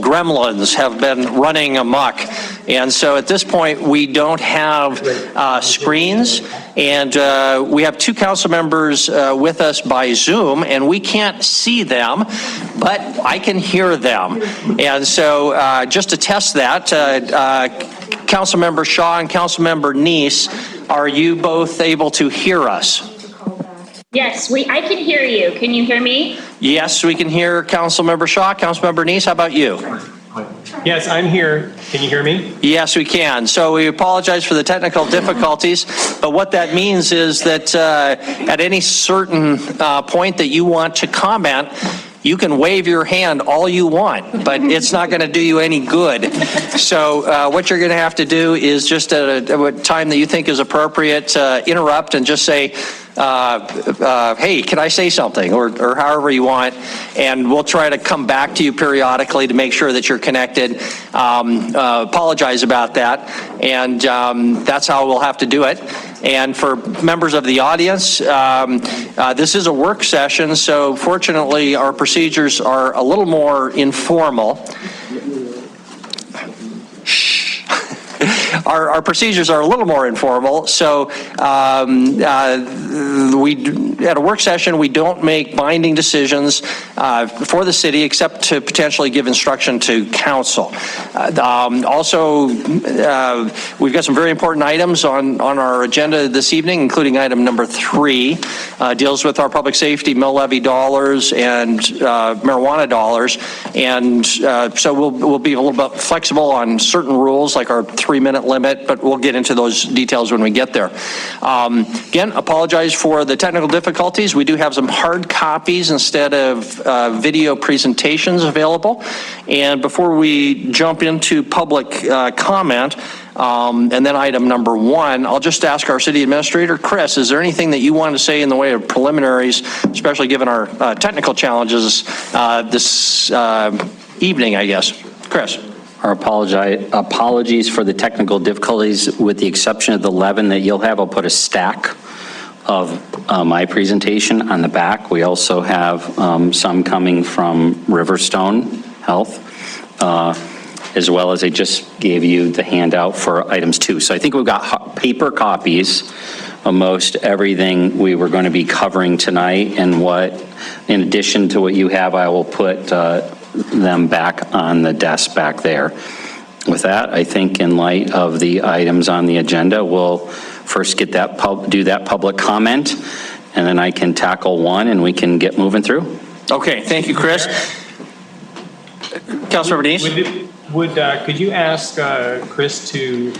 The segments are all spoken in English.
gremlins have been running amok. And so at this point, we don't have screens, and we have two council members with us by Zoom, and we can't see them, but I can hear them. And so just to test that, Councilmember Shaw and Councilmember Neese, are you both able to hear us? Yes, I can hear you. Can you hear me? Yes, we can hear Councilmember Shaw. Councilmember Neese, how about you? Yes, I'm here. Can you hear me? Yes, we can. So we apologize for the technical difficulties, but what that means is that at any certain point that you want to comment, you can wave your hand all you want, but it's not going to do you any good. So what you're going to have to do is just at a time that you think is appropriate, interrupt and just say, hey, can I say something, or however you want, and we'll try to come back to you periodically to make sure that you're connected. Apologize about that, and that's how we'll have to do it. And for members of the audience, this is a work session, so fortunately our procedures are a little more informal. Our procedures are a little more informal, so at a work session, we don't make binding decisions for the city except to potentially give instruction to council. Also, we've got some very important items on our agenda this evening, including item number 3, deals with our public safety mill levy dollars and marijuana dollars, and so we'll be a little bit flexible on certain rules like our 3-minute limit, but we'll get into those details when we get there. Again, apologize for the technical difficulties. We do have some hard copies instead of video presentations available. And before we jump into public comment, and then item number 1, I'll just ask our city administrator, Chris, is there anything that you want to say in the way of preliminaries, especially given our technical challenges this evening, I guess? Chris. Our apologies for the technical difficulties. With the exception of the 11 that you'll have, I'll put a stack of my presentation on the back. We also have some coming from Riverstone Health, as well as I just gave you the handout for items 2. So I think we've got paper copies of most everything we were going to be covering tonight, and what, in addition to what you have, I will put them back on the desk back there. With that, I think in light of the items on the agenda, we'll first get that do that public comment, and then I can tackle 1 and we can get moving through. Okay, thank you, Chris. Councilmember Neese? Could you ask Chris to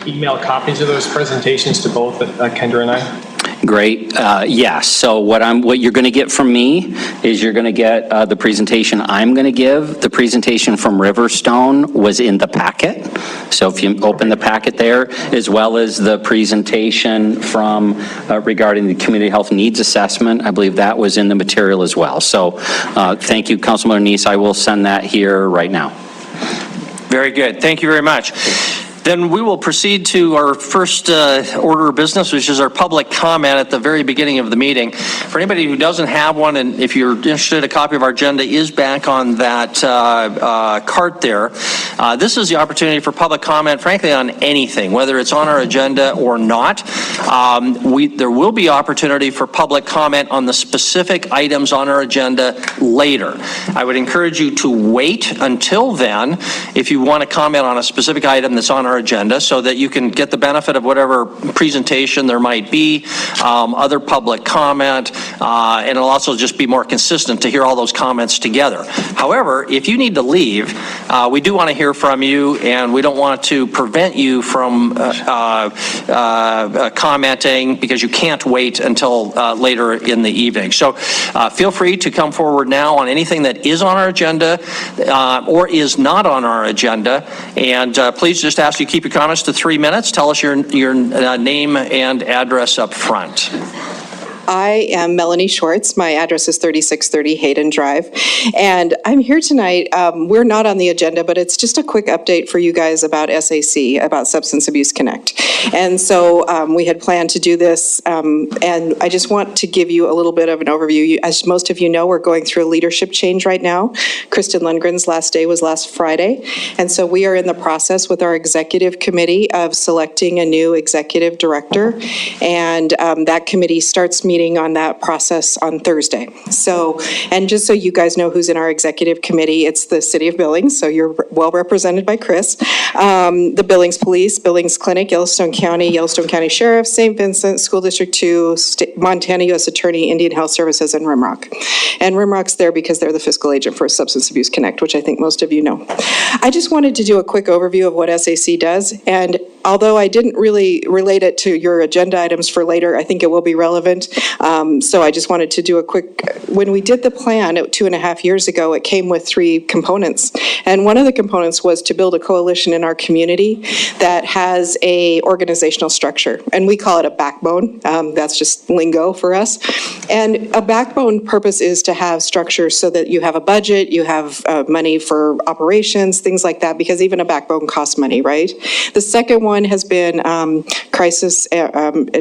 email copies of those presentations to both Kendra and I? Great. Yes. So what you're going to get from me is you're going to get the presentation I'm going to give. The presentation from Riverstone was in the packet. So if you open the packet there, as well as the presentation from regarding the community health needs assessment, I believe that was in the material as well. So thank you, Councilmember Neese. I will send that here right now. Very good. Thank you very much. Then we will proceed to our first order of business, which is our public comment at the very beginning of the meeting. For anybody who doesn't have one, and if you're interested, a copy of our agenda is back on that cart there. This is the opportunity for public comment, frankly, on anything, whether it's on our agenda or not. There will be opportunity for public comment on the specific items on our agenda later. I would encourage you to wait until then if you want to comment on a specific item that's on our agenda, so that you can get the benefit of whatever presentation there might be, other public comment, and it'll also just be more consistent to hear all those comments together. However, if you need to leave, we do want to hear from you, and we don't want to prevent you from commenting because you can't wait until later in the evening. So feel free to come forward now on anything that is on our agenda or is not on our agenda, and please just ask you keep your comments to 3 minutes. Tell us your name and address up front. I am Melanie Schwartz. My address is 3630 Hayden Drive. And I'm here tonight. We're not on the agenda, but it's just a quick update for you guys about SAC, about Substance Abuse Connect. And so we had planned to do this, and I just want to give you a little bit of an overview. As most of you know, we're going through a leadership change right now. Kristen Lundgren's last day was last Friday. And so we are in the process with our executive committee of selecting a new executive director. And that committee starts meeting on that process on Thursday. So, and just so you guys know who's in our executive committee, it's the City of Billings, so you're well represented by Chris, the Billings Police, Billings Clinic, Yellowstone County Sheriff, St. Vincent, School District 2, Montana U.S. Attorney, Indian Health Services, and Rimrock. And Rimrock's there because they're the fiscal agent for Substance Abuse Connect, which I think most of you know. I just wanted to do a quick overview of what SAC does, and although I didn't really relate it to your agenda items for later, I think it will be relevant. So I just wanted to do a quick, when we did the plan 2.5 years ago, it came with 3 components. And one of the components was to build a coalition in our community that has a organizational structure. And we call it a backbone. That's just lingo for us. And a backbone purpose is to have structure so that you have a budget, you have money for operations, things like that, because even a backbone costs money, right? The second one has been crisis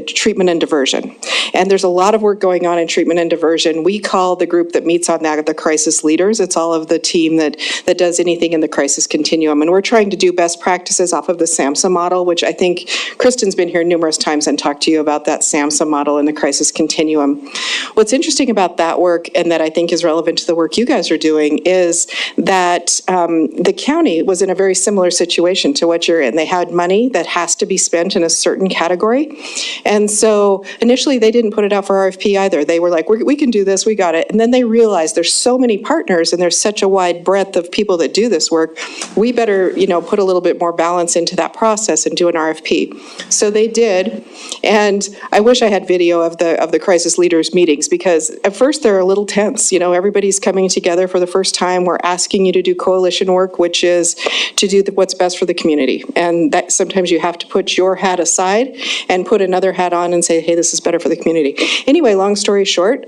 treatment and diversion. And there's a lot of work going on in treatment and diversion. We call the group that meets on that the crisis leaders. It's all of the team that does anything in the crisis continuum. And we're trying to do best practices off of the SAMHSA model, which I think Kristen's been here numerous times and talked to you about that SAMHSA model in the crisis continuum. What's interesting about that work, and that I think is relevant to the work you guys are doing, is that the county was in a very similar situation to what you're in. They had money that has to be spent in a certain category. And so initially they didn't put it out for RFP either. They were like, we can do this, we got it. And then they realized there's so many partners and there's such a wide breadth of people that do this work, we better, put a little bit more balance into that process and do an RFP. So they did. And I wish I had video of the crisis leaders meetings, because at first they're a little tense. Everybody's coming together for the first time. We're asking you to do coalition work, which is to do what's best for the community. And that sometimes you have to put your hat aside and put another hat on and say, hey, this is better for the community. Anyway, long story short,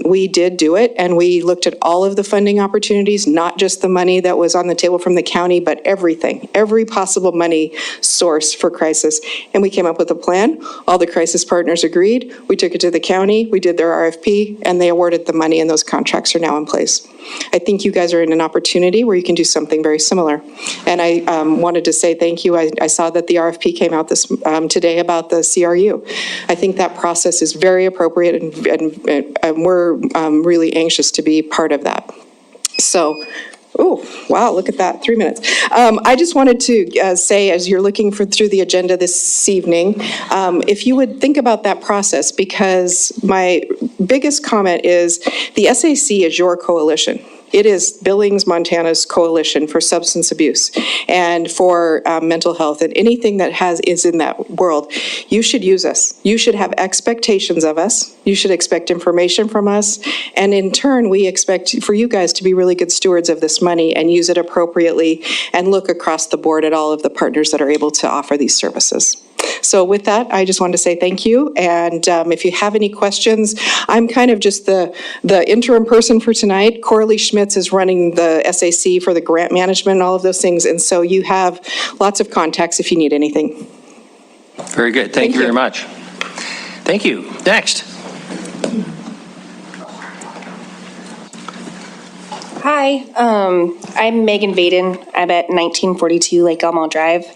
we did do it, and we looked at all of the funding opportunities, not just the money that was on the table from the county, but everything, every possible money source for crisis. And we came up with a plan. All the crisis partners agreed. We took it to the county. We did their RFP, and they awarded the money, and those contracts are now in place. I think you guys are in an opportunity where you can do something very similar. And I wanted to say thank you. I saw that the RFP came out today about the CRU. I think that process is very appropriate, and we're really anxious to be part of that. So, oh, wow, look at that, 3 minutes. I just wanted to say, as you're looking through the agenda this evening, if you would think about that process, because my biggest comment is the SAC is your coalition. It is Billings, Montana's coalition for substance abuse and for mental health, and anything that is in that world. You should use us. You should have expectations of us. You should expect information from us. And in turn, we expect for you guys to be really good stewards of this money and use it appropriately and look across the board at all of the partners that are able to offer these services. So with that, I just wanted to say thank you. And if you have any questions, I'm kind of just the interim person for tonight. Coralie Schmitz is running the SAC for the grant management and all of those things. And so you have lots of contacts if you need anything. Very good. Thank you very much. Thank you. Next. Hi, I'm Megan Vaden. I'm at 1942 Lake Elmo Drive.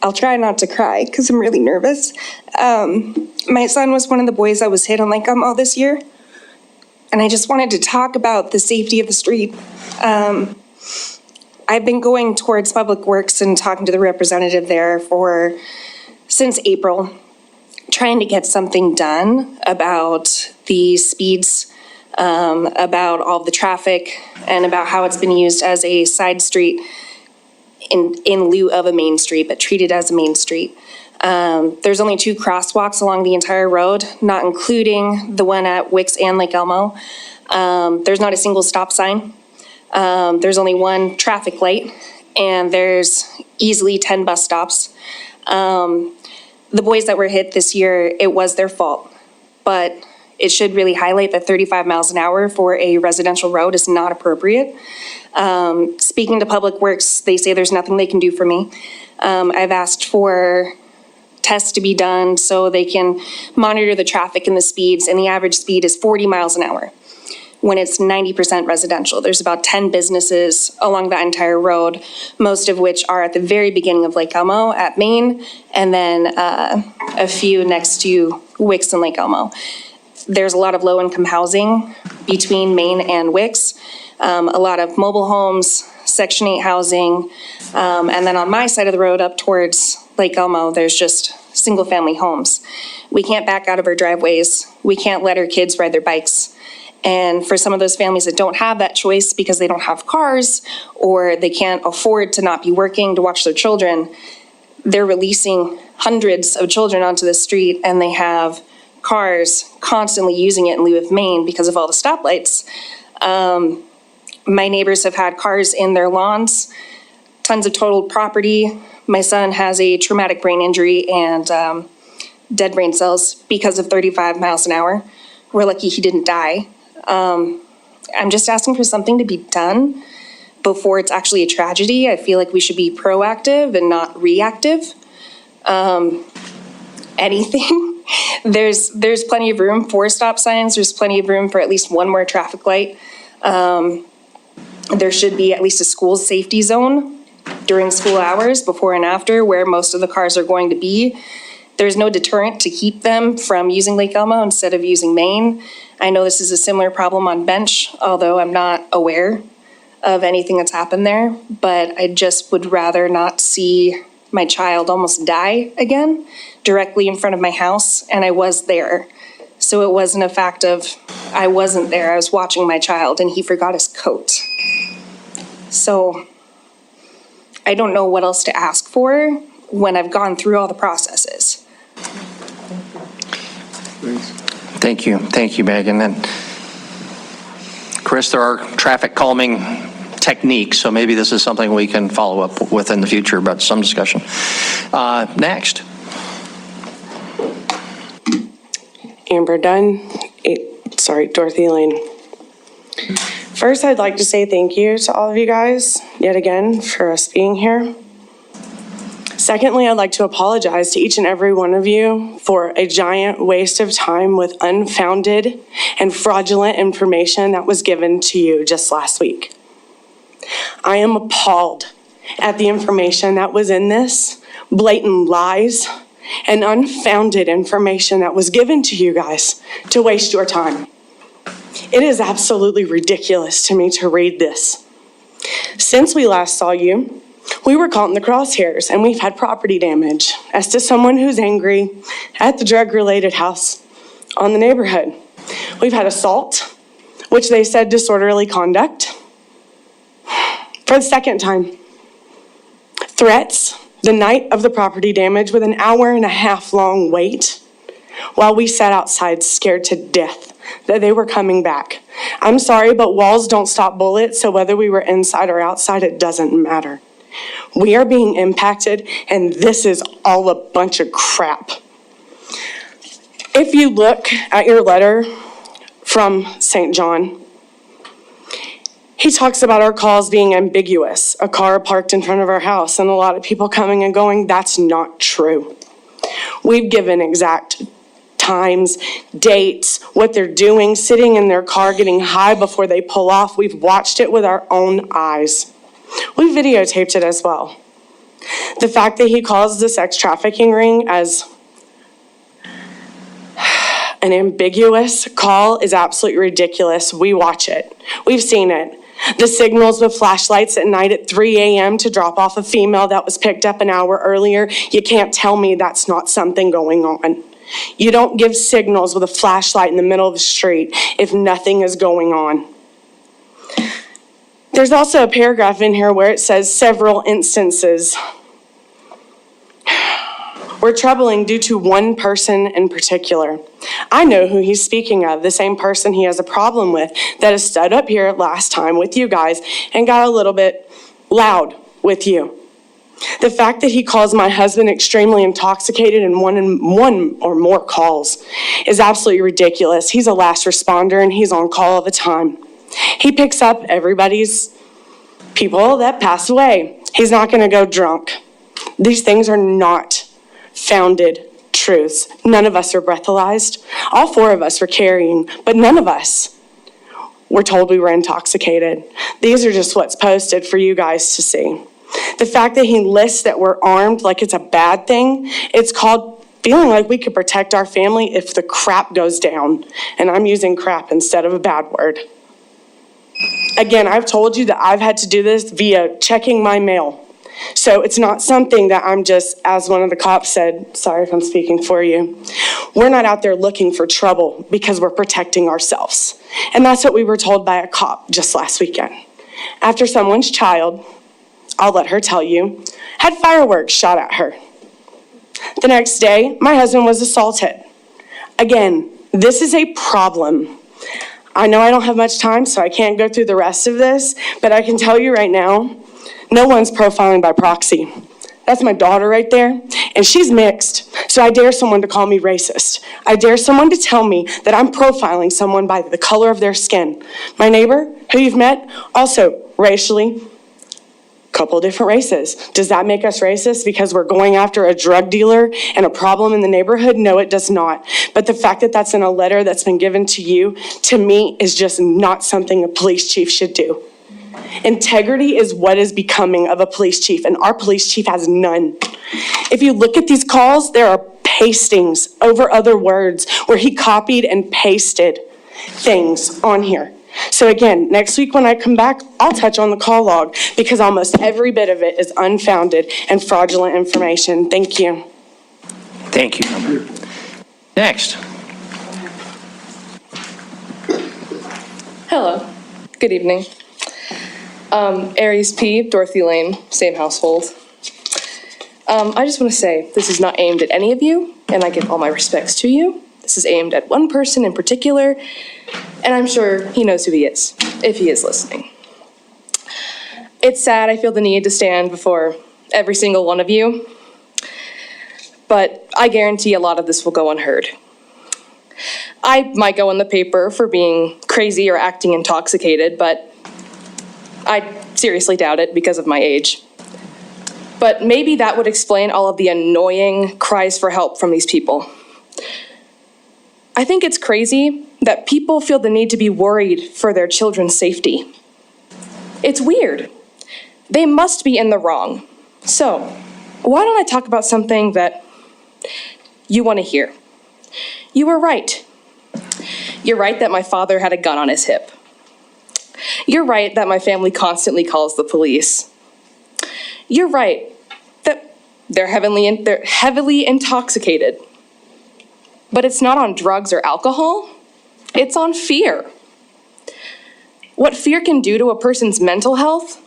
I'll try not to cry because I'm really nervous. My son was one of the boys that was hit on Lake Elmo this year. And I just wanted to talk about the safety of the street. I've been going towards Public Works and talking to the representative there since April, trying to get something done about the speeds, about all the traffic, and about how it's been used as a side street in lieu of a main street, but treated as a main street. There's only 2 crosswalks along the entire road, not including the one at Wicks and Lake Elmo. There's not a single stop sign. There's only 1 traffic light, and there's easily 10 bus stops. The boys that were hit this year, it was their fault. but it should really highlight that 35 miles an hour for a residential road is not appropriate. Speaking to Public Works, they say there's nothing they can do for me. I've asked for tests to be done so they can monitor the traffic and the speeds, and the average speed is 40 miles an hour when it's 90% residential. There's about 10 businesses along that entire road, most of which are at the very beginning of Lake Elmo at Main, and then a few next to Wicks and Lake Elmo. There's a lot of low-income housing between Main and Wicks, a lot of mobile homes, Section 8 housing, and then on my side of the road up towards Lake Elmo, there's just single-family homes. We can't back out of our driveways. We can't let our kids ride their bikes. And for some of those families that don't have that choice because they don't have cars or they can't afford to not be working to watch their children, they're releasing hundreds of children onto the street, and they have cars constantly using it in lieu of Main because of all the stoplights. My neighbors have had cars in their lawns, tons of totaled property. My son has a traumatic brain injury and dead brain cells because of 35 miles an hour. We're lucky he didn't die. I'm just asking for something to be done before it's actually a tragedy. I feel like we should be proactive and not reactive. Anything. There's plenty of room for stop signs. There's plenty of room for at least one more traffic light. There should be at least a school safety zone during school hours, before and after, where most of the cars are going to be. There's no deterrent to keep them from using Lake Elmo instead of using Main. I know this is a similar problem on Bench, although I'm not aware of anything that's happened there, but I just would rather not see my child almost die again directly in front of my house, and I was there. So it wasn't a fact of I wasn't there, I was watching my child and he forgot his coat. So I don't know what else to ask for when I've gone through all the processes. Thank you, Megan. And Chris, there are traffic calming techniques, so maybe this is something we can follow up with in the future, but some discussion. Next. Amber Dunn, Dorothy Lane. First, I'd like to say thank you to all of you guys, yet again, for us being here. Secondly, I'd like to apologize to each and every one of you for a giant waste of time with unfounded and fraudulent information that was given to you just last week. I am appalled at the information that was in this, blatant lies and unfounded information that was given to you guys to waste your time. It is absolutely ridiculous to me to read this. Since we last saw you, we were caught in the crosshairs and we've had property damage as to someone who's angry at the drug-related house on the neighborhood. We've had assault, which they said disorderly conduct. For the second time, threats the night of the property damage with an 1.5 hour long wait while we sat outside scared to death that they were coming back. I'm sorry, but walls don't stop bullets, so whether we were inside or outside, it doesn't matter. We are being impacted, and this is all a bunch of crap. If you look at your letter from St. John, he talks about our calls being ambiguous, a car parked in front of our house, and a lot of people coming and going. That's not true. We've given exact times, dates, what they're doing, sitting in their car, getting high before they pull off. We've watched it with our own eyes. We videotaped it as well. The fact that he calls the sex trafficking ring as an ambiguous call is absolutely ridiculous. We watch it. We've seen it. The signals with flashlights at night at 3 a.m. to drop off a female that was picked up an hour earlier. You can't tell me that's not something going on. You don't give signals with a flashlight in the middle of the street if nothing is going on. There's also a paragraph in here where it says several instances were troubling due to one person in particular. I know who he's speaking of, the same person he has a problem with that has stood up here last time with you guys and got a little bit loud with you. The fact that he calls my husband extremely intoxicated in one or more calls is absolutely ridiculous. He's a last responder and he's on call all the time. He picks up everybody's people that pass away. He's not going to go drunk. These things are not founded truths. None of us are breathalyzed. All four of us were carrying, but none of us were told we were intoxicated. These are just what's posted for you guys to see. The fact that he lists that we're armed like it's a bad thing, it's called feeling like we could protect our family if the crap goes down. And I'm using crap instead of a bad word. Again, I've told you that I've had to do this via checking my mail. So it's not something that I'm just, as one of the cops said, sorry if I'm speaking for you, we're not out there looking for trouble because we're protecting ourselves. And that's what we were told by a cop just last weekend. After someone's child, I'll let her tell you, had fireworks shot at her. The next day, my husband was assaulted. Again, this is a problem. I know I don't have much time, so I can't go through the rest of this, but I can tell you right now, no one's profiling by proxy. That's my daughter right there, and she's mixed, so I dare someone to call me racist. I dare someone to tell me that I'm profiling someone by the color of their skin. My neighbor, who you've met, also racially, couple different races. Does that make us racist because we're going after a drug dealer and a problem in the neighborhood? No, it does not. But the fact that that's in a letter that's been given to you, to me, is just not something a police chief should do. Integrity is what is becoming of a police chief, and our police chief has none. If you look at these calls, there are pastings over other words where he copied and pasted things on here. So again, next week when I come back, I'll touch on the call log because almost every bit of it is unfounded and fraudulent information. Thank you. Thank you, Member. Next. Hello. Good evening. Aries P, Dorothy Lane, same household. I just want to say this is not aimed at any of you, and I give all my respects to you. This is aimed at one person in particular, and I'm sure he knows who he is, if he is listening. It's sad I feel the need to stand before every single one of you, but I guarantee a lot of this will go unheard. I might go in the paper for being crazy or acting intoxicated, but I seriously doubt it because of my age. But maybe that would explain all of the annoying cries for help from these people. I think it's crazy that people feel the need to be worried for their children's safety. It's weird. They must be in the wrong. So, why don't I talk about something that you want to hear? You were right. You're right that my father had a gun on his hip. You're right that my family constantly calls the police. You're right that they're heavily intoxicated. But it's not on drugs or alcohol, it's on fear. What fear can do to a person's mental health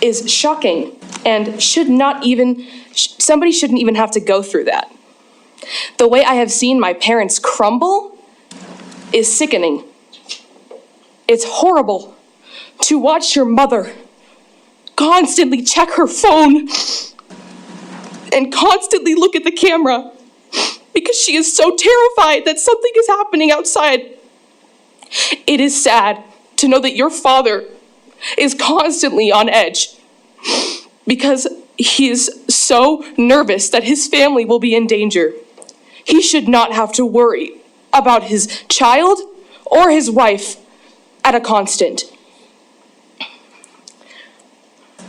is shocking and somebody shouldn't even have to go through that. The way I have seen my parents crumble is sickening. It's horrible to watch your mother constantly check her phone and constantly look at the camera because she is so terrified that something is happening outside. It is sad to know that your father is constantly on edge because he is so nervous that his family will be in danger. He should not have to worry about his child or his wife at a constant.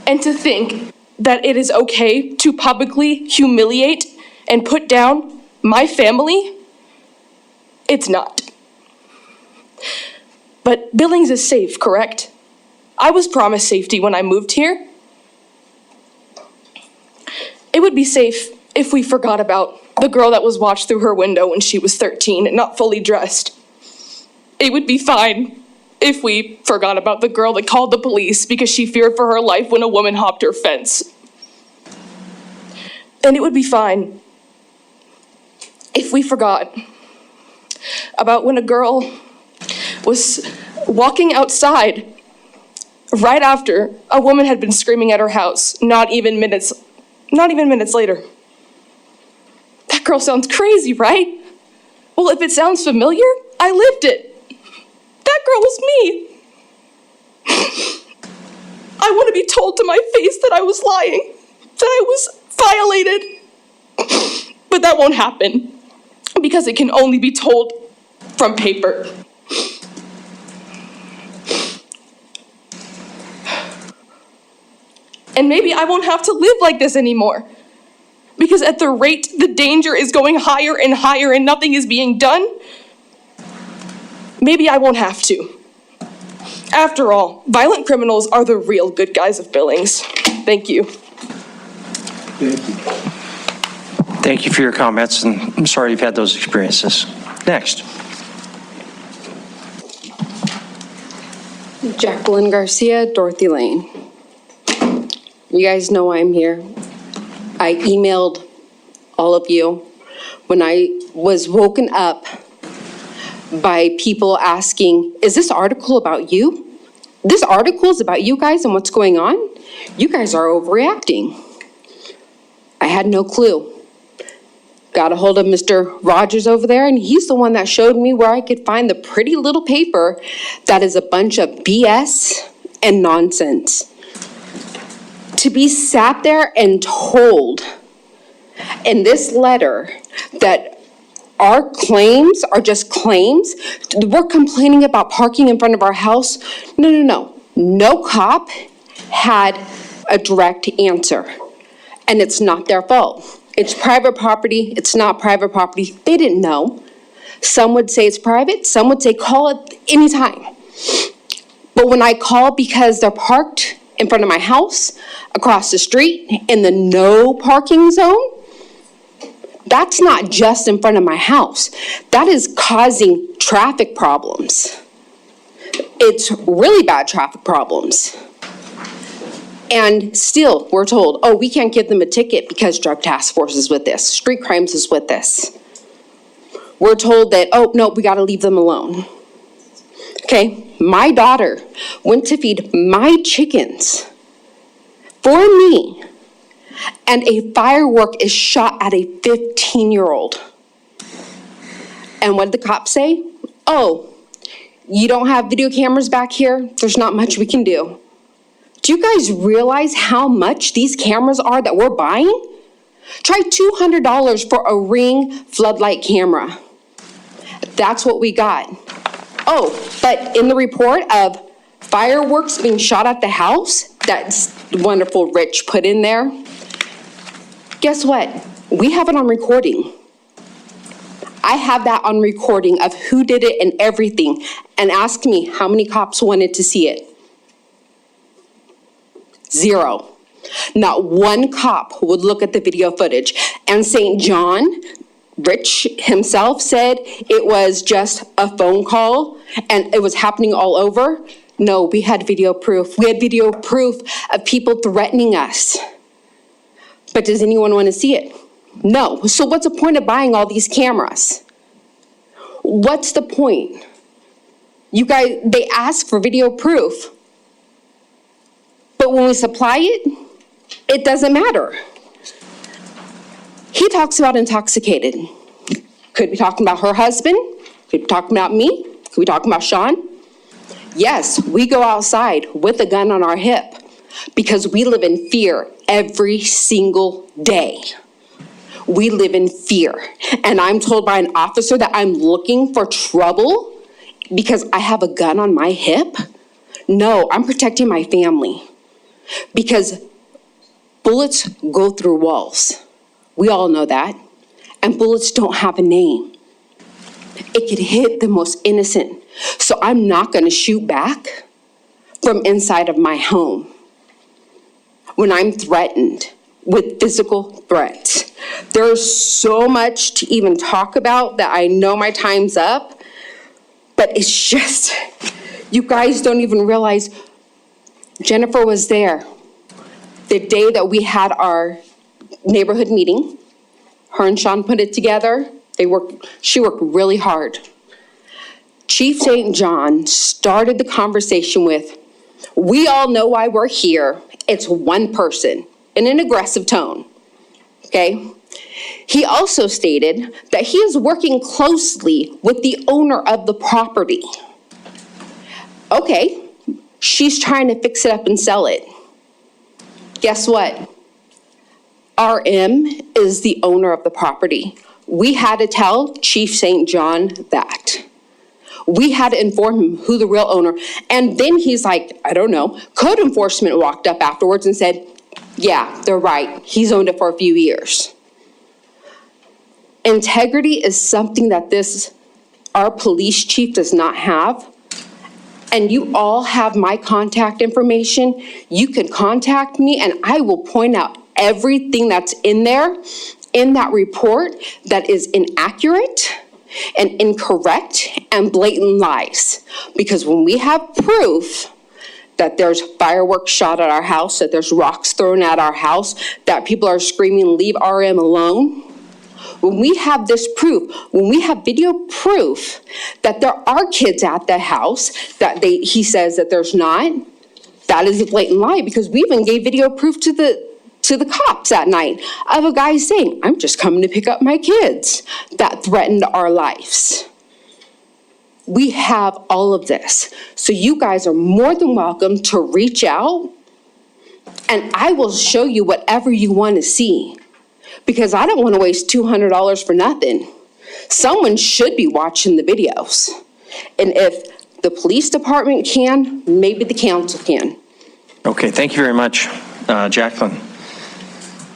And to think that it is okay to publicly humiliate and put down my family, it's not. But Billings is safe, correct? I was promised safety when I moved here. It would be safe if we forgot about the girl that was watched through her window when she was 13 and not fully dressed. It would be fine if we forgot about the girl that called the police because she feared for her life when a woman hopped her fence. And it would be fine if we forgot about when a girl was walking outside right after a woman had been screaming at her house, not even minutes later. That girl sounds crazy, right? Well, if it sounds familiar, I lived it. That girl was me. I want to be told to my face that I was lying, that I was violated. But that won't happen because it can only be told from paper. And maybe I won't have to live like this anymore. Because at the rate the danger is going higher and higher and nothing is being done, maybe I won't have to. After all, violent criminals are the real good guys of Billings. Thank you. Thank you for your comments, and I'm sorry you've had those experiences. Next. Jacqueline Garcia, Dorothy Lane. You guys know why I'm here. I emailed all of you when I was woken up by people asking, is this article about you? This article is about you guys and what's going on? You guys are overreacting. I had no clue. Got a hold of Mr. Rogers over there, and he's the one that showed me where I could find the pretty little paper that is a bunch of BS and nonsense. To be sat there and told in this letter that our claims are just claims, we're complaining about parking in front of our house. No. No cop had a direct answer, and it's not their fault. It's private property, it's not private property. They didn't know. Some would say it's private, some would say call it anytime. But when I call because they're parked in front of my house, across the street, in the no parking zone, that's not just in front of my house. That is causing traffic problems. It's really bad traffic problems. And still, we're told, oh, we can't give them a ticket because Drug Task Force is with this, Street Crimes is with this. We're told that, oh, no, we gotta leave them alone. Okay, my daughter went to feed my chickens for me, and a firework is shot at a 15-year-old. And what did the cops say? Oh, you don't have video cameras back here? There's not much we can do. Do you guys realize how much these cameras are that we're buying? Try $200 for a Ring floodlight camera. That's what we got. Oh, but in the report of fireworks being shot at the house, that's wonderful Rich put in there. Guess what? We have it on recording. I have that on recording of who did it and everything, and ask me how many cops wanted to see it. 0. Not one cop would look at the video footage. And St. John, Rich himself said it was just a phone call and it was happening all over. No, we had video proof. We had video proof of people threatening us. But does anyone want to see it? No. So what's the point of buying all these cameras? What's the point? You guys, they ask for video proof. But when we supply it, it doesn't matter. He talks about intoxicated. Could be talking about her husband. Could be talking about me. Could be talking about Sean. Yes, we go outside with a gun on our hip because we live in fear every single day. We live in fear. And I'm told by an officer that I'm looking for trouble because I have a gun on my hip. No, I'm protecting my family. Because bullets go through walls. We all know that. And bullets don't have a name. It could hit the most innocent. So I'm not going to shoot back from inside of my home when I'm threatened with physical threats. There's so much to even talk about that I know my time's up. But it's just, you guys don't even realize Jennifer was there the day that we had our neighborhood meeting. Her and Sean put it together. She worked really hard. Chief St. John started the conversation with, We all know why we're here. It's one person in an aggressive tone, okay? He also stated that he is working closely with the owner of the property. Okay, she's trying to fix it up and sell it. Guess what? RM is the owner of the property. We had to tell Chief St. John that. We had to inform him who the real owner, and then he's like, I don't know, code enforcement walked up afterwards and said, yeah, they're right. He's owned it for a few years. Integrity is something that our police chief does not have. And you all have my contact information. You can contact me and I will point out everything that's in there, in that report, that is inaccurate and incorrect and blatant lies. Because when we have proof that there's fireworks shot at our house, that there's rocks thrown at our house, that people are screaming, leave RM alone, when we have this proof, when we have video proof that there are kids at the house, that he says that there's not, that is a blatant lie, because we even gave video proof to the cops that night of a guy saying, I'm just coming to pick up my kids, that threatened our lives. We have all of this. So you guys are more than welcome to reach out, and I will show you whatever you want to see. Because I don't want to waste $200 for nothing. Someone should be watching the videos. And if the police department can, maybe the council can. Okay, thank you very much, Jacqueline.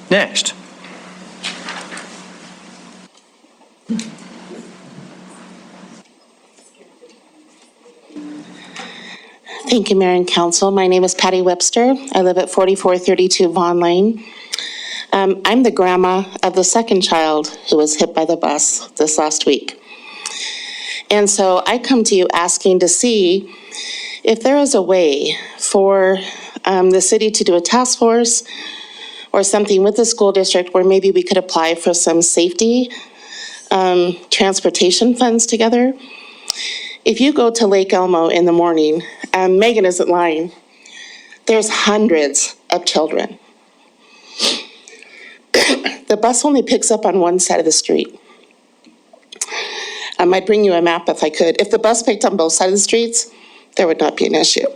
Next. Thank you, Mayor and Council. My name is Patty Webster. I live at 4432 Vaughn Lane. I'm the grandma of the second child who was hit by the bus this last week. And so I come to you asking to see if there is a way for the city to do a task force or something with the school district where maybe we could apply for some safety transportation funds together. If you go to Lake Elmo in the morning, Megan isn't lying, there's hundreds of children. The bus only picks up on one side of the street. I might bring you a map if I could. If the bus picked on both sides of the streets, there would not be an issue.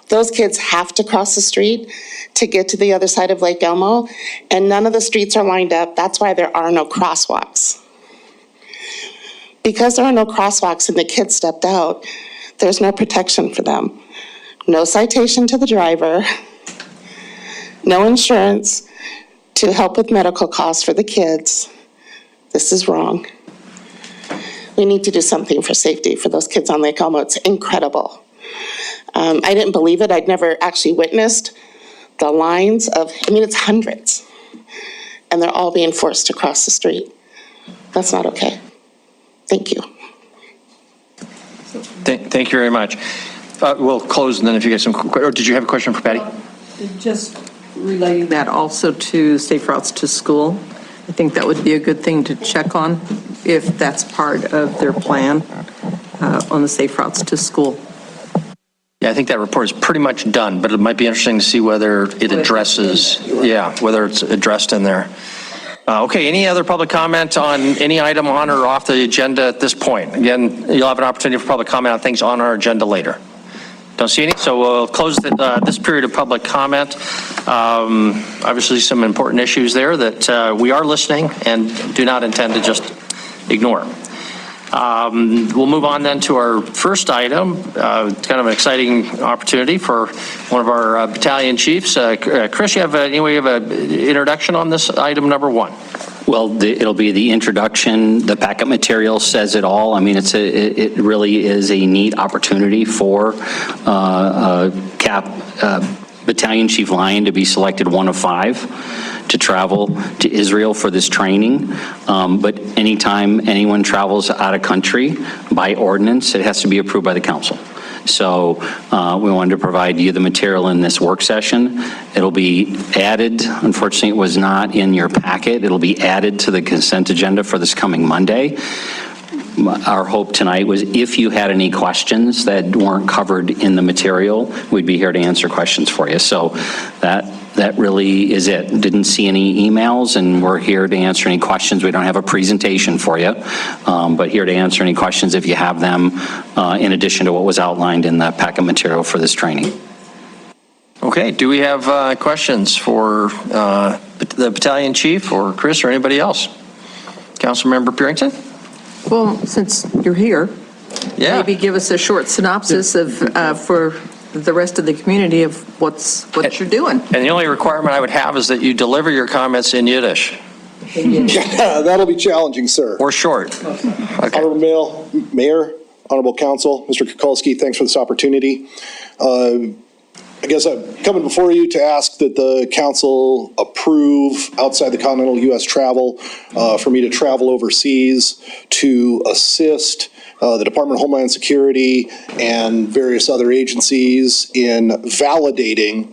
Those kids have to cross the street to get to the other side of Lake Elmo, and none of the streets are lined up. That's why there are no crosswalks. Because there are no crosswalks and the kids stepped out, there's no protection for them. No citation to the driver, no insurance to help with medical costs for the kids. This is wrong. We need to do something for safety for those kids on Lake Elmo. It's incredible. I didn't believe it. I'd never actually witnessed the lines of, it's hundreds. And they're all being forced to cross the street. That's not okay. Thank you. Thank you very much. We'll close, and then if you get some, or did you have a question for Patty? Just relating that also to safe routes to school. I think that would be a good thing to check on if that's part of their plan on the safe routes to school. Yeah, I think that report is pretty much done, but it might be interesting to see whether it addresses, whether it's addressed in there. Okay, any other public comment on any item on or off the agenda at this point? Again, you'll have an opportunity for public comment on things on our agenda later. Don't see any, so we'll close this period of public comment. Obviously some important issues there that we are listening and do not intend to just ignore. We'll move on then to our first item. It's kind of an exciting opportunity for one of our battalion chiefs. Chris, you have any way of an introduction on this item number one? Well, it'll be the introduction. The packet material says it all. I mean, it really is a neat opportunity for Battalion Chief Lyon to be selected one of 5 to travel to Israel for this training. But anytime anyone travels out of country by ordinance, it has to be approved by the council. So we wanted to provide you the material in this work session. It'll be added, unfortunately it was not in your packet, it'll be added to the consent agenda for this coming Monday. our hope tonight was if you had any questions that weren't covered in the material, we'd be here to answer questions for you. So that really is it. Didn't see any emails, and we're here to answer any questions. We don't have a presentation for you, but here to answer any questions if you have them, in addition to what was outlined in the packet material for this training. Okay, do we have questions for the battalion chief or Chris or anybody else? Councilmember Purington? Well, since you're here, Yeah. maybe give us a short synopsis of, for the rest of the community of what you're doing. And the only requirement I would have is that you deliver your comments in Yiddish. That'll be challenging, sir. Or short. Okay. Honorable Mayor, Honorable Council, Mr. Kukulski, thanks for this opportunity. I guess I'm coming before you to ask that the council approve outside the continental U.S. travel for me to travel overseas to assist the Department of Homeland Security and various other agencies in validating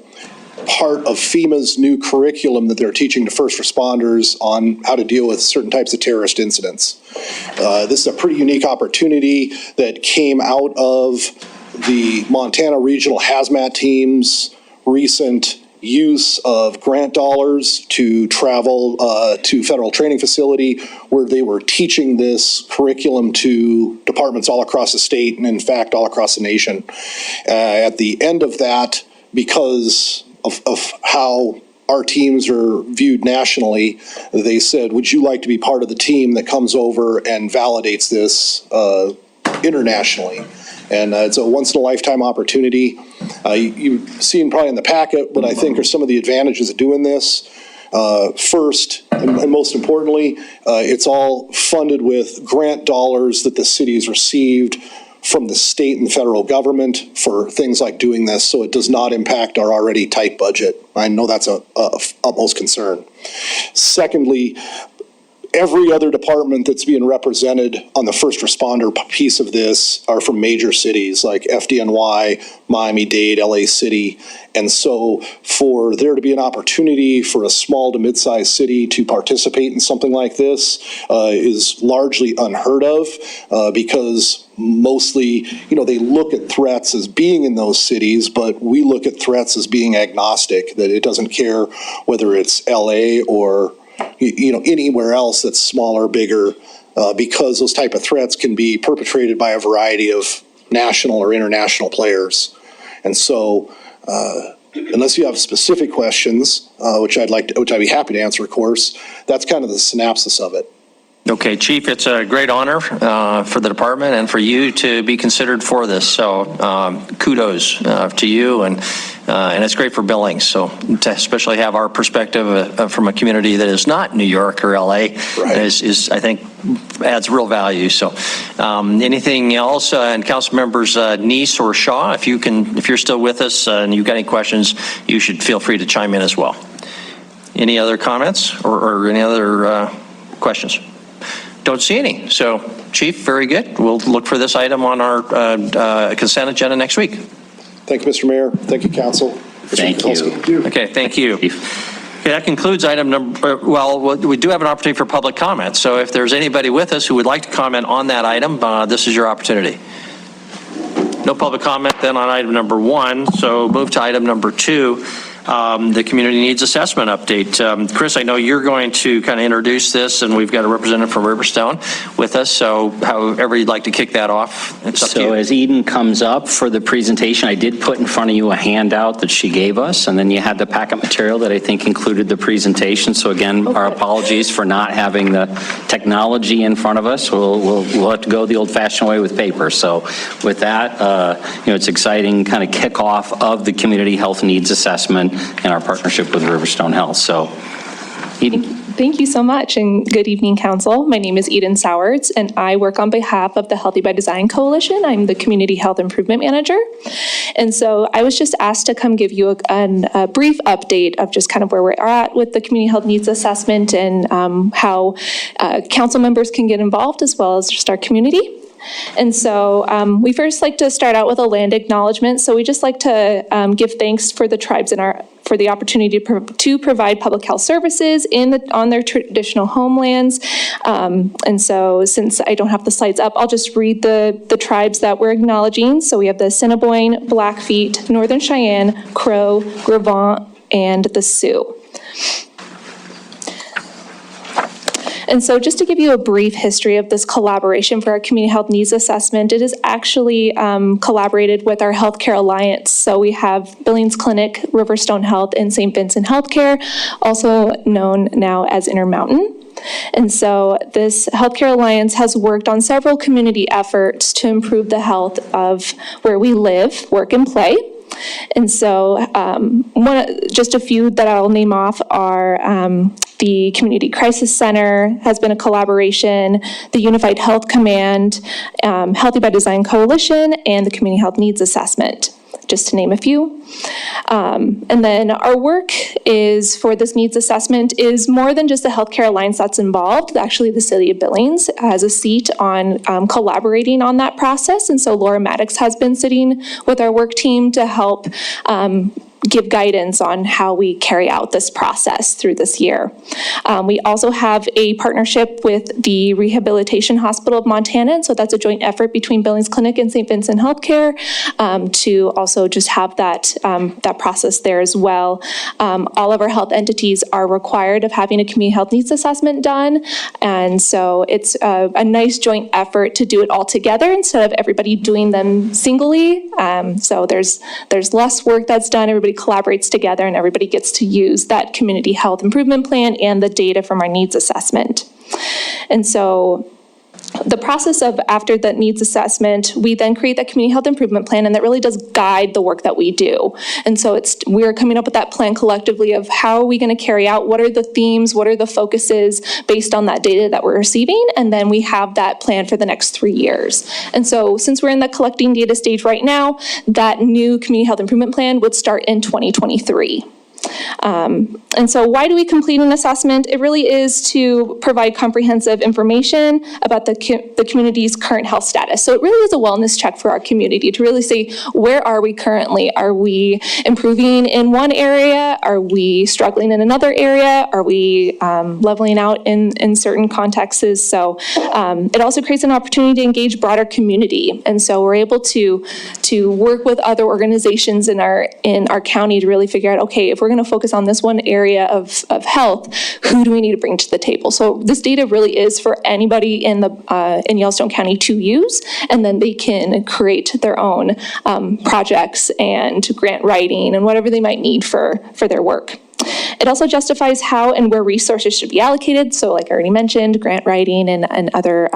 part of FEMA's new curriculum that they're teaching to first responders on how to deal with certain types of terrorist incidents. This is a pretty unique opportunity that came out of the Montana Regional Hazmat Team's recent use of grant dollars to travel to federal training facility where they were teaching this curriculum to departments all across the state and in fact all across the nation. At the end of that, because of how our teams are viewed nationally, they said, would you like to be part of the team that comes over and validates this internationally? And it's a once-in-a-lifetime opportunity. You've seen probably in the packet what I think are some of the advantages of doing this. First, and most importantly, it's all funded with grant dollars that the city has received from the state and federal government for things like doing this, so it does not impact our already tight budget. I know that's a utmost concern. Secondly, every other department that's being represented on the first responder piece of this are from major cities like FDNY, Miami-Dade, LA City. And so for there to be an opportunity for a small to mid-sized city to participate in something like this is largely unheard of because mostly, they look at threats as being in those cities, but we look at threats as being agnostic, that it doesn't care whether it's LA or anywhere else that's smaller, bigger, because those type of threats can be perpetrated by a variety of national or international players. And so, unless you have specific questions, which I'd be happy to answer, of course, that's kind of the synopsis of it. Okay, Chief, it's a great honor for the department and for you to be considered for this. So kudos to you, and it's great for Billings. So to especially have our perspective from a community that is not New York or LA is I think adds real value. So anything else? And council members Neese or Shaw, if you're still with us and you've got any questions, you should feel free to chime in as well. Any other comments or any other questions? Don't see any. So, Chief, very good. We'll look for this item on our consent agenda next week. Thank you, Mr. Mayor. Thank you, Council. Thank you. Okay, thank you. Okay, that concludes item number, well, we do have an opportunity for public comment. So if there's anybody with us who would like to comment on that item, this is your opportunity. No public comment then on item number 1. So move to item number 2. The community needs assessment update. Chris, I know you're going to kind of introduce this, and we've got a representative from Riverstone with us, so however you'd like to kick that off, it's up to you. So as Eden comes up for the presentation, I did put in front of you a handout that she gave us, and then you had the packet material that I think included the presentation. So again, our apologies for not having the technology in front of us. We'll have to go the old-fashioned way with paper. So with that, it's exciting kind of kickoff of the community health needs assessment and our partnership with Riverstone Health. So, Eden. Thank you so much, and good evening, Council. My name is Eden Sowards, and I work on behalf of the Healthy by Design Coalition. I'm the Community Health Improvement Manager. And so I was just asked to come give you a brief update of just kind of where we're at with the Community Health Needs Assessment and how council members can get involved, as well as just our community. And so we first like to start out with a land acknowledgement. So we just like to give thanks for the tribes for the opportunity to provide public health services on their traditional homelands. And so since I don't have the slides up, I'll just read the tribes that we're acknowledging. So we have the Assiniboine, Blackfeet, Northern Cheyenne, Crow, Gravant, and the Sioux. And so just to give you a brief history of this collaboration for our community health needs assessment, it is actually collaborated with our Healthcare Alliance. So we have Billings Clinic, Riverstone Health, and St. Vincent Healthcare, also known now as Intermountain. And so this Healthcare Alliance has worked on several community efforts to improve the health of where we live, work, and play. And so just a few that I'll name off are the Community Crisis Center has been a collaboration, the Unified Health Command, Healthy by Design Coalition, and the Community Health Needs Assessment, just to name a few. And then our work is for this needs assessment is more than just the Healthcare Alliance that's involved. Actually, the City of Billings has a seat on collaborating on that process. And so Laura Maddox has been sitting with our work team to help give guidance on how we carry out this process through this year. We also have a partnership with the Rehabilitation Hospital of Montana, and so that's a joint effort between Billings Clinic and St. Vincent Healthcare to also just have that process there as well. All of our health entities are required of having a community health needs assessment done, and so it's a nice joint effort to do it all together instead of everybody doing them singly. So there's less work that's done. Everybody collaborates together and everybody gets to use that community health improvement plan and the data from our needs assessment. And so the process of after that needs assessment, we then create that community health improvement plan, and that really does guide the work that we do. And so we're coming up with that plan collectively of how are we going to carry out, what are the themes, what are the focuses based on that data that we're receiving, and then we have that plan for the next 3 years. And so since we're in the collecting data stage right now, that new community health improvement plan would start in 2023. And so why do we complete an assessment? It really is to provide comprehensive information about the community's current health status. So it really is a wellness check for our community to really say, where are we currently? Are we improving in one area? Are we struggling in another area? Are we leveling out in certain contexts? So it also creates an opportunity to engage broader community. And so we're able to work with other organizations in our county to really figure out, okay, if we're going to focus on this one area of health, who do we need to bring to the table? So this data really is for anybody in Yellowstone County to use, and then they can create their own projects and grant writing and whatever they might need for their work. It also justifies how and where resources should be allocated. So like I already mentioned, grant writing and other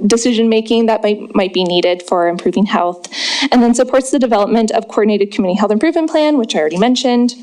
decision-making that might be needed for improving health. And then supports the development of coordinated community health improvement plan, which I already mentioned.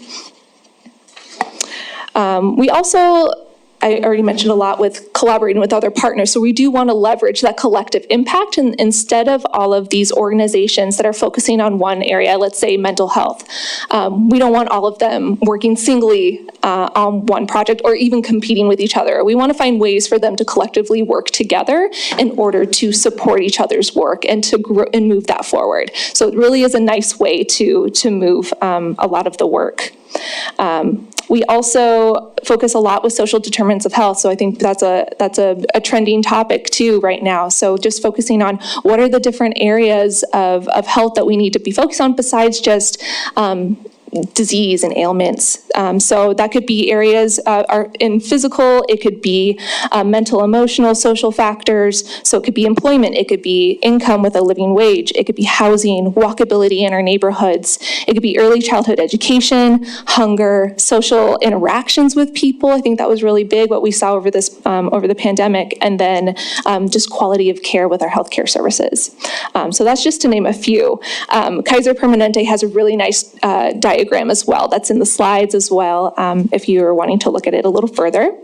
I already mentioned a lot with collaborating with other partners, so we do want to leverage that collective impact and instead of all of these organizations that are focusing on one area, let's say mental health. We don't want all of them working singly on one project or even competing with each other. We want to find ways for them to collectively work together in order to support each other's work and to grow and move that forward. So it really is a nice way to move a lot of the work. We also focus a lot with social determinants of health, so I think that's a trending topic too right now. So just focusing on what are the different areas of health that we need to be focused on besides just disease and ailments. So that could be areas are in physical, it could be mental, emotional, social factors. So it could be employment, it could be income with a living wage, it could be housing, walkability in our neighborhoods, it could be early childhood education, hunger, social interactions with people. I think that was really big, what we saw over the pandemic, and then just quality of care with our healthcare services. So that's just to name a few. Kaiser Permanente has a really nice diagram as well. That's in the slides as well, if you are wanting to look at it a little further.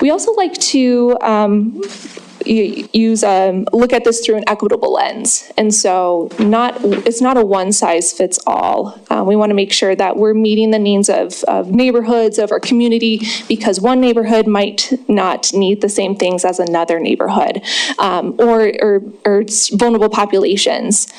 We also like to look at this through an equitable lens. And so it's not a one size fits all. We want to make sure that we're meeting the needs of neighborhoods, of our community, because one neighborhood might not need the same things as another neighborhood, or vulnerable populations.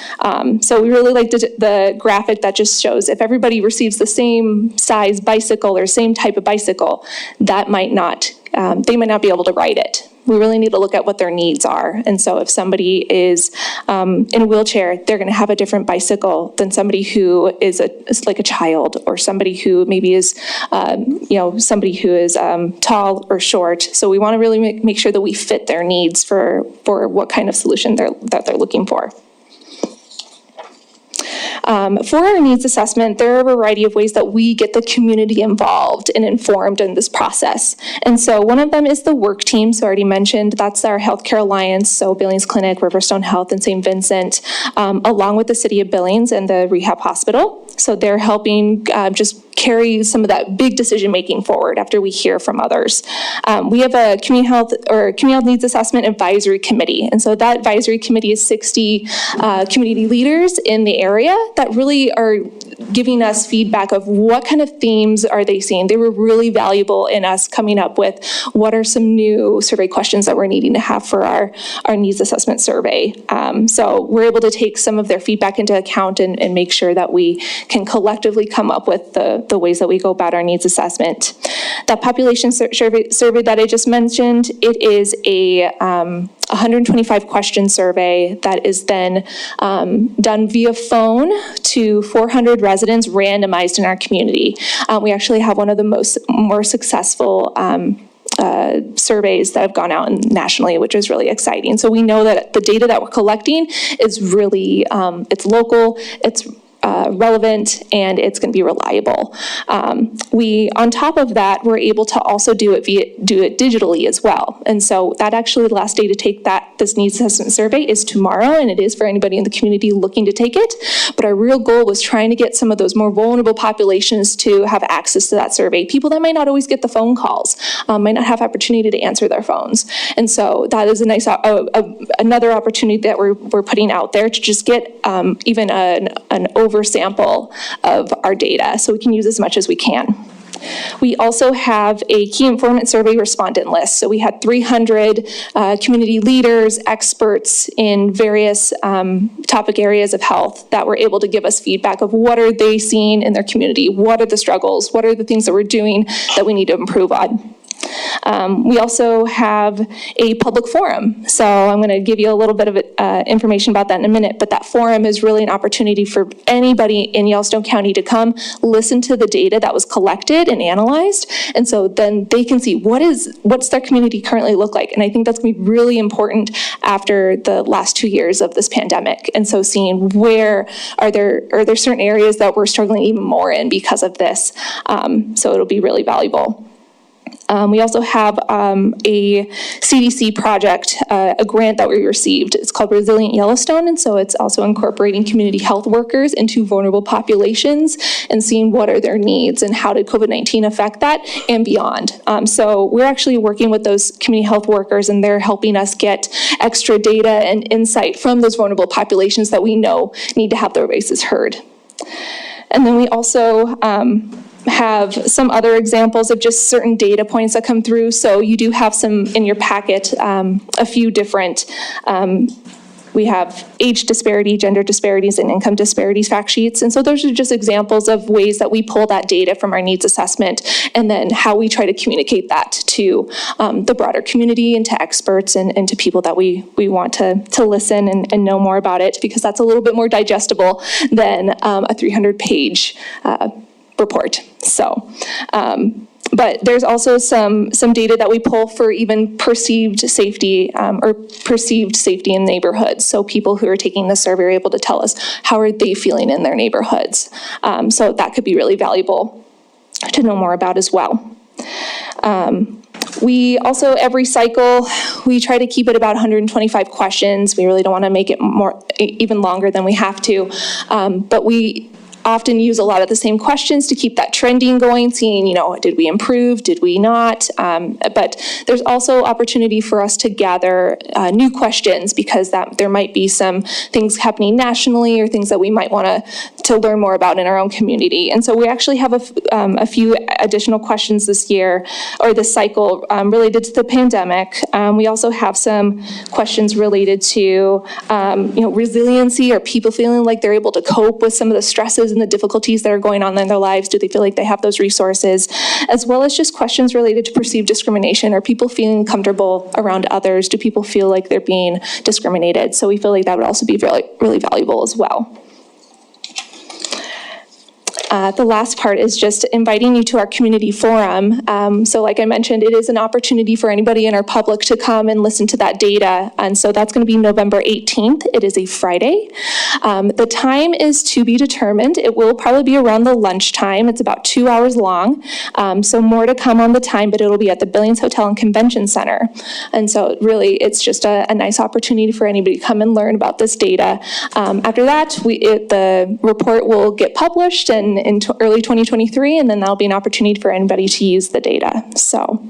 So we really like the graphic that just shows if everybody receives the same size bicycle or same type of bicycle, that might not, they might not be able to ride it. We really need to look at what their needs are. And so if somebody is in a wheelchair, they're going to have a different bicycle than somebody who is like a child, or somebody who maybe is, somebody who is tall or short. So we want to really make sure that we fit their needs for what kind of solution that they're looking for. For our needs assessment, there are a variety of ways that we get the community involved and informed in this process. And so one of them is the work team. So I already mentioned that's our healthcare alliance. So Billings Clinic, Riverstone Health, and St. Vincent, along with the city of Billings and the rehab hospital. So they're helping just carry some of that big decision-making forward after we hear from others. We have a community health needs assessment advisory committee. And so that advisory committee is 60 community leaders in the area that really are giving us feedback of what kind of themes are they seeing. They were really valuable in us coming up with what are some new survey questions that we're needing to have for our needs assessment survey. So we're able to take some of their feedback into account and make sure that we can collectively come up with the ways that we go about our needs assessment. That population survey that I just mentioned, it is a 125 question survey that is then done via phone to 400 residents randomized in our community. We actually have one of the more successful surveys that have gone out nationally, which is really exciting. So we know that the data that we're collecting is really, it's local, it's relevant, and it's going to be reliable. On top of that, we're able to also do it digitally as well. And so that actually, the last day to take this needs assessment survey is tomorrow, and it is for anybody in the community looking to take it. But our real goal was trying to get some of those more vulnerable populations to have access to that survey. People that might not always get the phone calls, might not have opportunity to answer their phones. And so that is a nice, another opportunity that we're putting out there to just get even an sample of our data, so we can use as much as we can. We also have a key informant survey respondent list. So we had 300 community leaders, experts in various topic areas of health that were able to give us feedback of what are they seeing in their community, what are the struggles, what are the things that we're doing that we need to improve on. We also have a public forum. So I'm going to give you a little bit of information about that in a minute, but that forum is really an opportunity for anybody in Yellowstone County to come listen to the data that was collected and analyzed. And so then they can see what's their community currently look like. And I think that's going to be really important after the last 2 years of this pandemic. And so seeing where are there certain areas that we're struggling even more in because of this. So it'll be really valuable. We also have a CDC project, a grant that we received. It's called Resilient Yellowstone, and so it's also incorporating community health workers into vulnerable populations and seeing what are their needs and how did COVID-19 affect that and beyond. So we're actually working with those community health workers, and they're helping us get extra data and insight from those vulnerable populations that we know need to have their voices heard. And then we also have some other examples of just certain data points that come through. So you do have some in your packet, a few different, we have age disparity, gender disparities, and income disparities fact sheets. And so those are just examples of ways that we pull that data from our needs assessment and then how we try to communicate that to the broader community and to experts and to people that we want to listen and know more about it, because that's a little bit more digestible than a 300-page report. So, but there's also some data that we pull for even perceived safety in neighborhoods. So people who are taking the survey are able to tell us how are they feeling in their neighborhoods. So that could be really valuable to know more about as well. We also, every cycle, we try to keep it about 125 questions. We really don't want to make it even longer than we have to. But we often use a lot of the same questions to keep that trending going, seeing, did we improve, did we not? But there's also opportunity for us to gather new questions, because there might be some things happening nationally or things that we might want to learn more about in our own community. And so we actually have a few additional questions this year, or this cycle, related to the pandemic. We also have some questions related to, resiliency. Are people feeling like they're able to cope with some of the stresses and the difficulties that are going on in their lives? Do they feel like they have those resources? As well as just questions related to perceived discrimination. Are people feeling comfortable around others? Do people feel like they're being discriminated? So we feel like that would also be really, really valuable as well. The last part is just inviting you to our community forum. So like I mentioned, it is an opportunity for anybody in our public to come and listen to that data. And so that's going to be November 18th. It is a Friday. The time is to be determined. It will probably be around the lunchtime. It's about 2 hours long. So more to come on the time, but it'll be at the Billings Hotel and Convention Center. And so really, it's just a nice opportunity for anybody to come and learn about this data. After that, the report will get published in early 2023, and then that'll be an opportunity for anybody to use the data. So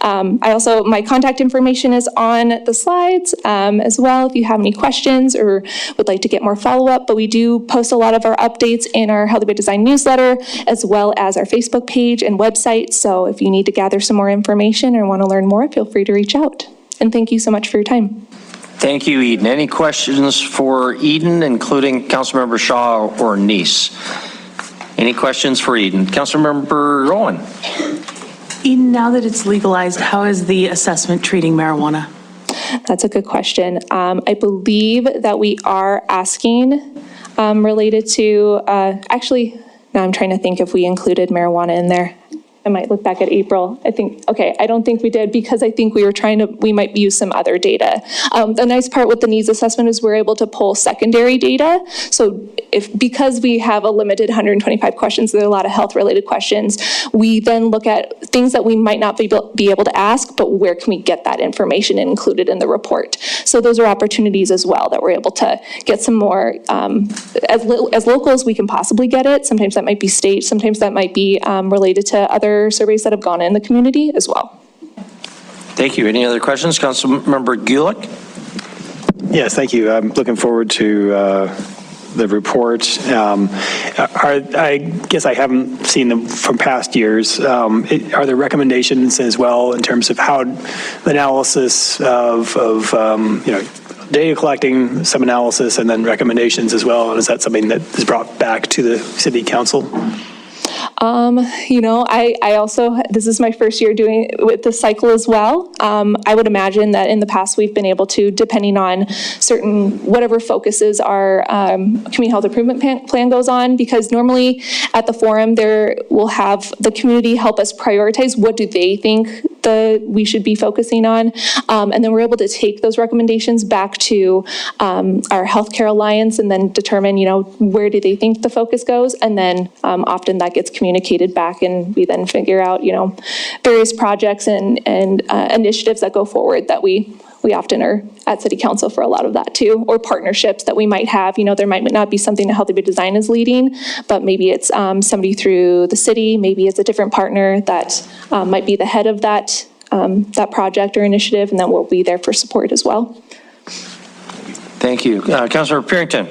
my contact information is on the slides as well if you have any questions or would like to get more follow-up, but we do post a lot of our updates in our Healthy by Design newsletter, as well as our Facebook page and website. So if you need to gather some more information or want to learn more, feel free to reach out. And thank you so much for your time. Thank you, Eden. Any questions for Eden, including Councilmember Shaw or Neese? Any questions for Eden? Councilmember Owen. Eden, now that it's legalized, how is the assessment treating marijuana? That's a good question. I believe that we are asking related to, actually, now I'm trying to think if we included marijuana in there. I might look back at April. I don't think we did, because I think we might use some other data. The nice part with the needs assessment is we're able to pull secondary data. So because we have a limited 125 questions, there are a lot of health related questions, we then look at things that we might not be able to ask, but where can we get that information and include it in the report? So those are opportunities as well that we're able to get some more, as local as we can possibly get it. Sometimes that might be state, sometimes that might be related to other surveys that have gone in the community as well. Thank you. Any other questions? Councilmember Gulick? Yes, thank you. I'm looking forward to the report. I guess I haven't seen them from past years. Are there recommendations as well in terms of how the analysis of data collecting, some analysis, and then recommendations as well? And is that something that is brought back to the city council? I also, this is my first year doing with the cycle as well. I would imagine that in the past we've been able to, depending on whatever focuses our community health improvement plan goes on, because normally at the forum we'll have the community help us prioritize what do they think we should be focusing on. And then we're able to take those recommendations back to our Healthcare Alliance and then determine, where do they think the focus goes? And then often that gets communicated back, and we then figure out, various projects and initiatives that go forward that we often are at City Council for a lot of that too, or partnerships that we might have. There might not be something that Healthy by Design is leading, but maybe it's somebody through the city, maybe it's a different partner that might be the head of that project or initiative, and then we'll be there for support as well. Thank you. Councilor Parrington.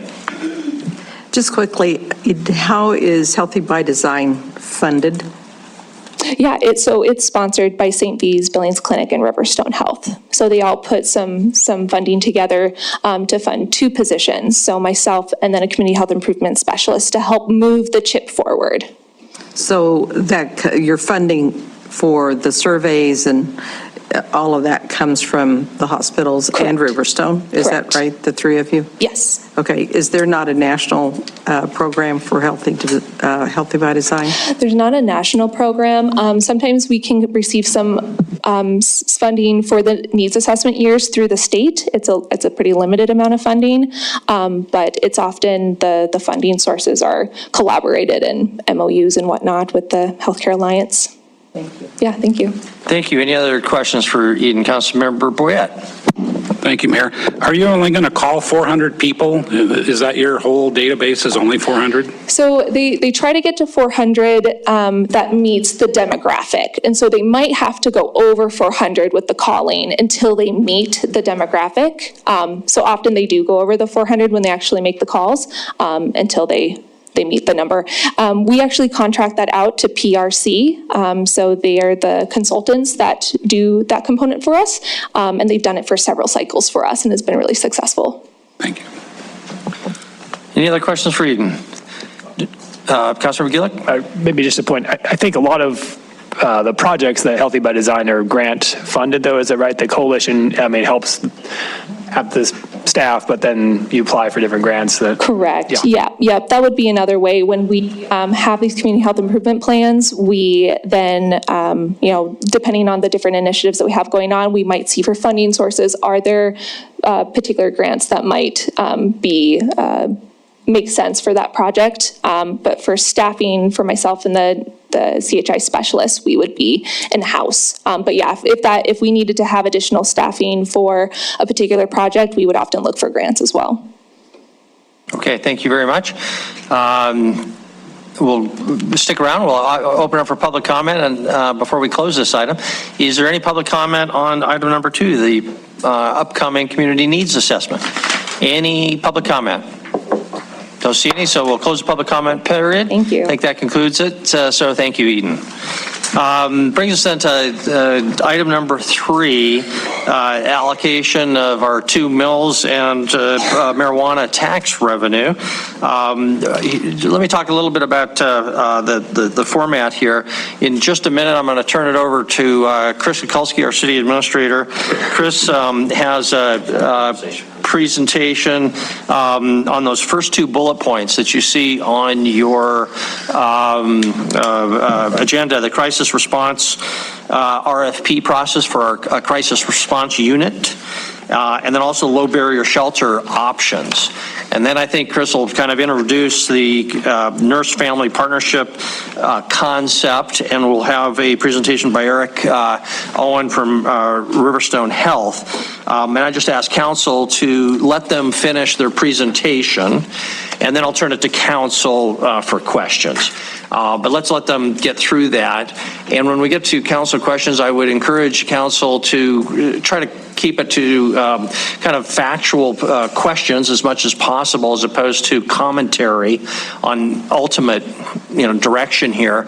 Just quickly, how is Healthy by Design funded? Yeah, it's sponsored by St. V's, Billings Clinic, and Riverstone Health. So they all put some funding together to fund 2 positions. So myself and then a community health improvement specialist to help move the chip forward. So that your funding for the surveys and all of that comes from the hospitals. Correct. And Riverstone, is Correct. That right, the 3 of you? Yes. Okay, is there not a national program for Healthy by Design? There's not a national program. Sometimes we can receive some funding for the needs assessment years through the state. It's a pretty limited amount of funding, but it's often the funding sources are collaborated and MOUs and whatnot with the Healthcare Alliance. Thank you. Yeah, thank you. Thank you. Any other questions for Eden? Councilmember Boyette. Thank you, Mayor. Are you only going to call 400 people? Is that your whole database is only 400? So they try to get to 400 that meets the demographic. And so they might have to go over 400 with the calling until they meet the demographic. So often they do go over the 400 when they actually make the calls until they meet the number. We actually contract that out to PRC. So they are the consultants that do that component for us. And they've done it for several cycles for us and it's been really successful. Thank you. Any other questions for Eden? Councilor Gillick? Maybe just a point. I think a lot of the projects that Healthy by Design are grant funded, though, is that right? The coalition, helps have this staff, but then you apply for different grants that. Correct. Yeah. That would be another way. When we have these community health improvement plans, we then, depending on the different initiatives that we have going on, we might see for funding sources, are there particular grants that might make sense for that project. But for staffing, for myself and the CHI specialists, we would be in-house. But yeah, if we needed to have additional staffing for a particular project, we would often look for grants as well. Okay, thank you very much. We'll stick around. We'll open up for public comment. And before we close this item, is there any public comment on item number 2, the upcoming community needs assessment? Any public comment? Don't see any, so we'll close the public comment period. Thank you. I think that concludes it. So thank you, Eden. Brings us then to item number 3, allocation of our 2 mills and marijuana tax revenue. Let me talk a little bit about the format here. In just a minute, I'm going to turn it over to Chris Kukulski, our city administrator. Chris has a presentation on those first 2 bullet points that you see on your agenda, the crisis response RFP process for our crisis response unit, and then also low barrier shelter options. And then I think Chris will kind of introduce the nurse family partnership concept, and we'll have a presentation by Eric Owen from Riverstone Health. And I just ask council to let them finish their presentation, and then I'll turn it to council for questions. But let's let them get through that. And when we get to council questions, I would encourage council to try to keep it to kind of factual questions as much as possible, as opposed to commentary on ultimate, direction here,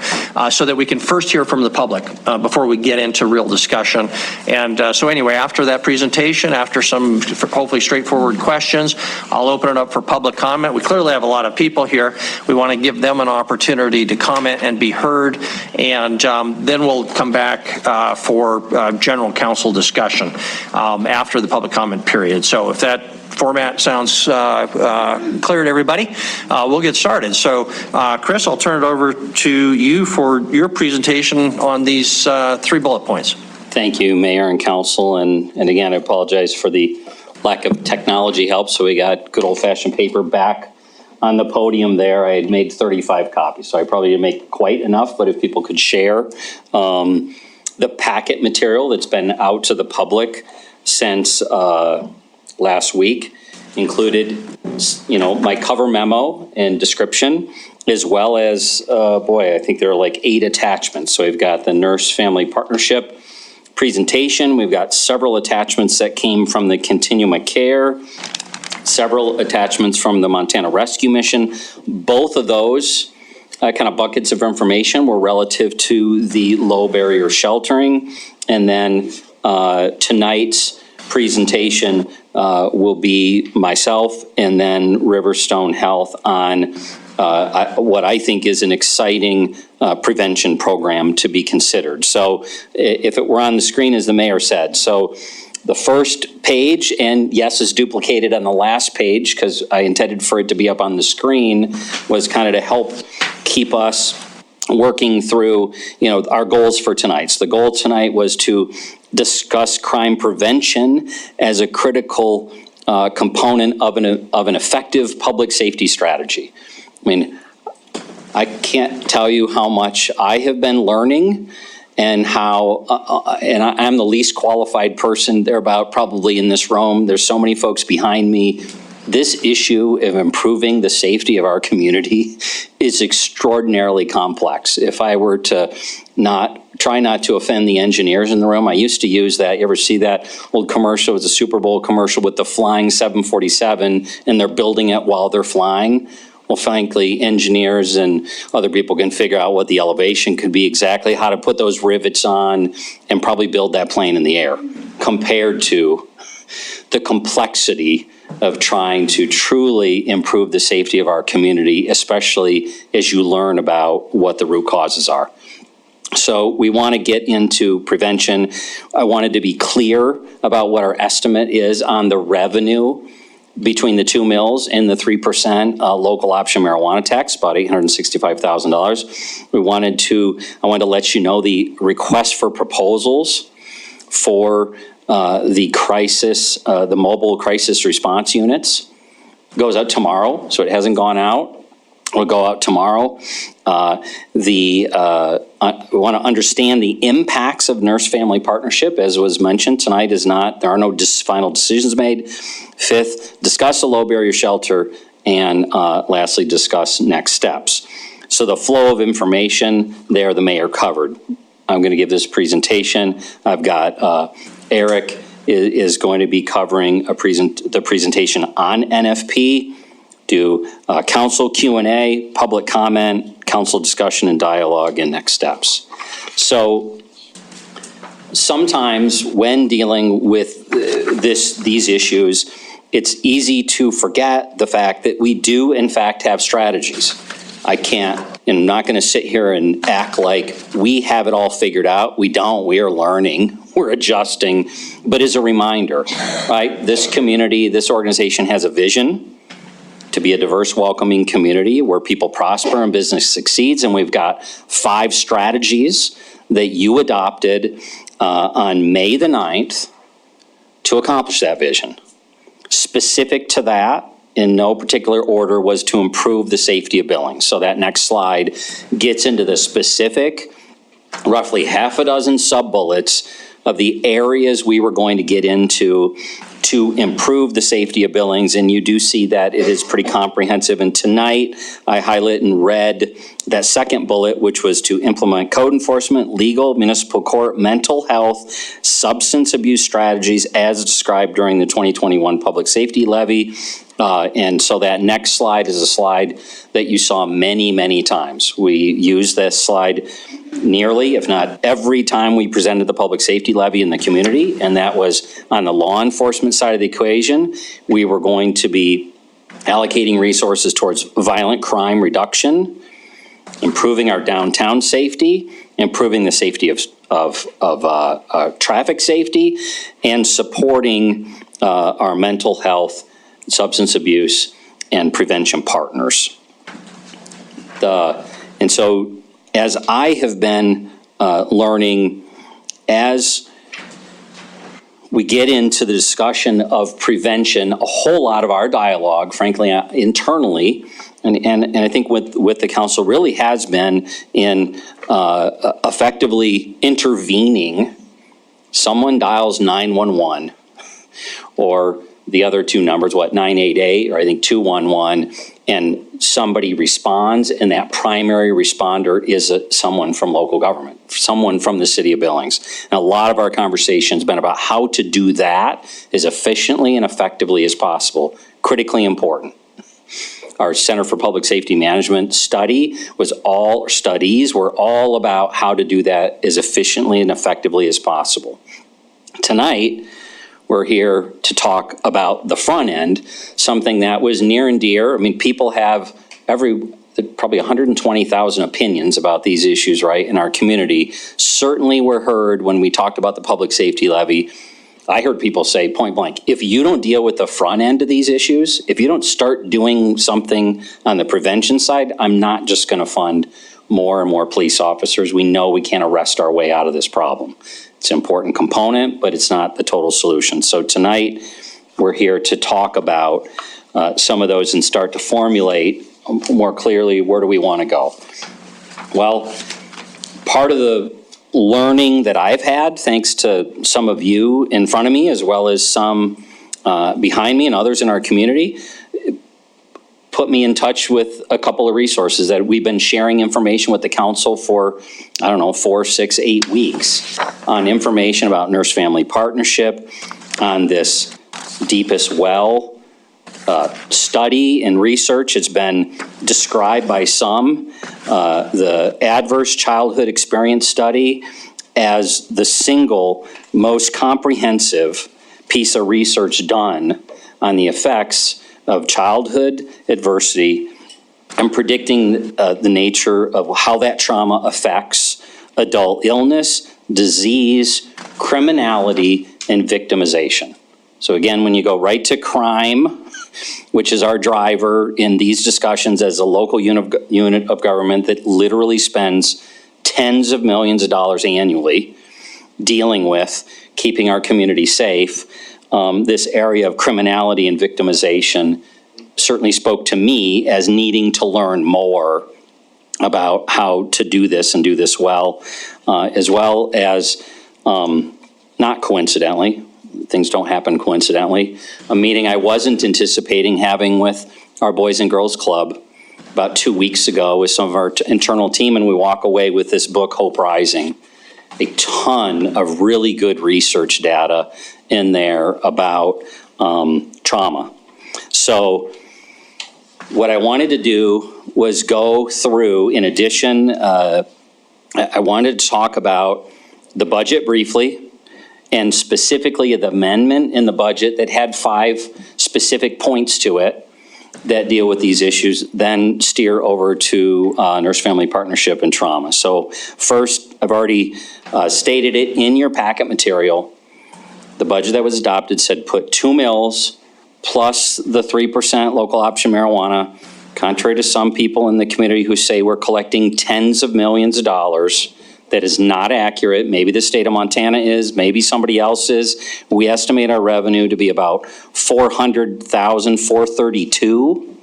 so that we can first hear from the public before we get into real discussion. And so anyway, after that presentation, after some hopefully straightforward questions, I'll open it up for public comment. We clearly have a lot of people here. We want to give them an opportunity to comment and be heard, and then we'll come back for general council discussion after the public comment period. So if that format sounds clear to everybody, we'll get started. So Chris, I'll turn it over to you for your presentation on these 3 bullet points. Thank you, Mayor and Council. And again, I apologize for the lack of technology help. So we got good old-fashioned paper back on the podium there. I had made 35 copies, so I probably didn't make quite enough, but if people could share the packet material that's been out to the public since last week included, my cover memo and description, as well as, I think there are like 8 attachments. So we've got the nurse family partnership presentation. We've got several attachments that came from the Continuum of Care, several attachments from the Montana Rescue Mission. Both of those kind of buckets of information were relative to the low barrier sheltering. And then tonight's presentation will be myself and then Riverstone Health on what I think is an exciting prevention program to be considered. So if it were on the screen, as the mayor said, so the first page, and yes, is duplicated on the last page because I intended for it to be up on the screen, was kind of to help keep us working through, our goals for tonight. So the goal tonight was to discuss crime prevention as a critical component of an effective public safety strategy. I mean, I can't tell you how much I have been learning and how, and I'm the least qualified person thereabout probably in this room. There's so many folks behind me. This issue of improving the safety of our community is extraordinarily complex. If I were to try not to offend the engineers in the room, I used to use that. You ever see that old commercial? It was a Super Bowl commercial with the flying 747, and they're building it while they're flying. Well, frankly, engineers and other people can figure out what the elevation could be, exactly how to put those rivets on, and probably build that plane in the air, compared to the complexity of trying to truly improve the safety of our community, especially as you learn about what the root causes are. So we want to get into prevention. I wanted to be clear about what our estimate is on the revenue between the 2 mills and the 3% local option marijuana tax, about $865,000. I wanted to let you know the request for proposals for the crisis, the mobile crisis response units goes out tomorrow, so it hasn't gone out. Will go out tomorrow. We want to understand the impacts of nurse-family partnership, as was mentioned tonight. There are no final decisions made. Fifth, discuss the low barrier shelter, and lastly, discuss next steps. So the flow of information there, the mayor covered. I'm going to give this presentation. I've got Eric is going to be covering the presentation on NFP. Do council Q&A, public comment, council discussion and dialogue, and next steps. So sometimes when dealing with these issues, it's easy to forget the fact that we do in fact have strategies. I'm not going to sit here and act like we have it all figured out. We don't. We are learning. We're adjusting. But as a reminder, right, this community, this organization has a vision to be a diverse, welcoming community where people prosper and business succeeds. And we've got 5 strategies that you adopted on May the 9th to accomplish that vision. Specific to that, in no particular order, was to improve the safety of Billings. So that next slide gets into the specific, roughly half a dozen sub-bullets of the areas we were going to get into to improve the safety of Billings, and you do see that it is pretty comprehensive. And tonight, I highlight in red that second bullet, which was to implement code enforcement, legal, municipal court, mental health, substance abuse strategies as described during the 2021 public safety levy. And so that next slide is a slide that you saw many, many times. We use this slide nearly, if not every time we presented the public safety levy in the community, and that was on the law enforcement side of the equation. We were going to be allocating resources towards violent crime reduction, improving our downtown safety, improving the safety of traffic safety, and supporting our mental health, substance abuse, and prevention partners. And so as I have been learning, as we get into the discussion of prevention, a whole lot of our dialogue, frankly, internally, and I think with the council really has been in effectively intervening. Someone dials 911, or the other 2 numbers, 988, or I think 211, and somebody responds, and that primary responder is someone from local government, someone from the city of Billings. And a lot of our conversation has been about how to do that as efficiently and effectively as possible, critically important. Our Center for Public Safety Management studies were all about how to do that as efficiently and effectively as possible. Tonight, we're here to talk about the front end, something that was near and dear. I mean, people have probably 120,000 opinions about these issues, right, in our community. Certainly were heard when we talked about the public safety levy. I heard people say point blank, if you don't deal with the front end of these issues, if you don't start doing something on the prevention side, I'm not just going to fund more and more police officers. We know we can't arrest our way out of this problem. It's an important component, but it's not the total solution. So tonight, we're here to talk about some of those and start to formulate more clearly, where do we want to go? Well, part of the learning that I've had, thanks to some of you in front of me, as well as some behind me and others in our community, put me in touch with a couple of resources that we've been sharing information with the council for, 4, 6, 8 weeks on information about nurse-family partnership, on this Deepest Well study and research. It's been described by some, the Adverse Childhood Experience Study, as the single most comprehensive piece of research done on the effects of childhood adversity and predicting the nature of how that trauma affects adult illness, disease, criminality, and victimization. So again, when you go right to crime, which is our driver in these discussions as a local unit of government that literally spends tens of millions of dollars annually dealing with keeping our community safe, this area of criminality and victimization certainly spoke to me as needing to learn more about how to do this and do this well, as not coincidentally, things don't happen coincidentally, a meeting I wasn't anticipating having with our Boys and Girls Club about 2 weeks ago with some of our internal team, and we walk away with this book, Hope Rising. A ton of really good research data in there about trauma. So what I wanted to do was go through, in addition, I wanted to talk about the budget briefly, and specifically the amendment in the budget that had 5 specific points to it that deal with these issues, then steer over to nurse-family partnership and trauma. So first, I've already stated it in your packet material. The budget that was adopted said put 2 mills plus the 3% local option marijuana, contrary to some people in the community who say we're collecting tens of millions of dollars. That is not accurate. Maybe the state of Montana is, maybe somebody else is. We estimate our revenue to be about $432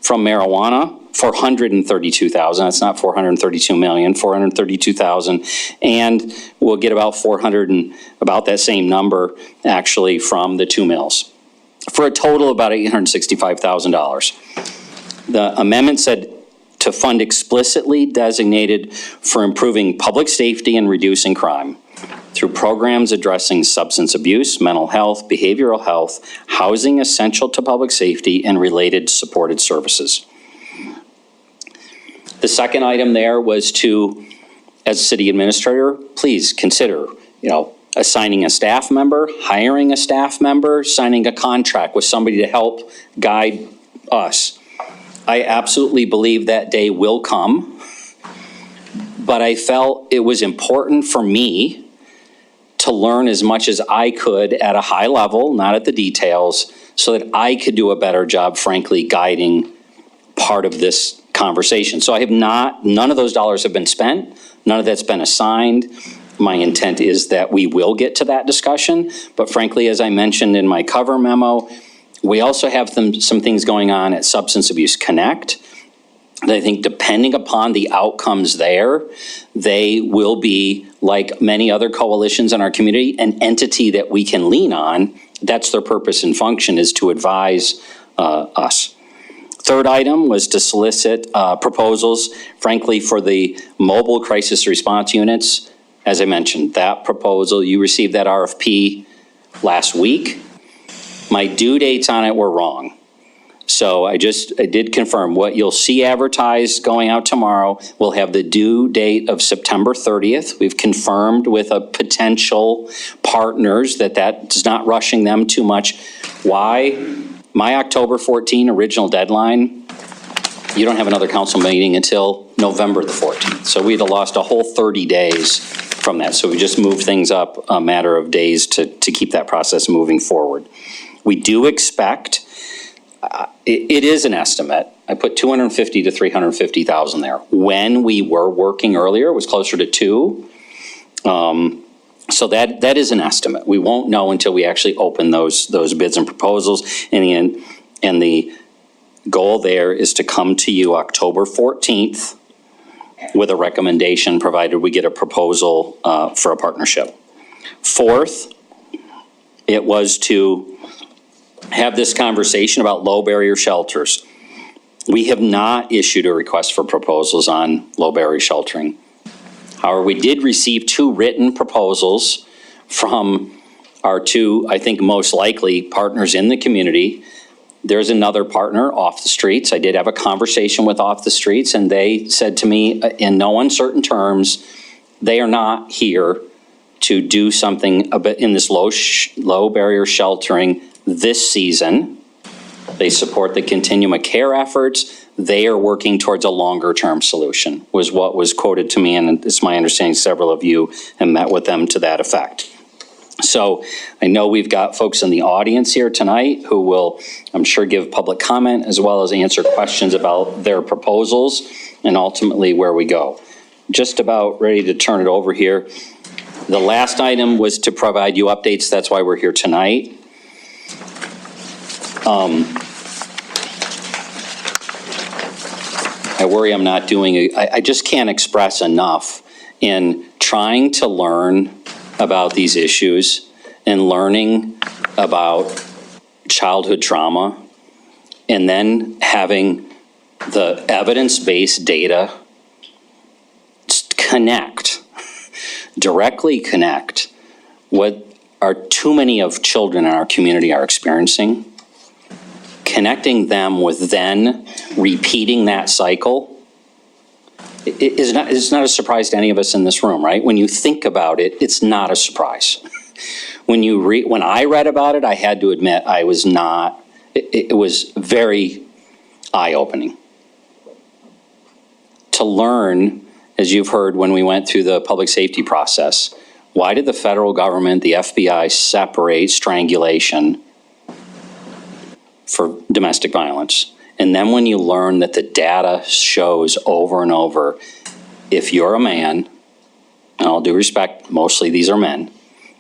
from marijuana. 432,000, that's not 432 million, 432,000. And we'll get about 400 and about that same number actually from the 2 mills, for a total of about $865,000. The amendment said to fund explicitly designated for improving public safety and reducing crime through programs addressing substance abuse, mental health, behavioral health, housing essential to public safety, and related supported services. The second item there was to, as city administrator, please consider, assigning a staff member, hiring a staff member, signing a contract with somebody to help guide us. I absolutely believe that day will come, but I felt it was important for me to learn as much as I could at a high level, not at the details, so that I could do a better job, frankly, guiding part of this conversation. So I have none of those dollars have been spent, none of that's been assigned. My intent is that we will get to that discussion, but frankly, as I mentioned in my cover memo, we also have some things going on at Substance Abuse Connect that I think, depending upon the outcomes there, they will be, like many other coalitions in our community, an entity that we can lean on. That's their purpose and function, is to advise us. Third item was to solicit proposals, frankly, for the mobile crisis response units. As I mentioned, that proposal, you received that RFP last week. My due dates on it were wrong. So I did confirm what you'll see advertised going out tomorrow. We'll have the due date of September 30th. We've confirmed with a potential partners that is not rushing them too much. Why? My October 14 original deadline, you don't have another council meeting until November the 14th. So we'd have lost a whole 30 days from that. So we just moved things up a matter of days to keep that process moving forward. We do expect, it is an estimate. I put 250 to 350,000 there. When we were working earlier, it was closer to 2. So that is an estimate. We won't know until we actually open those bids and proposals. And the goal there is to come to you October 14th with a recommendation, provided we get a proposal for a partnership. Fourth, it was to have this conversation about low barrier shelters. We have not issued a request for proposals on low barrier sheltering. However, we did receive 2 written proposals from our 2, I think, most likely partners in the community. There's another partner, Off the Streets. I did have a conversation with Off the Streets, and they said to me in no uncertain terms, they are not here to do something a bit in this low barrier sheltering this season. They support the continuum of care efforts. They are working towards a longer term solution, was what was quoted to me, and it's my understanding several of you have met with them to that effect. So I know we've got folks in the audience here tonight who will, I'm sure, give public comment as well as answer questions about their proposals and ultimately where we go. Just about ready to turn it over here. The last item was to provide you updates. That's why we're here tonight. I worry I'm not doing, I just can't express enough in trying to learn about these issues and learning about childhood trauma, and then having the evidence-based data directly connect what are too many of children in our community are experiencing, connecting them with then repeating that cycle. It's not a surprise to any of us in this room, right? When you think about it, it's not a surprise. When I read about it, I had to admit I was not, it was very eye-opening. To learn, as you've heard when we went through the public safety process, why did the federal government, the FBI, separate strangulation for domestic violence? And then when you learn that the data shows over and over, if you're a man, and all due respect, mostly these are men,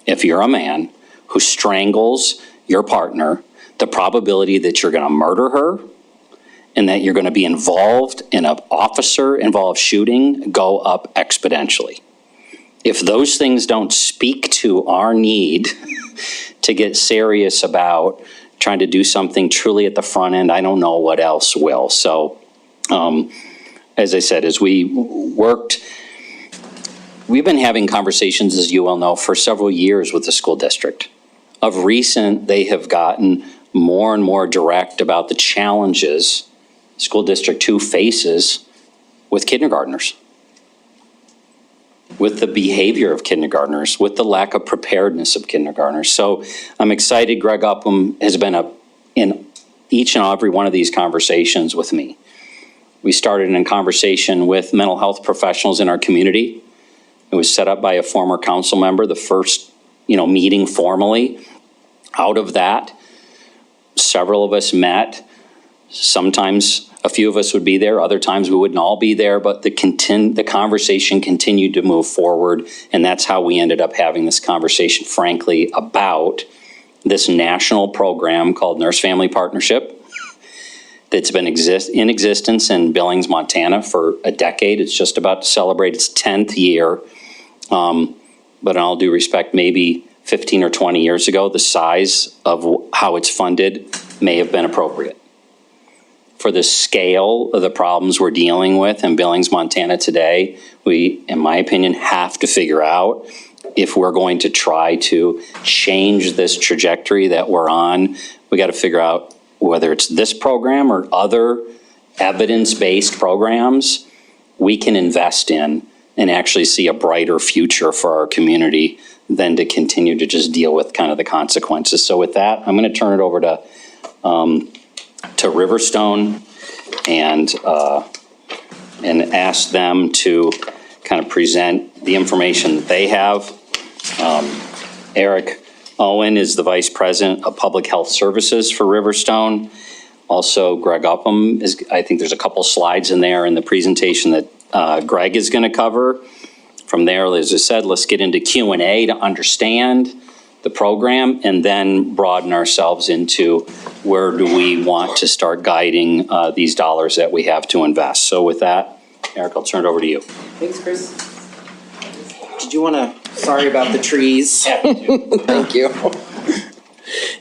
if you're a man who strangles your partner, the probability that you're going to murder her and that you're going to be involved in an officer-involved shooting go up exponentially. If those things don't speak to our need to get serious about trying to do something truly at the front end, I don't know what else will. So, as I said, as we worked, we've been having conversations, as you well know, for several years with the school district. Of recent, they have gotten more and more direct about the challenges School District 2 faces with kindergartners, with the behavior of kindergartners, with the lack of preparedness of kindergartners. So I'm excited Greg Upham has been in each and every one of these conversations with me. We started in a conversation with mental health professionals in our community. It was set up by a former council member, the first meeting formally. Out of that, several of us met. Sometimes a few of us would be there, other times we wouldn't all be there, but the conversation continued to move forward, and that's how we ended up having this conversation, frankly, about this national program called Nurse Family Partnership that's been in existence in Billings, Montana for a decade. It's just about to celebrate its 10th year, but in all due respect, maybe 15 or 20 years ago, the size of how it's funded may have been appropriate. For the scale of the problems we're dealing with in Billings, Montana today, we, in my opinion, have to figure out if we're going to try to change this trajectory that we're on. We got to figure out whether it's this program or other evidence-based programs we can invest in and actually see a brighter future for our community than to continue to just deal with kind of the consequences. So with that, I'm going to turn it over to Riverstone and ask them to kind of present the information that they have. Eric Owen is the Vice President of Public Health Services for Riverstone. Also, Greg Upham is, I think there's a couple slides in there in the presentation that Greg is going to cover. From there, as I said, let's get into Q&A to understand the program and then broaden ourselves into where do we want to start guiding these dollars that we have to invest. So with that, Eric, I'll turn it over to you. Thanks, Chris. Did you want to, sorry about the trees. Thank you.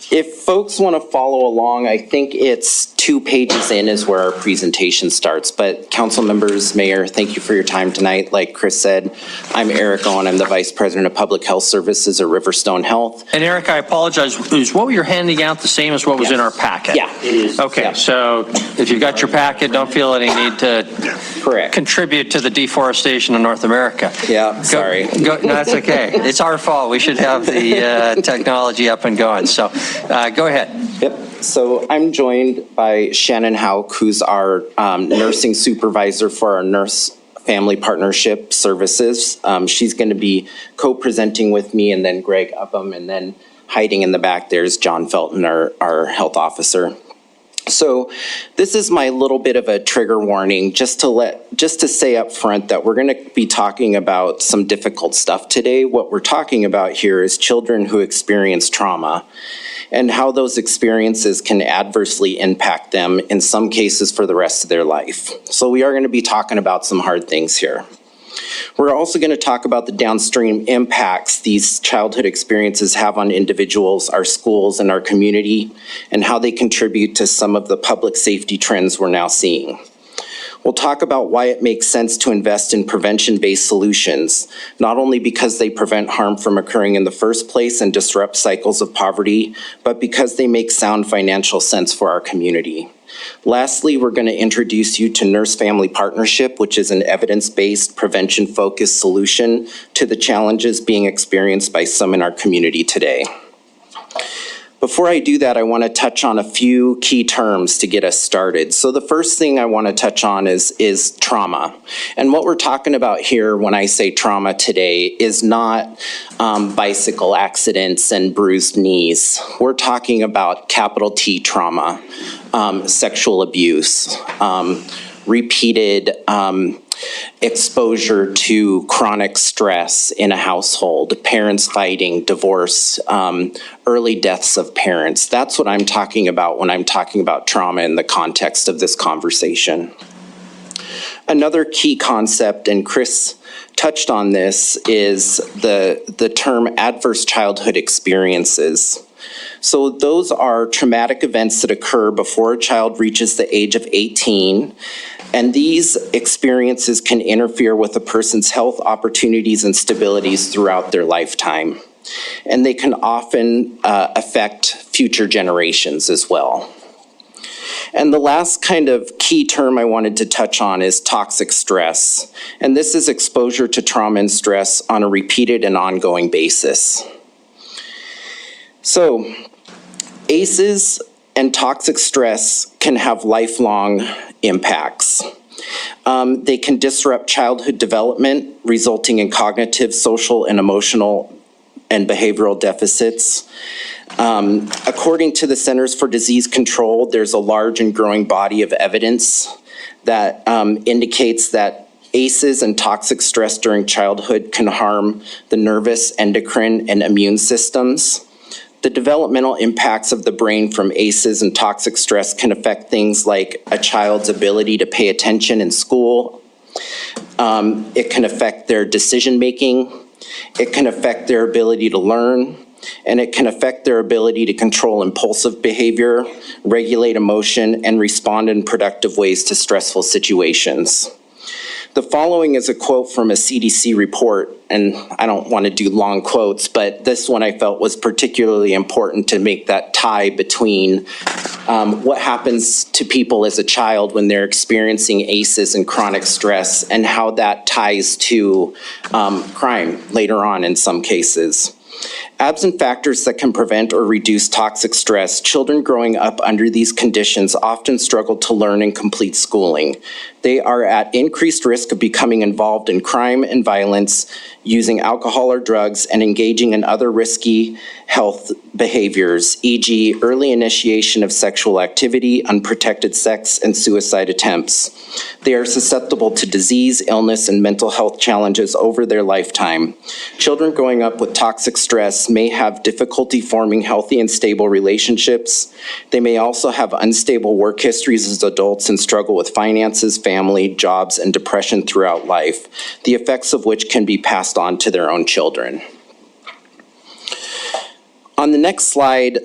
If folks want to follow along, I think it's 2 pages in is where our presentation starts. But council members, mayor, thank you for your time tonight. Like Chris said, I'm Eric Owen. I'm the Vice President of Public Health Services at Riverstone Health. And Eric, I apologize, is what you're handing out the same as what was in our packet? Yeah, it is. Okay, Yeah. so if you've got your packet, don't feel any need to contribute to the deforestation of North America. Yeah, sorry. No, that's okay. It's our fault. We should have the technology up and going. So go ahead. Yep. So I'm joined by Shannon Hauk, who's our nursing supervisor for our Nurse Family Partnership Services. She's going to be co-presenting with me, and then Greg Upham, and then hiding in the back there's John Felton, our health officer. So this is my little bit of a trigger warning, just to say up front that we're going to be talking about some difficult stuff today. What we're talking about here is children who experience trauma and how those experiences can adversely impact them, in some cases for the rest of their life. So we are going to be talking about some hard things here. We're also going to talk about the downstream impacts these childhood experiences have on individuals, our schools, and our community, and how they contribute to some of the public safety trends we're now seeing. We'll talk about why it makes sense to invest in prevention-based solutions, not only because they prevent harm from occurring in the first place and disrupt cycles of poverty, but because they make sound financial sense for our community. Lastly, we're going to introduce you to Nurse Family Partnership, which is an evidence-based, prevention-focused solution to the challenges being experienced by some in our community today. Before I do that, I want to touch on a few key terms to get us started. So the first thing I want to touch on is trauma. And what we're talking about here when I say trauma today is not bicycle accidents and bruised knees. We're talking about capital T trauma, sexual abuse, repeated exposure to chronic stress in a household, parents fighting, divorce, early deaths of parents. That's what I'm talking about when I'm talking about trauma in the context of this conversation. Another key concept, and Chris touched on this, is the term adverse childhood experiences. So those are traumatic events that occur before a child reaches the age of 18. And these experiences can interfere with a person's health, opportunities, and stabilities throughout their lifetime. And they can often affect future generations as well. And the last kind of key term I wanted to touch on is toxic stress. And this is exposure to trauma and stress on a repeated and ongoing basis. So, ACEs and toxic stress can have lifelong impacts. They can disrupt childhood development, resulting in cognitive, social, and emotional and behavioral deficits. According to the Centers for Disease Control, there's a large and growing body of evidence that indicates that ACEs and toxic stress during childhood can harm the nervous, endocrine, and immune systems. The developmental impacts of the brain from ACEs and toxic stress can affect things like a child's ability to pay attention in school. It can affect their decision-making. It can affect their ability to learn. And it can affect their ability to control impulsive behavior, regulate emotion, and respond in productive ways to stressful situations. The following is a quote from a CDC report, and I don't want to do long quotes, but this one I felt was particularly important to make that tie between what happens to people as a child when they're experiencing ACEs and chronic stress, and how that ties to crime later on in some cases. Absent factors that can prevent or reduce toxic stress, children growing up under these conditions often struggle to learn and complete schooling. They are at increased risk of becoming involved in crime and violence, using alcohol or drugs, and engaging in other risky health behaviors, e.g. early initiation of sexual activity, unprotected sex, and suicide attempts. They are susceptible to disease, illness, and mental health challenges over their lifetime. Children growing up with toxic stress distress may have difficulty forming healthy and stable relationships. They may also have unstable work histories as adults and struggle with finances, family, jobs, and depression throughout life, the effects of which can be passed on to their own children. On the next slide,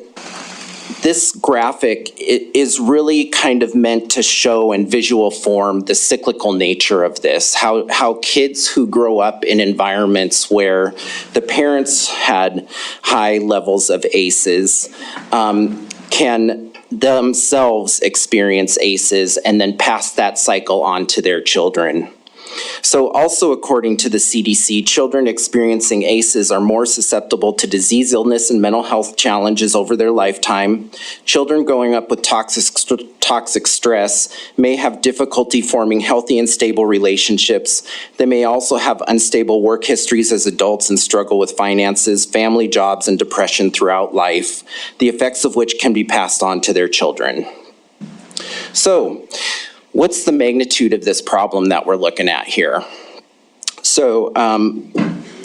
this graphic is really kind of meant to show in visual form the cyclical nature of this, how kids who grow up in environments where the parents had high levels of ACEs can themselves experience ACEs and then pass that cycle on to their children. So also according to the CDC, children experiencing ACEs are more susceptible to disease, illness, and mental health challenges over their lifetime. Children growing up with toxic stress may have difficulty forming healthy and stable relationships. They may also have unstable work histories as adults and struggle with finances, family, jobs, and depression throughout life, the effects of which can be passed on to their children. So, what's the magnitude of this problem that we're looking at here? So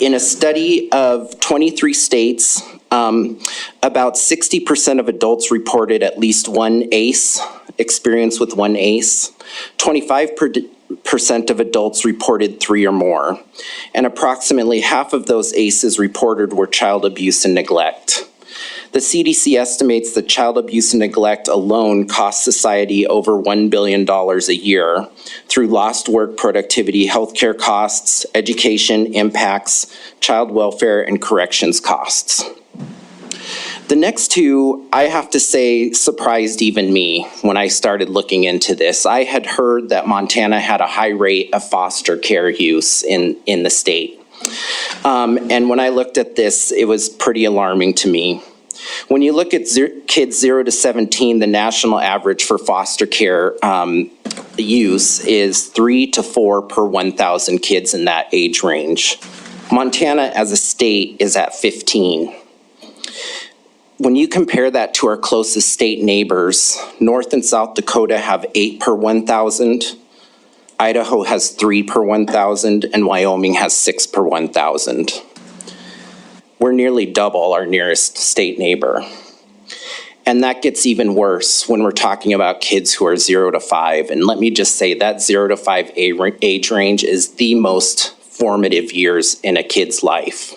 in a study of 23 states, about 60% of adults reported at least one ACE, experience with one ACE. 25% of adults reported 3 or more. And approximately half of those ACEs reported were child abuse and neglect. The CDC estimates that child abuse and neglect alone costs society over $1 billion a year through lost work productivity, healthcare costs, education impacts, child welfare, and corrections costs. The next two, I have to say, surprised even me when I started looking into this. I had heard that Montana had a high rate of foster care use in the state. And when I looked at this, it was pretty alarming to me. When you look at kids 0 to 17, the national average for foster care use is 3 to 4 per 1,000 kids in that age range. Montana as a state is at 15. When you compare that to our closest state neighbors, North and South Dakota have 8 per 1,000, Idaho has 3 per 1,000, and Wyoming has 6 per 1,000. We're nearly double our nearest state neighbor. And that gets even worse when we're talking about kids who are 0 to 5. And let me just say that 0 to 5 age range is the most formative years in a kid's life.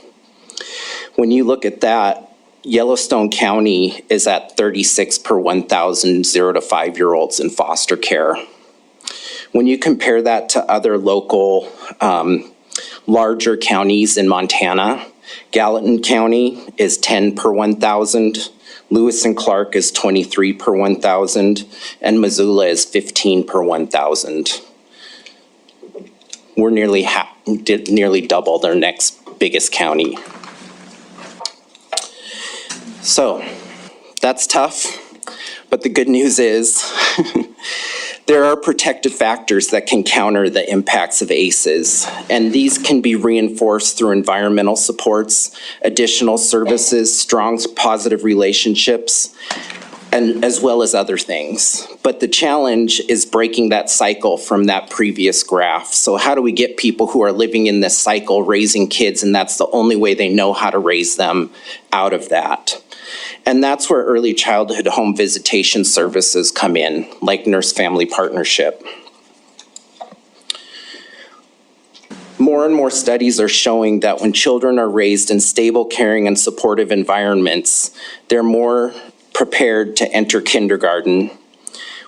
When you look at that, Yellowstone County is at 36 per 1,000 0 to 5-year-olds in foster care. When you compare that to other local larger counties in Montana, Gallatin County is 10 per 1,000, Lewis and Clark is 23 per 1,000, and Missoula is 15 per 1,000. We're nearly double their next biggest county. So, that's tough, but the good news is there are protective factors that can counter the impacts of ACEs, and these can be reinforced through environmental supports, additional services, strong positive relationships, and as well as other things. But the challenge is breaking that cycle from that previous graph. So how do we get people who are living in this cycle, raising kids, and that's the only way they know how to raise them, out of that? And that's where early childhood home visitation services come in, like nurse-family partnership. More and more studies are showing that when children are raised in stable, caring, and supportive environments, they're more prepared to enter kindergarten,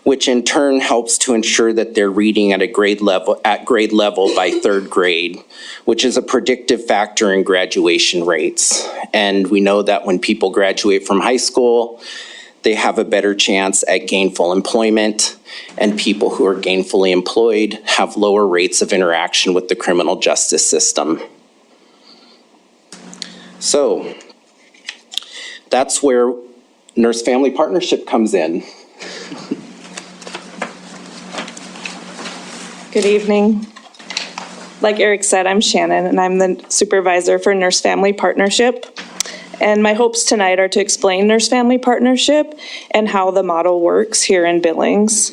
which in turn helps to ensure that they're reading at grade level by 3rd grade, which is a predictive factor in graduation rates. And we know that when people graduate from high school, they have a better chance at gainful employment, and people who are gainfully employed have lower rates of interaction with the criminal justice system. So that's where nurse-family partnership comes in. Good evening. Like Eric said, I'm Shannon, and I'm the supervisor for Nurse Family Partnership. And my hopes tonight are to explain Nurse Family Partnership and how the model works here in Billings.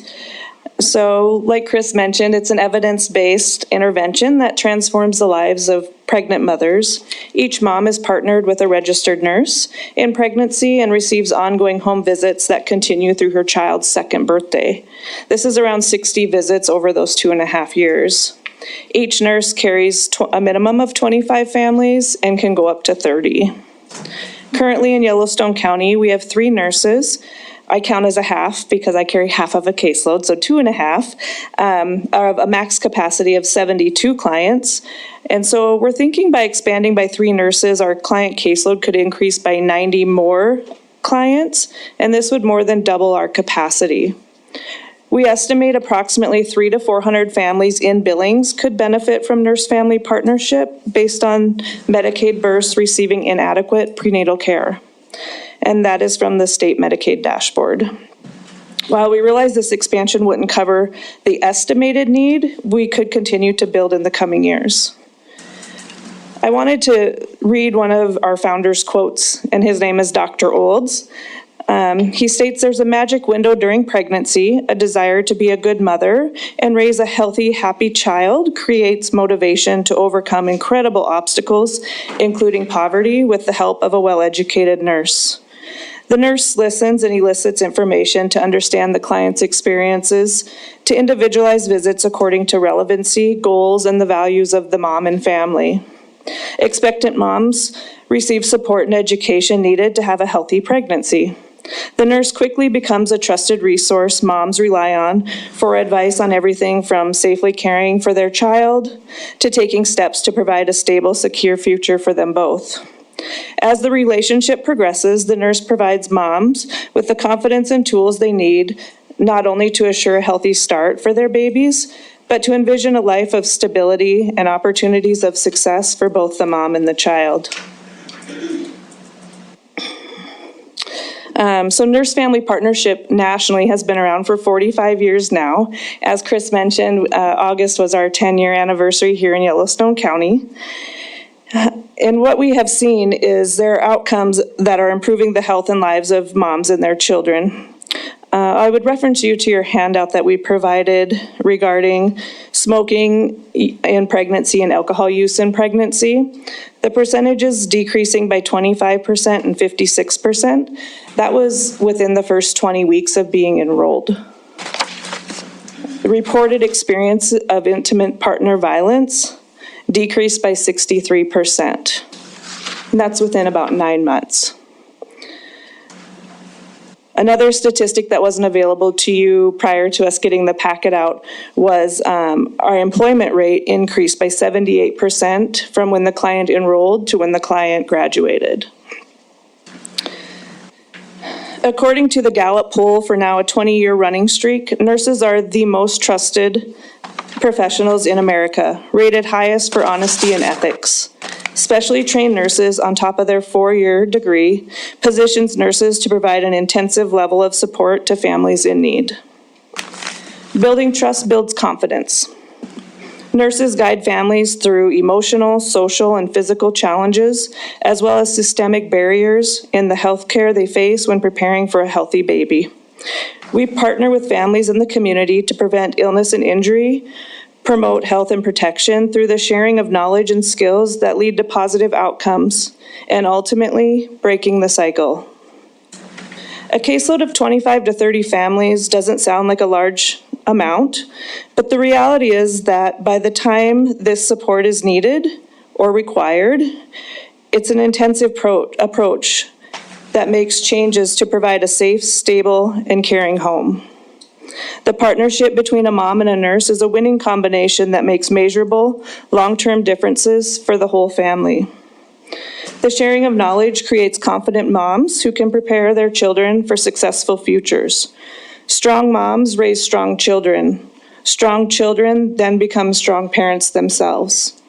So, like Chris mentioned, it's an evidence-based intervention that transforms the lives of pregnant mothers. Each mom is partnered with a registered nurse in pregnancy and receives ongoing home visits that continue through her child's second birthday. This is around 60 visits over those 2.5 years. Each nurse carries a minimum of 25 families and can go up to 30. Currently in Yellowstone County, we have 3 nurses. I count as a half because I carry half of a caseload, so 2.5, of a max capacity of 72 clients. And so we're thinking by expanding by 3 nurses, our client caseload could increase by 90 more clients, and this would more than double our capacity. We estimate approximately 300 to 400 families in Billings could benefit from nurse-family partnership based on Medicaid births receiving inadequate prenatal care. And that is from the state Medicaid dashboard. While we realize this expansion wouldn't cover the estimated need, we could continue to build in the coming years. I wanted to read one of our founders' quotes, and his name is Dr. Olds. He states, "There's a magic window during pregnancy. A desire to be a good mother and raise a healthy, happy child creates motivation to overcome incredible obstacles, including poverty, with the help of a well-educated nurse. The nurse listens and elicits information to understand the client's experiences, to individualize visits according to relevancy, goals, and the values of the mom and family. Expectant moms receive support and education needed to have a healthy pregnancy. The nurse quickly becomes a trusted resource moms rely on for advice on everything from safely caring for their child to taking steps to provide a stable, secure future for them both. As the relationship progresses, the nurse provides moms with the confidence and tools they need, not only to assure a healthy start for their babies, but to envision a life of stability and opportunities of success for both the mom and the child." So nurse-family partnership nationally has been around for 45 years now. As Chris mentioned, August was our 10-year anniversary here in Yellowstone County. And what we have seen is there are outcomes that are improving the health and lives of moms and their children. I would reference you to your handout that we provided regarding smoking in pregnancy and alcohol use in pregnancy. The percentages decreasing by 25% and 56%. That was within the first 20 weeks of being enrolled. The reported experience of intimate partner violence decreased by 63%. And that's within about 9 months. Another statistic that wasn't available to you prior to us getting the packet out was our employment rate increased by 78% from when the client enrolled to when the client graduated. According to the Gallup poll for now a 20-year running streak, nurses are the most trusted professionals in America, rated highest for honesty and ethics. Specially trained nurses on top of their 4-year degree positions nurses to provide an intensive level of support to families in need. Building trust builds confidence. Nurses guide families through emotional, social, and physical challenges, as well as systemic barriers in the health care they face when preparing for a healthy baby. We partner with families in the community to prevent illness and injury, promote health and protection through the sharing of knowledge and skills that lead to positive outcomes, and ultimately breaking the cycle. A caseload of 25 to 30 families doesn't sound like a large amount, but the reality is that by the time this support is needed or required, it's an intensive approach that makes changes to provide a safe, stable, and caring home. The partnership between a mom and a nurse is a winning combination that makes measurable, long-term differences for the whole family. The sharing of knowledge creates confident moms who can prepare their children for successful futures. Strong moms raise strong children. Strong children then become strong parents themselves.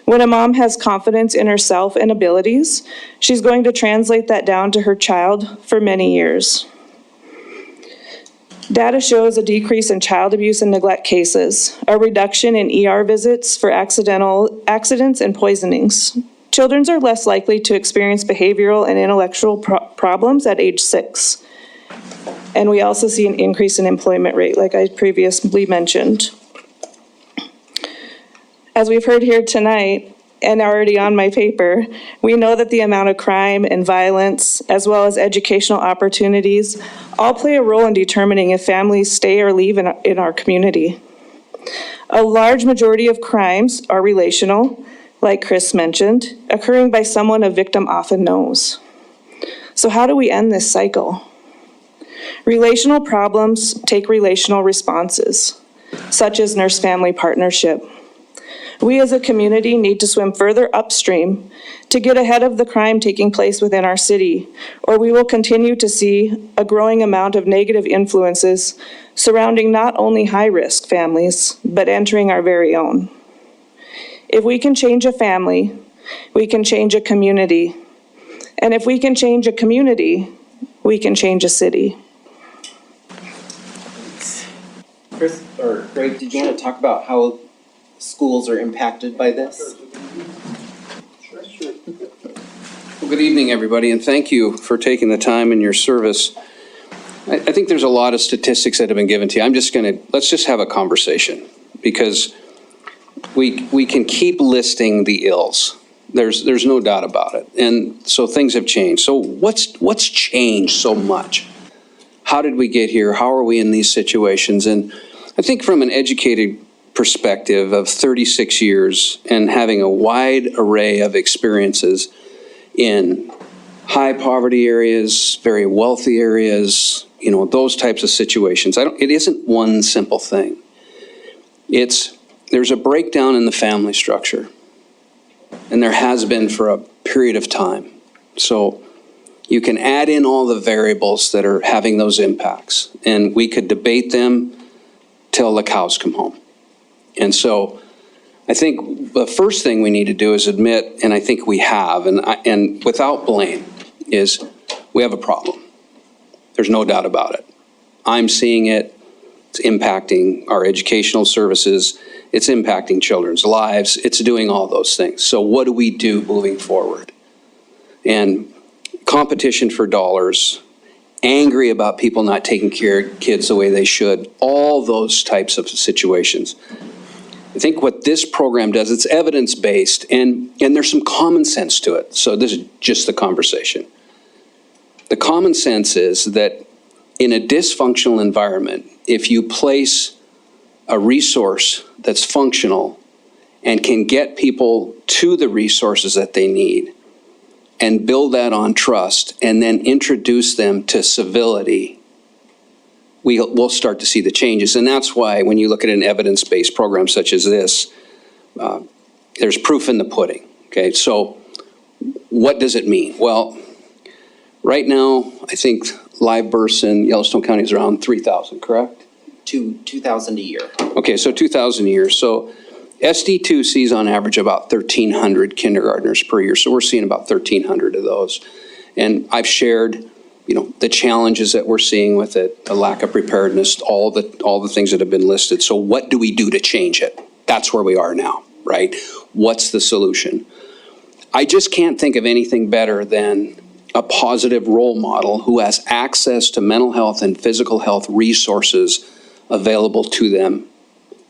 When a mom has confidence in herself and abilities, she's going to translate that down to her child for many years. Data shows a decrease in child abuse and neglect cases, a reduction in ER visits for accidents and poisonings. Children are less likely to experience behavioral and intellectual problems at age 6. And we also see an increase in employment rate, like I previously mentioned. As we've heard here tonight, and already on my paper, we know that the amount of crime and violence, as well as educational opportunities, all play a role in determining if families stay or leave in our community. A large majority of crimes are relational, like Chris mentioned, occurring by someone a victim often knows. So how do we end this cycle? Relational problems take relational responses, such as nurse-family partnership. We as a community need to swim further upstream to get ahead of the crime taking place within our city, or we will continue to see a growing amount of negative influences surrounding not only high-risk families, but entering our very own. If we can change a family, we can change a community. And if we can change a community, we can change a city. Chris, or Greg, did you want to talk about how schools are impacted by this? Well, good evening, everybody, and thank you for taking the time in your service. I think there's a lot of statistics that have been given to you. Let's just have a conversation, because we can keep listing the ills. There's no doubt about it. And so things have changed. So what's changed so much? How did we get here? How are we in these situations? And I think from an educated perspective of 36 years and having a wide array of experiences in high poverty areas, very wealthy areas, those types of situations. It isn't one simple thing. There's a breakdown in the family structure, and there has been for a period of time. So you can add in all the variables that are having those impacts, and we could debate them till the cows come home. And so I think the first thing we need to do is admit, and I think we have, and without blame, is we have a problem. There's no doubt about it. I'm seeing it. It's impacting our educational services. It's impacting children's lives. It's doing all those things. So what do we do moving forward? And competition for dollars, angry about people not taking care of kids the way they should, all those types of situations. I think what this program does, it's evidence-based, and there's some common sense to it. So this is just the conversation. The common sense is that in a dysfunctional environment, if you place a resource that's functional and can get people to the resources that they need and build that on trust and then introduce them to civility, we'll start to see the changes. And that's why when you look at an evidence-based program such as this, there's proof in the pudding. Okay, so what does it mean? Well, right now, I think live births in Yellowstone County is around 3,000, correct? 2,000 a year. Okay, so 2,000 a year. So SD2 sees on average about 1,300 kindergartners per year. So we're seeing about 1,300 of those. And I've shared, the challenges that we're seeing with it, the lack of preparedness, all the things that have been listed. So what do we do to change it? That's where we are now, right? What's the solution? I just can't think of anything better than a positive role model who has access to mental health and physical health resources available to them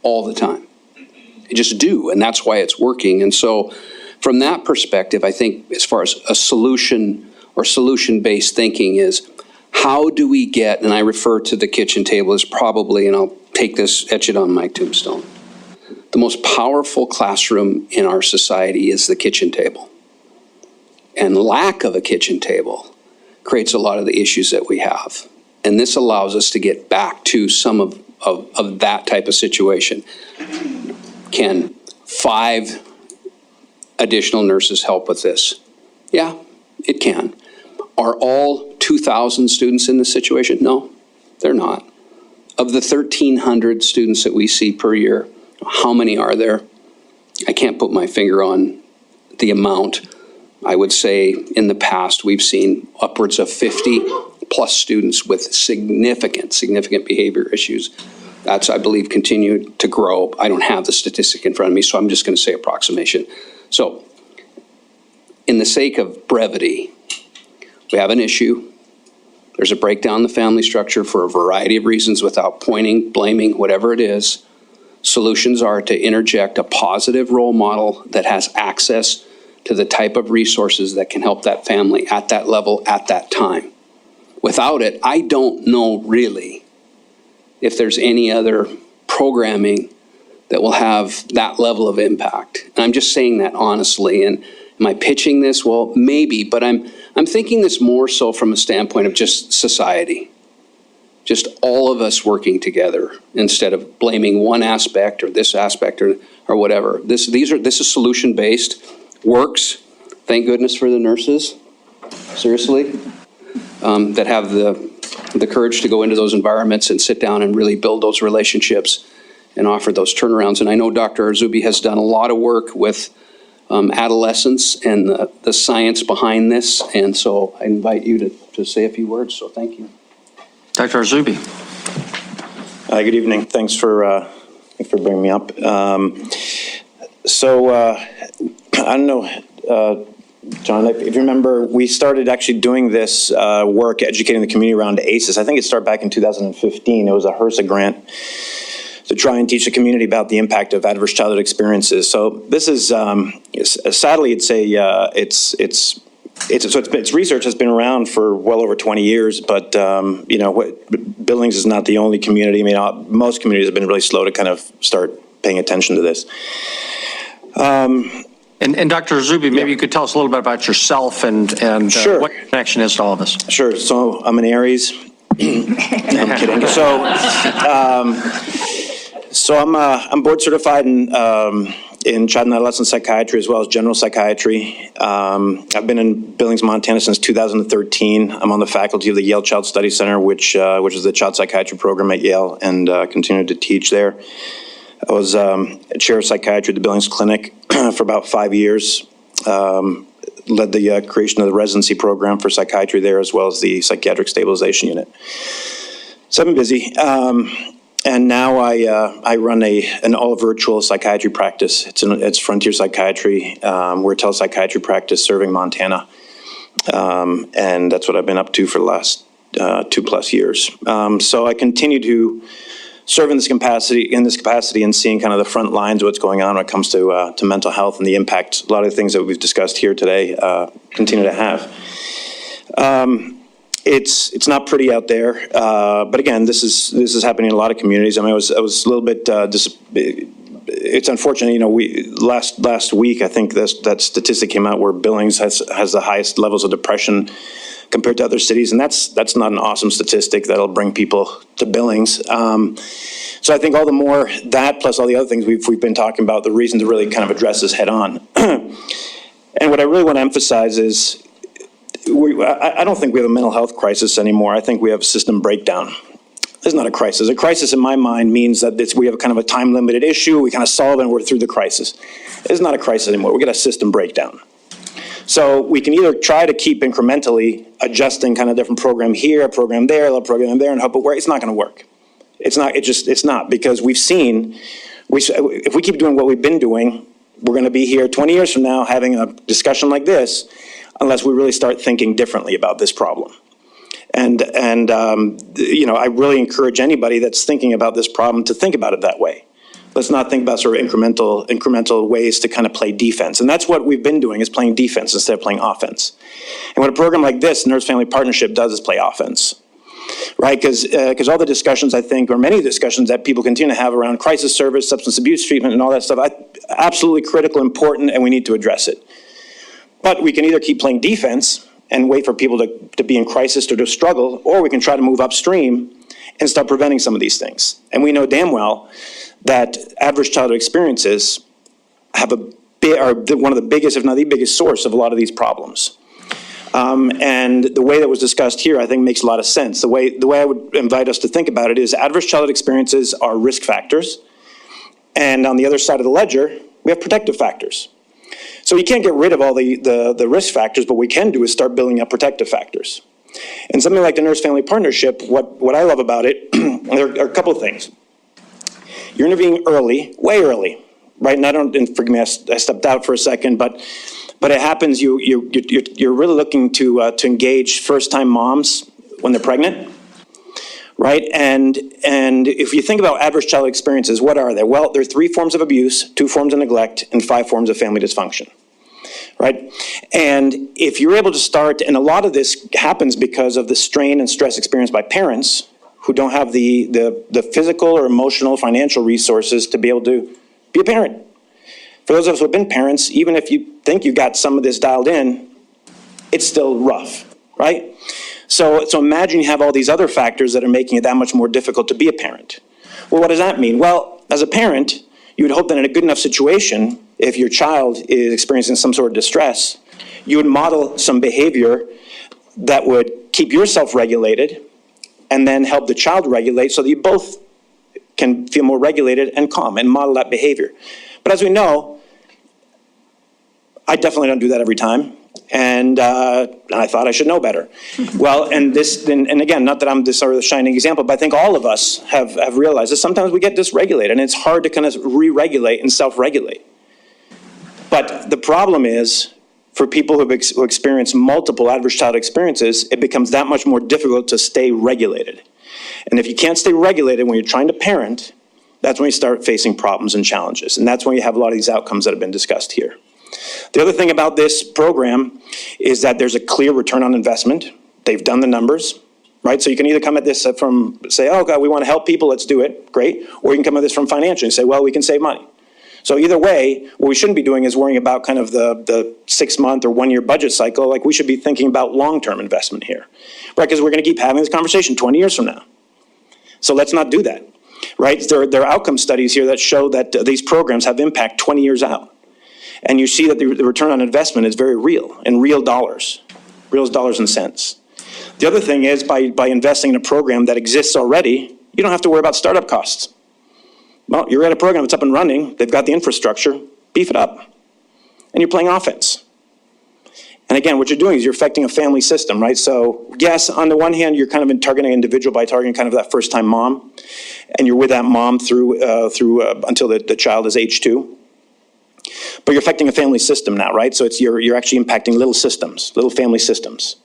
all the time. They just do, and that's why it's working. And so from that perspective, I think as far as a solution or solution-based thinking is, how do we get, and I refer to the kitchen table as probably, and I'll take this, etch it on my tombstone, the most powerful classroom in our society is the kitchen table. And lack of a kitchen table creates a lot of the issues that we have. And this allows us to get back to some of that type of situation. Can 5 additional nurses help with this? Yeah, it can. Are all 2,000 students in this situation? No, they're not. Of the 1,300 students that we see per year, how many are there? I can't put my finger on the amount. I would say in the past, we've seen upwards of 50 plus students with significant behavior issues. That's, I believe, continued to grow. I don't have the statistic in front of me, so I'm just going to say approximation. So in the sake of brevity, we have an issue. There's a breakdown in the family structure for a variety of reasons without pointing, blaming, whatever it is. Solutions are to interject a positive role model that has access to the type of resources that can help that family at that level at that time. Without it, I don't know really if there's any other programming that will have that level of impact. And I'm just saying that honestly. And am I pitching this? Well, maybe, but I'm thinking this more so from a standpoint of just society. Just all of us working together instead of blaming one aspect or this aspect or whatever. This is solution-based, works. Thank goodness for the nurses, seriously, that have the courage to go into those environments and sit down and really build those relationships and offer those turnarounds. And I know Dr. Arzubi has done a lot of work with adolescents and the science behind this. And so I invite you to say a few words. So thank you. Dr. Arzubi. Good evening. Thanks for bringing me up. I don't know, John, if you remember, we started actually doing this work, educating the community around ACEs. I think it started back in 2015. It was a HRSA grant to try and teach the community about the impact of adverse childhood experiences. So this is, sadly, it's research that's been around for well over 20 years, but Billings is not the only community. I mean, most communities have been really slow to kind of start paying attention to this. And Dr. Arzubi, maybe you could tell us a little bit about yourself and Sure. what your connection is to all of this. Sure. So I'm an Aries. I'm kidding. So I'm board certified in child and adolescent psychiatry as well as general psychiatry. I've been in Billings, Montana since 2013. I'm on the faculty of the Yale Child Study Center, which is the child psychiatry program at Yale, and continue to teach there. I was chair of psychiatry at the Billings Clinic for about 5 years. Led the creation of the residency program for psychiatry there, as well as the psychiatric stabilization unit. So I've been busy. And now I run an all-virtual psychiatry practice. It's Frontier Psychiatry. We're a telepsychiatry practice serving Montana. And that's what I've been up to for the last 2+ years. So I continue to serve in this capacity and seeing kind of the front lines of what's going on when it comes to mental health and the impact a lot of the things that we've discussed here today continue to have. It's not pretty out there, but again, this is happening in a lot of communities. I mean, I was a little bit it's unfortunate. Last week I think that statistic came out where Billings has the highest levels of depression compared to other cities, and that's not an awesome statistic that'll bring people to Billings. So I think all the more that plus all the other things we've been talking about, the reason to really kind of address this head on. And what I really want to emphasize is I don't think we have a mental health crisis anymore. I think we have a system breakdown. It's not a crisis. A crisis in my mind means that we have a kind of a time-limited issue, we kind of solve it and we're through the crisis. It's not a crisis anymore. We got a system breakdown. So we can either try to keep incrementally adjusting kind of different program here, a program there, a little program there, and hope it works. It's not going to work. It's not, because we've seen, if we keep doing what we've been doing, we're going to be here 20 years from now having a discussion like this, unless we really start thinking differently about this problem. And I really encourage anybody that's thinking about this problem to think about it that way. Let's not think about sort of incremental ways to kind of play defense. And that's what we've been doing, is playing defense instead of playing offense. And what a program like this, Nurse-Family Partnership, does is play offense, right? Because all the discussions, I think, or many discussions that people continue to have around crisis service, substance abuse treatment, and all that stuff, absolutely critical, important, and we need to address it. But we can either keep playing defense and wait for people to be in crisis or to struggle, or we can try to move upstream and start preventing some of these things. And we know damn well that adverse childhood experiences are one of the biggest, if not the biggest, source of a lot of these problems. And the way that was discussed here, I think, makes a lot of sense. The way I would invite us to think about it is adverse childhood experiences are risk factors, and on the other side of the ledger, we have protective factors. So you can't get rid of all the risk factors, but what we can do is start building up protective factors. And something like the Nurse-Family Partnership, what I love about it, there are a couple of things. You're intervening early, way early, right? And forgive me, I stepped out for a second, but it happens. You're really looking to engage first-time moms when they're pregnant, right? And if you think about adverse childhood experiences, what are they? Well, there are 3 forms of abuse, 2 forms of neglect, and 5 forms of family dysfunction, right? And if you're able to start, and a lot of this happens because of the strain and stress experienced by parents who don't have the physical or emotional, financial resources to be able to be a parent. For those of us who have been parents, even if you think you got some of this dialed in, it's still rough, right? So imagine you have all these other factors that are making it that much more difficult to be a parent. Well, what does that mean? Well, as a parent, you would hope that in a good enough situation, if your child is experiencing some sort of distress, you would model some behavior that would keep yourself regulated and then help the child regulate so that you both can feel more regulated and calm and model that behavior. But as we know, I definitely don't do that every time. And I thought I should know better. Well, and again, not that I'm this sort of shining example, but I think all of us have realized that sometimes we get dysregulated, and it's hard to kind of re-regulate and self-regulate. But the problem is, for people who experience multiple adverse childhood experiences, it becomes that much more difficult to stay regulated. And if you can't stay regulated when you're trying to parent, that's when you start facing problems and challenges. And that's when you have a lot of these outcomes that have been discussed here. The other thing about this program is that there's a clear return on investment. They've done the numbers, right? So you can either come at this from, say, oh, God, we want to help people, let's do it, great. Or you can come at this from financially and say, well, we can save money. So either way, what we shouldn't be doing is worrying about kind of the 6-month or 1-year budget cycle. Like, we should be thinking about long-term investment here, right? Because we're going to keep having this conversation 20 years from now. So let's not do that, right? There are outcome studies here that show that these programs have impact 20 years out. And you see that the return on investment is very real, in real dollars and cents. The other thing is, by investing in a program that exists already, you don't have to worry about startup costs. Well, you're at a program that's up and running, they've got the infrastructure, beef it up. And you're playing offense. And again, what you're doing is you're affecting a family system, right? So yes, on the one hand, you're kind of targeting an individual by targeting kind of that first-time mom, and you're with that mom through until the child is age 2. But you're affecting a family system now, right? So you're actually impacting little systems, little family systems.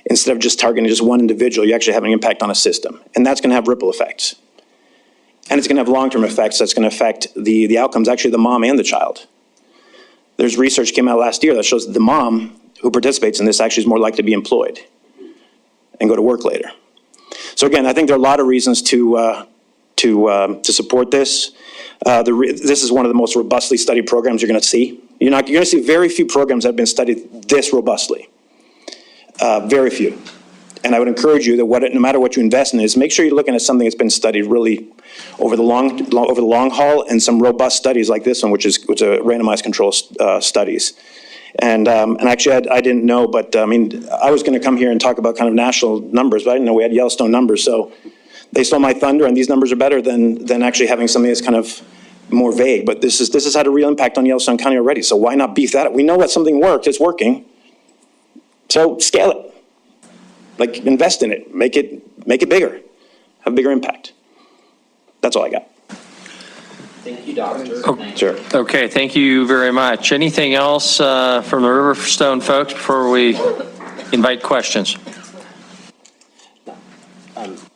Instead of just targeting just one individual, you're actually having an impact on a system. And that's going to have ripple effects. And it's going to have long-term effects that's going to affect the outcomes, actually, of the mom and the child. There's research came out last year that shows that the mom who participates in this actually is more likely to be employed and go to work later. So again, I think there are a lot of reasons to support this. This is one of the most robustly studied programs you're going to see. You're going to see very few programs that have been studied this robustly. Very few. And I would encourage you that no matter what you invest in is make sure you're looking at something that's been studied really over the long haul, and some robust studies like this one, which are randomized control studies. And actually, I didn't know, but I mean, I was going to come here and talk about kind of national numbers, but I didn't know we had Yellowstone numbers. So they stole my thunder, and these numbers are better than actually having something that's kind of more vague. But this has had a real impact on Yellowstone County already. So why not beef that up? We know that something works; it's working. So scale it. Like, invest in it, make it bigger, have bigger impact. That's all I got. Thank you, Doctor. Oh, sure. Okay, thank you very much. Anything else from the Riverstone folks before we invite questions?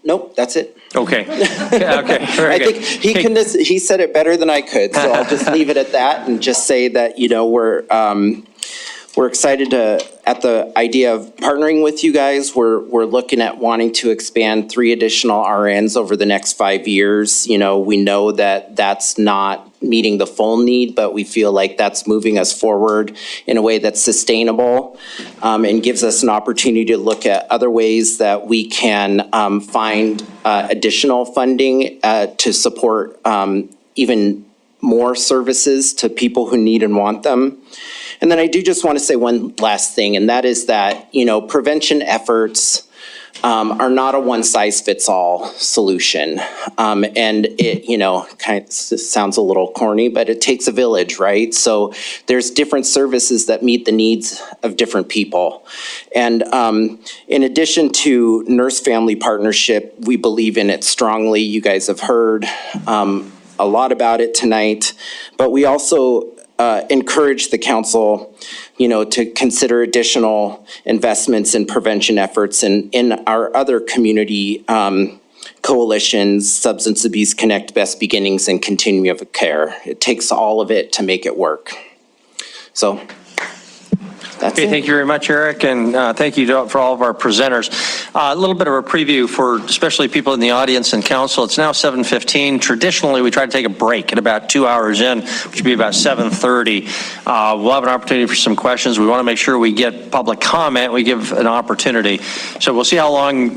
Nope, that's it. Okay. Okay. Very good. I think he said it better than I could, so I'll just leave it at that and just say that, you know, we're excited at the idea of partnering with you guys. We're looking at wanting to expand 3 additional RNs over the next 5 years. You know, we know that that's not meeting the full need, but we feel like that's moving us forward in a way that's sustainable, and gives us an opportunity to look at other ways that we can find additional funding to support even more services to people who need and want them. And then I do just want to say one last thing, and that is that, you know, prevention efforts are not a one-size-fits-all solution. And it, you know, kind of sounds a little corny, but it takes a village, right? So there's different services that meet the needs of different people. And in addition to nurse-family partnership, we believe in it strongly. You guys have heard a lot about it tonight, but we also encourage the council, to consider additional investments in prevention efforts in our other community coalitions, Substance Abuse Connect, Best Beginnings, and Continuum of Care. It takes all of it to make it work. So that's Okay, it. thank you very much, Eric, and thank you for all of our presenters. A little bit of a preview for especially people in the audience and council. It's now 7:15. Traditionally, we try to take a break at about 2 hours in, which would be about 7:30. We'll have an opportunity for some questions. We want to make sure we get public comment. We give an opportunity. So we'll see how long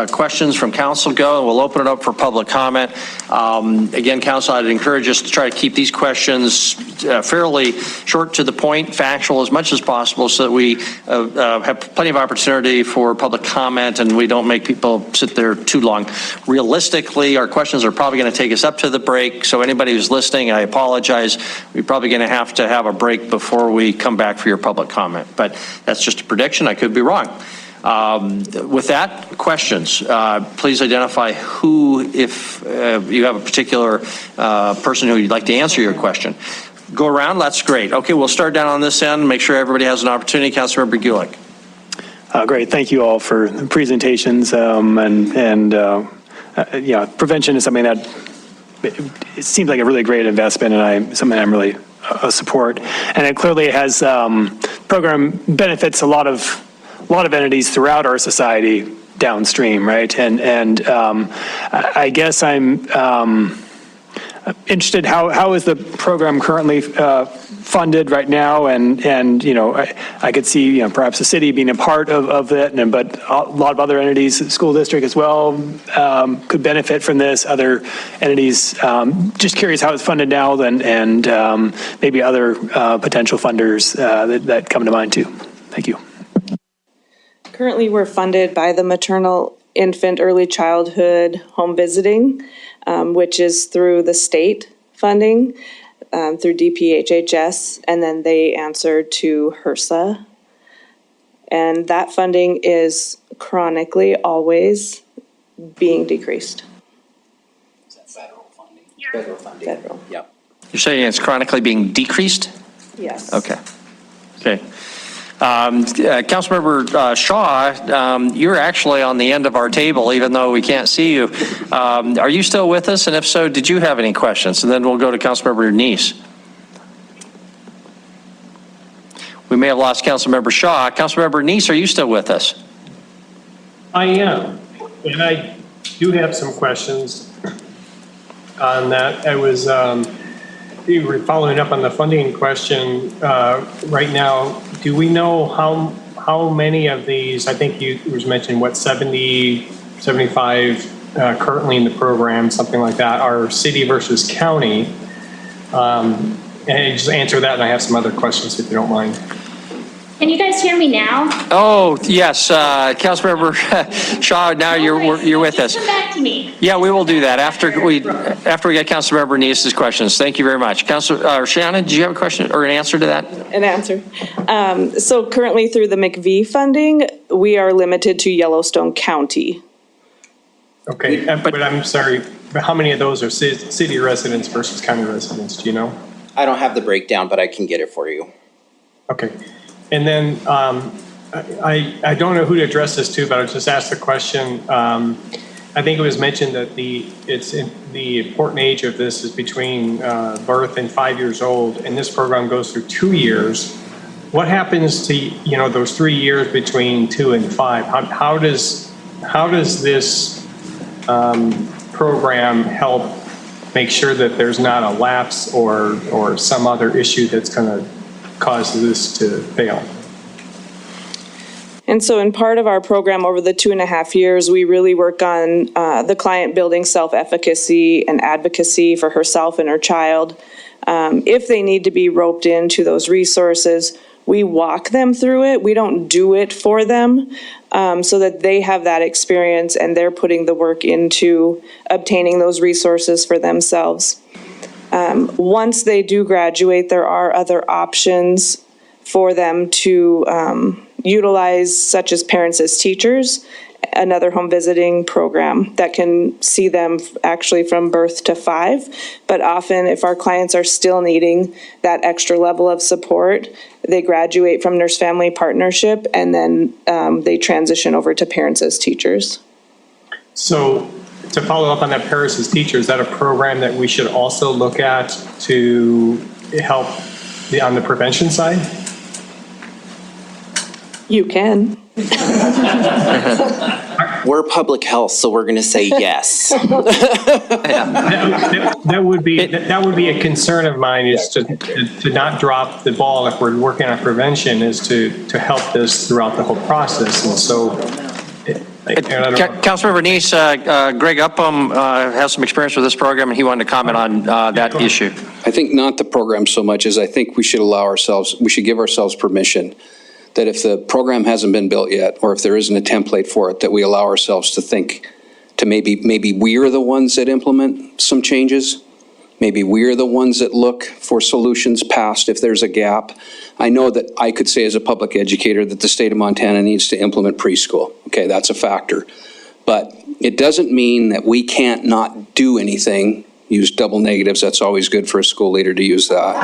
questions from council go, and we'll open it up for public comment. Again, council, I'd encourage us to try to keep these questions fairly short to the point, factual as much as possible, so that we have plenty of opportunity for public comment and we don't make people sit there too long. Realistically, our questions are probably going to take us up to the break, so anybody who's listening, I apologize. We're probably going to have a break before we come back for your public comment, but that's just a prediction. I could be wrong. With that, questions. Please identify who, if you have a particular person who you'd like to answer your question. Go around, that's great. Okay, we'll start down on this end, make sure everybody has an opportunity. Councilmember Gulick. Great, thank you all for the presentations, prevention is something that it seems like a really great investment, and something I'm really support. And it clearly has program benefits a lot of entities throughout our society downstream, right? And I guess I'm interested, how is the program currently funded right now? And I could see, perhaps the city being a part of it, but a lot of other entities, the school district as well, could benefit from this. Other entities, just curious how it's funded now, and maybe other potential funders that come to mind too. Thank you. Currently, we're funded by the Maternal Infant Early Childhood Home Visiting, which is through the state funding, through DPHHS, and then they answer to HRSA. And that funding is chronically always being decreased. Is that federal funding? Federal funding. Federal. Yep. You're saying it's chronically being decreased? Yes. Okay. Councilmember Shaw, you're actually on the end of our table, even though we can't see you. Are you still with us? And if so, did you have any questions? And then we'll go to Councilmember Neese. We may have lost Councilmember Shaw. Councilmember Neese, are you still with us? I am, and I do have some questions on that. I was we were following up on the funding question right now. Do we know how many of these, I think it was mentioned, 70, 75 currently in the program, something like that, are city versus county? And just answer that, and I have some other questions if you don't mind. Can you guys hear me now? Oh, yes, Councilmember Shaw, now you're with us. Come back to me. Yeah, we will do that after we get Councilmember Neese's questions. Thank you very much. Shannon, did you have a question or an answer to that? An answer. So currently through the McVie funding, we are limited to Yellowstone County. Okay, but I'm sorry, but how many of those are city residents versus county residents? Do you know? I don't have the breakdown, but I can get it for you. Okay. And then I don't know who to address this to, but I'll just ask the question. I think it was mentioned that the important age of this is between birth and 5 years old, and this program goes through 2 years. What happens to those 3 years between 2 and 5? How does this program help make sure that there's not a lapse or some other issue that's going to cause this to fail? And so in part of our program over the 2.5 years, we really work on the client building self-efficacy and advocacy for herself and her child. If they need to be roped into those resources, we walk them through it. We don't do it for them, so that they have that experience and they're putting the work into obtaining those resources for themselves. Once they do graduate, there are other options for them to utilize, such as parents as teachers, another home visiting program that can see them actually from birth to 5. But often if our clients are still needing that extra level of support, they graduate from nurse family partnership and then they transition over to parents as teachers. So to follow up on that, Paris as teacher, is that a program that we should also look at to help on the prevention side? You can. We're public health, so we're going to say yes. That would be a concern of mine, is to not drop the ball if we're working on prevention, is to help this throughout the whole process. And so, Councilmember Neese, Greg Upham has some experience with this program, and he wanted to comment on that issue. I think not the program so much as I think we should give ourselves permission that if the program hasn't been built yet, or if there isn't a template for it, that we allow ourselves to think to maybe we're the ones that implement some changes. Maybe we're the ones that look for solutions past if there's a gap. I know that I could say as a public educator that the state of Montana needs to implement preschool. Okay, that's a factor. But it doesn't mean that we can't not do anything. Use double negatives, that's always good for a school leader to use that.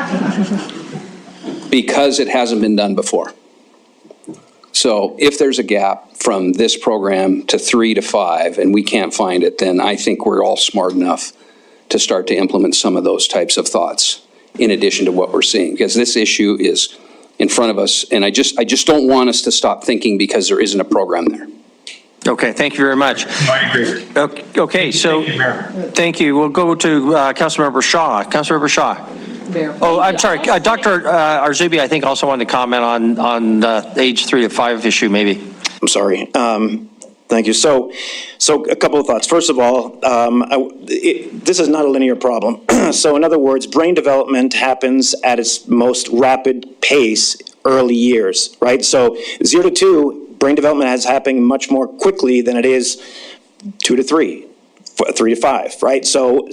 Because it hasn't been done before. So if there's a gap from this program to 3 to 5 and we can't find it, then I think we're all smart enough to start to implement some of those types of thoughts in addition to what we're seeing, because this issue is in front of us, and I just don't want us to stop thinking because there isn't a program there. Okay, thank you very much. I agree. Okay, so thank you. We'll go to Councilmember Shaw. Councilmember Shaw. Oh, I'm sorry. Dr. Arzubi, I think, also wanted to comment on the age 3 to 5 issue, maybe. I'm sorry. Thank you. So a couple of thoughts. First of all, this is not a linear problem. So in other words, brain development happens at its most rapid pace early years, right? So 0 to 2, brain development is happening much more quickly than it is 2 to 3, 3 to 5, right? So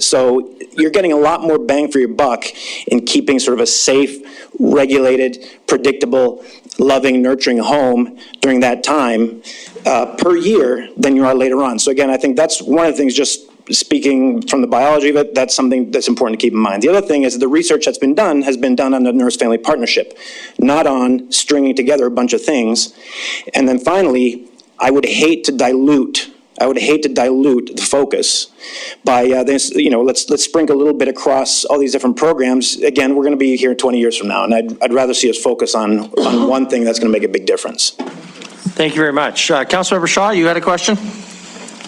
you're getting a lot more bang for your buck in keeping sort of a safe, regulated, predictable, loving, nurturing home during that time per year than you are later on. So again, I think that's one of the things, just speaking from the biology of it, that's something that's important to keep in mind. The other thing is the research that's been done has been done on the nurse-family partnership, not on stringing together a bunch of things. And then finally, I would hate to dilute the focus by this, let's sprinkle a little bit across all these different programs. Again, we're going to be here 20 years from now, and I'd rather see us focus on one thing that's going to make a big difference. Thank you very much. Councilmember Shaw, you had a question?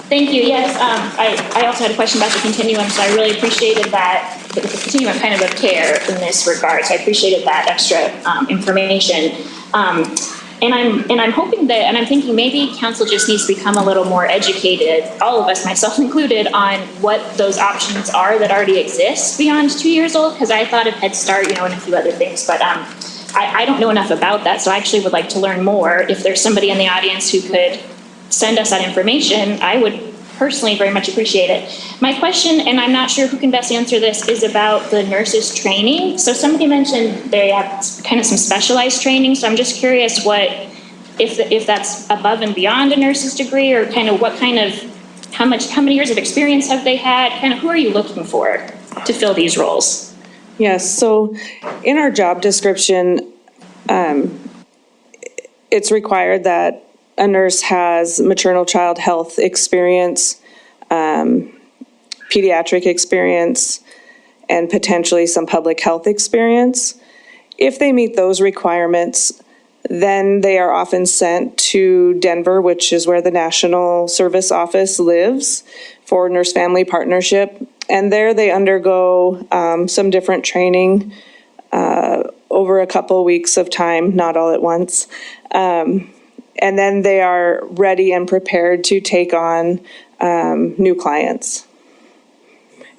Thank you. Yes, I also had a question about the continuum, so I really appreciated that, the continuum kind of care in this regard. So I appreciated that extra information. And I'm hoping that, and I'm thinking maybe council just needs to become a little more educated, all of us, myself included, on what those options are that already exist beyond 2 years old. Because I thought of Head Start, and a few other things, but I don't know enough about that. So I actually would like to learn more. If there's somebody in the audience who could send us that information, I would personally very much appreciate it. My question, and I'm not sure who can best answer this, is about the nurses' training. So somebody mentioned they have kind of some specialized training. So I'm just curious if that's above and beyond a nurse's degree, or kind of how many years of experience have they had? Kind of who are you looking for to fill these roles? Yes, so in our job description, it's required that a nurse has maternal child health experience, pediatric experience, and potentially some public health experience. If they meet those requirements, then they are often sent to Denver, which is where the National Service Office lives, for Nurse Family Partnership. And there they undergo some different training over a couple weeks of time, not all at once. And then they are ready and prepared to take on new clients.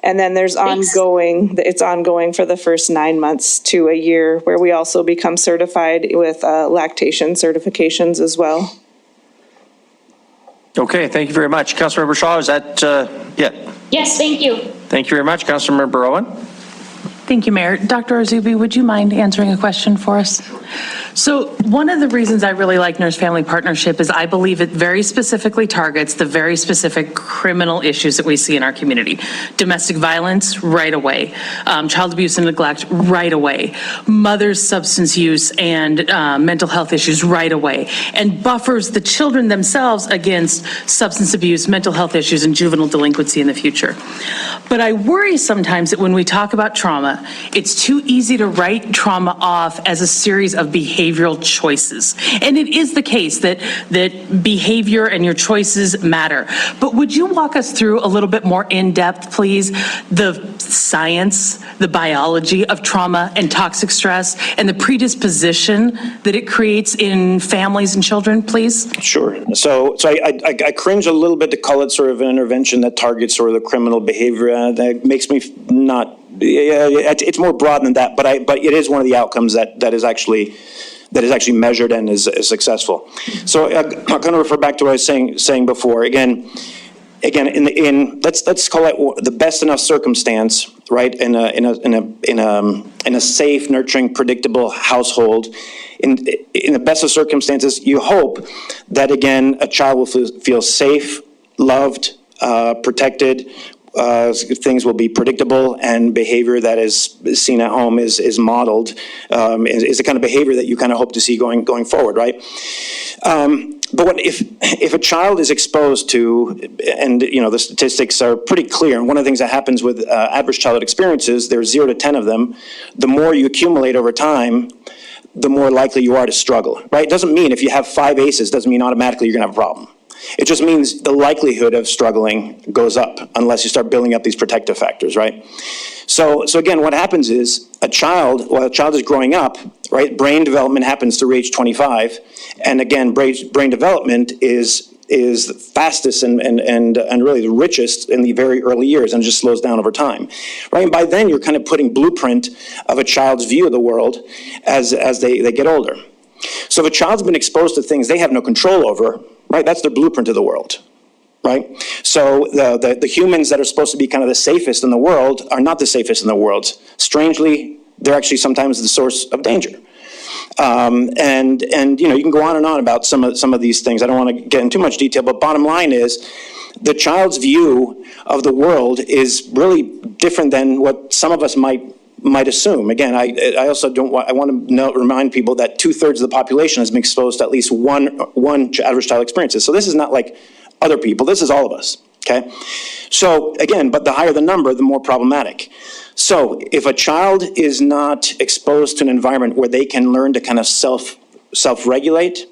And then there's it's ongoing for the first 9 months to a year, where we also become certified with lactation certifications as well. Okay, thank you very much. Councilmember Shaw, is that, yeah? Yes, thank you. Thank you very much. Councilmember Owen? Thank you, Mayor. Dr. Arzubi, would you mind answering a question for us? So one of the reasons I really like Nurse-Family Partnership is I believe it very specifically targets the very specific criminal issues that we see in our community. Domestic violence, right away. Child abuse and neglect, right away. Mother's substance use and mental health issues, right away. And buffers the children themselves against substance abuse, mental health issues, and juvenile delinquency in the future. But I worry sometimes that when we talk about trauma, it's too easy to write trauma off as a series of behavioral choices. And it is the case that behavior and your choices matter. But would you walk us through a little bit more in depth, please, the science, the biology of trauma and toxic stress and the predisposition that it creates in families and children, please? Sure. So I cringe a little bit to call it sort of an intervention that targets sort of the criminal behavior. That makes me not, it's more broad than that, but it is one of the outcomes that is actually measured and is successful. So I'm going to refer back to what I was saying before. Again, let's call it the best enough circumstance, right? In a safe, nurturing, predictable household. In the best of circumstances, you hope that again a child will feel safe, loved, protected. Things will be predictable, and behavior that is seen at home is modeled, is the kind of behavior that you kind of hope to see going forward, right? But what if a child is exposed to, and the statistics are pretty clear, and one of the things that happens with adverse childhood experiences, there's 0 to 10 of them, the more you accumulate over time, the more likely you are to struggle, right? It doesn't mean if you have 5 ACEs, doesn't mean automatically you're gonna have a problem. It just means the likelihood of struggling goes up unless you start building up these protective factors, right? So again, what happens is while a child is growing up, right, brain development happens through age 25. And again, brain development is the fastest and really the richest in the very early years, and just slows down over time, right? And by then you're kind of putting blueprint of a child's view of the world as they get older. So if a child's been exposed to things they have no control over, right, that's their blueprint of the world, right? So the humans that are supposed to be kind of the safest in the world are not the safest in the world. Strangely, they're actually sometimes the source of danger. And you can go on and on about some of these things. I don't want to get into too much detail, but bottom line is the child's view of the world is really different than what some of us might assume. Again, I also want to remind people that 2/3 of the population has been exposed to at least one adverse childhood experiences. So this is not like other people, this is all of us, okay? So again, but the higher the number, the more problematic. So if a child is not exposed to an environment where they can learn to kind of self-regulate,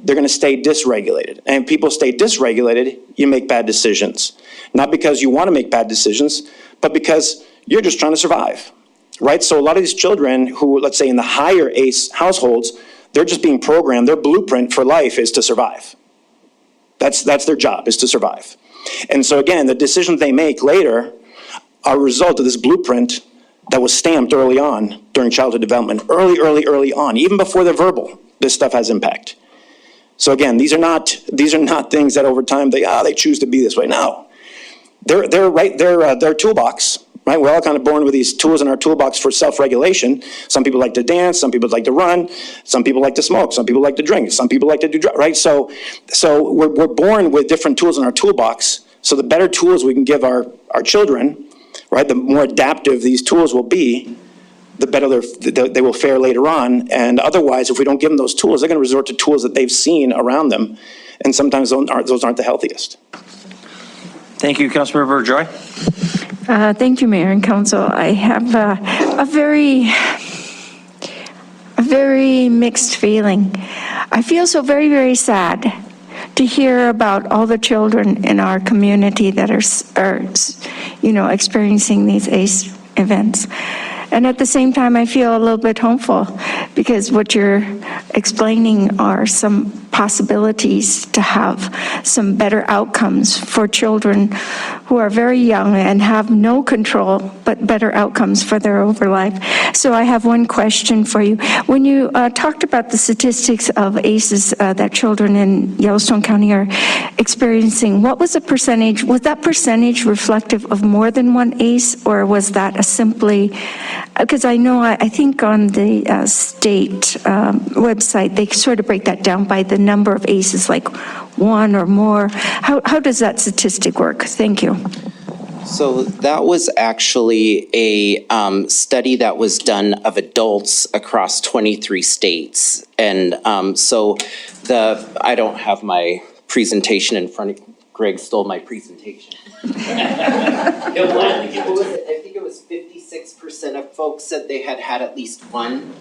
they're going to stay dysregulated. And if people stay dysregulated, you make bad decisions. Not because you want to make bad decisions, but because you're just trying to survive. Right? So a lot of these children who, let's say in the higher ACE households, they're just being programmed, their blueprint for life is to survive. That's their job, is to survive. And so again, the decisions they make later are a result of this blueprint that was stamped early on during childhood development, early on, even before they're verbal, this stuff has impact. So again, these are not things that over time they choose to be this way. No, they're toolbox. Right, we're all kind of born with these tools in our toolbox for self-regulation. Some people like to dance, some people like to run, some people like to smoke, some people like to drink, some people like to do drugs, right? So we're born with different tools in our toolbox. So the better tools we can give our children, right, the more adaptive these tools will be, the better they will fare later on. And otherwise, if we don't give them those tools, they're going to resort to tools that they've seen around them. And sometimes those aren't the healthiest. Thank you, Councilmember Joy. Thank you, Mayor and Council. I have a very mixed feeling. I feel so very, very sad to hear about all the children in our community that are experiencing these ACE events. And at the same time, I feel a little bit hopeful because what you're explaining are some possibilities to have some better outcomes for children who are very young and have no control, but better outcomes for their over life. So I have one question for you. When you talked about the statistics of ACEs that children in Yellowstone County are experiencing, what was the percentage? Was that percentage reflective of more than one ACE, or was that a simply, because I know, I think on the state website, they sort of break that down by the number of ACEs, like one or more. How does that statistic work? Thank you. So that was actually a study that was done of adults across 23 states. And so I don't have my presentation in front of, Greg stole my presentation. I think it was 56% of folks said they had had at least one,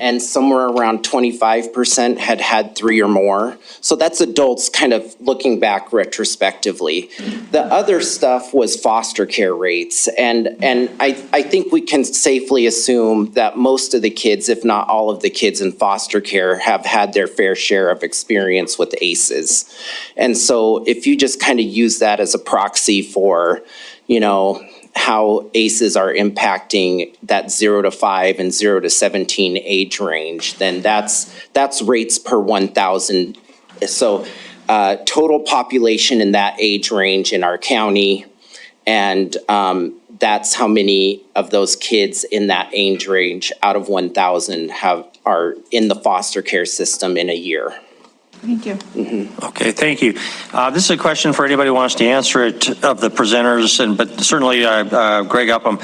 and somewhere around 25% had had 3 or more. So that's adults kind of looking back retrospectively. The other stuff was foster care rates. And I think we can safely assume that most of the kids, if not all of the kids in foster care, have had their fair share of experience with ACEs. And so if you just kind of use that as a proxy for, how ACEs are impacting that 0 to 5 and 0 to 17 age range, then that's rates per 1,000. So total population in that age range in our county, and that's how many of those kids in that age range out of 1,000 are in the foster care system in a year. Thank you. Okay, thank you. This is a question for anybody who wants to answer it of the presenters, but certainly Greg Upham.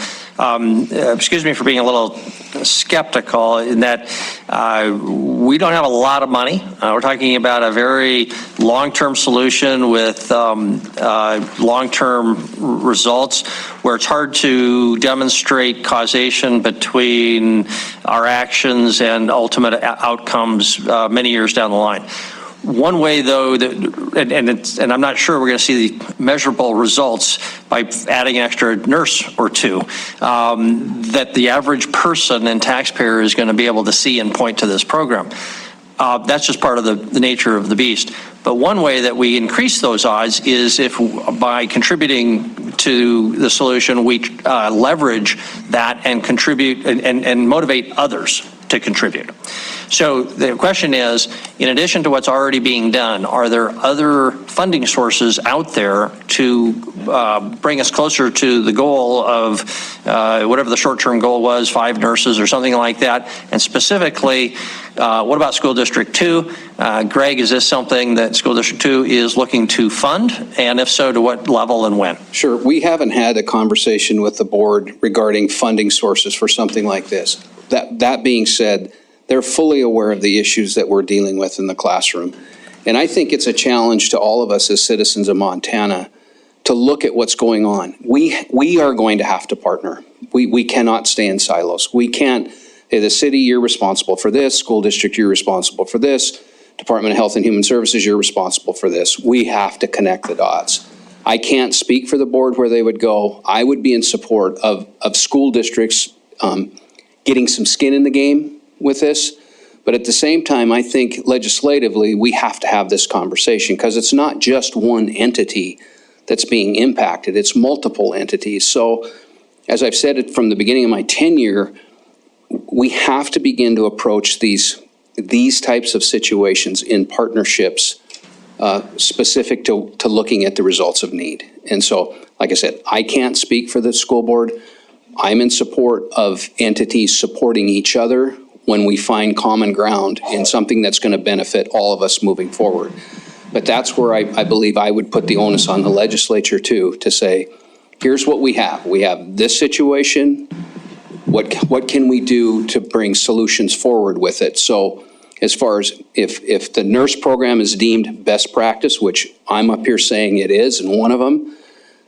Excuse me for being a little skeptical in that we don't have a lot of money. We're talking about a very long-term solution with long-term results where it's hard to demonstrate causation between our actions and ultimate outcomes many years down the line. One way, though, and I'm not sure we're going to see the measurable results by adding an extra nurse or two, that the average person and taxpayer is going to be able to see and point to this program. That's just part of the nature of the beast. But one way that we increase those odds is if by contributing to the solution, we leverage that and contribute and motivate others to contribute. So the question is, in addition to what's already being done, are there other funding sources out there to bring us closer to the goal of whatever the short-term goal was, 5 nurses or something like that? And specifically, what about School District 2? Greg, is this something that School District 2 is looking to fund? And if so, to what level and when? Sure. We haven't had a conversation with the board regarding funding sources for something like this. That being said, they're fully aware of the issues that we're dealing with in the classroom. And I think it's a challenge to all of us as citizens of Montana to look at what's going on. We are going to have to partner. We cannot stay in silos. We can't, hey, the city, you're responsible for this. School district, you're responsible for this. Department of Health and Human Services, you're responsible for this. We have to connect the dots. I can't speak for the board where they would go. I would be in support of school districts getting some skin in the game with this. But at the same time, I think legislatively, we have to have this conversation because it's not just one entity that's being impacted. It's multiple entities. So as I've said it from the beginning of my tenure, we have to begin to approach these types of situations in partnerships specific to looking at the results of need. And so, like I said, I can't speak for the school board. I'm in support of entities supporting each other when we find common ground in something that's going to benefit all of us moving forward. But that's where I believe I would put the onus on the legislature too, to say, here's what we have. We have this situation. What can we do to bring solutions forward with it? So as far as if the nurse program is deemed best practice, which I'm up here saying it is, and one of them,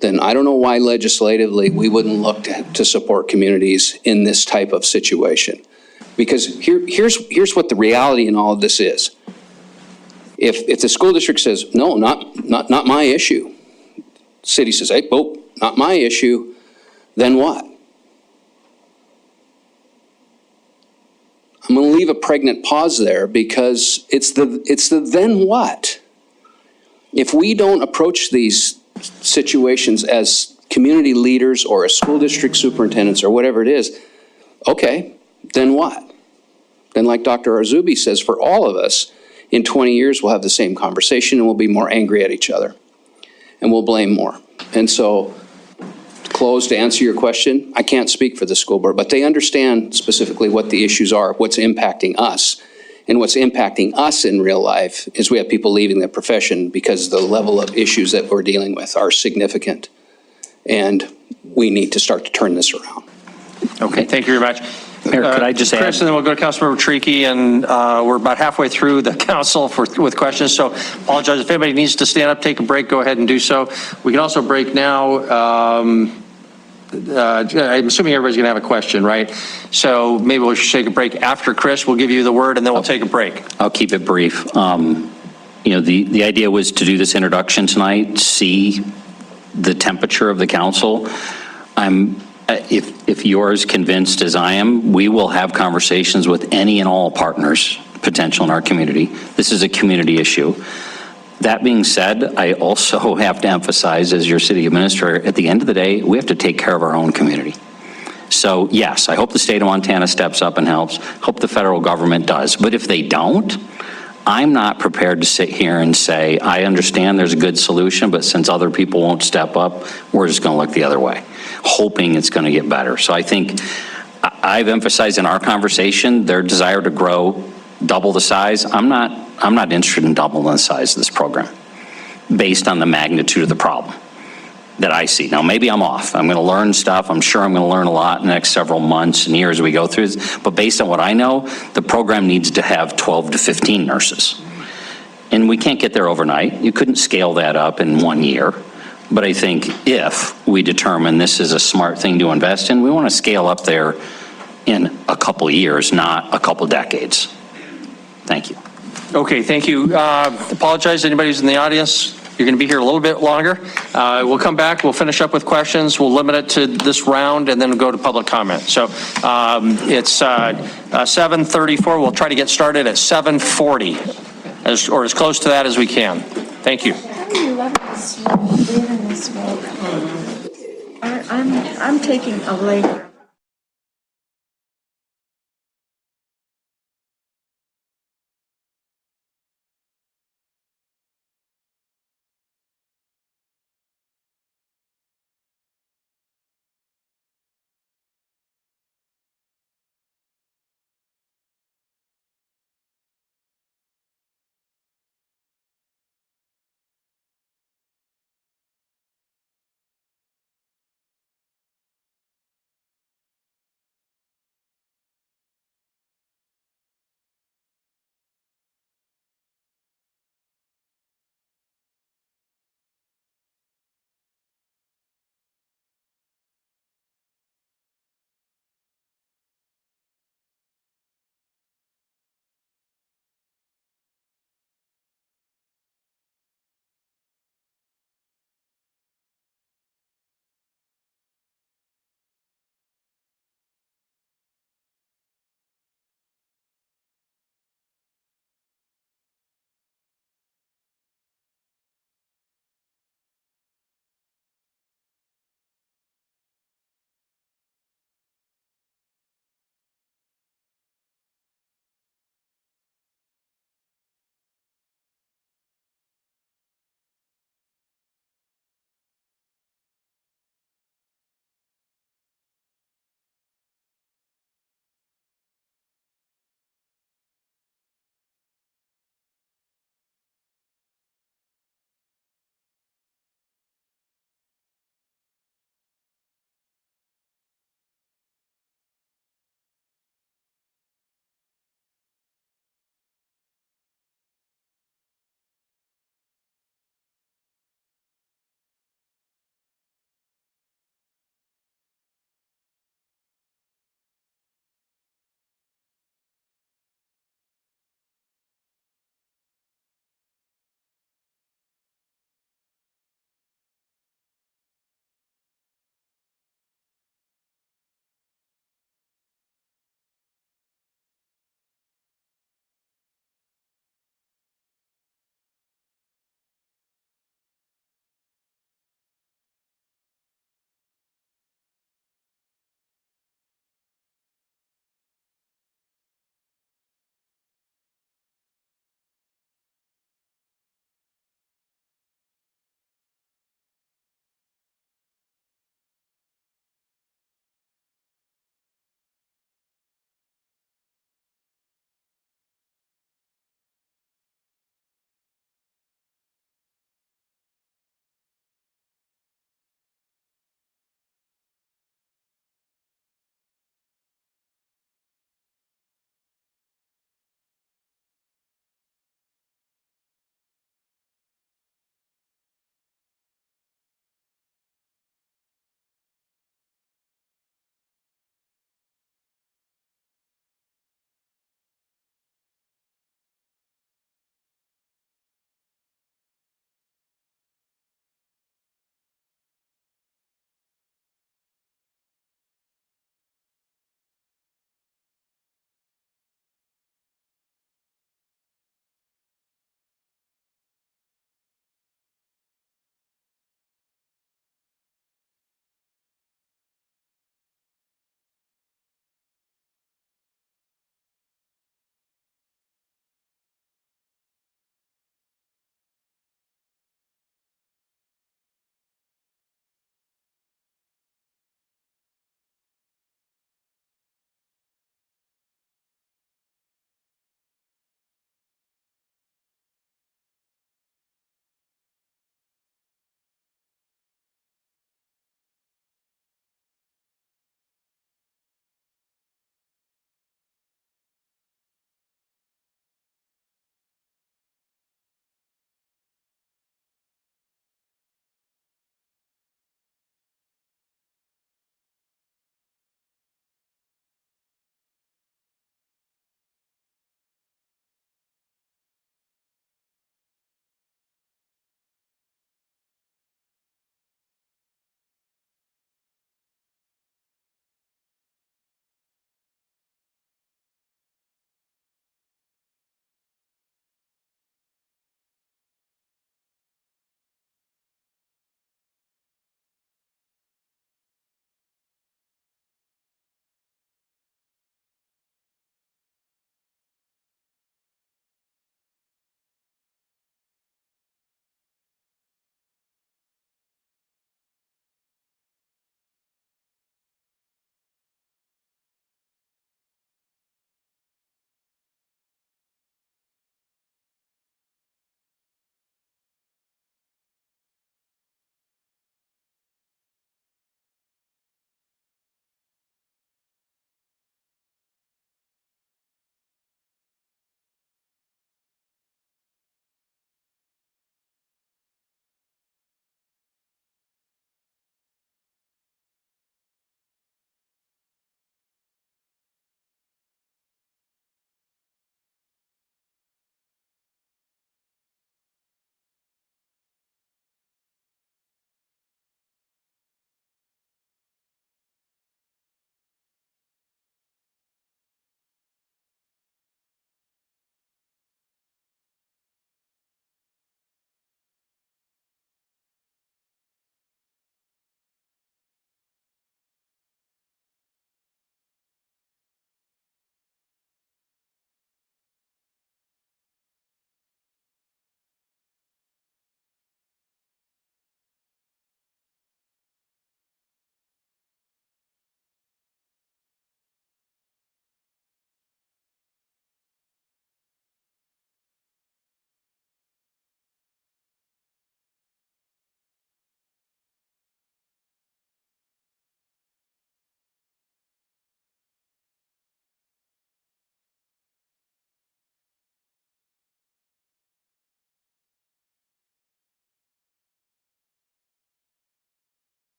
then I don't know why legislatively we wouldn't look to support communities in this type of situation. Because here's what the reality in all of this is. If the school district says, no, not my issue, city says, hey, oh, not my issue, then what? I'm going to leave a pregnant pause there because it's the then what? If we don't approach these situations as community leaders or as school district superintendents or whatever it is, okay, then what? Then like Dr. Arzubi says, for all of us, In 20 years, we'll have the same conversation and we'll be more angry at each other. And we'll blame more. And so, to close, to answer your question, I can't speak for the school board, but they understand specifically what the issues are, what's impacting us. And what's impacting us in real life is we have people leaving the profession because the level of issues that we're dealing with are significant. And we need to start to turn this around. Okay, thank you very much. Mayor, could I just add? Chris, and then we'll go to Councilmember Tricky, and we're about halfway through the council with questions, so apologize. If anybody needs to stand up, take a break, go ahead and do so. We can also break now. I'm assuming everybody's going to have a question, right? So maybe we'll take a break after Chris. We'll give you the word, and then we'll take a break. I'll keep it brief. The idea was to do this introduction tonight, see the temperature of the council. If you're as convinced as I am, we will have conversations with any and all partners potential in our community. This is a community issue. That being said, I also have to emphasize, as your city administrator, at the end of the day, we have to take care of our own community. So yes, I hope the state of Montana steps up and helps. Hope the federal government does. But if they don't, I'm not prepared to sit here and say, I understand there's a good solution, but since other people won't step up, we're just going to look the other way, hoping it's going to get better. So I think I've emphasized in our conversation their desire to grow, double the size. I'm not interested in doubling the size of this program based on the magnitude of the problem that I see. Now, maybe I'm off. I'm going to learn stuff. I'm sure I'm going to learn a lot in the next several months and years as we go through this. But based on what I know, the program needs to have 12 to 15 nurses. And we can't get there overnight. You couldn't scale that up in 1 year. But I think if we determine this is a smart thing to invest in, we want to scale up there in a couple years, not a couple decades. Thank you. Okay, thank you. Apologize to anybody who's in the audience. You're going to be here a little bit longer. We'll come back. We'll finish up with questions. We'll limit it to this round and then go to public comment. So it's 7:34. We'll try to get started at 7:40, or as close to that as we can. Thank you. I'm taking a later.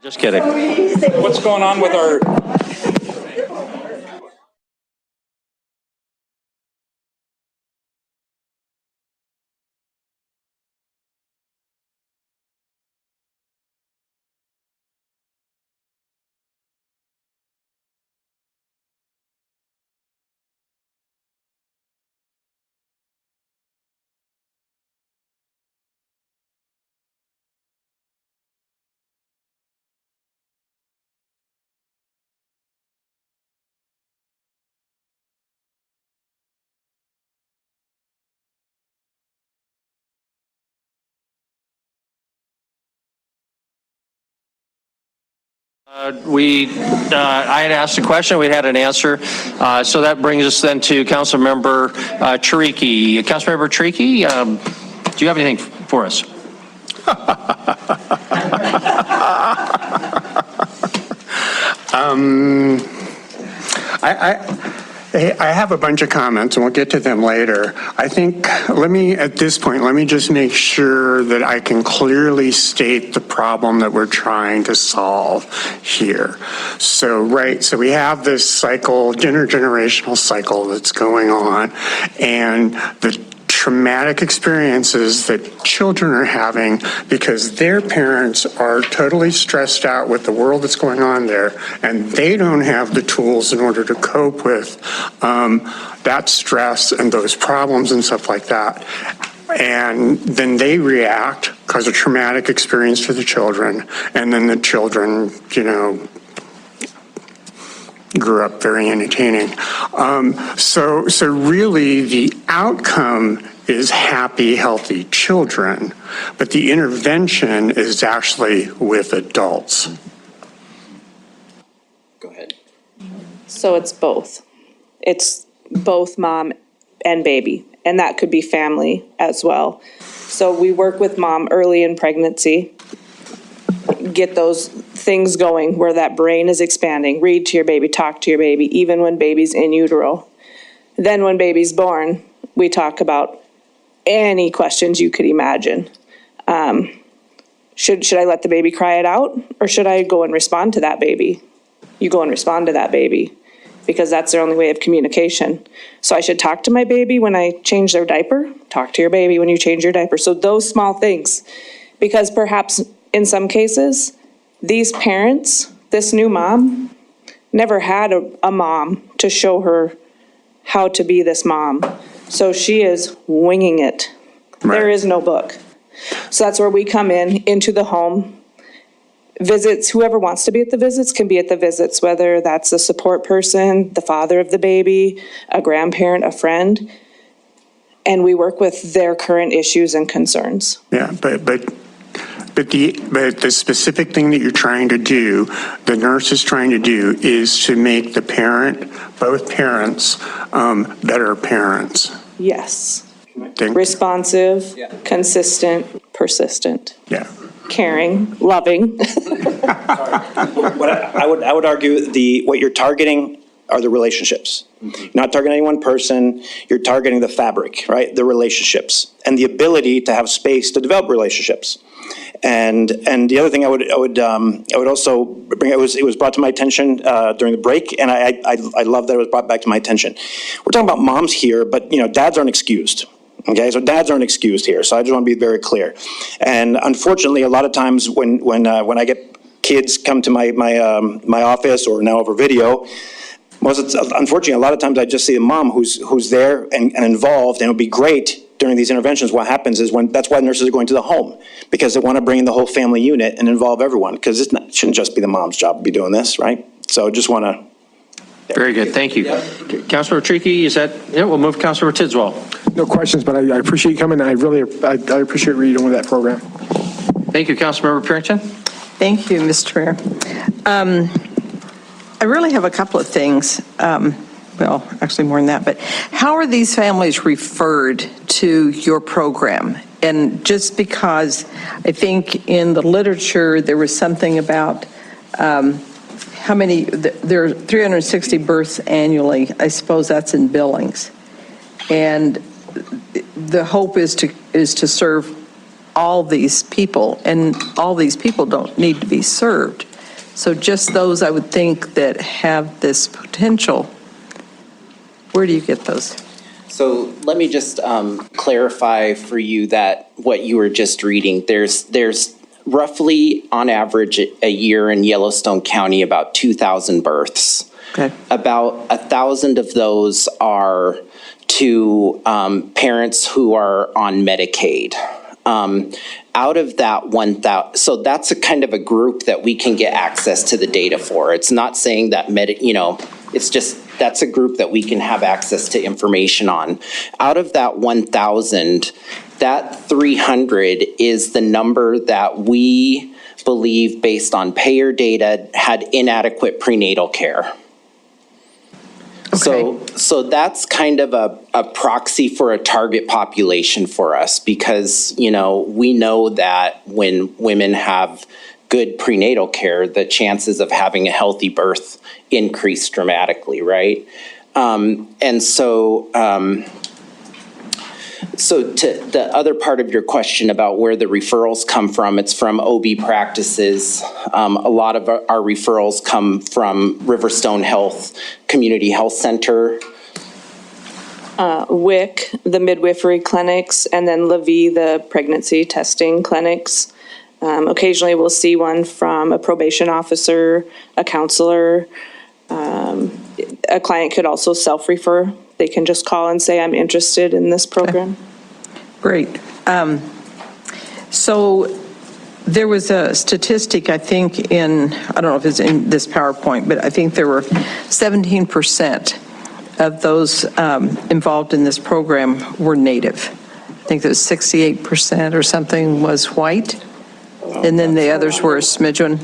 Just kidding. What's going on with our... I had asked a question, we had an answer. So that brings us then to Councilmember Chiriqui. Councilmember Chiriqui, do you have anything for us? I have a bunch of comments, and we'll get to them later. I think, at this point, let me just make sure that I can clearly state the problem that we're trying to solve here. So we have this cycle, intergenerational cycle that's going on, and the traumatic experiences that children are having because their parents are totally stressed out with the world that's going on there, and they don't have the tools in order to cope with that stress and those problems and stuff like that. And then they react, cause a traumatic experience to the children, and then the children, grew up very entertaining. So really the outcome is happy, healthy children, but the intervention is actually with adults. Go ahead. So it's both. It's both mom and baby, and that could be family as well. So we work with mom early in pregnancy, get those things going where that brain is expanding. Read to your baby, talk to your baby, even when baby's in utero. Then when baby's born, we talk about any questions you could imagine. Should I let the baby cry it out, or should I go and respond to that baby? You go and respond to that baby, because that's their only way of communication. So I should talk to my baby when I change their diaper, talk to your baby when you change your diaper. So those small things, because perhaps in some cases, these parents, this new mom, never had a mom to show her how to be this mom. So she is winging it. Right. There is no book. So that's where we come into the home. Visits, whoever wants to be at the visits can be at the visits, whether that's a support person, the father of the baby, a grandparent, a friend. And we work with their current issues and concerns. Yeah, but the specific thing that you're trying to do, the nurse is trying to do, is to make the parent, both parents, better parents. Yes. Responsive, consistent, persistent. Yeah. Caring, loving. What I would argue what you're targeting are the relationships. You're not targeting any one person, you're targeting the fabric, right? The relationships and the ability to have space to develop relationships. And the other thing I would also bring, it was brought to my attention during the break, and I love that it was brought back to my attention. We're talking about moms here, but dads aren't excused. Okay, so dads aren't excused here. So I just want to be very clear. And unfortunately, a lot of times when I get kids come to my office or now over video, unfortunately, a lot of times I just see a mom who's there and involved, and it would be great during these interventions. What happens is that's why nurses are going to the home, because they want to bring in the whole family unit and involve everyone, because it shouldn't just be the mom's job to be doing this, right? So just want to. Very good, thank you. Councilor Chiriqui, we'll move to Councilor Tidswell. No questions, but I appreciate you coming. I appreciate what you're doing with that program. Thank you, Councilmember Purington. Thank you, Mr. Mayor. I really have a couple of things. Well, actually more than that, but how are these families referred to your program? And just because I think in the literature there was something about how many, there are 360 births annually. I suppose that's in Billings. And the hope is to serve all these people, and all these people don't need to be served. So just those, I would think, that have this potential. Where do you get those? So let me just clarify for you that what you were just reading, there's roughly on average a year in Yellowstone County about 2,000 births. Okay. About 1,000 of those are to parents who are on Medicaid. Out of that 1,000, so that's a kind of a group that we can get access to the data for. It's not saying that it's just that's a group that we can have access to information on. Out of that 1,000, that 300 is the number that we believe, based on payer data, had inadequate prenatal care. Okay. So that's kind of a proxy for a target population for us, because, we know that when women have good prenatal care, the chances of having a healthy birth increase dramatically, right? So to the other part of your question about where the referrals come from, it's from OB practices. A lot of our referrals come from Riverstone Health Community Health Center. WIC, the midwifery clinics, and then Levy, the pregnancy testing clinics. Occasionally we'll see one from a probation officer, a counselor. A client could also self-refer. They can just call and say, I'm interested in this program. Great. So there was a statistic, I think, I don't know if it's in this PowerPoint, but I think there were 17% of those involved in this program were Native. I think that was 68% or something was white. And then the others were a smidgen.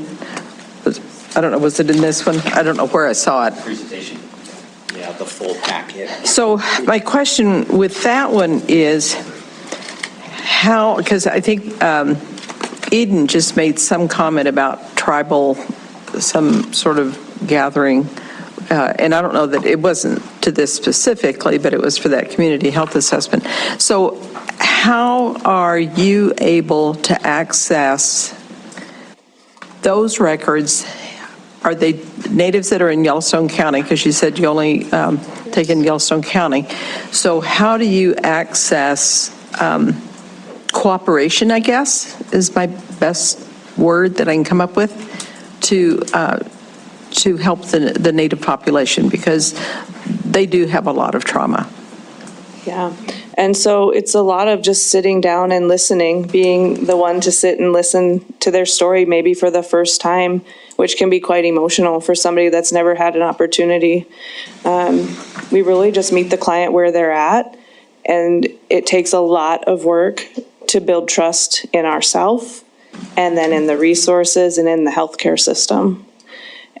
I don't know, was it in this one? I don't know where I saw it. Presentation. Yeah, the full packet. So my question with that one is how, because I think Eden just made some comment about tribal, some sort of gathering, and I don't know that it wasn't to this specifically, but it was for that community health assessment. So how are you able to access those records? Are they natives that are in Yellowstone County? Because you said you only take in Yellowstone County. So how do you access cooperation, I guess, is my best word that I can come up with, to help the Native population, because they do have a lot of trauma. Yeah. And so it's a lot of just sitting down and listening, being the one to sit and listen to their story, maybe for the first time, which can be quite emotional for somebody that's never had an opportunity. We really just meet the client where they're at, and it takes a lot of work to build trust in ourselves, and then in the resources and in the healthcare system.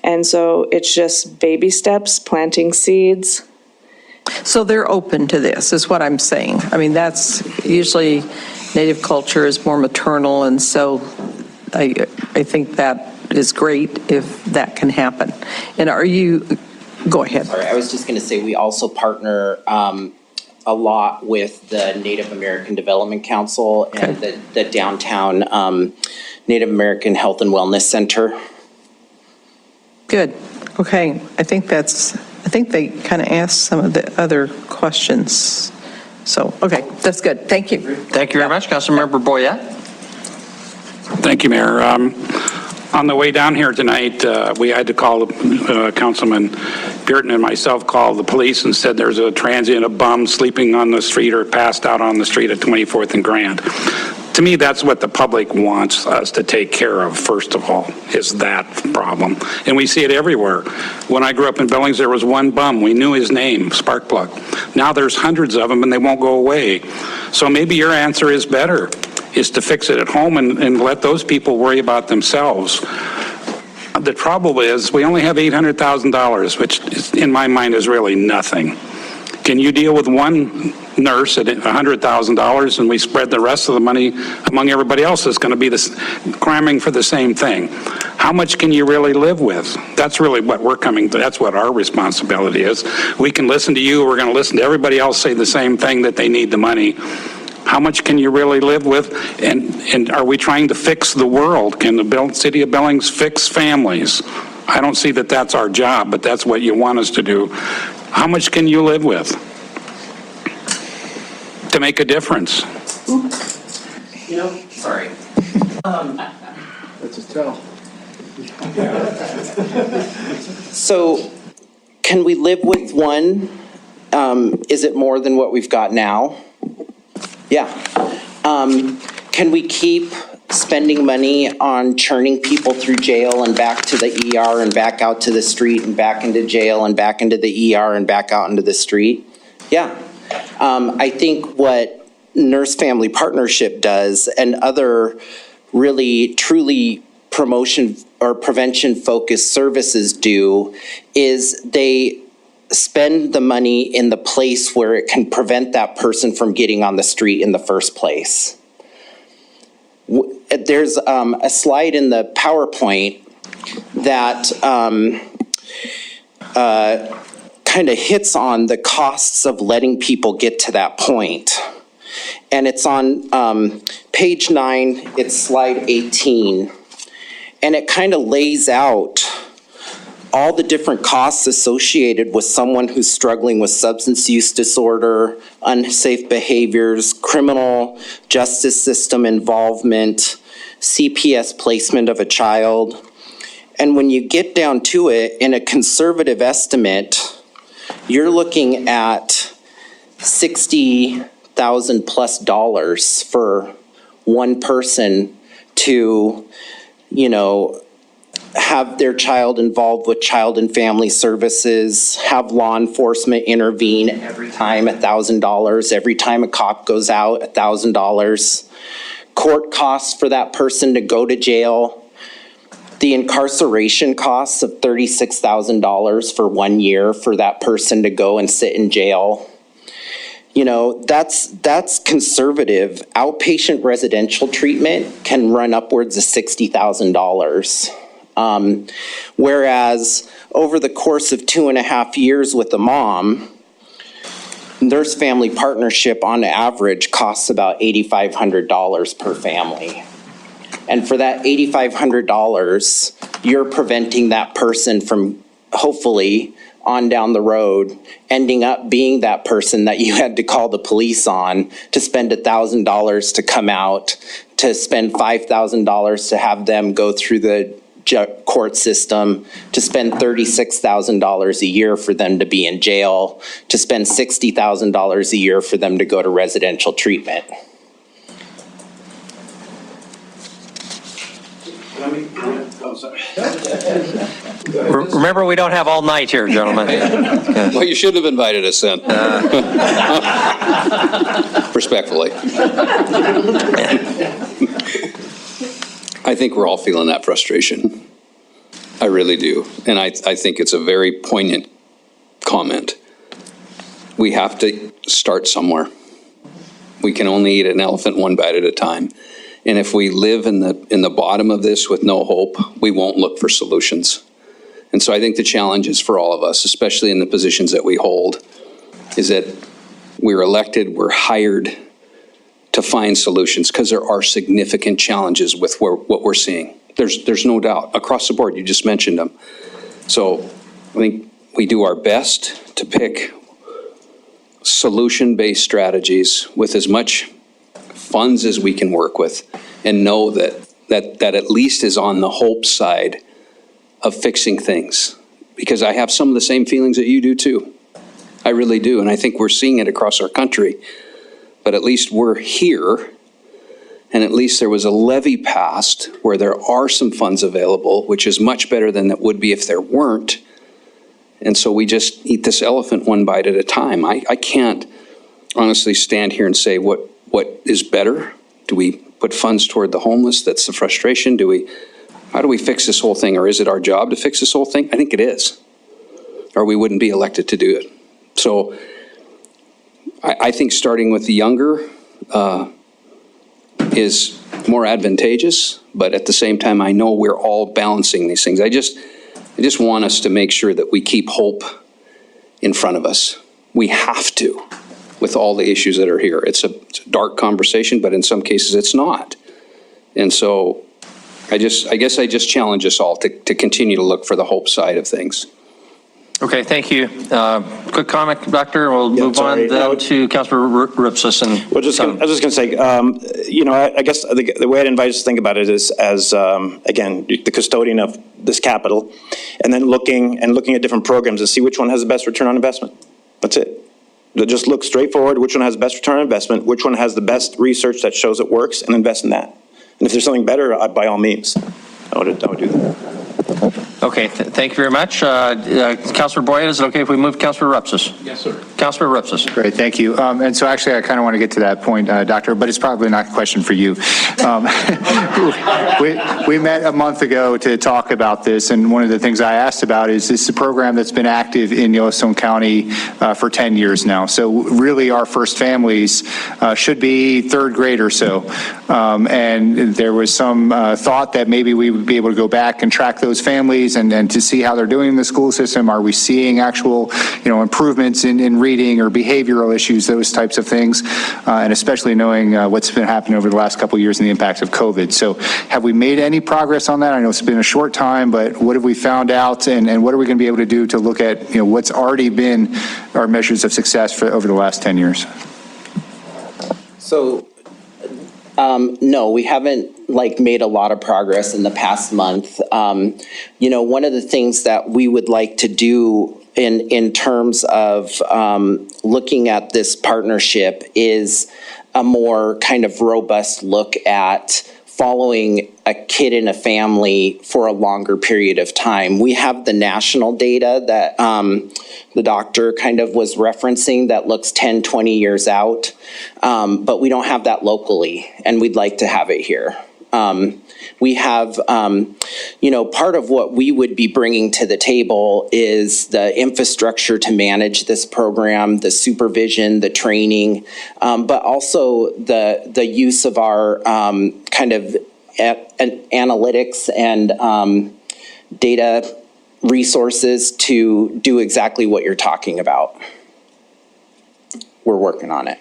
And so it's just baby steps, planting seeds. So they're open to this, is what I'm saying. I mean, that's usually Native culture is more maternal, and so I think that is great if that can happen. And are you, go ahead. Sorry, I was just going to say we also partner a lot with the Native American Development Council and the downtown Native American Health and Wellness Center. Good. Okay. I think they kind of asked some of the other questions. So, okay, that's good. Thank you. Thank you very much. Councilmember Boyette. Thank you, Mayor. On the way down here tonight, we had to call Councilman Pearton and myself called the police and said there's a transient, a bum sleeping on the street or passed out on the street at 24th and Grand. To me, that's what the public wants us to take care of, first of all, is that problem. And we see it everywhere. When I grew up in Billings, there was one bum. We knew his name, Sparkplug. Now there's hundreds of them and they won't go away. So maybe your answer is better, is to fix it at home and let those people worry about themselves. The trouble is we only have $800,000, which is, in my mind is really nothing. Can you deal with one nurse at $100,000 and we spread the rest of the money among everybody else that's going to be cramming for the same thing? How much can you really live with? That's really what we're coming to. That's what our responsibility is. We can listen to you. We're going to listen to everybody else say the same thing, that they need the money. How much can you really live with? And are we trying to fix the world? Can the city of Billings fix families? I don't see that that's our job, but that's what you want us to do. How much can you live with to make a difference? Sorry. Let's just tell. So, can we live with one? Is it more than what we've got now? Yeah. Can we keep spending money on churning people through jail and back to the ER and back out to the street and back into jail and back into the ER and back out into the street? Yeah. I think what Nurse Family Partnership does and other really, truly promotion or prevention-focused services do is they spend the money in the place where it can prevent that person from getting on the street in the first place. There's a slide in the PowerPoint that kind of hits on the costs of letting people get to that point. And it's on page 9, it's slide 18. And it kind of lays out all the different costs associated with someone who's struggling with substance use disorder, unsafe behaviors, criminal justice system involvement, CPS placement of a child. And when you get down to it, in a conservative estimate, you're looking at $60,000 plus for one person to, have their child involved with child and family services, have law enforcement intervene every time $1,000, every time a cop goes out $1,000, court costs for that person to go to jail, the incarceration costs of $36,000 for 1 year for that person to go and sit in jail. That's conservative. Outpatient residential treatment can run upwards of $60,000. Whereas over the course of 2.5 years with the mom, Nurse Family Partnership on average costs about $8,500 per family. And for that $8,500, you're preventing that person from hopefully on down the road ending up being that person that you had to call the police on to spend $1,000 to come out, to spend $5,000 to have them go through the court system, to spend $36,000 a year for them to be in jail, to spend $60,000 a year for them to go to residential treatment. Remember, we don't have all night here, gentlemen. Well, you shouldn't have invited us then. Respectfully. I think we're all feeling that frustration. I really do. And I think it's a very poignant comment. We have to start somewhere. We can only eat an elephant one bite at a time. And if we live in the bottom of this with no hope, we won't look for solutions. And so I think the challenge is for all of us, especially in the positions that we hold, is that we're elected, we're hired to find solutions because there are significant challenges with what we're seeing. There's no doubt across the board. You just mentioned them. So I think we do our best to pick solution-based strategies with as much funds as we can work with, and know that at least is on the hope side of fixing things. Because I have some of the same feelings that you do too. I really do, and I think we're seeing it across our country. But at least we're here, and at least there was a levy passed where there are some funds available, which is much better than it would be if there weren't. And so we just eat this elephant one bite at a time. I can't honestly stand here and say what is better. Do we put funds toward the homeless? That's the frustration. How do we fix this whole thing? Or is it our job to fix this whole thing? I think it is. Or we wouldn't be elected to do it. So I think starting with the younger is more advantageous, but at the same time, I know we're all balancing these things. I just want us to make sure that we keep hope in front of us. We have to. with all the issues that are here. It's a dark conversation, but in some cases it's not. And so I guess I just challenge us all to continue to look for the hope side of things. Okay, thank you. Quick comment, Doctor, we'll move on then to Councilor Ripsis. Well, I was just going to say, you know, I guess the way I'd invite us to think about it is as, again, the custodian of this capital, and then looking at different programs and see which one has the best return on investment. That's it. Just look straightforward, which one has the best return on investment, which one has the best research that shows it works, and invest in that. And if there's something better, by all means, I would do that. Okay, thank you very much. Councilor Boyd, is it okay if we move Councilor Ripsis? Yes, sir. Councilor Ripsis. Great, thank you. And so actually, I kind of want to get to that point, Doctor, but it's probably not a question for you. We met a month ago to talk about this, and one of the things I asked about is this a program that's been active in Yellowstone County for 10 years now. So really, our first families should be third grade or so. And there was some thought that maybe we would be able to go back and track those families and to see how they're doing in the school system. Are we seeing actual, improvements in reading or behavioral issues, those types of things, and especially knowing what's been happening over the last couple of years and the impacts of COVID. So have we made any progress on that? I know it's been a short time, but what have we found out, and what are we going to be able to do to look at, what's already been our measures of success for over the last 10 years? So, no, we haven't made a lot of progress in the past month. One of the things that we would like to do in terms of looking at this partnership is a more kind of robust look at following a kid in a family for a longer period of time. We have the national data that the doctor kind of was referencing that looks 10, 20 years out, but we don't have that locally, and we'd like to have it here. We have, part of what we would be bringing to the table is the infrastructure to manage this program, the supervision, the training, but also the use of our kind of analytics and data resources to do exactly what you're talking about. We're working on it.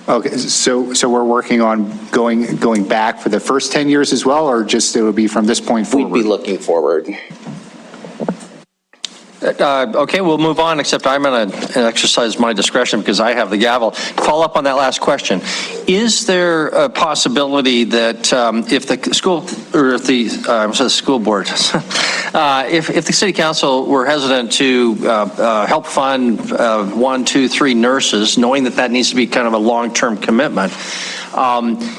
Okay, so we're working on going back for the first 10 years as well, or just it would be from this point forward? We'd be looking forward. Okay, we'll move on, except I'm going to exercise my discretion because I have the gavel. Follow up on that last question. Is there a possibility that if the school, or if the school board, if the city council were hesitant to help fund 1, 2, 3 nurses, knowing that needs to be kind of a long-term commitment,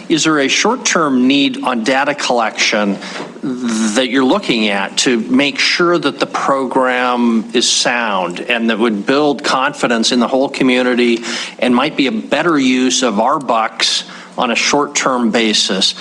is there a short-term need on data collection that you're looking at to make sure that the program is sound and that would build confidence in the whole community and might be a better use of our bucks on a short-term basis?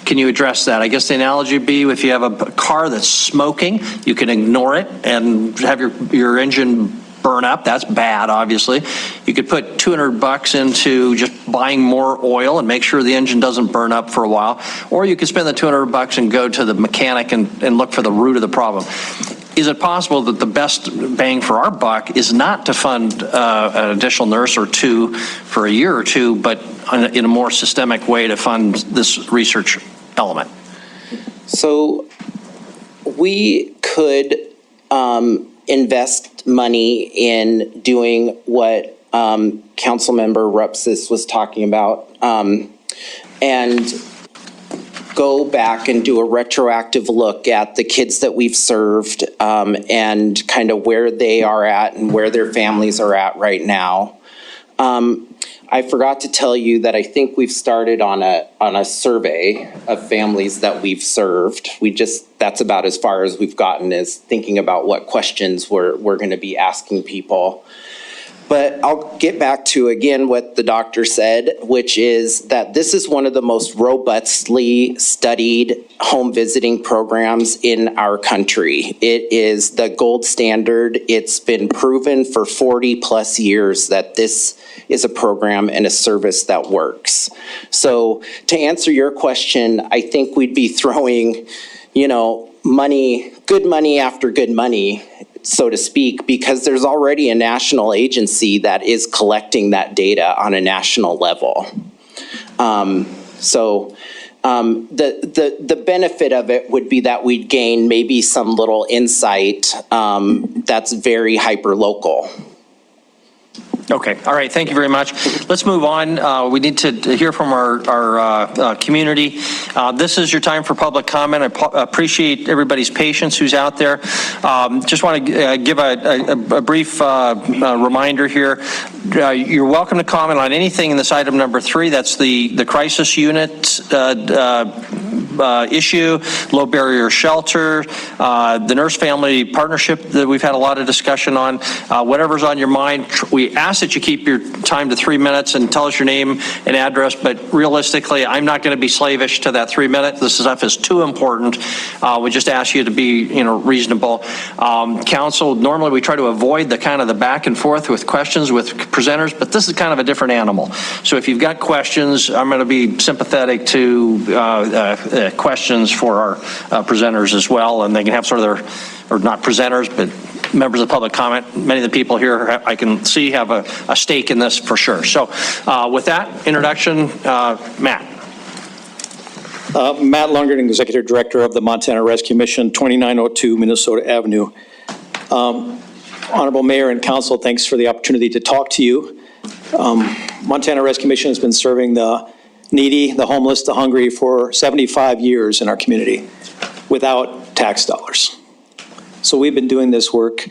Can you address that? I guess the analogy would be if you have a car that's smoking, you can ignore it and have your engine burn up. That's bad, obviously. You could put $200 into just buying more oil and make sure the engine doesn't burn up for a while. Or you could spend the $200 and go to the mechanic and look for the root of the problem. Is it possible that the best bang for our buck is not to fund an additional nurse or 2 for a year or 2, but in a more systemic way to fund this research element? So we could invest money in doing what Councilmember Rupsis was talking about, and go back and do a retroactive look at the kids that we've served and kind of where they are at and where their families are at right now. I forgot to tell you that I think we've started on a survey of families that we've served. That's about as far as we've gotten, is thinking about what questions we're going to be asking people. But I'll get back to, again, what the doctor said, which is that this is one of the most robustly studied home visiting programs in our country. It is the gold standard. It's been proven for 40 plus years that this is a program and a service that works. So to answer your question, I think we'd be throwing, money, good money after good money so to speak, because there's already a national agency that is collecting that data on a national level. The benefit of it would be that we'd gain maybe some little insight that's very hyper-local. Okay, all right, thank you very much. Let's move on. We need to hear from our community. This is your time for public comment. I appreciate everybody's patience who's out there. Just want to give a brief reminder here. You're welcome to comment on anything in this item number 3. That's the crisis unit issue, low barrier shelter, the nurse family partnership that we've had a lot of discussion on. Whatever's on your mind, we ask that you keep your time to 3 minutes and tell us your name and address, but realistically, I'm not going to be slavish to that 3 minutes. This stuff is too important. We just ask you to be, reasonable. Council, normally we try to avoid the kind of the back and forth with questions with presenters, but this is kind of a different animal. So if you've got questions, I'm going to be sympathetic to questions for our presenters as well, and they can have sort of their, or not presenters, but members of public comment. Many of the people here I can see have a stake in this for sure. So with that introduction, Matt. Matt Lundgren, Executive Director of the Montana Rescue Mission, 2902 Minnesota Avenue. Honorable Mayor and Council, thanks for the opportunity to talk to you. Montana Rescue Mission has been serving the needy, the homeless, the hungry for 75 years in our community without tax dollars. So we've been doing this work,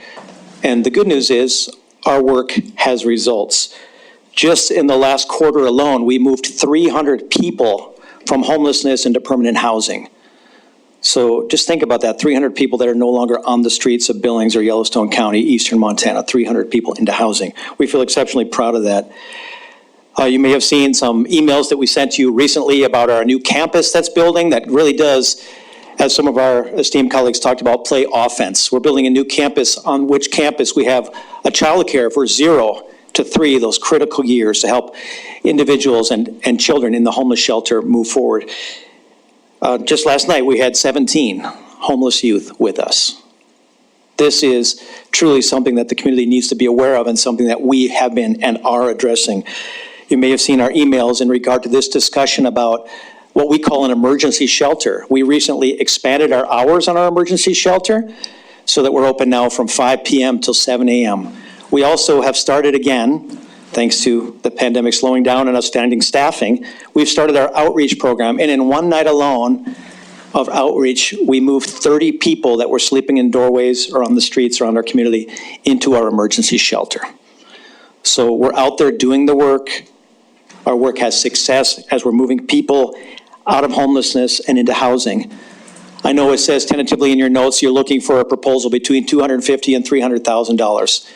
and the good news is our work has results. Just in the last quarter alone, we moved 300 people from homelessness into permanent housing. So just think about that, 300 people that are no longer on the streets of Billings or Yellowstone County, eastern Montana, 300 people into housing. We feel exceptionally proud of that. You may have seen some emails that we sent to you recently about our new campus that's building that really does, as some of our esteemed colleagues talked about, play offense. We're building a new campus on which campus we have a child care for 0 to 3, those critical years to help individuals and children in the homeless shelter move forward. Just last night, we had 17 homeless youth with us. This is truly something that the community needs to be aware of and something that we have been and are addressing. You may have seen our emails in regard to this discussion about what we call an emergency shelter. We recently expanded our hours on our emergency shelter so that we're open now from 5 p.m. till 7 a.m. We also have started again, thanks to the pandemic slowing down and outstanding staffing, we've started our outreach program, and in one night alone of outreach, we moved 30 people that were sleeping in doorways or on the streets around our community into our emergency shelter. So we're out there doing the work. Our work has success as we're moving people out of homelessness and into housing. I know it says tentatively in your notes you're looking for a proposal between $250,000 and $300,000.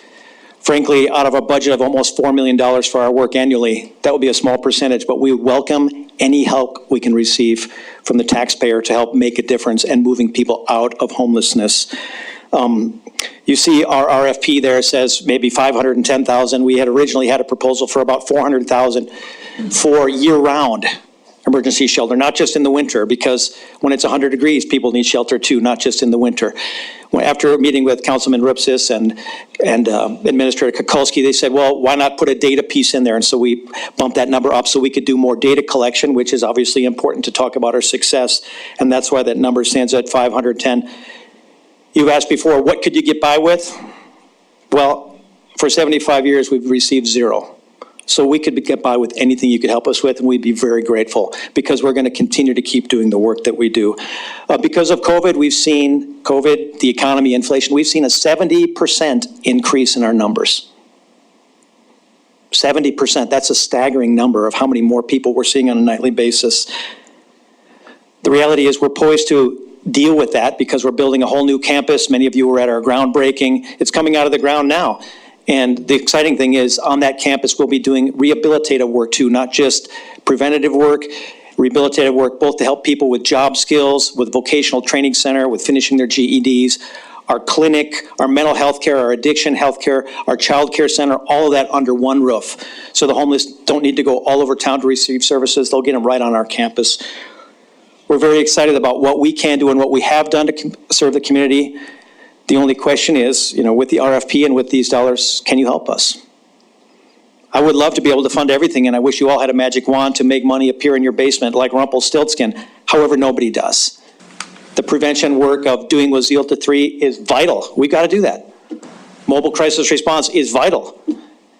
Frankly, out of a budget of almost $4 million for our work annually, that would be a small percentage, but we welcome any help we can receive from the taxpayer to help make a difference and moving people out of homelessness. You see our RFP there says maybe $510,000. We had originally had a proposal for about $400,000 for year-round emergency shelter, not just in the winter, because when it's 100 degrees, people need shelter too, not just in the winter. After meeting with Councilman Ripsis and Administrator Kukulski, they said, well, why not put a data piece in there? And so we bumped that number up so we could do more data collection, which is obviously important to talk about our success. And that's why that number stands at 510. You've asked before, what could you get by with? Well, for 75 years, we've received 0. So we could get by with anything you could help us with, and we'd be very grateful because we're going to continue to keep doing the work that we do. Because of COVID, the economy, inflation, we've seen a 70% increase in our numbers. 70%, that's a staggering number of how many more people we're seeing on a nightly basis. The reality is we're poised to deal with that because we're building a whole new campus. Many of you were at our groundbreaking. It's coming out of the ground now. And the exciting thing is on that campus, we'll be doing rehabilitative work too, not just preventative work, rehabilitative work, both to help people with job skills, with vocational training center, with finishing their GEDs, our clinic, our mental health care, our addiction health care, our child care center, all of that under one roof. So the homeless don't need to go all over town to receive services. They'll get them right on our campus. We're very excited about what we can do and what we have done to serve the community. The only question is, with the RFP and with these dollars, can you help us? I would love to be able to fund everything, and I wish you all had a magic wand to make money appear in your basement like Rumpelstiltskin. However, nobody does. The prevention work of doing with Zeal to 3 is vital. We got to do that. Mobile crisis response is vital.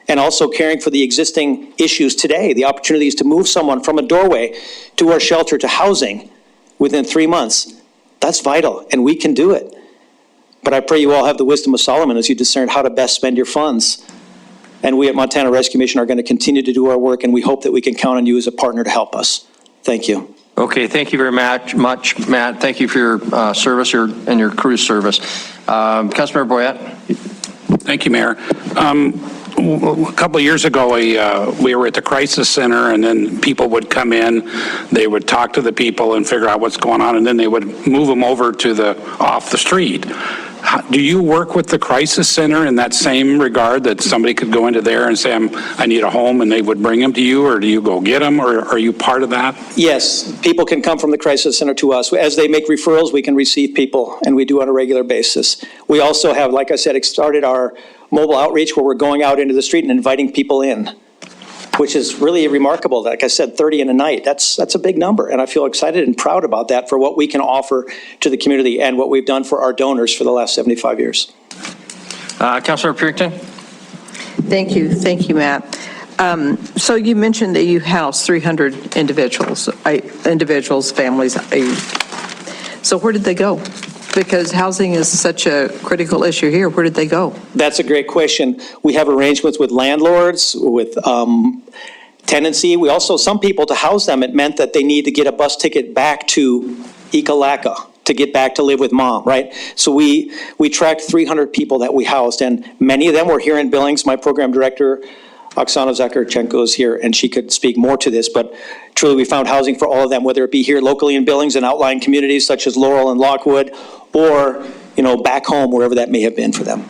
And also caring for the existing issues today, the opportunities to move someone from a doorway to our shelter to housing within 3 months. That's vital, and we can do it. But I pray you all have the wisdom of Solomon as you discern how to best spend your funds. And we at Montana Rescue Mission are going to continue to do our work, and we hope that we can count on you as a partner to help us. Thank you. Okay, thank you very much, Matt. Thank you for your service and your crew's service. Councilmember Boyette. Thank you, Mayor. A couple of years ago, we were at the crisis center, and then people would come in, they would talk to the people and figure out what's going on, and then they would move them over to off the street. Do you work with the crisis center in that same regard, that somebody could go into there and say, I need a home, and they would bring them to you, or do you go get them, or are you part of that? Yes, people can come from the crisis center to us. As they make referrals, we can receive people, and we do on a regular basis. We also have, like I said, started our mobile outreach where we're going out into the street and inviting people in, which is really remarkable. Like I said, 30 in a night, that's a big number. And I feel excited and proud about that for what we can offer to the community and what we've done for our donors for the last 75 years. Councilor Purington. Thank you, Matt. So you mentioned that you house 300 individuals, families. So where did they go? Because housing is such a critical issue here. Where did they go? That's a great question. We have arrangements with landlords, with tenancy. We also, some people, to house them, it meant that they need to get a bus ticket back to Ekalaka to get back to live with mom, right? So we tracked 300 people that we housed, and many of them were here in Billings. My program director, Oksana Zakarchenko, is here, and she could speak more to this, but truly we found housing for all of them, whether it be here locally in Billings and outlying communities such as Laurel and Lockwood, or back home, wherever that may have been for them.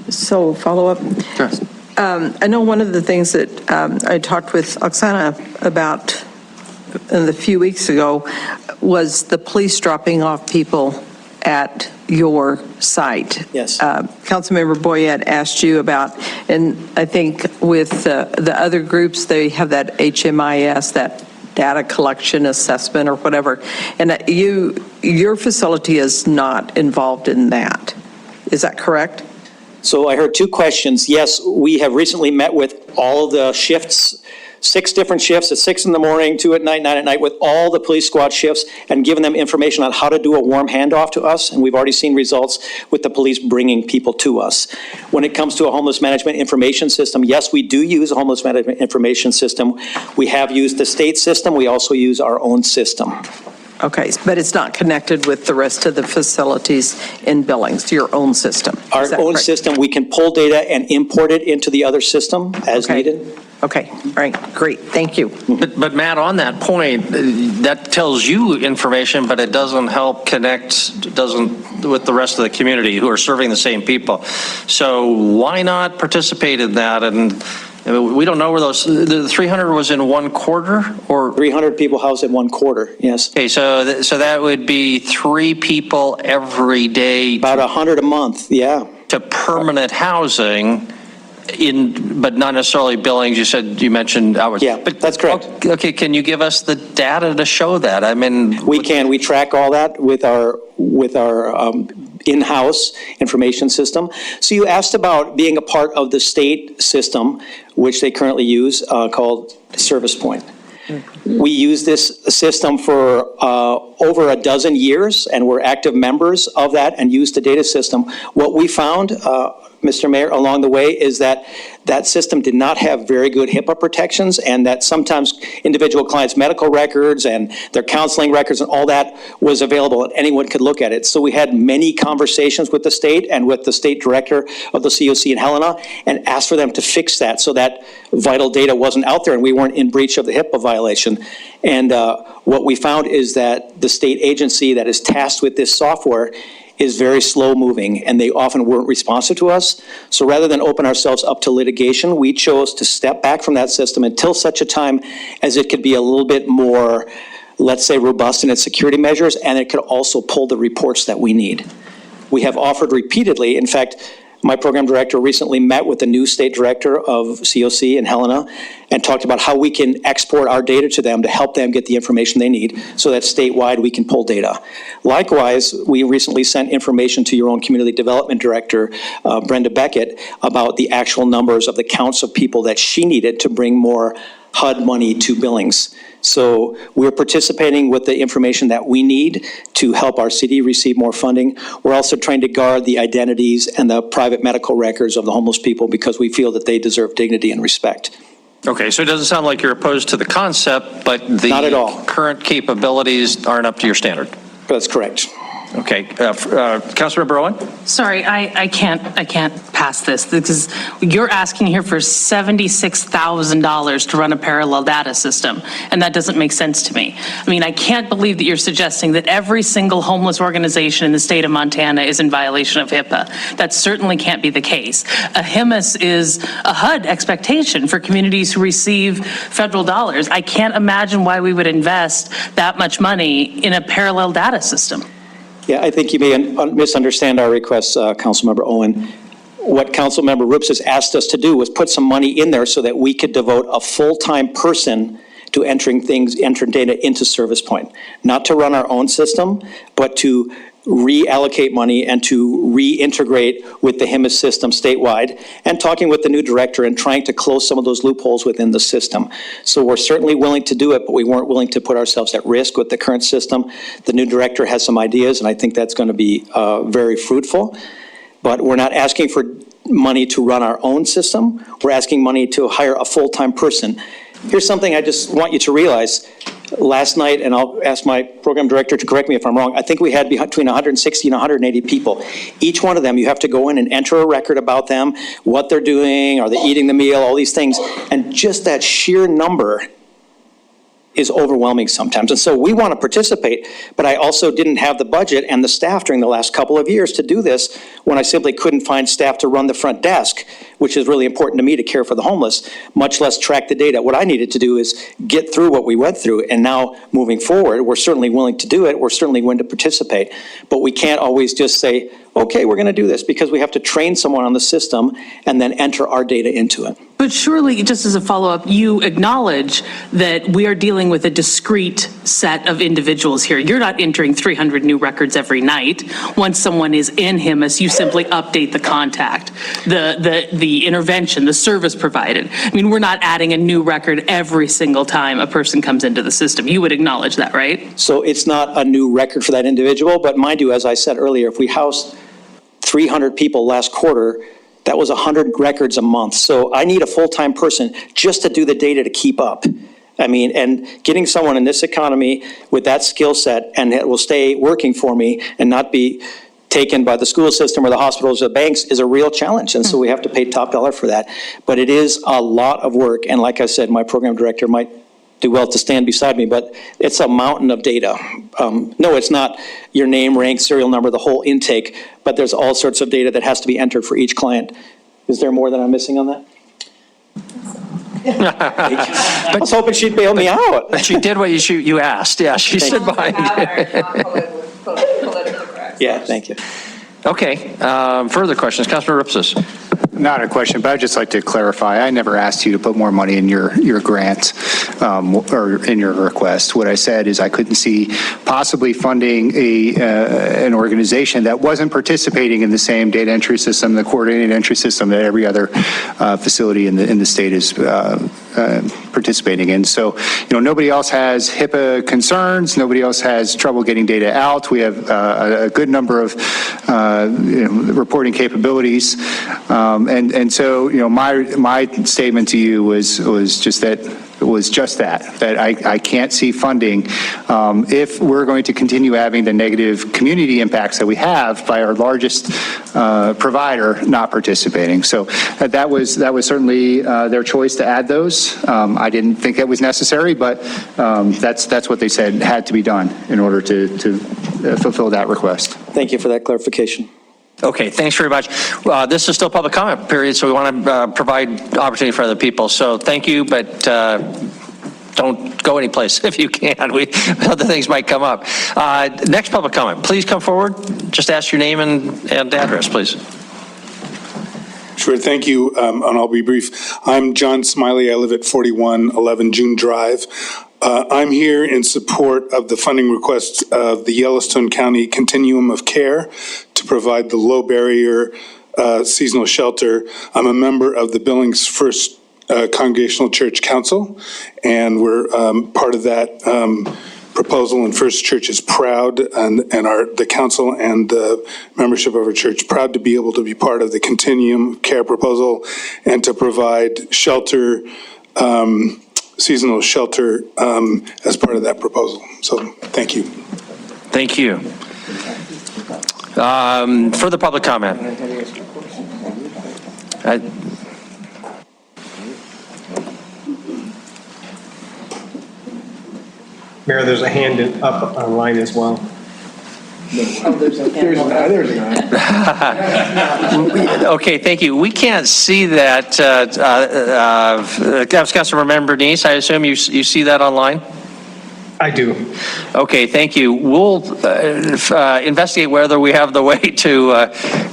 So follow up. Sure. I know one of the things that I talked with Oksana about a few weeks ago was the police dropping off people at your site. Yes. Councilmember Boyette asked you about, and I think with the other groups, they have that HMIS, that data collection assessment or whatever, and your facility is not involved in that. Is that correct? So I heard two questions. Yes, we have recently met with all of the shifts, 6 different shifts at 6 in the morning, 2 at night, 9 at night, with all the police squad shifts, and given them information on how to do a warm handoff to us, and we've already seen results with the police bringing people to us. When it comes to a homeless management information system, yes, we do use a homeless management information system. We have used the state system. We also use our own system. Okay, but it's not connected with the rest of the facilities in Billings, to your own system? Our own system, we can pull data and import it into the other system as needed. Okay, all right, great, thank you. But Matt, on that point, that tells you information, but it doesn't help connect, with the rest of the community who are serving the same people. So why not participate in that? And we don't know where the 300 was in one quarter, or 300 people housed in one quarter. Yes. Okay, so that would be 3 people every day. About 100 a month. Yeah. To permanent housing. But not necessarily Billings. You mentioned hours. Yeah, but that's correct. Okay, can you give us the data to show that? I mean, we can. We track all that with our in-house information system. So you asked about being a part of the state system, which they currently use, called Service Point. We use this system for over a dozen years, and we're active members of that and use the data system. What we found, Mr. Mayor, along the way is that that system did not have very good HIPAA protections, and that sometimes individual clients' medical records and their counseling records and all that was available and anyone could look at it. So we had many conversations with the state and with the state director of the COC in Helena and asked for them to fix that so that vital data wasn't out there and we weren't in breach of the HIPAA violation. And what we found is that the state agency that is tasked with this software is very slow moving, and they often weren't responsive to us. So rather than open ourselves up to litigation, we chose to step back from that system until such a time as it could be a little bit more, let's say, robust in its security measures, and it could also pull the reports that we need. We have offered repeatedly, in fact, my program director recently met with the new state director of COC in Helena and talked about how we can export our data to them to help them get the information they need so that statewide we can pull data. Likewise, we recently sent information to your own community development director, Brenda Beckett, about the actual numbers of the counts of people that she needed to bring more HUD money to Billings. So we're participating with the information that we need to help our city receive more funding. We're also trying to guard the identities and the private medical records of the homeless people because we feel that they deserve dignity and respect. Okay, so it doesn't sound like you're opposed to the concept, but the Not at all. current capabilities aren't up to your standard. That's correct. Okay, Councilmember Owen? Sorry, I can't pass this because you're asking here for $76,000 to run a parallel data system, and that doesn't make sense to me. I mean, I can't believe that you're suggesting that every single homeless organization in the state of Montana is in violation of HIPAA. That certainly can't be the case. A HIMAS is a HUD expectation for communities who receive federal dollars. I can't imagine why we would invest that much money in a parallel data system. Yeah, I think you may misunderstand our request, Councilmember Owen. What Councilmember Roops has asked us to do was put some money in there so that we could devote a full-time person to entering data into Service Point. Not to run our own system, but to reallocate money and to reintegrate with the HIMAS system statewide, and talking with the new director and trying to close some of those loopholes within the system. So we're certainly willing to do it, but we weren't willing to put ourselves at risk with the current system. The new director has some ideas, and I think that's going to be very fruitful. But we're not asking for money to run our own system. We're asking money to hire a full-time person. Here's something I just want you to realize. Last night, and I'll ask my program director to correct me if I'm wrong, I think we had between 160 and 180 people. Each one of them, you have to go in and enter a record about them, what they're doing, are they eating the meal, all these things. And just that sheer number is overwhelming sometimes. And so we want to participate, but I also didn't have the budget and the staff during the last couple of years to do this when I simply couldn't find staff to run the front desk, which is really important to me to care for the homeless, much less track the data. What I needed to do is get through what we went through, and now moving forward, we're certainly willing to do it, we're certainly willing to participate, but we can't always just say, okay, we're going to do this, because we have to train someone on the system and then enter our data into it. But surely, just as a follow-up, you acknowledge that we are dealing with a discrete set of individuals here. You're not entering 300 new records every night. Once someone is in HIMAS, you simply update the contact, the intervention, the service provided. I mean, we're not adding a new record every single time a person comes into the system. You would acknowledge that, right? So it's not a new record for that individual, but mind you, as I said earlier, if we housed 300 people last quarter, that was 100 records a month. So I need a full-time person just to do the data to keep up. I mean, and getting someone in this economy with that skill set and it will stay working for me and not be taken by the school system or the hospitals or the banks is a real challenge. And so we have to pay top dollar for that. But it is a lot of work. And like I said, my program director might do well to stand beside me, but it's a mountain of data. No, it's not your name, rank, serial number, the whole intake, but there's all sorts of data that has to be entered for each client. Is there more that I'm missing on that? I was hoping she'd bail me out. But she did what you asked. Yeah, she stood behind you. Yeah, thank you. Okay, further questions? Councilor Ripsis. Not a question, but I'd just like to clarify. I never asked you to put more money in your grant or in your request. What I said is I couldn't see possibly funding an organization that wasn't participating in the same data entry system, the coordinated entry system that every other facility in the state is participating in. So, nobody else has HIPAA concerns. Nobody else has trouble getting data out. We have a good number of reporting capabilities. And so, my statement to you was just that I can't see funding if we're going to continue having the negative community impacts that we have by our largest provider not participating. So that was certainly their choice to add those. I didn't think that was necessary, but that's what they said had to be done in order to fulfill that request. Thank you for that clarification. Okay, thanks very much. This is still public comment period, so we want to provide opportunity for other people. So thank you, but don't go anyplace if you can. Other things might come up. Next public comment. Please come forward. Just ask your name and address, please. Sure, thank you, and I'll be brief. I'm John Smiley. I live at 4111 June Drive. I'm here in support of the funding request of the Yellowstone County Continuum of Care to provide the low barrier seasonal shelter. I'm a member of the Billings First Congregational Church Council, and we're part of that proposal, and First Church is proud, and the council and the membership of our church proud to be able to be part of the Continuum Care proposal and to provide shelter, seasonal shelter as part of that proposal. So thank you. Thank you. Further public comment? Mayor, there's a hand up online as well. Okay, thank you. We can't see that. Councilmember Bernice, I assume you see that online? I do. Okay, thank you. We'll investigate whether we have the way to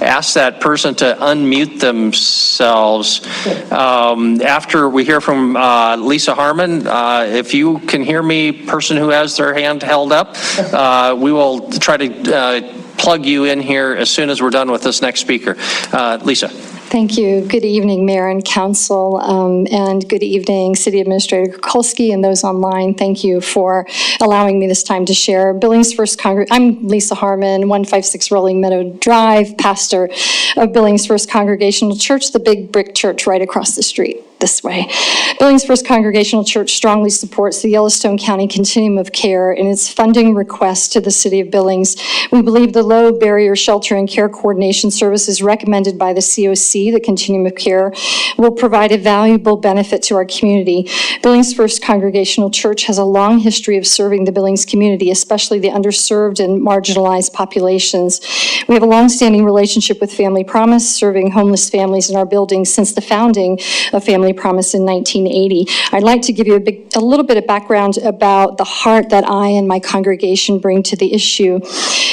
ask that person to unmute themselves. After we hear from Lisa Harmon, if you can hear me, person who has their hand held up, we will try to plug you in here as soon as we're done with this next speaker. Lisa. Thank you. Good evening, Mayor and Council, and good evening, City Administrator Kukulski and those online. Thank you for allowing me this time to share. Billings First I'm Lisa Harmon, 156 Rolling Meadow Drive, pastor of Billings First Congregational Church, the big brick church right across the street this way. Billings First Congregational Church strongly supports the Yellowstone County Continuum of Care in its funding request to the City of Billings. We believe the low barrier shelter and care coordination services recommended by the COC, the Continuum of Care, will provide a valuable benefit to our community. Billings First Congregational Church has a long history of serving the Billings community, especially the underserved and marginalized populations. We have a long-standing relationship with Family Promise, serving homeless families in our building since the founding of Family Promise in 1980. I'd like to give you a little bit of background about the heart that I and my congregation bring to the issue.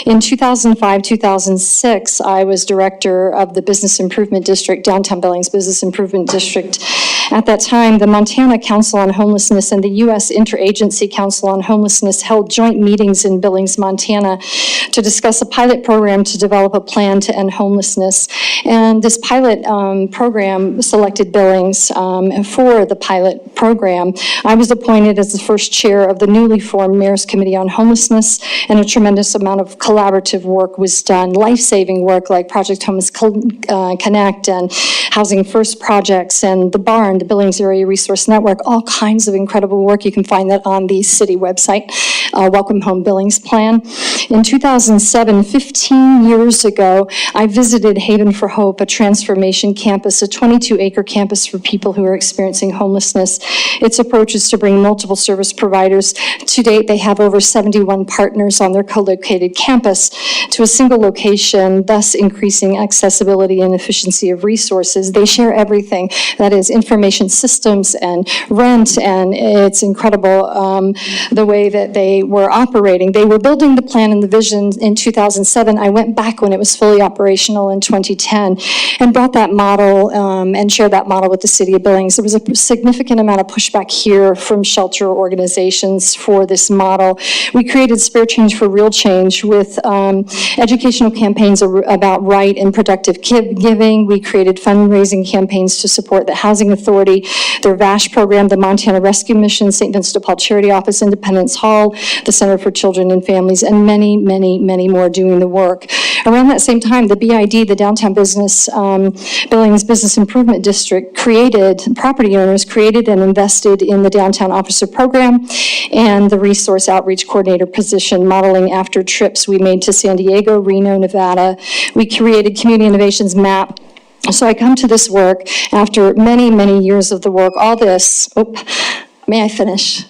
In 2005-2006, I was director of the Business Improvement District, Downtown Billings Business Improvement District. At that time, the Montana Council on Homelessness and the U.S. Interagency Council on Homelessness held joint meetings in Billings, Montana to discuss a pilot program to develop a plan to end homelessness. And this pilot program selected Billings for the pilot program. I was appointed as the first chair of the newly formed Mayor's Committee on Homelessness, and a tremendous amount of collaborative work was done, life-saving work like Project Homeless Connect and Housing First projects and the Barn, the Billings Area Resource Network, all kinds of incredible work. You can find that on the city website, Welcome Home Billings Plan. In 2007, 15 years ago, I visited Haven for Hope, a transformation campus, a 22-acre campus for people who are experiencing homelessness. Its approach is to bring multiple service providers. To date, they have over 71 partners on their co-located campus to a single location, thus increasing accessibility and efficiency of resources. They share everything, that is information systems and rent, and it's incredible the way that they were operating. They were building the plan and the vision in 2007. I went back when it was fully operational in 2010 and brought that model and shared that model with the City of Billings. There was a significant amount of pushback here from shelter organizations for this model. We created Spare Change for Real Change with educational campaigns about right and productive giving. We created fundraising campaigns to support the Housing Authority, their VASH program, the Montana Rescue Mission, St. Vincent de Paul Charity Office, Independence Hall, the Center for Children and Families, and many, many, many more doing the work. Around that same time, the BID, the Downtown Billings Business Improvement District, property owners created and invested in the Downtown Officer Program and the Resource Outreach Coordinator position, modeling after trips we made to San Diego, Reno, Nevada. We created Community Innovations Map. So I come to this work after many, many years of the work, all this, may I finish?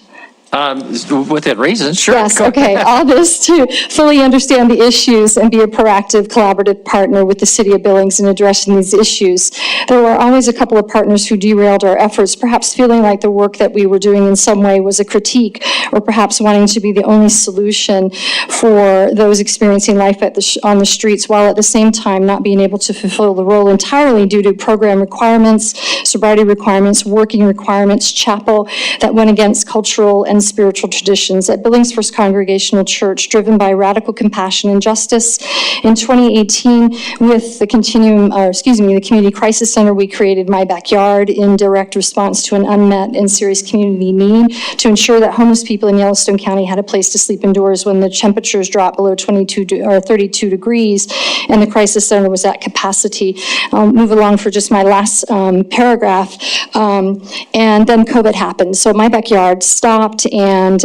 Within reason, sure. Yes, okay. All this to fully understand the issues and be a proactive, collaborative partner with the City of Billings in addressing these issues. There were always a couple of partners who derailed our efforts, perhaps feeling like the work that we were doing in some way was a critique, or perhaps wanting to be the only solution for those experiencing life on the streets, while at the same time not being able to fulfill the role entirely due to program requirements, sobriety requirements, working requirements, chapel that went against cultural and spiritual traditions. At Billings First Congregational Church, driven by radical compassion and justice, in 2018, with the the Community Crisis Center, we created My Backyard in direct response to an unmet and serious community need to ensure that homeless people in Yellowstone County had a place to sleep indoors when the temperatures dropped below 32 degrees, and the crisis center was at capacity. I'll move along for just my last paragraph. And then COVID happened, so My Backyard stopped, and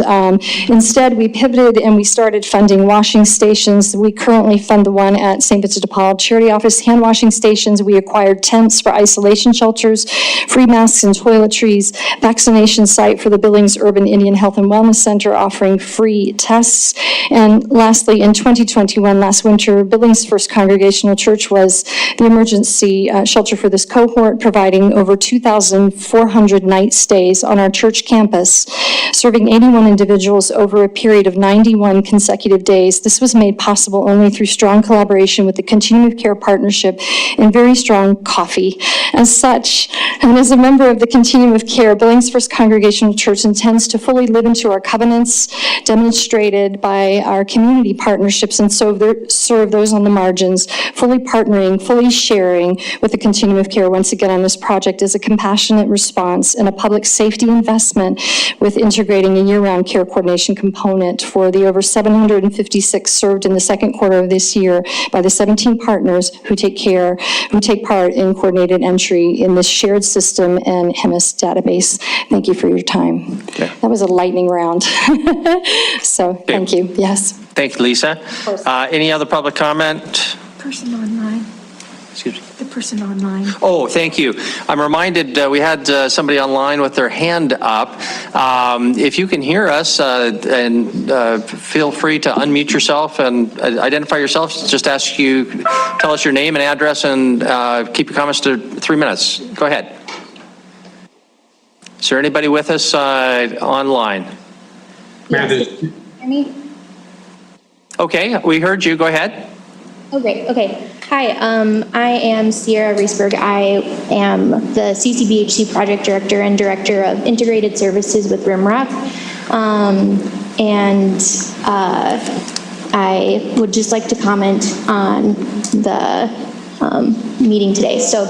instead we pivoted and we started funding washing stations. We currently fund the one at St. Vincent de Paul Charity Office, hand washing stations. We acquired tents for isolation shelters, free masks and toiletries, vaccination site for the Billings Urban Indian Health and Wellness Center offering free tests. And lastly, in 2021, last winter, Billings First Congregational Church was the emergency shelter for this cohort, providing over 2,400 night stays on our church campus, serving 81 individuals over a period of 91 consecutive days. This was made possible only through strong collaboration with the Continuum of Care Partnership and very strong coffee. As such, and as a member of the Continuum of Care, Billings First Congregational Church intends to fully live into our covenants demonstrated by our community partnerships and serve those on the margins, fully partnering, fully sharing with the Continuum of Care once again on this project as a compassionate response and a public safety investment with integrating a year-round care coordination component for the over 756 served in the second quarter of this year by the 17 partners who take part in coordinated entry in this shared system and HEMIS database. Thank you for your time. Okay. That was a lightning round. So, thank you. Yes. Thank you, Lisa. Any other public comment? Person online. Excuse me. The person online. Oh, thank you. I'm reminded we had somebody online with their hand up. If you can hear us, and feel free to unmute yourself and identify yourself. Just ask you, tell us your name and address, and keep your comments to 3 minutes. Go ahead. Is there anybody with us online? Okay, we heard you. Go ahead. Oh, great. Okay. Hi, I am Sierra Reesberg. I am the CCBHC Project Director and Director of Integrated Services with Rimrock. I would just like to comment on the meeting today. So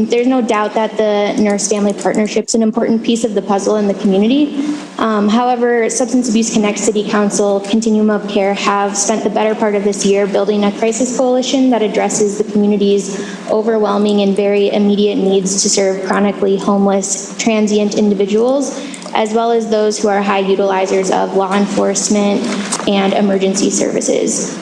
there's no doubt that the nurse-family partnership is an important piece of the puzzle in the community. However, Substance Abuse Connect City Council, Continuum of Care have spent the better part of this year building a crisis coalition that addresses the community's overwhelming and very immediate needs to serve chronically homeless, transient individuals, as well as those who are high utilizers of law enforcement and emergency services.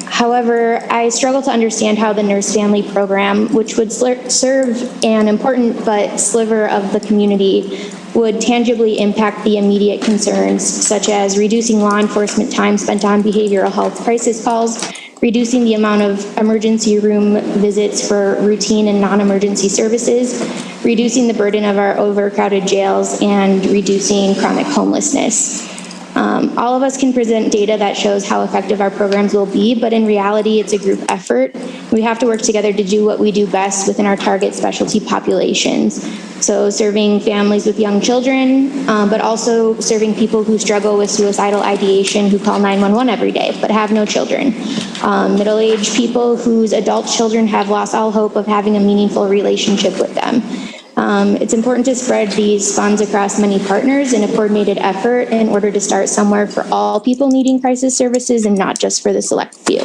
However, I struggle to understand how the nurse family program, which would serve an important but sliver of the community, would tangibly impact the immediate concerns, such as reducing law enforcement time spent on behavioral health crisis calls, reducing the amount of emergency room visits for routine and non-emergency services, reducing the burden of our overcrowded jails, and reducing chronic homelessness. All of us can present data that shows how effective our programs will be, but in reality, it's a group effort. We have to work together to do what we do best within our target specialty populations. So serving families with young children, but also serving people who struggle with suicidal ideation, who call 911 every day, but have no children. Middle-aged people whose adult children have lost all hope of having a meaningful relationship with them. It's important to spread these funds across many partners in a coordinated effort in order to start somewhere for all people needing crisis services and not just for the select few.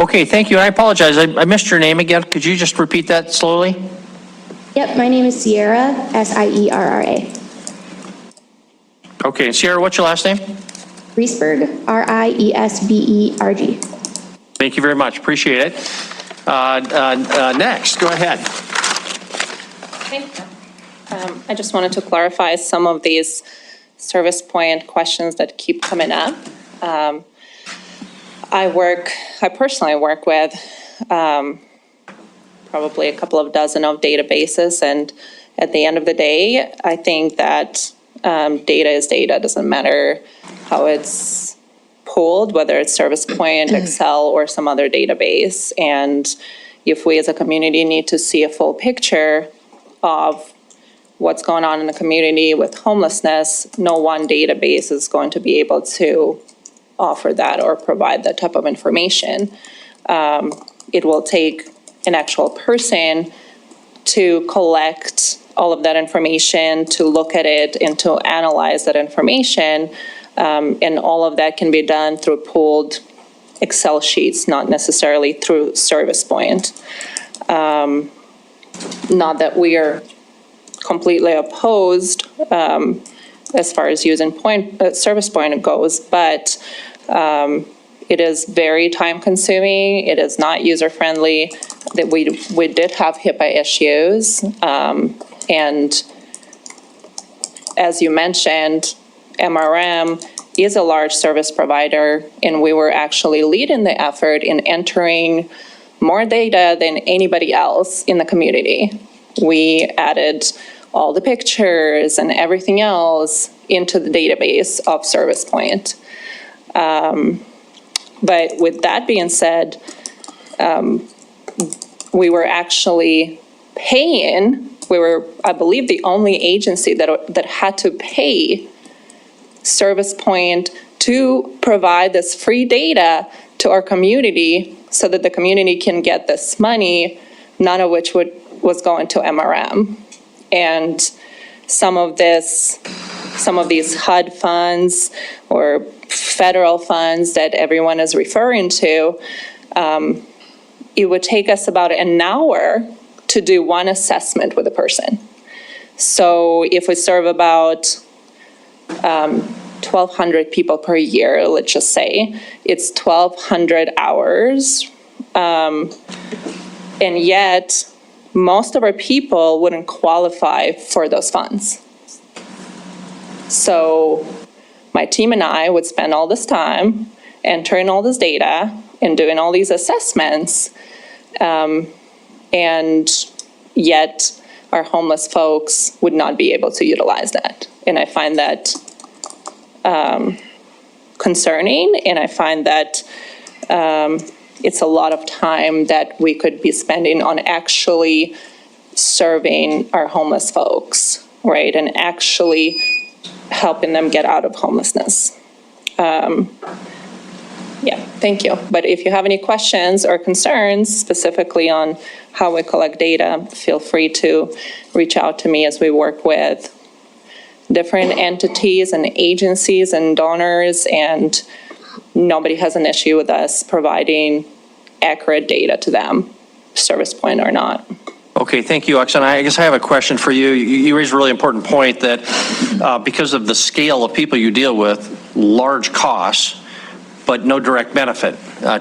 Okay, thank you. I apologize. I missed your name again. Could you just repeat that slowly? Yep, my name is Sierra, Sierra. Okay, Sierra, what's your last name? Riesberg, Riesberg. Thank you very much. Appreciate it. Next, go ahead. I just wanted to clarify some of these service point questions that keep coming up. I personally work with probably a couple of dozen of databases, and at the end of the day, I think that data is data. It doesn't matter how it's pulled, whether it's Service Point, Excel, or some other database. And if we as a community need to see a full picture of what's going on in the community with homelessness, no one database is going to be able to offer that or provide that type of information. It will take an actual person to collect all of that information, to look at it, and to analyze that information. And all of that can be done through pooled Excel sheets, not necessarily through Service Point. Not that we are completely opposed as far as using Service Point goes, but it is very time consuming. It is not user friendly. That we did have HIPAA issues, and as you mentioned, MRM is a large service provider, and we were actually leading the effort in entering more data than anybody else in the community. We added all the pictures and everything else into the database of Service Point. But with that being said, we were actually paying. We were, I believe, the only agency that had to pay Service Point to provide this free data to our community so that the community can get this money, none of which was going to MRM. And some of these HUD funds or federal funds that everyone is referring to, it would take us about an hour to do one assessment with a person. So if we serve about 1,200 people per year, let's just say, it's 1,200 hours. And yet, most of our people wouldn't qualify for those funds. So my team and I would spend all this time entering all this data and doing all these assessments, and yet our homeless folks would not be able to utilize that. And I find that concerning, and I find that it's a lot of time that we could be spending on actually serving our homeless folks, right, and actually helping them get out of homelessness. Yeah, thank you. But if you have any questions or concerns specifically on how we collect data, feel free to reach out to me as we work with different entities and agencies and donors, and nobody has an issue with us providing accurate data to them, Service Point or not. Okay, thank you, Oksana. I guess I have a question for you. You raised a really important point that because of the scale of people you deal with, large costs, but no direct benefit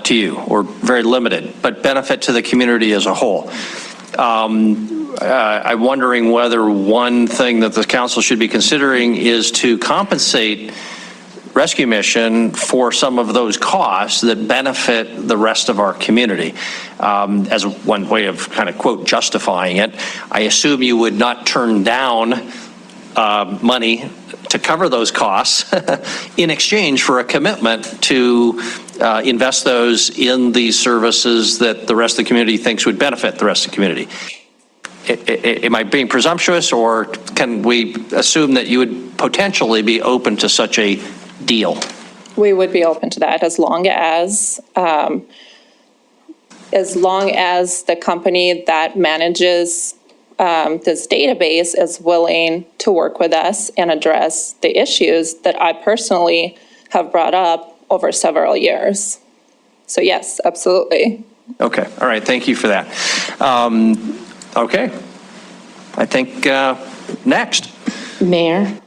to you, or very limited, but benefit to the community as a whole. I'm wondering whether one thing that the council should be considering is to compensate rescue mission for some of those costs that benefit the rest of our community. As one way of kind of, quote, justifying it, I assume you would not turn down money to cover those costs in exchange for a commitment to invest those in the services that the rest of the community thinks would benefit the rest of the community. Am I being presumptuous, or can we assume that you would potentially be open to such a deal? We would be open to that as long as the company that manages this database is willing to work with us and address the issues that I personally have brought up over several years. So yes, absolutely. Okay, all right, thank you for that. Okay, I think next. Mayor?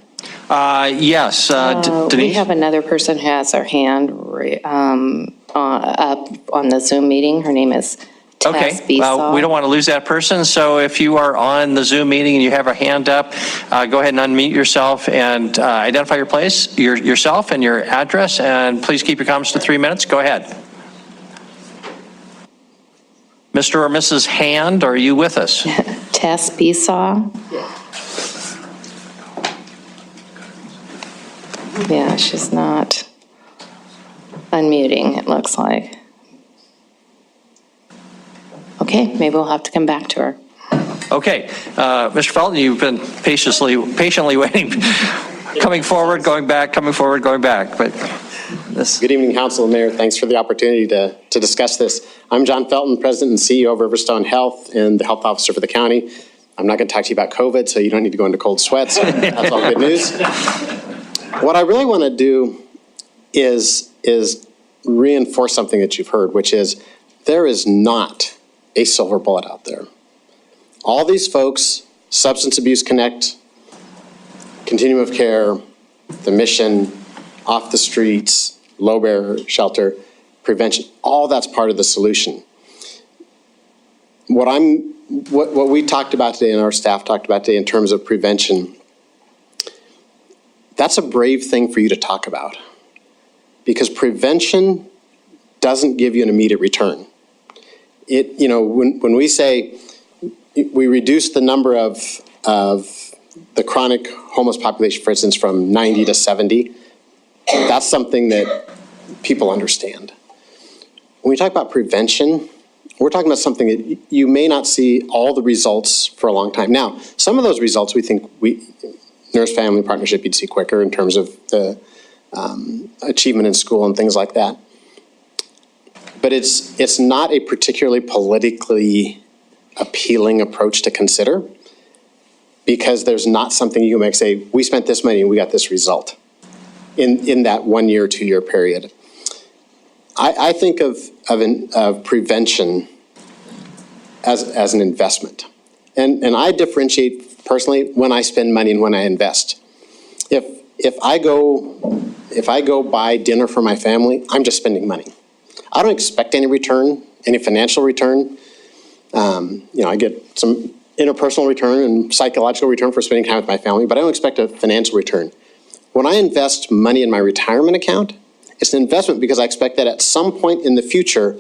Yes, Denise? We have another person who has their hand up on the Zoom meeting. Her name is Okay, well, we don't want to lose that person, so if you are on the Zoom meeting and you have a hand up, go ahead and unmute yourself and identify your place, yourself and your address, and please keep your comments to 3 minutes. Go ahead. Mr. or Mrs. Hand, are you with us? Tess Besaw. Yeah, she's not unmuting, it looks like. Okay, maybe we'll have to come back to her. Okay, Mr. Felton, you've been patiently waiting, coming forward, going back, coming forward, going back, but this. Good evening, Council and Mayor. Thanks for the opportunity to discuss this. I'm John Felton, President and CEO of Riverstone Health and the Health Officer for the county. I'm not going to talk to you about COVID, so you don't need to go into cold sweats. That's all good news. What I really want to do is reinforce something that you've heard, which is there is not a silver bullet out there. All these folks, Substance Abuse Connect, Continuum of Care, the mission, Off the Streets, Low Barrier Shelter, prevention, all that's part of the solution. What we talked about today and our staff talked about today in terms of prevention, that's a brave thing for you to talk about, because prevention doesn't give you an immediate return. When we say we reduce the number of the chronic homeless population, for instance, from 90 to 70, that's something that people understand. When we talk about prevention, we're talking about something that you may not see all the results for a long time. Now, some of those results we think nurse-family partnership you'd see quicker in terms of the achievement in school and things like that. But it's not a particularly politically appealing approach to consider, because there's not something you can make say, we spent this money and we got this result in that 1 year, 2 year period. I think of prevention as an investment. And I differentiate personally when I spend money and when I invest. If I go buy dinner for my family, I'm just spending money. I don't expect any return, any financial return. I get some interpersonal return and psychological return for spending time with my family, but I don't expect a financial return. When I invest money in my retirement account, it's an investment because I expect that at some point in the future,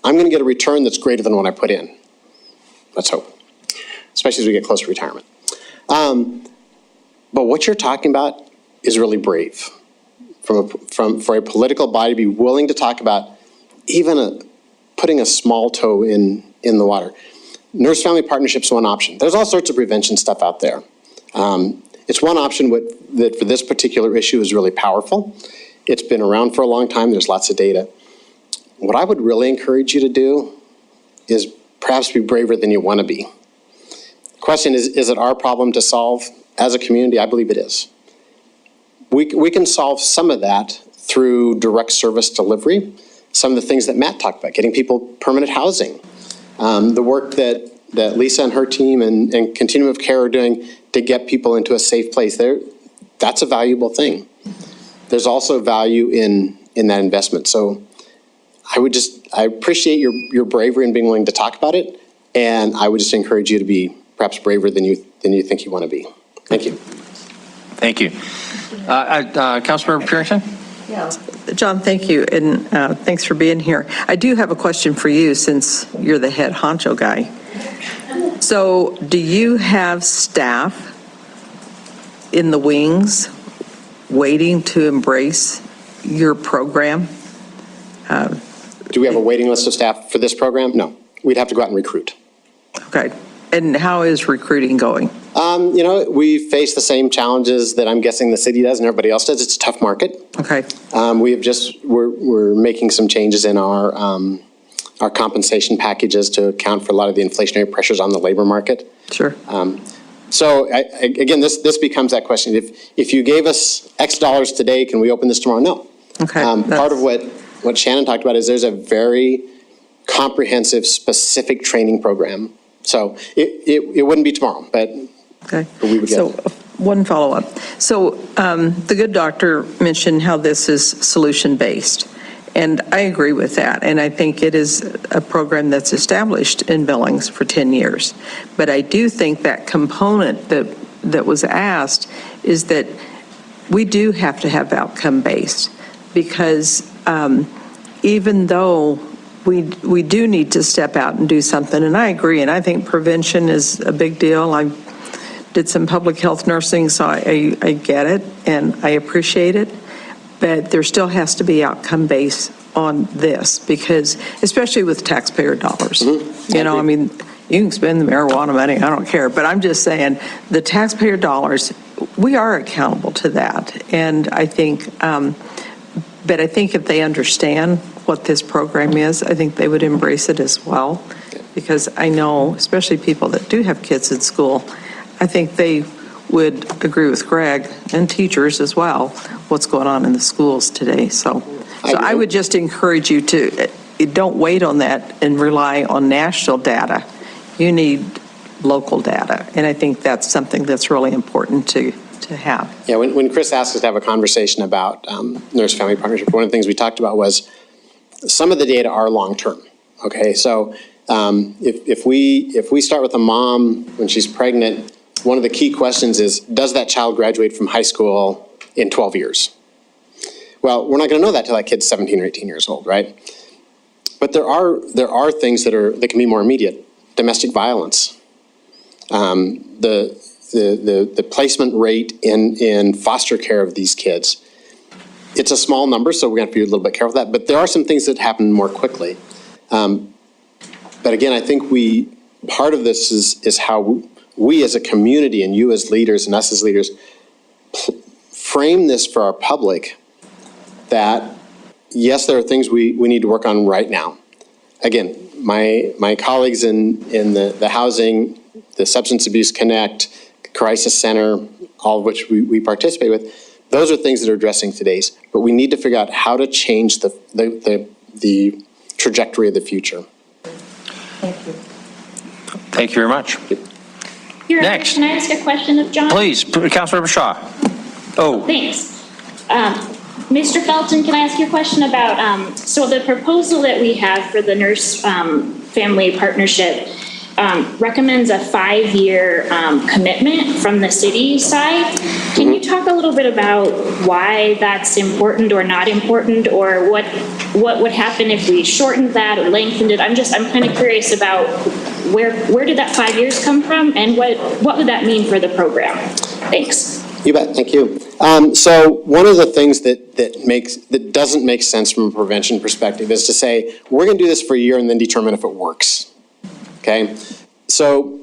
I'm going to get a return that's greater than what I put in. Let's hope, especially as we get close to retirement. But what you're talking about is really brave for a political body to be willing to talk about even putting a small toe in the water. Nurse-family partnership is one option. There's all sorts of prevention stuff out there. It's one option that for this particular issue is really powerful. It's been around for a long time. There's lots of data. What I would really encourage you to do is perhaps be braver than you want to be. The question is it our problem to solve as a community? I believe it is. We can solve some of that through direct service delivery. Some of the things that Matt talked about, getting people permanent housing. The work that Lisa and her team and Continuum of Care are doing to get people into a safe place there, that's a valuable thing. There's also value in that investment. So I appreciate your bravery in being willing to talk about it, and I would just encourage you to be perhaps braver than you think you want to be. Thank you. Thank you. Councilmember Purington? Yeah. John, thank you, and thanks for being here. I do have a question for you since you're the head honcho guy. So do you have staff in the wings waiting to embrace your program? Do we have a waiting list of staff for this program? No. We'd have to go out and recruit. Okay. And how is recruiting going? We face the same challenges that I'm guessing the city does and everybody else does. It's a tough market. Okay. We're making some changes in our compensation packages to account for a lot of the inflationary pressures on the labor market. Sure. So again, this becomes that question. If you gave us X dollars today, can we open this tomorrow? No. Okay. Part of what Shannon talked about is there's a very comprehensive, specific training program. So it wouldn't be tomorrow, but okay. We would get so one follow-up. So the good doctor mentioned how this is solution-based. And I agree with that, and I think it is a program that's established in Billings for 10 years. But I do think that component that was asked is that we do have to have outcome-based, because even though we do need to step out and do something, and I agree, and I think prevention is a big deal. I did some public health nursing, so I get it, and I appreciate it. But there still has to be outcome-based on this, because, especially with taxpayer dollars. You know, I mean, you can spend the marijuana money, I don't care, but I'm just saying, the taxpayer dollars, we are accountable to that. And I think, but I think if they understand what this program is, I think they would embrace it as well. Because I know, especially people that do have kids in school, I think they would agree with Greg, and teachers as well, what's going on in the schools today. So I would just encourage you to, don't wait on that and rely on national data. You need local data, and I think that's something that's really important to have. Yeah, when Chris asked us to have a conversation about nurse-family partnership, one of the things we talked about was some of the data are long-term, okay? So if we start with a mom when she's pregnant, one of the key questions is, does that child graduate from high school in 12 years? Well, we're not going to know that till that kid's 17 or 18 years old, right? But there are things that can be more immediate. Domestic violence, the placement rate in foster care of these kids. It's a small number, so we're going to have to be a little bit careful with that. But there are some things that happen more quickly. But again, I think part of this is how we as a community, and you as leaders and us as leaders, frame this for our public, that yes, there are things we need to work on right now. Again, my colleagues in the housing, the Substance Abuse Connect, Crisis Center, all of which we participate with, those are things that are addressing today's, but we need to figure out how to change the trajectory of the future. Thank you. Thank you very much. Your Next. Honor, can I ask a question of John? Please, Councilmember Shaw. Oh. Thanks. Mr. Felton, can I ask you a question about, so the proposal that we have for the nurse family partnership recommends a 5-year commitment from the city side. Can you talk a little bit about why that's important or not important, or what would happen if we shortened that or lengthened it? I'm kind of curious about where did that 5 years come from, and what would that mean for the program? Thanks. You bet, thank you. So one of the things that doesn't make sense from a prevention perspective is to say, we're going to do this for a year and then determine if it works. Okay, so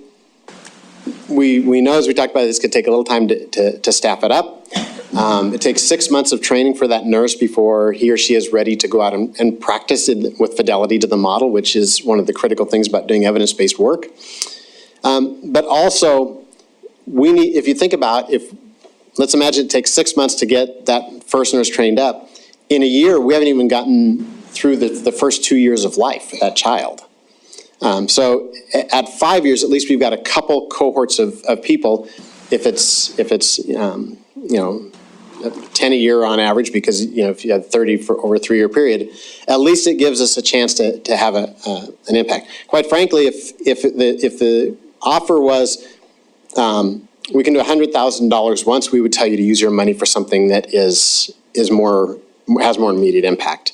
we know, as we talked about, this could take a little time to staff it up. It takes 6 months of training for that nurse before he or she is ready to go out and practice it with fidelity to the model, which is one of the critical things about doing evidence-based work. But also, if you think about, let's imagine it takes 6 months to get that first nurse trained up. In a year, we haven't even gotten through the first 2 years of life for that child. So at 5 years, at least we've got a couple cohorts of people. If it's 10 a year on average, because if you had 30 for over a 3-year period, at least it gives us a chance to have an impact. Quite frankly, if the offer was we can do $100,000 once, we would tell you to use your money for something that has more immediate impact.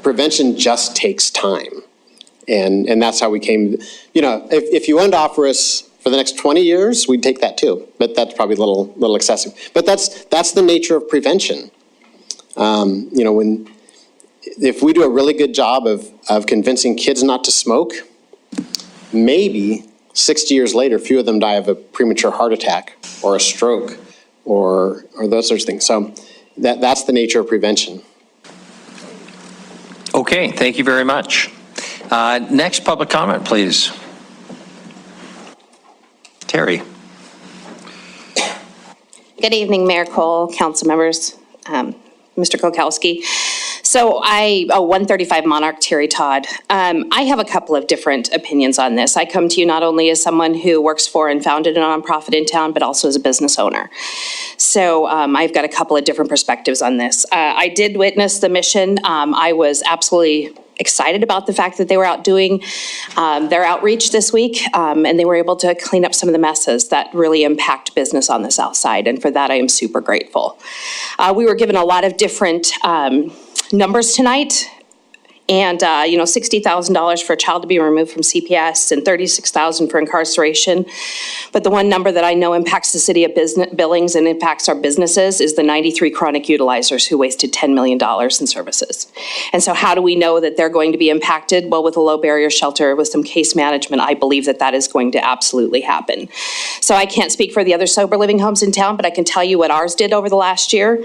Prevention just takes time. And that's how we came, if you wanted to offer us for the next 20 years, we'd take that too. But that's probably a little excessive. But that's the nature of prevention. If we do a really good job of convincing kids not to smoke, maybe 60 years later, few of them die of a premature heart attack or a stroke or those sorts of things. So that's the nature of prevention. Okay, thank you very much. Next public comment, please. Terry. Good evening, Mayor Cole, council members, Mr. Kokowski. So 135 Monarch, Terry Todd. I have a couple of different opinions on this. I come to you not only as someone who works for and founded a nonprofit in town, but also as a business owner. So I've got a couple of different perspectives on this. I did witness the mission. I was absolutely excited about the fact that they were out doing their outreach this week, and they were able to clean up some of the messes that really impact business on the south side, and for that I am super grateful. We were given a lot of different numbers tonight. And, $60,000 for a child to be removed from CPS and $36,000 for incarceration. But the one number that I know impacts the city of Billings and impacts our businesses is the 93 chronic utilizers who wasted $10 million in services. And so how do we know that they're going to be impacted? Well, with a low barrier shelter, with some case management, I believe that that is going to absolutely happen. So I can't speak for the other sober living homes in town, but I can tell you what ours did over the last year.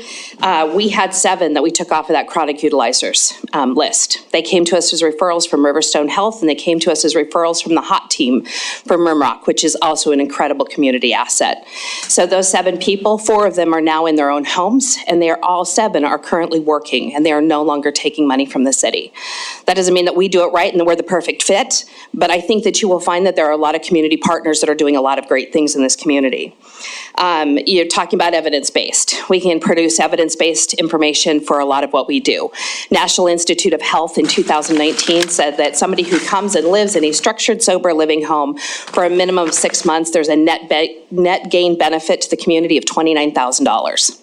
We had 7 that we took off of that chronic utilizers list. They came to us as referrals from Riverstone Health, and they came to us as referrals from the HOT team from Rimrock, which is also an incredible community asset. So those 7 people, 4 of them are now in their own homes, and they are all 7 are currently working, and they are no longer taking money from the city. That doesn't mean that we do it right and that we're the perfect fit, but I think that you will find that there are a lot of community partners that are doing a lot of great things in this community. You're talking about evidence-based. We can produce evidence-based information for a lot of what we do. National Institute of Health in 2019 said that somebody who comes and lives in a structured sober living home for a minimum of 6 months, there's a net gain benefit to the community of $29,000.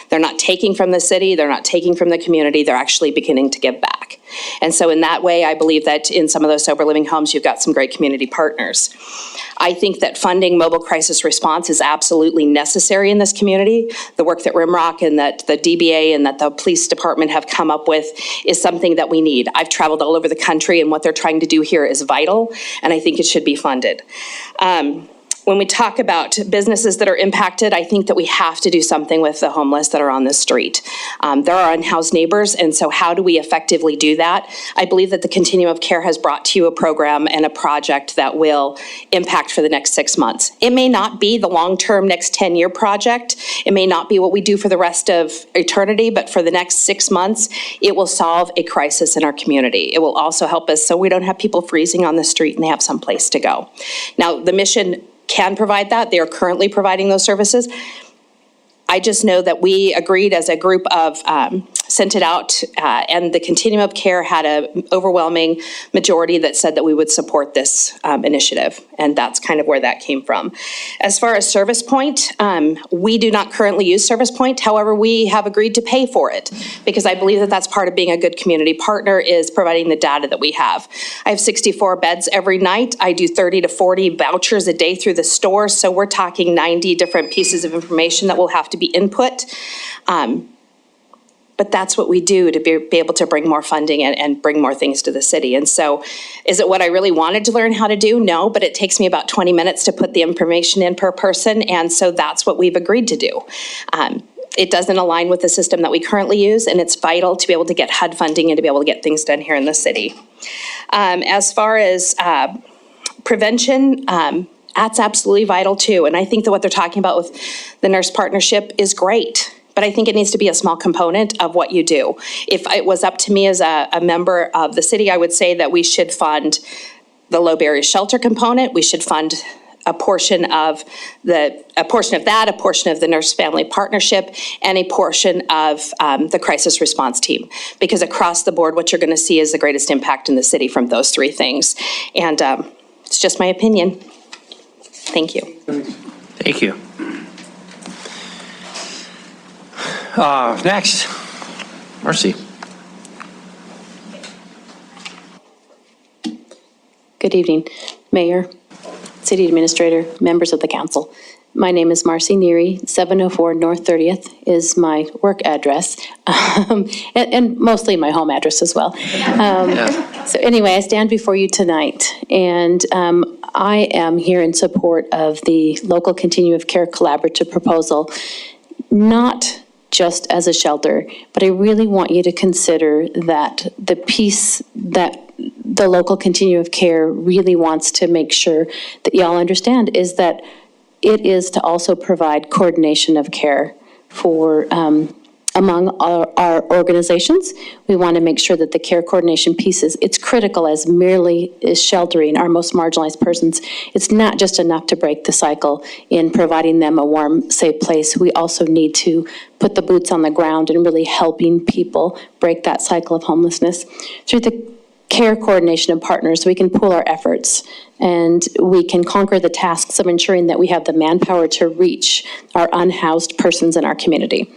They're not taking from the city, they're not taking from the community, they're actually beginning to give back. And so in that way, I believe that in some of those sober living homes, you've got some great community partners. I think that funding mobile crisis response is absolutely necessary in this community. The work that Rimrock and that the DBA and that the police department have come up with is something that we need. I've traveled all over the country, and what they're trying to do here is vital, and I think it should be funded. When we talk about businesses that are impacted, I think that we have to do something with the homeless that are on the street. There are unhoused neighbors, and so how do we effectively do that? I believe that the Continuum of Care has brought to you a program and a project that will impact for the next 6 months. It may not be the long-term next 10-year project. It may not be what we do for the rest of eternity, but for the next 6 months, it will solve a crisis in our community. It will also help us so we don't have people freezing on the street and they have some place to go. Now, the mission can provide that. They are currently providing those services. I just know that we agreed as a group of, sent it out, and the Continuum of Care had an overwhelming majority that said that we would support this initiative, and that's kind of where that came from. As far as Service Point, we do not currently use Service Point. However, we have agreed to pay for it because I believe that that's part of being a good community partner is providing the data that we have. I have 64 beds every night. I do 30 to 40 vouchers a day through the store, so we're talking 90 different pieces of information that will have to be input. But that's what we do to be able to bring more funding and bring more things to the city. And so is it what I really wanted to learn how to do? No, but it takes me about 20 minutes to put the information in per person. And so that's what we've agreed to do. It doesn't align with the system that we currently use, and it's vital to be able to get HUD funding and to be able to get things done here in the city. As far as prevention, that's absolutely vital too. And I think that what they're talking about with the nurse partnership is great. But I think it needs to be a small component of what you do. If it was up to me as a member of the city, I would say that we should fund the low barrier shelter component. We should fund a portion of that, a portion of the nurse family partnership, and a portion of the crisis response team. Because across the board, what you're going to see is the greatest impact in the city from those 3 things. And it's just my opinion. Thank you. Thank you. Next, Marcy. Good evening, Mayor, City Administrator, members of the council. My name is Marcy Neary. 704 North 30th is my work address, and mostly my home address as well. So anyway, I stand before you tonight, and I am here in support of the local Continuum of Care collaborative proposal, not just as a shelter, but I really want you to consider that the piece that the local Continuum of Care really wants to make sure that y'all understand is that it is to also provide coordination of care for among our organizations. We want to make sure that the care coordination pieces, it's critical as merely is sheltering our most marginalized persons. It's not just enough to break the cycle in providing them a warm, safe place. We also need to put the boots on the ground and really helping people break that cycle of homelessness. Through the care coordination of partners, we can pool our efforts and we can conquer the tasks of ensuring that we have the manpower to reach our unhoused persons in our community.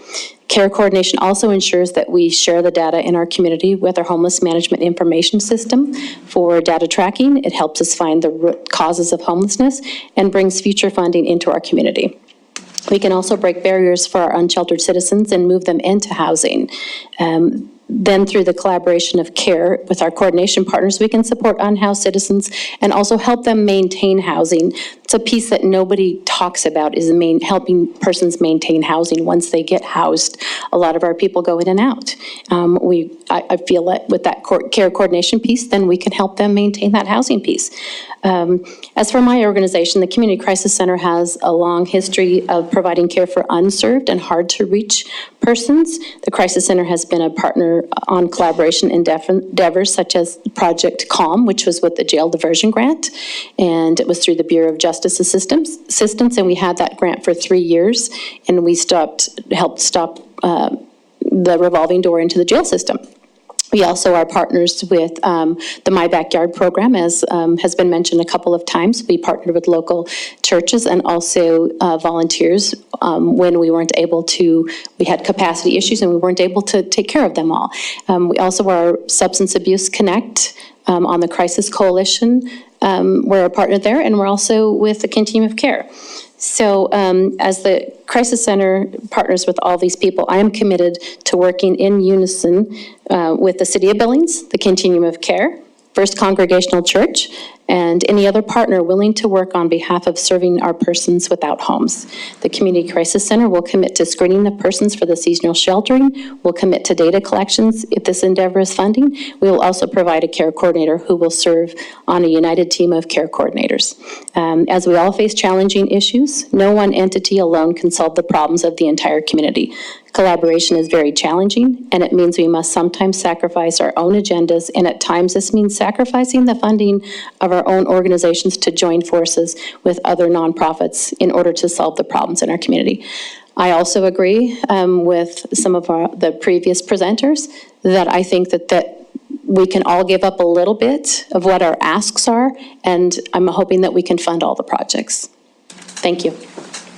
Care coordination also ensures that we share the data in our community with our homeless management information system for data tracking. It helps us find the root causes of homelessness and brings future funding into our community. We can also break barriers for our unsheltered citizens and move them into housing. Then through the collaboration of care with our coordination partners, we can support unhoused citizens and also help them maintain housing. It's a piece that nobody talks about, is helping persons maintain housing once they get housed. A lot of our people go in and out. I feel that with that care coordination piece, then we can help them maintain that housing piece. As for my organization, the Community Crisis Center has a long history of providing care for unserved and hard-to-reach persons. The Crisis Center has been a partner on collaboration endeavors such as Project CALM, which was with the Jail Diversion Grant, and it was through the Bureau of Justice Assistance, and we had that grant for 3 years, and we helped stop the revolving door into the jail system. We also are partners with the My Backyard program, as has been mentioned a couple of times. We partnered with local churches and also volunteers when we weren't able to, we had capacity issues and we weren't able to take care of them all. We also are Substance Abuse Connect on the Crisis Coalition. We're a partner there, and we're also with the Continuum of Care. So as the Crisis Center partners with all these people, I am committed to working in unison with the City of Billings, the Continuum of Care, First Congregational Church, and any other partner willing to work on behalf of serving our persons without homes. The Community Crisis Center will commit to screening the persons for the seasonal sheltering. We'll commit to data collections if this endeavor is funding. We will also provide a care coordinator who will serve on a united team of care coordinators. As we all face challenging issues, no one entity alone can solve the problems of the entire community. Collaboration is very challenging, and it means we must sometimes sacrifice our own agendas, and at times this means sacrificing the funding of our own organizations to join forces with other nonprofits in order to solve the problems in our community. I also agree with some of the previous presenters that I think that we can all give up a little bit of what our asks are, and I'm hoping that we can fund all the projects. Thank you.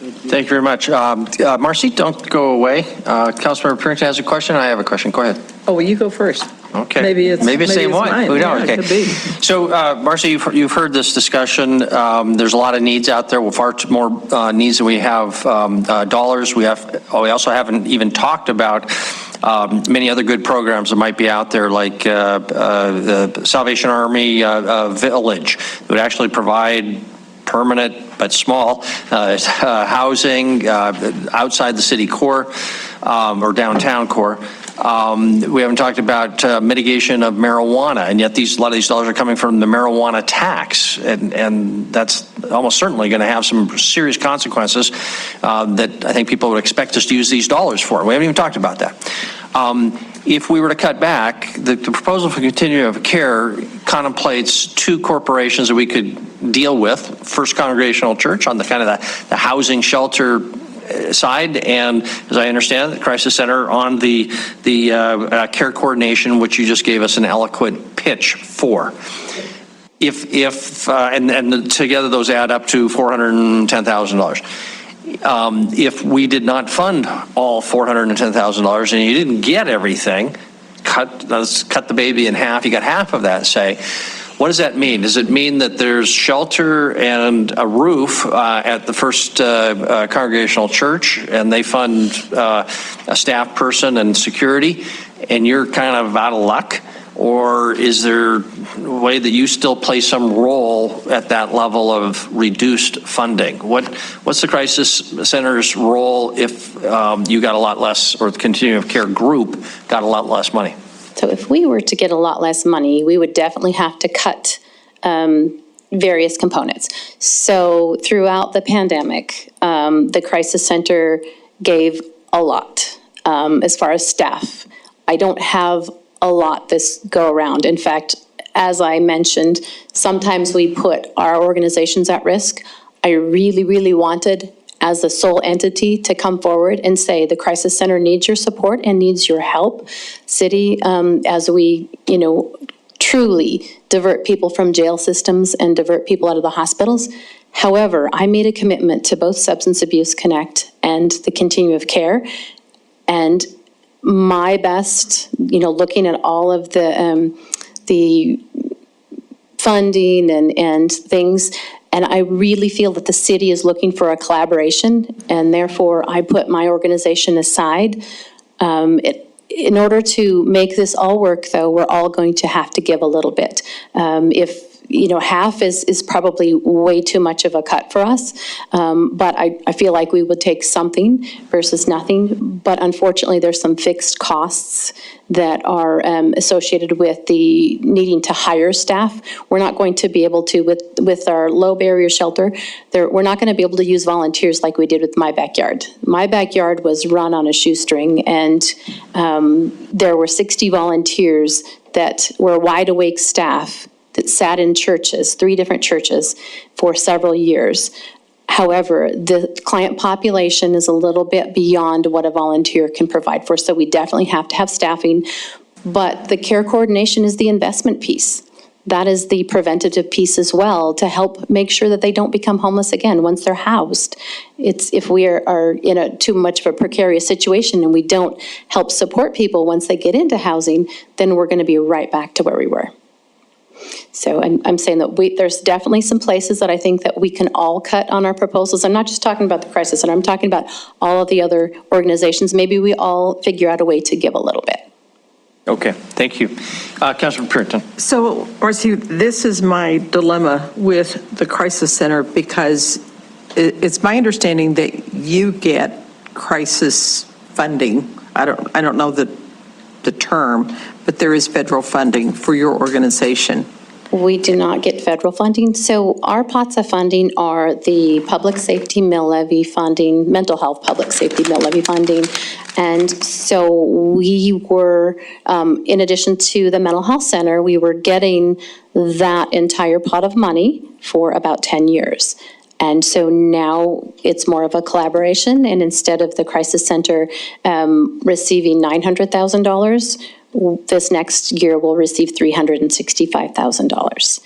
Thank you very much. Marcy, don't go away. Councilmember Purinton has a question. I have a question. Go ahead. Oh, well, you go first. Okay. Maybe it's same one. mine. Who knows? Yeah, Okay. it could be. So, Marcy, you've heard this discussion. There's a lot of needs out there. Well, far more needs than we have dollars. We also haven't even talked about many other good programs that might be out there, like the Salvation Army Village, that would actually provide permanent but small housing outside the city core or downtown core. We haven't talked about mitigation of marijuana, and yet a lot of these dollars are coming from the marijuana tax, and that's almost certainly going to have some serious consequences that I think people would expect us to use these dollars for. We haven't even talked about that. If we were to cut back, the proposal for continuum of care contemplates two corporations that we could deal with: First Congregational Church on the kind of the housing shelter side, and as I understand, the Crisis Center on the care coordination, which you just gave us an eloquent pitch for. And together those add up to $410,000. If we did not fund all $410,000 and you didn't get everything, let's cut the baby in half, you got half of that, say, what does that mean? Does it mean that there's shelter and a roof at the First Congregational Church, and they fund a staff person and security, and you're kind of out of luck? Or is there a way that you still play some role at that level of reduced funding? What's the Crisis Center's role if you got a lot less, or the Continuum of Care group got a lot less money? So if we were to get a lot less money, we would definitely have to cut various components. So throughout the pandemic, the Crisis Center gave a lot as far as staff. I don't have a lot this go around. In fact, as I mentioned, sometimes we put our organizations at risk. I really, really wanted, as the sole entity, to come forward and say the Crisis Center needs your support and needs your help. City, as we, truly divert people from jail systems and divert people out of the hospitals. However, I made a commitment to both Substance Abuse Connect and the Continuum of Care. And my best, looking at all of the funding and things, and I really feel that the city is looking for a collaboration, and therefore I put my organization aside. In order to make this all work, though, we're all going to have to give a little bit. If half is probably way too much of a cut for us, but I feel like we would take something versus nothing. But unfortunately, there's some fixed costs that are associated with the needing to hire staff. We're not going to be able to, with our low barrier shelter, we're not going to be able to use volunteers like we did with My Backyard. My Backyard was run on a shoestring, and there were 60 volunteers that were wide awake staff that sat in churches, 3 different churches, for several years. However, the client population is a little bit beyond what a volunteer can provide for, so we definitely have to have staffing. But the care coordination is the investment piece. That is the preventative piece as well, to help make sure that they don't become homeless again once they're housed. If we are in too much of a precarious situation and we don't help support people once they get into housing, then we're going to be right back to where we were. So I'm saying that there's definitely some places that I think that we can all cut on our proposals. I'm not just talking about the Crisis Center, I'm talking about all of the other organizations. Maybe we all figure out a way to give a little bit. Okay, thank you. Councilor Puritan. So, Marcy, this is my dilemma with the Crisis Center, because it's my understanding that you get crisis funding. I don't know the term, but there is federal funding for your organization. We do not get federal funding. So our pots of funding are the public safety mill levy funding, mental health public safety mill levy funding. And so we were, in addition to the mental health center, we were getting that entire pot of money for about 10 years. And so now it's more of a collaboration, and instead of the Crisis Center receiving $900,000, this next year we'll receive $365,000.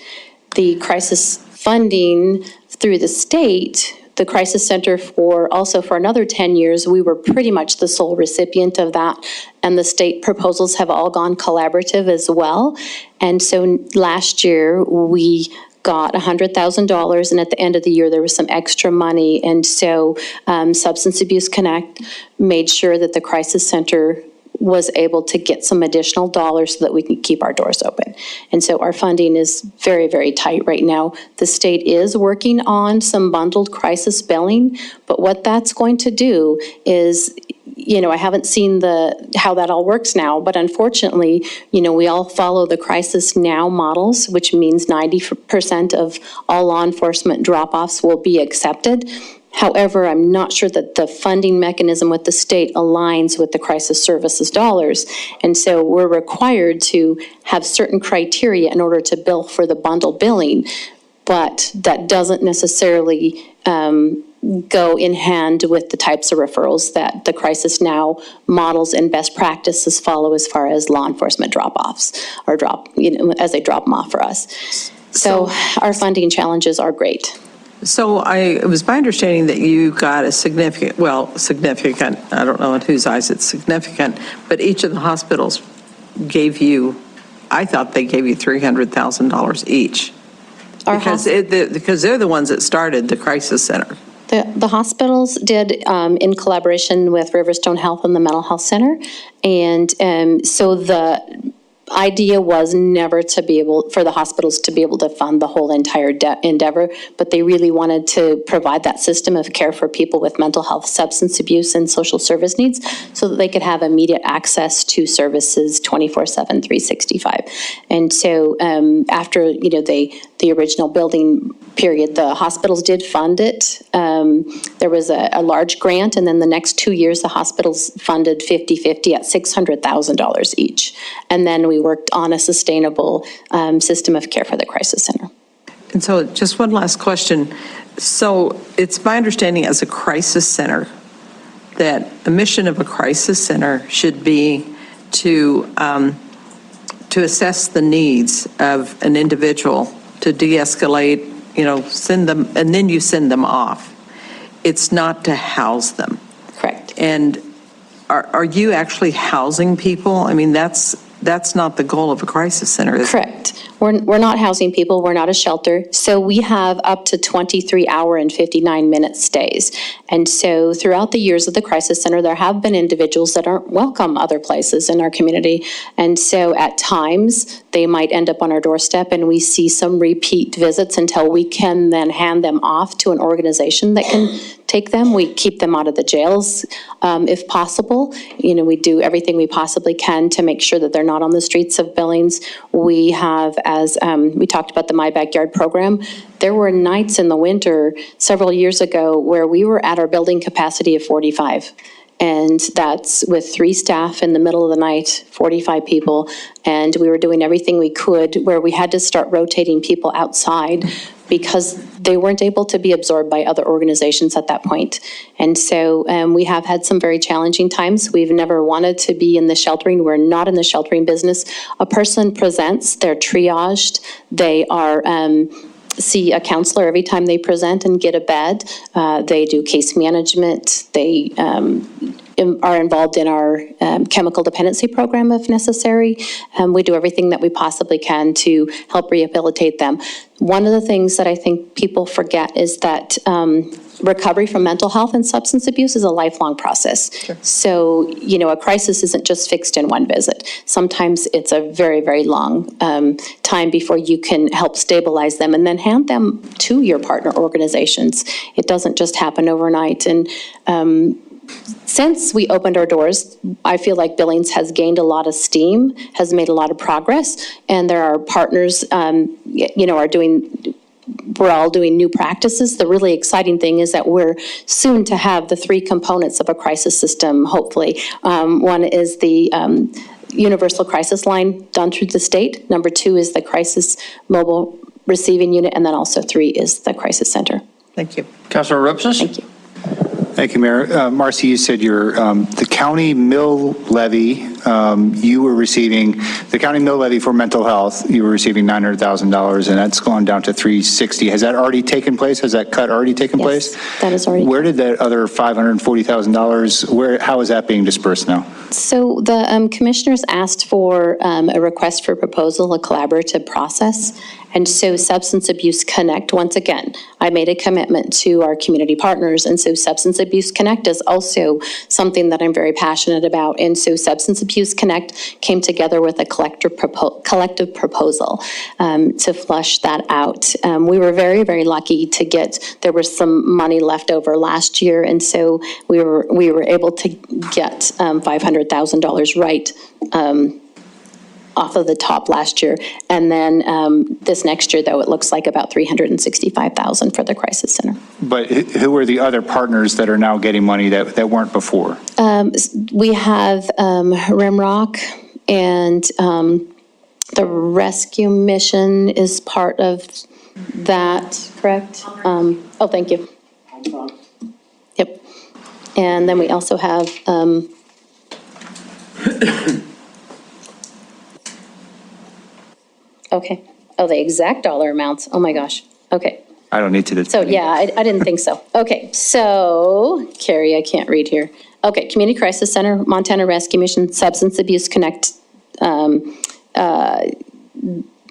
The crisis funding through the state, the Crisis Center for another 10 years, we were pretty much the sole recipient of that, and the state proposals have all gone collaborative as well. And so last year we got $100,000, and at the end of the year there was some extra money, and so Substance Abuse Connect made sure that the Crisis Center was able to get some additional dollars so that we can keep our doors open. And so our funding is very, very tight right now. The state is working on some bundled crisis billing, but what that's going to do is, I haven't seen how that all works now, but unfortunately, we all follow the Crisis Now models, which means 90% of all law enforcement drop-offs will be accepted. However, I'm not sure that the funding mechanism with the state aligns with the crisis services dollars. And so we're required to have certain criteria in order to bill for the bundle billing, but that doesn't necessarily go in hand with the types of referrals that the Crisis Now models and best practices follow as far as law enforcement drop-offs or as they drop them off for us. So our funding challenges are great. So it was my understanding that you got a significant, I don't know in whose eyes it's significant, but each of the hospitals gave you, I thought they gave you $300,000 each. Because they're the ones that started the Crisis Center. The hospitals did in collaboration with Riverstone Health and the Mental Health Center. And so the idea was never for the hospitals to be able to fund the whole entire endeavor, but they really wanted to provide that system of care for people with mental health, substance abuse, and social service needs so that they could have immediate access to services 24/7, 365. And so after, they the original building period. The hospitals did fund it. There was a large grant, and then the next 2 years, the hospitals funded 50-50 at $600,000 each. And then we worked on a sustainable system of care for the crisis center. And so just one last question. So it's my understanding as a crisis center that the mission of a crisis center should be to assess the needs of an individual, to de-escalate, send them, and then you send them off. It's not to house them. Correct. And are you actually housing people? I mean, that's not the goal of a crisis center, is it? Correct. We're not housing people, we're not a shelter. So we have up to 23-hour and 59-minute stays. And so throughout the years of the crisis center, there have been individuals that aren't welcome other places in our community. And so at times, they might end up on our doorstep, and we see some repeat visits until we can then hand them off to an organization that can take them. We keep them out of the jails if possible. We do everything we possibly can to make sure that they're not on the streets of Billings. We have, as we talked about the My Backyard program, there were nights in the winter several years ago where we were at our building capacity of 45. And that's with 3 staff in the middle of the night, 45 people. And we were doing everything we could where we had to start rotating people outside because they weren't able to be absorbed by other organizations at that point. And so we have had some very challenging times. We've never wanted to be in the sheltering. We're not in the sheltering business. A person presents, they're triaged, they are see a counselor every time they present and get a bed. They do case management. They are involved in our chemical dependency program if necessary. We do everything that we possibly can to help rehabilitate them. One of the things that I think people forget is that recovery from mental health and substance abuse is a lifelong process. Sure. So, a crisis isn't just fixed in one visit. Sometimes it's a very, very long time before you can help stabilize them and then hand them to your partner organizations. It doesn't just happen overnight. And since we opened our doors, I feel like Billings has gained a lot of steam, has made a lot of progress, and there are partners, we're all doing new practices. The really exciting thing is that we're soon to have the 3 components of a crisis system, hopefully. One is the universal crisis line done through the state. Number 2 is the crisis mobile receiving unit, and then also 3 is the crisis center. Thank you. Councilor Rupsis? Thank you. Thank you, Mayor. Marcy, you said the county mill levy, you were receiving, the county mill levy for mental health, you were receiving $900,000, and that's gone down to $360,000. Has that already taken place? Has that cut already taken place? Yes, that is already. Where did that other $540,000, how is that being dispersed now? So the commissioners asked for a request for proposal, a collaborative process. And so Substance Abuse Connect, once again, I made a commitment to our community partners. And so Substance Abuse Connect is also something that I'm very passionate about. And so Substance Abuse Connect came together with a collective proposal to flush that out. We were very, very lucky to there was some money left over last year. And so we were able to get $500,000 right off of the top last year. And then this next year, though, it looks like about $365,000 for the crisis center. But who are the other partners that are now getting money that weren't before? We have Rimrock, and the rescue mission is part of that, correct? Oh, thank you. Yep. And then we also have okay. Oh, the exact dollar amounts. Oh, my gosh. Okay. I don't need to. So, yeah, I didn't think so. Okay, so, Carrie, I can't read here. Okay, Community Crisis Center, Montana Rescue Mission, Substance Abuse Connect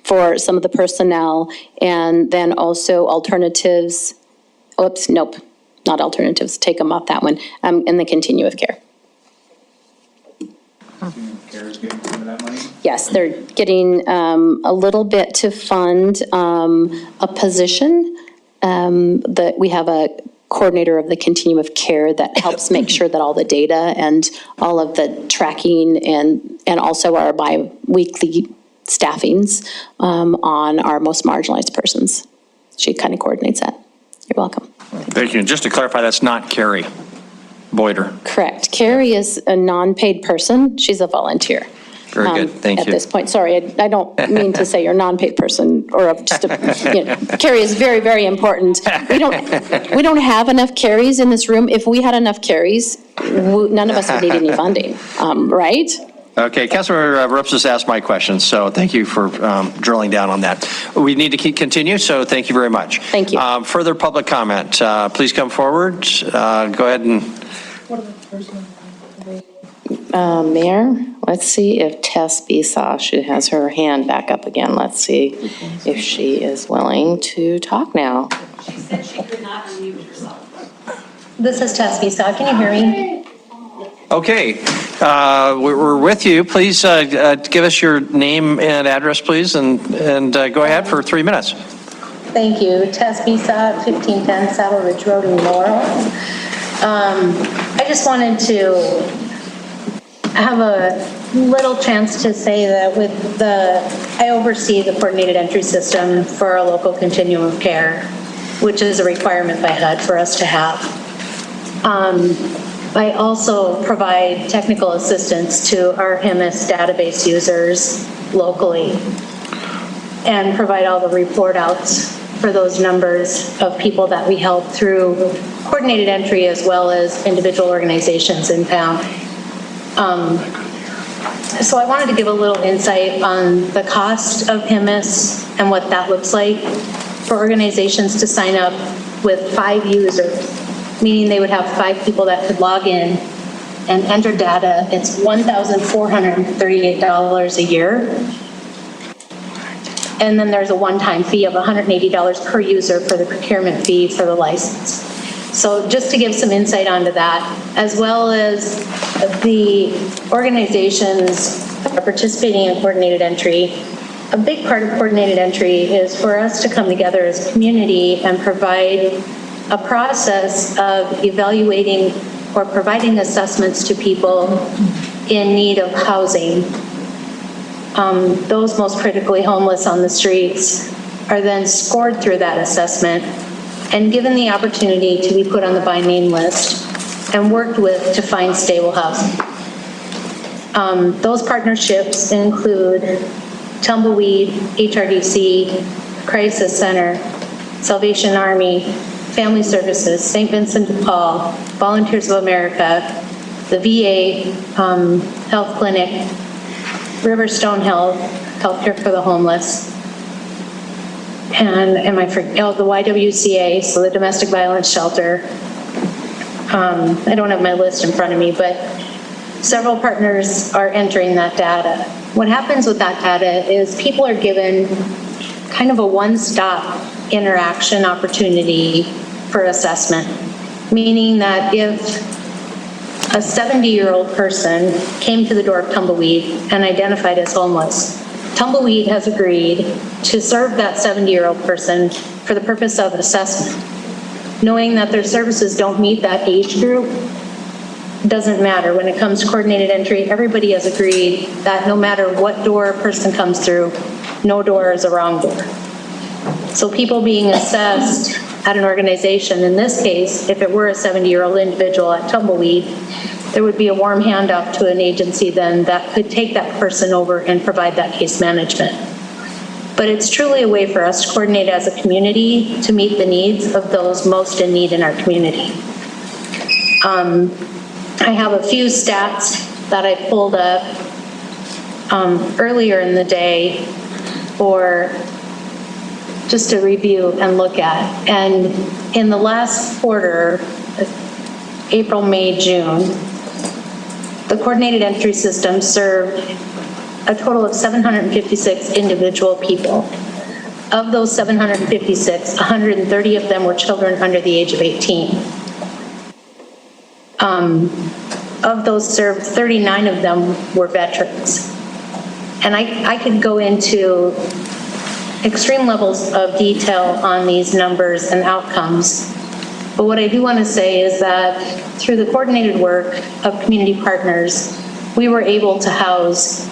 for some of the personnel, and then also alternatives. Oops, nope, not alternatives. Take them off that one. And the continue of care. Yes, they're getting a little bit to fund a position that we have a coordinator of the continuum of care that helps make sure that all the data and all of the tracking and also our bi-weekly staffings on our most marginalized persons. She kind of coordinates that. You're welcome. Thank you. And just to clarify, that's not Carrie Boyder. Correct. Carrie is a non-paid person. She's a volunteer. Very good. Thank you. At this point, sorry, I don't mean to say you're a non-paid person or just a, Carrie is very, very important. We don't have enough Carries in this room. If we had enough Carries, none of us would need any funding, right? Okay, Councilmember Brooks just asked my question, so thank you for drilling down on that. We need to continue, so thank you very much. Thank you. Further public comment, please come forward. Go ahead and. Mayor, let's see if Tess Besaw, she has her hand back up again. Let's see if she is willing to talk now. She said she could not unmute herself. This is Tess Besaw. Can you hear me? Okay, we're with you. Please give us your name and address, please, and go ahead for 3 minutes. Thank you. Tess Besaw, 1510 Saddle Ridge Road in Laurel. I just wanted to have a little chance to say that I oversee the coordinated entry system for our local continuum of care, which is a requirement by HUD for us to have. I also provide technical assistance to our HIMIS database users locally and provide all the report outs for those numbers of people that we help through coordinated entry as well as individual organizations in town. So I wanted to give a little insight on the cost of HIMIS and what that looks like for organizations to sign up with 5 users, meaning they would have 5 people that could log in and enter data. It's $1,438 a year. And then there's a one-time fee of $180 per user for the procurement fee for the license. So just to give some insight onto that, as well as the organizations that are participating in coordinated entry, a big part of coordinated entry is for us to come together as a community and provide a process of evaluating or providing assessments to people in need of housing. Those most critically homeless on the streets are then scored through that assessment and given the opportunity to be put on the by name list and worked with to find stable housing. Those partnerships include Tumbleweed, HRDC, Crisis Center, Salvation Army, Family Services, St. Vincent de Paul, Volunteers of America, the VA Health Clinic, Riverstone Health, Healthcare for the Homeless, and the YWCA, so the Domestic Violence Shelter. I don't have my list in front of me, but several partners are entering that data. What happens with that data is people are given kind of a one-stop interaction opportunity for assessment, meaning that if a 70-year-old person came to the door of Tumbleweed and identified as homeless, Tumbleweed has agreed to serve that 70-year-old person for the purpose of assessment. Knowing that their services don't meet that age group doesn't matter. When it comes to coordinated entry, everybody has agreed that no matter what door a person comes through, no door is a wrong door. So people being assessed at an organization, in this case, if it were a 70-year-old individual at Tumbleweed, there would be a warm handoff to an agency then that could take that person over and provide that case management. But it's truly a way for us to coordinate as a community to meet the needs of those most in need in our community. I have a few stats that I pulled up earlier in the day for just to review and look at. And in the last quarter, April, May, June, the coordinated entry system served a total of 756 individual people. Of those 756, 130 of them were children under the age of 18. Of those served, 39 of them were veterans. And I could go into extreme levels of detail on these numbers and outcomes. But what I do want to say is that through the coordinated work of community partners, we were able to house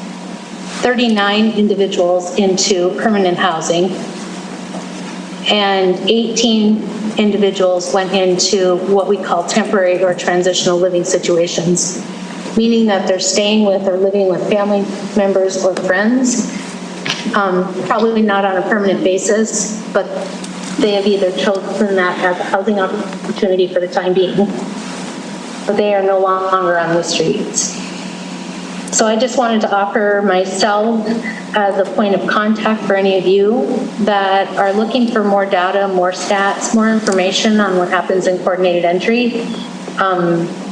39 individuals into permanent housing, and 18 individuals went into what we call temporary or transitional living situations, meaning that they're staying with or living with family members or friends, probably not on a permanent basis, but they have either chosen that as a housing opportunity for the time being, but they are no longer on the streets. So I just wanted to offer myself as a point of contact for any of you that are looking for more data, more stats, more information on what happens in coordinated entry.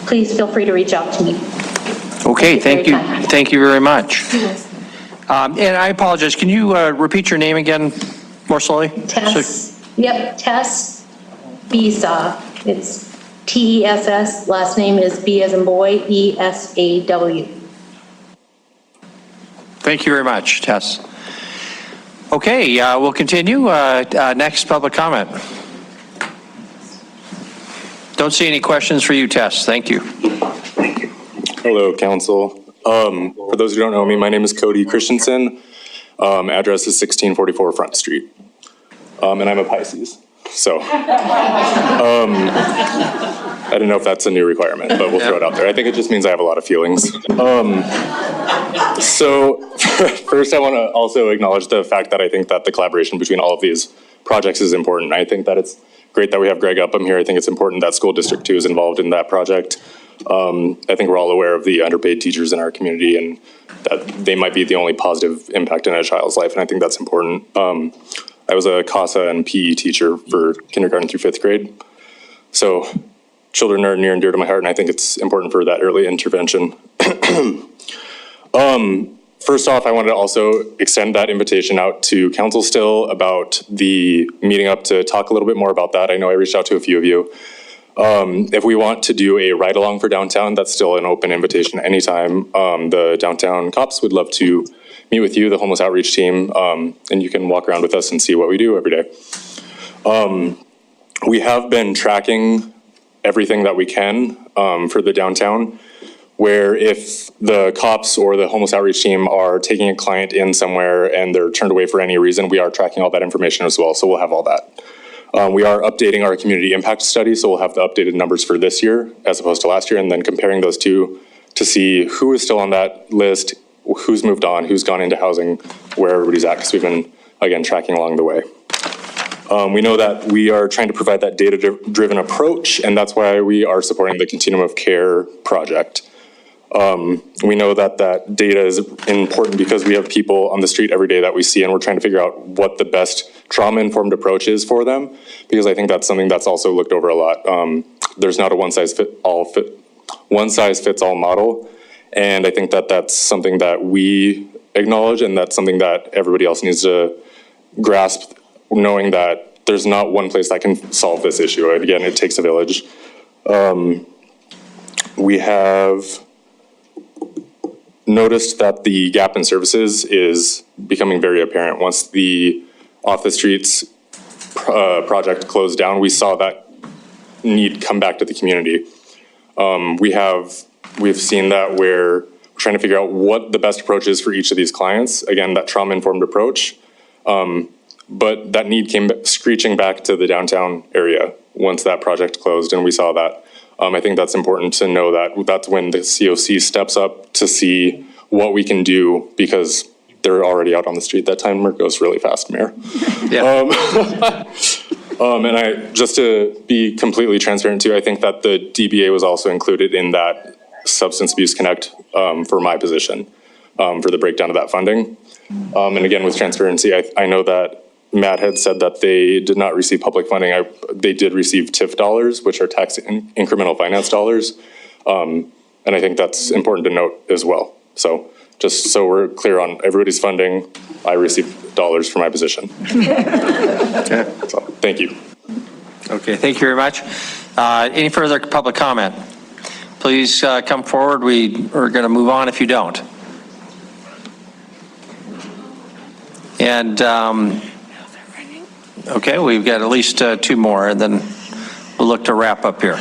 Please feel free to reach out to me. Okay, thank you. Thank you very much. And I apologize, can you repeat your name again more slowly? Tess, yep, Tess Besaw. It's Tess, last name is B as in boy, ESAW. Thank you very much, Tess. Okay, we'll continue. Next public comment. Don't see any questions for you, Tess. Thank you. Hello, Council. For those who don't know me, my name is Cody Christensen. Address is 1644 Front Street. And I'm a Pisces. So I don't know if that's a new requirement, but we'll throw it out there. I think it just means I have a lot of feelings. So first I want to also acknowledge the fact that I think that the collaboration between all of these projects is important. I think that it's great that we have Greg Upham here. I think it's important that School District 2 is involved in that project. I think we're all aware of the underpaid teachers in our community and that they might be the only positive impact in a child's life, and I think that's important. I was a CASA and PE teacher for kindergarten through 5th grade. So children are near and dear to my heart, and I think it's important for that early intervention. First off, I wanted to also extend that invitation out to council still about the meeting up to talk a little bit more about that. I know I reached out to a few of you. If we want to do a ride-along for downtown, that's still an open invitation anytime. The downtown cops would love to meet with you, the homeless outreach team, and you can walk around with us and see what we do every day. We have been tracking everything that we can for the downtown, where if the cops or the homeless outreach team are taking a client in somewhere and they're turned away for any reason, we are tracking all that information as well, so we'll have all that. We are updating our community impact study, so we'll have the updated numbers for this year as opposed to last year, and then comparing those two to see who is still on that list, who's moved on, who's gone into housing, where everybody's at, because we've been, again, tracking along the way. We know that we are trying to provide that data-driven approach, and that's why we are supporting the Continuum of Care project. We know that that data is important because we have people on the street every day that we see, and we're trying to figure out what the best trauma-informed approach is for them, because I think that's something that's also looked over a lot. There's not a one-size-fits-all model, and I think that that's something that we acknowledge, and that's something that everybody else needs to grasp, knowing that there's not one place that can solve this issue. Again, it takes a village. We have noticed that the gap in services is becoming very apparent. Once the Off the Streets project closed down, we saw that need come back to the community. We've seen that where we're trying to figure out what the best approach is for each of these clients. Again, that trauma-informed approach. But that need came screeching back to the downtown area once that project closed, and we saw that. I think that's important to know that that's when the COC steps up to see what we can do, because they're already out on the street. That timer goes really fast, Mayor. Yeah. And just to be completely transparent too, I think that the DBA was also included in that Substance Abuse Connect for my position for the breakdown of that funding. And again, with transparency, I know that Matt had said that they did not receive public funding. They did receive TIF dollars, which are tax incremental finance dollars. And I think that's important to note as well. So just so we're clear on everybody's funding, I received dollars for my position. Okay. So, thank you. Okay, thank you very much. Any further public comment? Please come forward. We are going to move on if you don't. And okay, we've got at least two more, and then we'll look to wrap up here.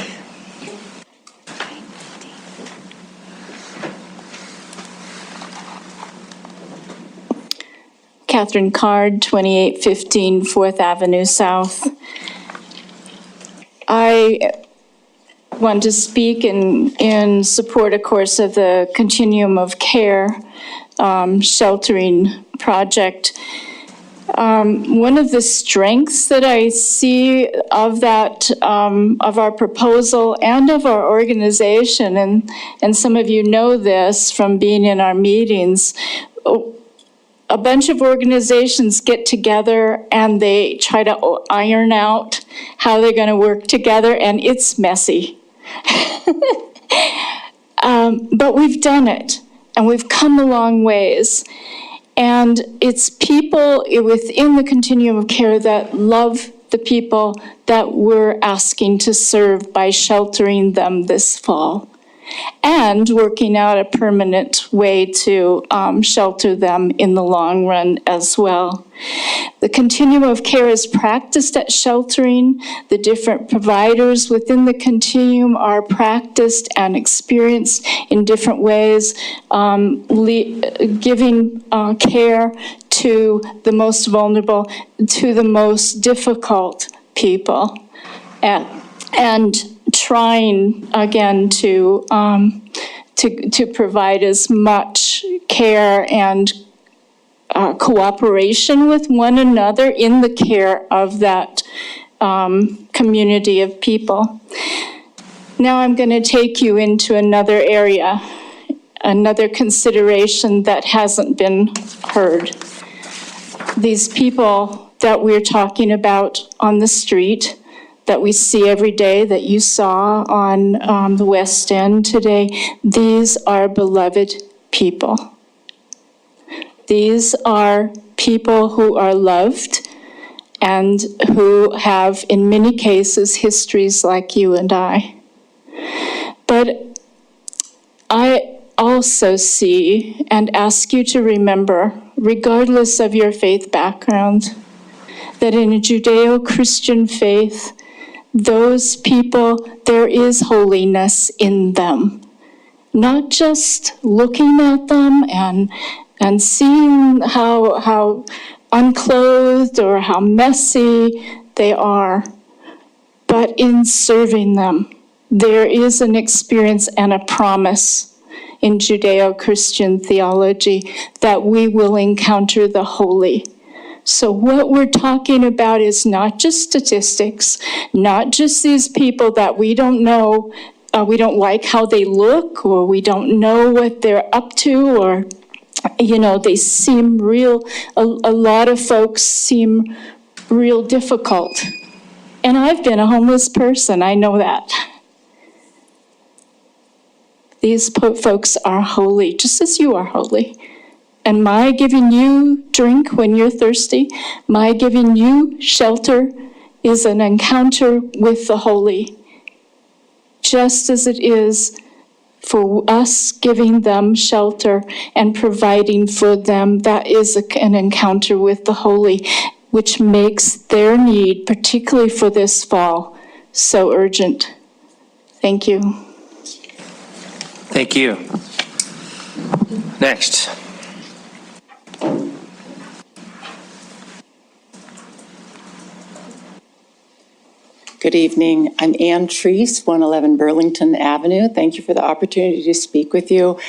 Catherine Card, 2815 4th Avenue South. I want to speak in support, of course, of the Continuum of Care sheltering project. One of the strengths that I see of that, of our proposal and of our organization, and some of you know this from being in our meetings, a bunch of organizations get together and they try to iron out how they're going to work together, and it's messy. But we've done it, and we've come a long ways. And it's people within the continuum of care that love the people that we're asking to serve by sheltering them this fall, and working out a permanent way to shelter them in the long run as well. The continuum of care is practiced at sheltering. The different providers within the continuum are practiced and experienced in different ways, giving care to the most vulnerable, to the most difficult people, and trying again to provide as much care and cooperation with one another in the care of that community of people. Now I'm going to take you into another area, another consideration that hasn't been heard. These people that we're talking about on the street, that we see every day, that you saw on the West End today, these are beloved people. These are people who are loved and who have, in many cases, histories like you and I. But I also see and ask you to remember, regardless of your faith background, that in a Judeo-Christian faith, those people, there is holiness in them. Not just looking at them and seeing how unclothed or how messy they are, but in serving them. There is an experience and a promise in Judeo-Christian theology that we will encounter the holy. So what we're talking about is not just statistics, not just these people that we don't know, we don't like how they look, or we don't know what they're up to, or, you know, they seem real, a lot of folks seem real difficult. And I've been a homeless person, I know that. These folks are holy, just as you are holy. And my giving you drink when you're thirsty, my giving you shelter is an encounter with the holy, just as it is for us giving them shelter and providing for them. That is an encounter with the holy, which makes their need, particularly for this fall, so urgent. Thank you. Thank you. Next. Good evening. I'm Ann Treese, 111 Burlington Avenue. Thank you for the opportunity to speak with you.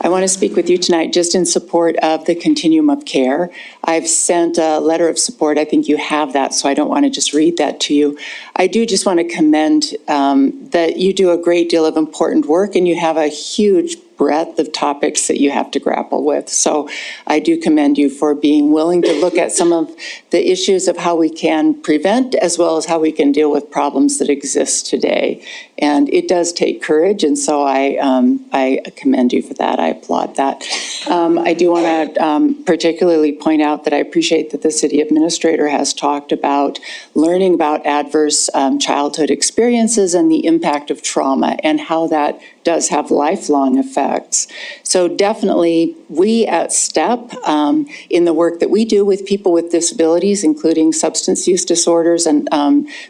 I want to speak with you tonight just in support of the continuum of care. I've sent a letter of support. I think you have that, so I don't want to just read that to you. I do just want to commend that you do a great deal of important work, and you have a huge breadth of topics that you have to grapple with. So I do commend you for being willing to look at some of the issues of how we can prevent as well as how we can deal with problems that exist today. And it does take courage, and so I commend you for that. I applaud that. I do want to particularly point out that I appreciate that the city administrator has talked about learning about adverse childhood experiences and the impact of trauma and how that does have lifelong effects. So definitely we at STEP, in the work that we do with people with disabilities, including substance use disorders and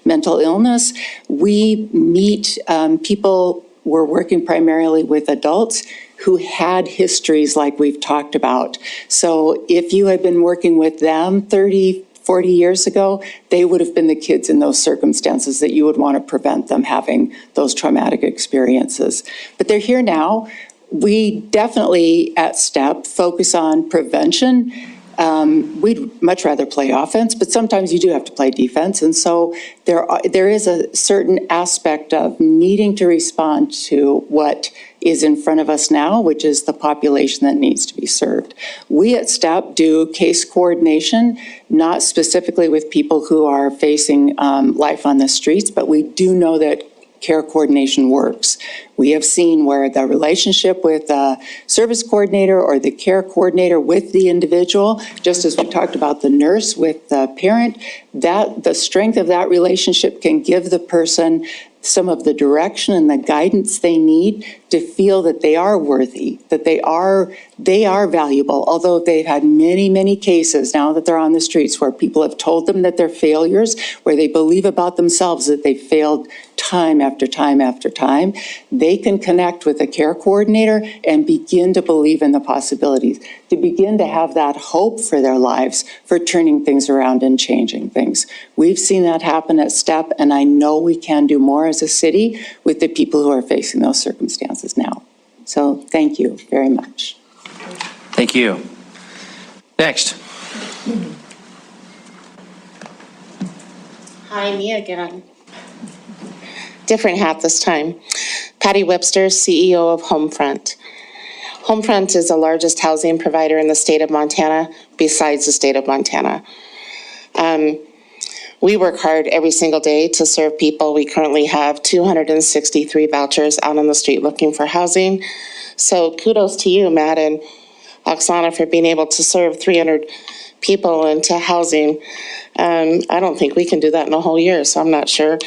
mental illness, we meet people, we're working primarily with adults who had histories like we've talked about. So if you had been working with them 30, 40 years ago, they would have been the kids in those circumstances that you would want to prevent them having those traumatic experiences. But they're here now. We definitely at STEP focus on prevention. We'd much rather play offense, but sometimes you do have to play defense. And so there is a certain aspect of needing to respond to what is in front of us now, which is the population that needs to be served. We at STEP do case coordination, not specifically with people who are facing life on the streets, but we do know that care coordination works. We have seen where the relationship with the service coordinator or the care coordinator with the individual, just as we talked about the nurse with the parent, that the strength of that relationship can give the person some of the direction and the guidance they need to feel that they are worthy, that they are valuable, although they've had many, many cases now that they're on the streets where people have told them that they're failures, where they believe about themselves that they failed time after time after time. They can connect with a care coordinator and begin to believe in the possibilities, to begin to have that hope for their lives, for turning things around and changing things. We've seen that happen at STEP, and I know we can do more as a city with the people who are facing those circumstances now. So thank you very much. Thank you. Next. Hi, me again. Different hat this time. Patty Webster, CEO of Homefront. Homefront is the largest housing provider in the state of Montana, besides the state of Montana. We work hard every single day to serve people. We currently have 263 vouchers out on the street looking for housing. So kudos to you, Matt and Oksana, for being able to serve 300 people into housing. I don't think we can do that in a whole year, so I'm not sure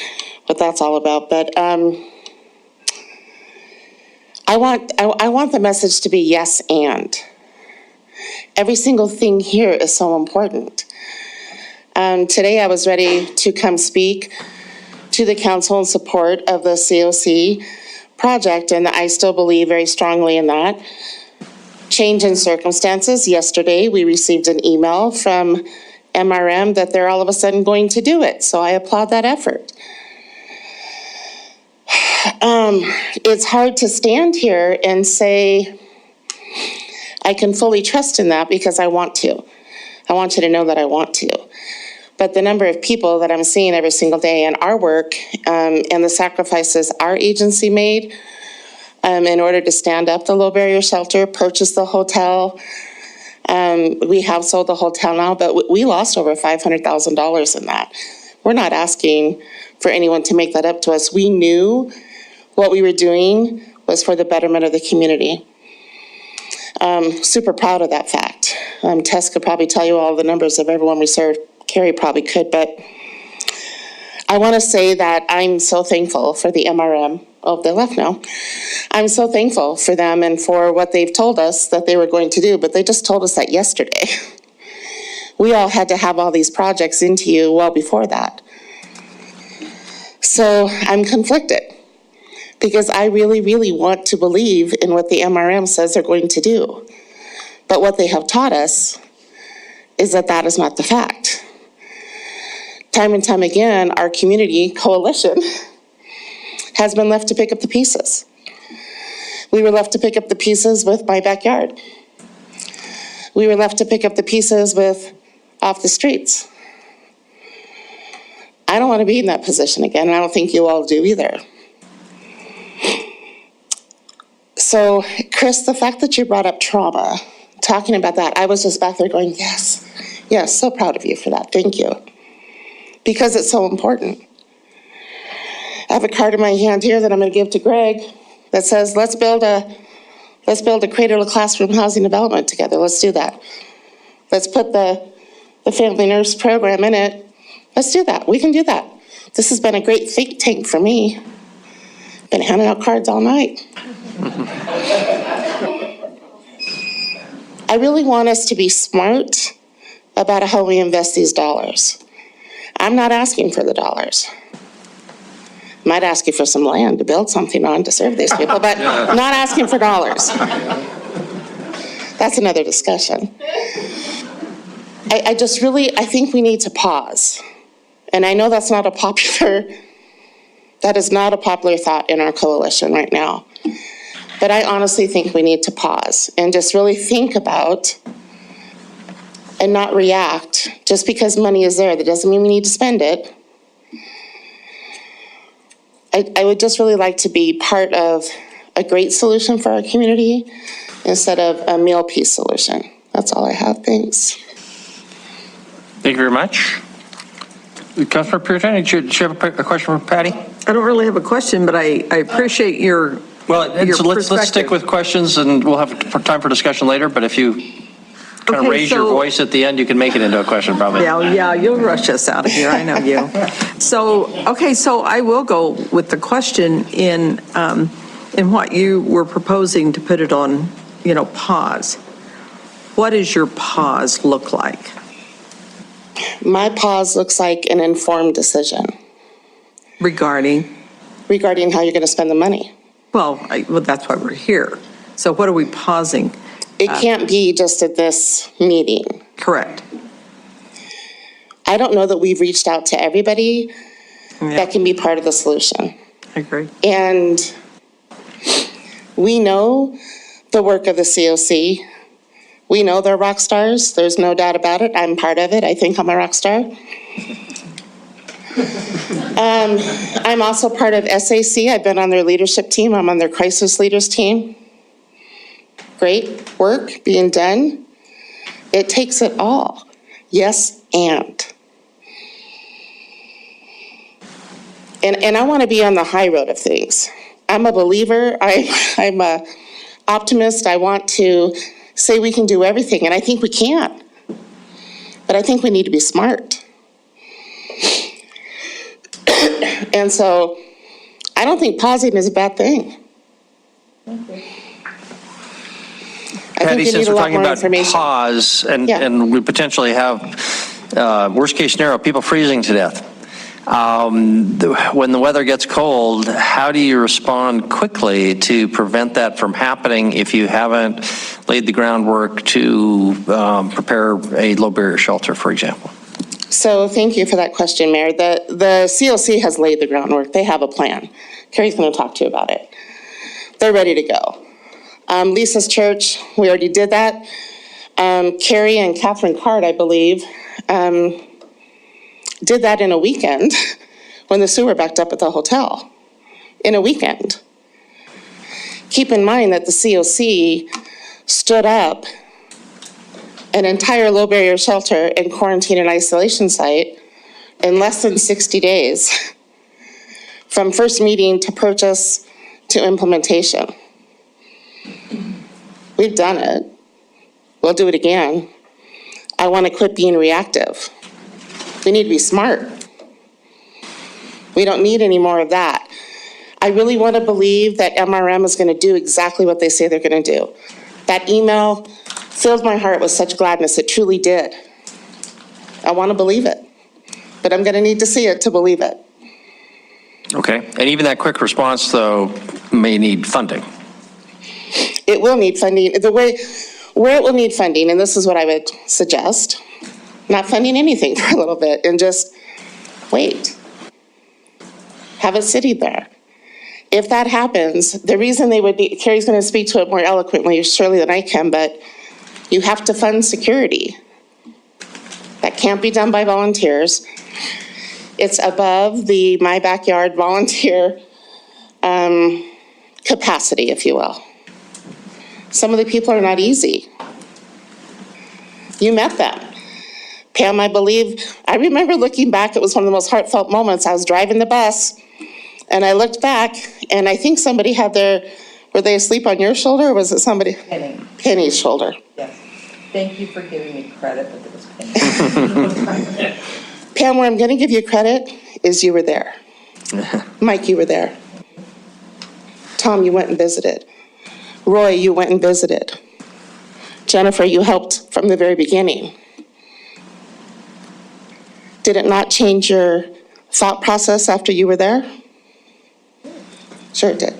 what that's all about. But I want the message to be yes and. Every single thing here is so important. Today I was ready to come speak to the council in support of the COC project, and I still believe very strongly in that. Change in circumstances. Yesterday we received an email from MRM that they're all of a sudden going to do it, so I applaud that effort. It's hard to stand here and say I can fully trust in that because I want to. I want you to know that I want to. But the number of people that I'm seeing every single day in our work and the sacrifices our agency made in order to stand up the low barrier shelter, purchase the hotel. We have sold the hotel now, but we lost over $500,000 in that. We're not asking for anyone to make that up to us. We knew what we were doing was for the betterment of the community. Super proud of that fact. Tess could probably tell you all the numbers of everyone we served. Carrie probably could, but I want to say that I'm so thankful for the MRM. Oh, they left now. I'm so thankful for them and for what they've told us that they were going to do, but they just told us that yesterday. We all had to have all these projects into you well before that. So I'm conflicted because I really, really want to believe in what the MRM says they're going to do. But what they have taught us is that that is not the fact. Time and time again, our community coalition has been left to pick up the pieces. We were left to pick up the pieces with my backyard. We were left to pick up the pieces with off the streets. I don't want to be in that position again, and I don't think you all do either. So, Chris, the fact that you brought up trauma, talking about that, I was just back there going, yes, yes, so proud of you for that, thank you. Because it's so important. I have a card in my hand here that I'm going to give to Greg that says, let's build a cradle to classroom housing development together. Let's do that. Let's put the family nurse program in it. Let's do that. We can do that. This has been a great think tank for me. Been handing out cards all night. I really want us to be smart about how we invest these dollars. I'm not asking for the dollars. Might ask you for some land to build something on to serve these people, but not asking for dollars. That's another discussion. I think we need to pause. And I know that is not a popular thought in our coalition right now. But I honestly think we need to pause and just really think about and not react. Just because money is there, that doesn't mean we need to spend it. I would just really like to be part of a great solution for our community instead of a meal piece solution. That's all I have. Thanks. Thank you very much. Councilor Puritani, do you have a question for Patty? I don't really have a question, but I appreciate your let's stick with questions, and we'll have time for discussion later, but if you kind of raise your voice at the end, you can make it into a question probably. Yeah, you'll rush us out of here, I know you. So I will go with the question in what you were proposing to put it on, pause. What does your pause look like? My pause looks like an informed decision. Regarding how you're going to spend the money. Well, that's why we're here. So what are we pausing? It can't be just at this meeting. Correct. I don't know that we've reached out to everybody that can be part of the solution. I agree. And we know the work of the COC. We know they're rock stars. There's no doubt about it. I'm part of it. I think I'm a rock star. I'm also part of SAC. I've been on their leadership team. I'm on their crisis leaders team. Great work being done. It takes it all. Yes, and I want to be on the high road of things. I'm a believer. I'm a optimist. I want to say we can do everything, and I think we can. But I think we need to be smart. And so I don't think pausing is a bad thing. Patty, since we're talking about pause and we potentially have, worst case scenario, people freezing to death. When the weather gets cold, how do you respond quickly to prevent that from happening if you haven't laid the groundwork to prepare a low barrier shelter, for example? So thank you for that question, Mayor. The CLC has laid the groundwork. They have a plan. Carrie's going to talk to you about it. They're ready to go. Lisa's church, we already did that. Carrie and Catherine Card, I believe, did that in a weekend when the sewer backed up at the hotel. In a weekend. Keep in mind that the COC stood up an entire low barrier shelter and quarantine and isolation site in less than 60 days from first meeting to purchase to implementation. We've done it. We'll do it again. I want to quit being reactive. We need to be smart. We don't need any more of that. I really want to believe that MRM is going to do exactly what they say they're going to do. That email filled my heart with such gladness. It truly did. I want to believe it, but I'm going to need to see it to believe it. Okay, and even that quick response, though, may need funding. It will need funding. Where it will need funding, and this is what I would suggest, not funding anything for a little bit and just wait. Have it sitting there. If that happens, the reason they would be, Carrie's going to speak to it more eloquently, surely, than I can, but you have to fund security. That can't be done by volunteers. It's above the My Backyard volunteer capacity, if you will. Some of the people are not easy. You met them. Pam, I remember looking back, it was one of the most heartfelt moments. I was driving the bus and I looked back and I think somebody had were they asleep on your shoulder or was it somebody? Penny's shoulder. Yes. Thank you for giving me credit, but it was Penny. Pam, where I'm going to give you credit is you were there. Mike, you were there. Tom, you went and visited. Roy, you went and visited. Jennifer, you helped from the very beginning. Did it not change your thought process after you were there? Sure it did.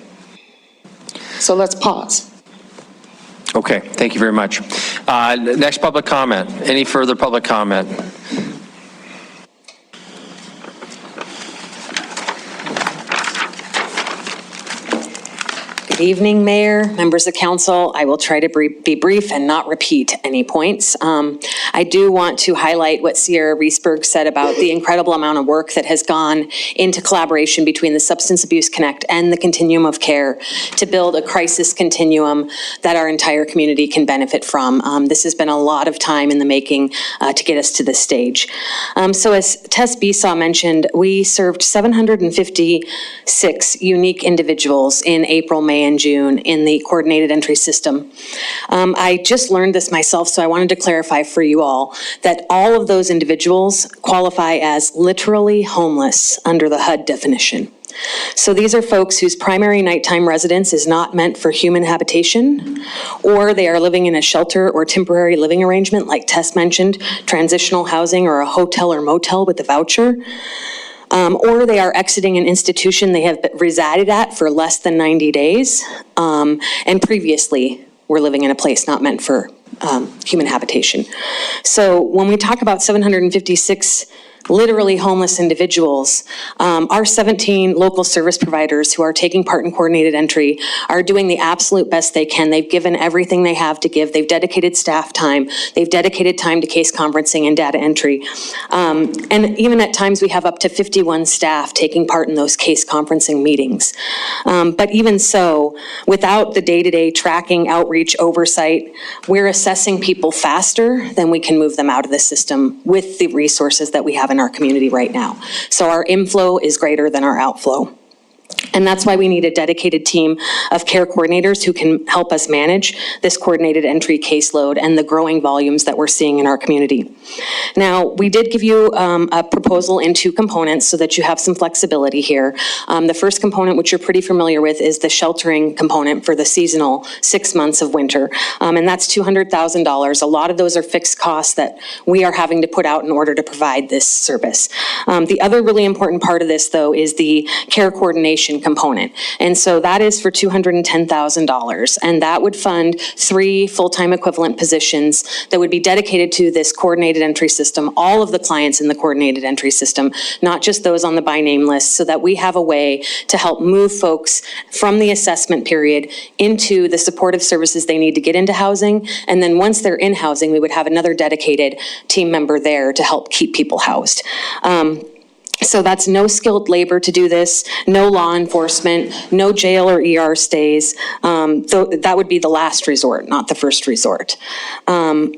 So let's pause. Okay, thank you very much. Next public comment. Any further public comment? Good evening, Mayor, members of council. I will try to be brief and not repeat any points. I do want to highlight what Sierra Reesberg said about the incredible amount of work that has gone into collaboration between the Substance Abuse Connect and the Continuum of Care to build a crisis continuum that our entire community can benefit from. This has been a lot of time in the making to get us to this stage. So as Tess Besaw mentioned, we served 756 unique individuals in April, May, and June in the coordinated entry system. I just learned this myself, so I wanted to clarify for you all that all of those individuals qualify as literally homeless under the HUD definition. So these are folks whose primary nighttime residence is not meant for human habitation, or they are living in a shelter or temporary living arrangement, like Tess mentioned, transitional housing or a hotel or motel with a voucher. Or they are exiting an institution they have resided at for less than 90 days, and previously were living in a place not meant for human habitation. So when we talk about 756 literally homeless individuals, our 17 local service providers who are taking part in coordinated entry are doing the absolute best they can. They've given everything they have to give. They've dedicated staff time. They've dedicated time to case conferencing and data entry. And even at times we have up to 51 staff taking part in those case conferencing meetings. But even so, without the day-to-day tracking, outreach, oversight, we're assessing people faster than we can move them out of the system with the resources that we have in our community right now. So our inflow is greater than our outflow. And that's why we need a dedicated team of care coordinators who can help us manage this coordinated entry caseload and the growing volumes that we're seeing in our community. Now, we did give you a proposal in two components so that you have some flexibility here. The first component, which you're pretty familiar with, is the sheltering component for the seasonal 6 months of winter. And that's $200,000. A lot of those are fixed costs that we are having to put out in order to provide this service. The other really important part of this, though, is the care coordination component. And so that is for $210,000. And that would fund 3 full-time equivalent positions that would be dedicated to this coordinated entry system, all of the clients in the coordinated entry system, not just those on the by name list, so that we have a way to help move folks from the assessment period into the supportive services they need to get into housing. And then once they're in housing, we would have another dedicated team member there to help keep people housed. So that's no skilled labor to do this, no law enforcement, no jail or ER stays. That would be the last resort, not the first resort. And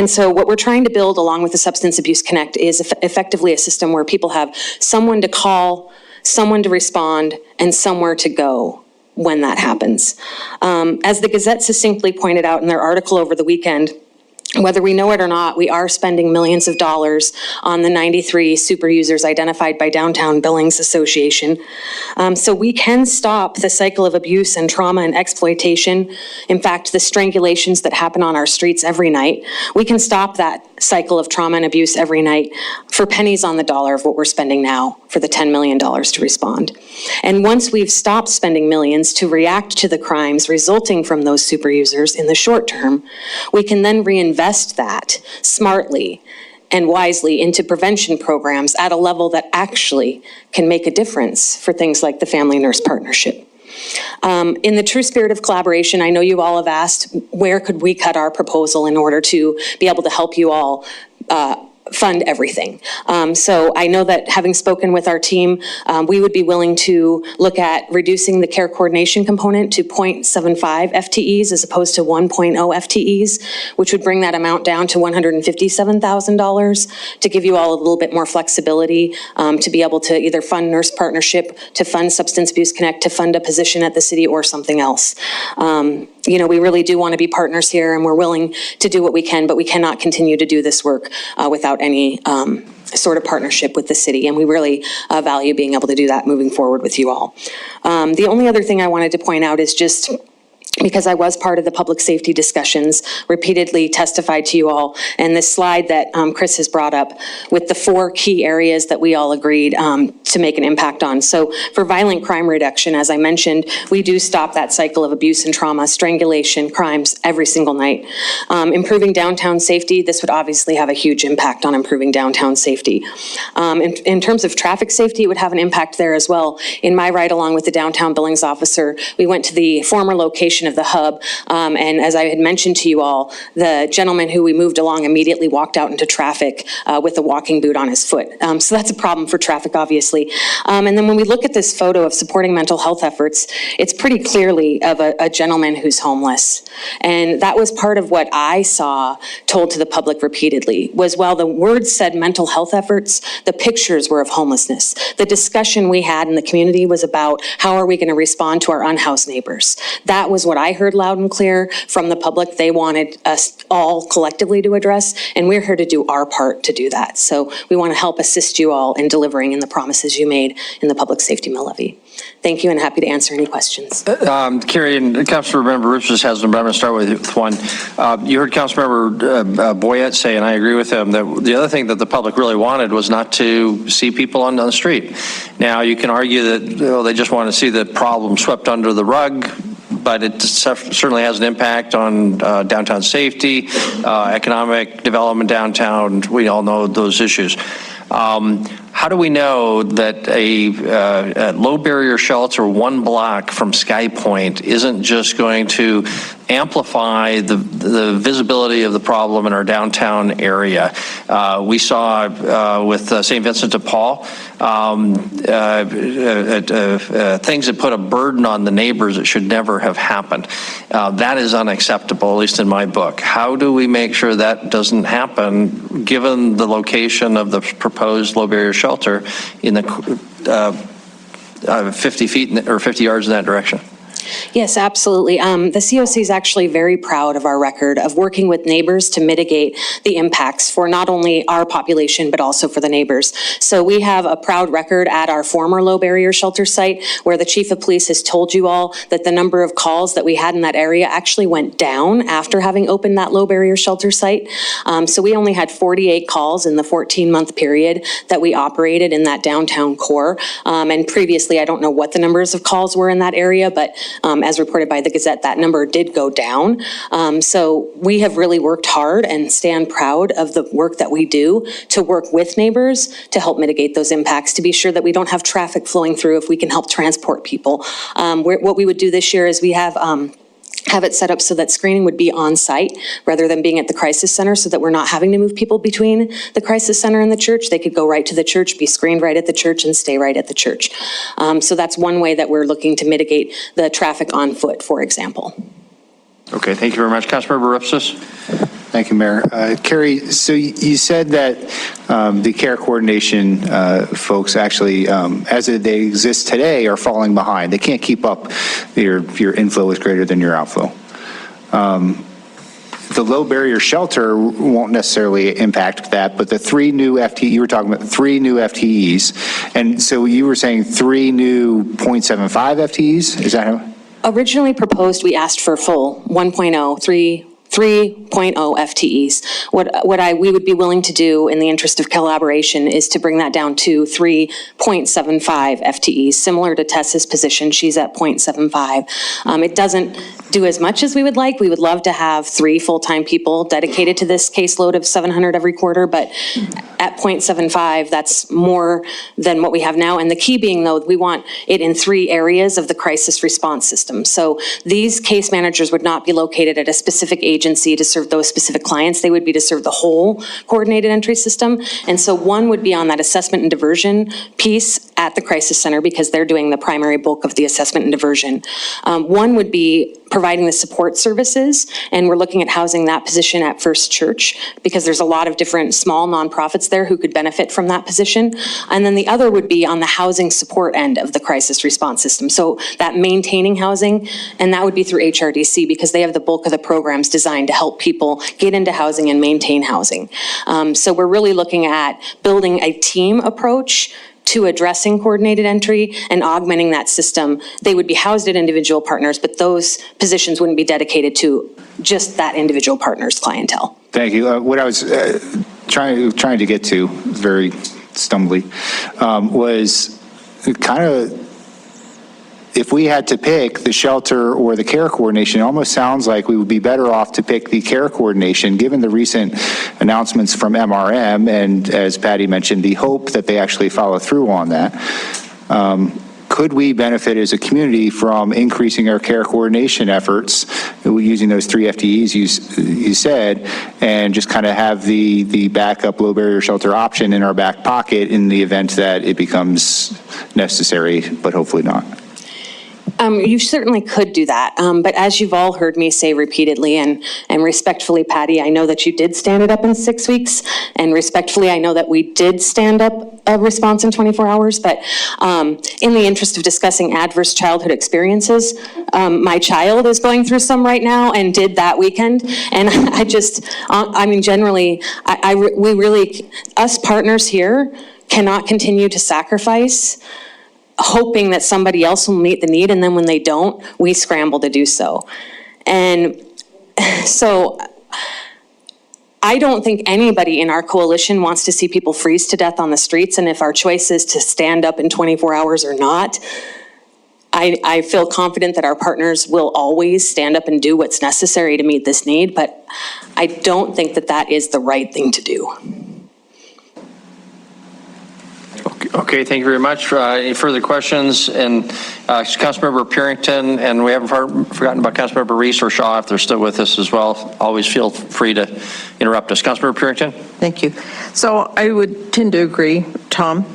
so what we're trying to build along with the Substance Abuse Connect is effectively a system where people have someone to call, someone to respond, and somewhere to go when that happens. As the Gazette succinctly pointed out in their article over the weekend, whether we know it or not, we are spending millions of dollars on the 93 super users identified by Downtown Billings Association. So we can stop the cycle of abuse and trauma and exploitation. In fact, the strangulations that happen on our streets every night, we can stop that cycle of trauma and abuse every night for pennies on the dollar of what we're spending now for the $10 million to respond. And once we've stopped spending millions to react to the crimes resulting from those super users in the short term, we can then reinvest that smartly and wisely into prevention programs at a level that actually can make a difference for things like the Family Nurse Partnership. In the true spirit of collaboration, I know you all have asked, where could we cut our proposal in order to be able to help you all fund everything. So I know that having spoken with our team, we would be willing to look at reducing the care coordination component to 0.75 FTEs as opposed to 1.0 FTEs, which would bring that amount down to $157,000 to give you all a little bit more flexibility to be able to either fund Nurse Partnership, to fund Substance Abuse Connect, to fund a position at the city or something else. You know, we really do want to be partners here and we're willing to do what we can, but we cannot continue to do this work without any sort of partnership with the city. And we really value being able to do that moving forward with you all. The only other thing I wanted to point out is just because I was part of the public safety discussions, repeatedly testified to you all, and this slide that Chris has brought up with the 4 key areas that we all agreed to make an impact on. So for violent crime reduction, as I mentioned, we do stop that cycle of abuse and trauma, strangulation, crimes every single night. Improving downtown safety, this would obviously have a huge impact on improving downtown safety. In terms of traffic safety, it would have an impact there as well. In my ride along with the downtown Billings officer, we went to the former location of the hub, and as I had mentioned to you all, the gentleman who we moved along immediately walked out into traffic with a walking boot on his foot. So that's a problem for traffic, obviously. And then when we look at this photo of supporting mental health efforts, it's pretty clearly of a gentleman who's homeless. And that was part of what I saw told to the public repeatedly, was while the words said mental health efforts, the pictures were of homelessness. The discussion we had in the community was about how are we going to respond to our unhoused neighbors. That was what I heard loud and clear from the public they wanted us all collectively to address, and we're here to do our part to do that. So we want to help assist you all in delivering in the promises you made in the public safety mill levy. Thank you, and happy to answer any questions. Carrie, and Councilmember Ripsis has them, but I'm going to start with one. You heard Councilmember Boyette say, and I agree with him, that the other thing that the public really wanted was not to see people on the street. Now, you can argue that they just want to see the problem swept under the rug, but it certainly has an impact on downtown safety, economic development downtown. We all know those issues. How do we know that a low barrier shelter 1 block from Sky Point isn't just going to amplify the visibility of the problem in our downtown area? We saw with St. Vincent de Paul things that put a burden on the neighbors that should never have happened. That is unacceptable, at least in my book. How do we make sure that doesn't happen, given the location of the proposed low barrier shelter in the 50 feet or 50 yards in that direction? Yes, absolutely. The COC is actually very proud of our record of working with neighbors to mitigate the impacts for not only our population, but also for the neighbors. So we have a proud record at our former low barrier shelter site where the chief of police has told you all that the number of calls that we had in that area actually went down after having opened that low barrier shelter site. So we only had 48 calls in the 14-month period that we operated in that downtown core. And previously, I don't know what the numbers of calls were in that area, but as reported by the Gazette, that number did go down. So we have really worked hard and stand proud of the work that we do to work with neighbors to help mitigate those impacts, to be sure that we don't have traffic flowing through if we can help transport people. What we would do this year is we have it set up so that screening would be on site rather than being at the crisis center, so that we're not having to move people between the crisis center and the church. They could go right to the church, be screened right at the church, and stay right at the church. So that's one way that we're looking to mitigate the traffic on foot, for example. Okay, thank you very much. Councilmember Ripsis. Thank you, Mayor. Carrie, so you said that the care coordination folks actually, as they exist today, are falling behind. They can't keep up. Your inflow is greater than your outflow. The low barrier shelter won't necessarily impact that, but the 3 new FTE, you were talking about 3 new FTEs. And so you were saying 3 new 0.75 FTEs? Is that how? Originally proposed, we asked for full 1.0, 3.0 FTEs. What we would be willing to do in the interest of collaboration is to bring that down to 3.75 FTEs, similar to Tessa's position. She's at 0.75. It doesn't do as much as we would like. We would love to have 3 full-time people dedicated to this caseload of 700 every quarter, but at 0.75, that's more than what we have now. And the key being, though, we want it in 3 areas of the crisis response system. So these case managers would not be located at a specific agency to serve those specific clients. They would be to serve the whole coordinated entry system. And so one would be on that assessment and diversion piece at the crisis center, because they're doing the primary bulk of the assessment and diversion. One would be providing the support services, and we're looking at housing that position at First Church, because there's a lot of different small nonprofits there who could benefit from that position. And then the other would be on the housing support end of the crisis response system. So that maintaining housing, and that would be through HRDC, because they have the bulk of the programs designed to help people get into housing and maintain housing. So we're really looking at building a team approach to addressing coordinated entry and augmenting that system. They would be housed at individual partners, but those positions wouldn't be dedicated to just that individual partner's clientele. Thank you. What I was trying to get to, very stumbly, was kind of, if we had to pick the shelter or the care coordination, it almost sounds like we would be better off to pick the care coordination, given the recent announcements from MRM, and as Patty mentioned, the hope that they actually follow through on that. Could we benefit as a community from increasing our care coordination efforts, using those 3 FTEs you said, and just kind of have the backup low barrier shelter option in our back pocket in the event that it becomes necessary, but hopefully not? You certainly could do that, but as you've all heard me say repeatedly, and respectfully, Patty, I know that you did stand it up in 6 weeks, and respectfully, I know that we did stand up a response in 24 hours, but in the interest of discussing adverse childhood experiences, my child is going through some right now and did that weekend, and generally, we really, us partners here cannot continue to sacrifice hoping that somebody else will meet the need, and then when they don't, we scramble to do so. And so I don't think anybody in our coalition wants to see people freeze to death on the streets, and if our choice is to stand up in 24 hours or not, I feel confident that our partners will always stand up and do what's necessary to meet this need, but I don't think that that is the right thing to do. Okay, thank you very much. Any further questions? And Councilmember Purington, and we haven't forgotten about Councilmember Reese or Shaw if they're still with us as well. Always feel free to interrupt us. Councilmember Purington? Thank you. So I would tend to agree, Tom.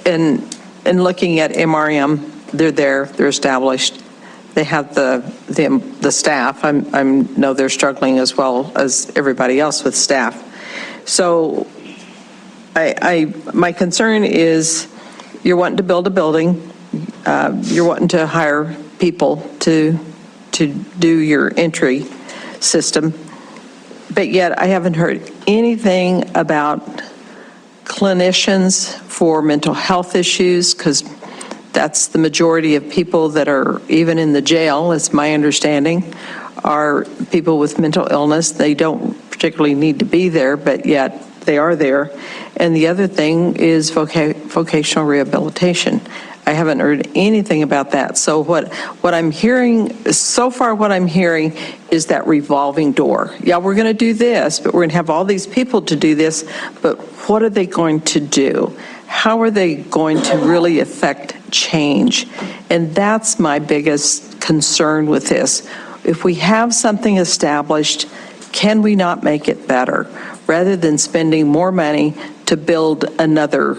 In looking at MRM, they're established. They have the staff. I know they're struggling as well as everybody else with staff. So my concern is you're wanting to build a building, you're wanting to hire people to do your entry system, but yet I haven't heard anything about clinicians for mental health issues, because that's the majority of people that are even in the jail, it's my understanding, are people with mental illness. They don't particularly need to be there, but yet they are there. And the other thing is vocational rehabilitation. I haven't heard anything about that. So what I'm hearing, so far what I'm hearing is that revolving door. Yeah, we're going to do this, but we're going to have all these people to do this, but what are they going to do? How are they going to really affect change? And that's my biggest concern with this. If we have something established, can we not make it better? Rather than spending more money to build another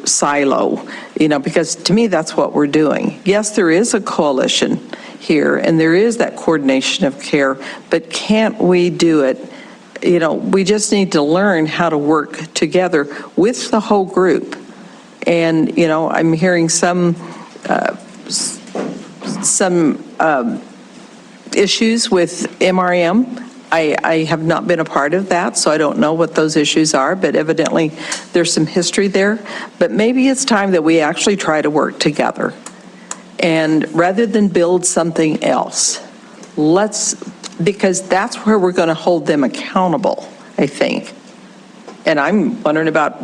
silo, because to me, that's what we're doing. Yes, there is a coalition here, and there is that coordination of care, but can't we do it? We just need to learn how to work together with the whole group. And, I'm hearing some issues with MRM. I have not been a part of that, so I don't know what those issues are, but evidently there's some history there. But maybe it's time that we actually try to work together. And rather than build something else, because that's where we're going to hold them accountable, I think. And I'm wondering about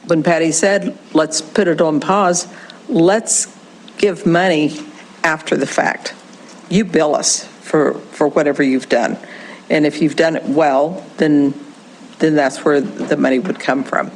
when Patty said, let's put it on pause, let's give money after the fact. You bill us for whatever you've done. And if you've done it well, then that's where the money would come from.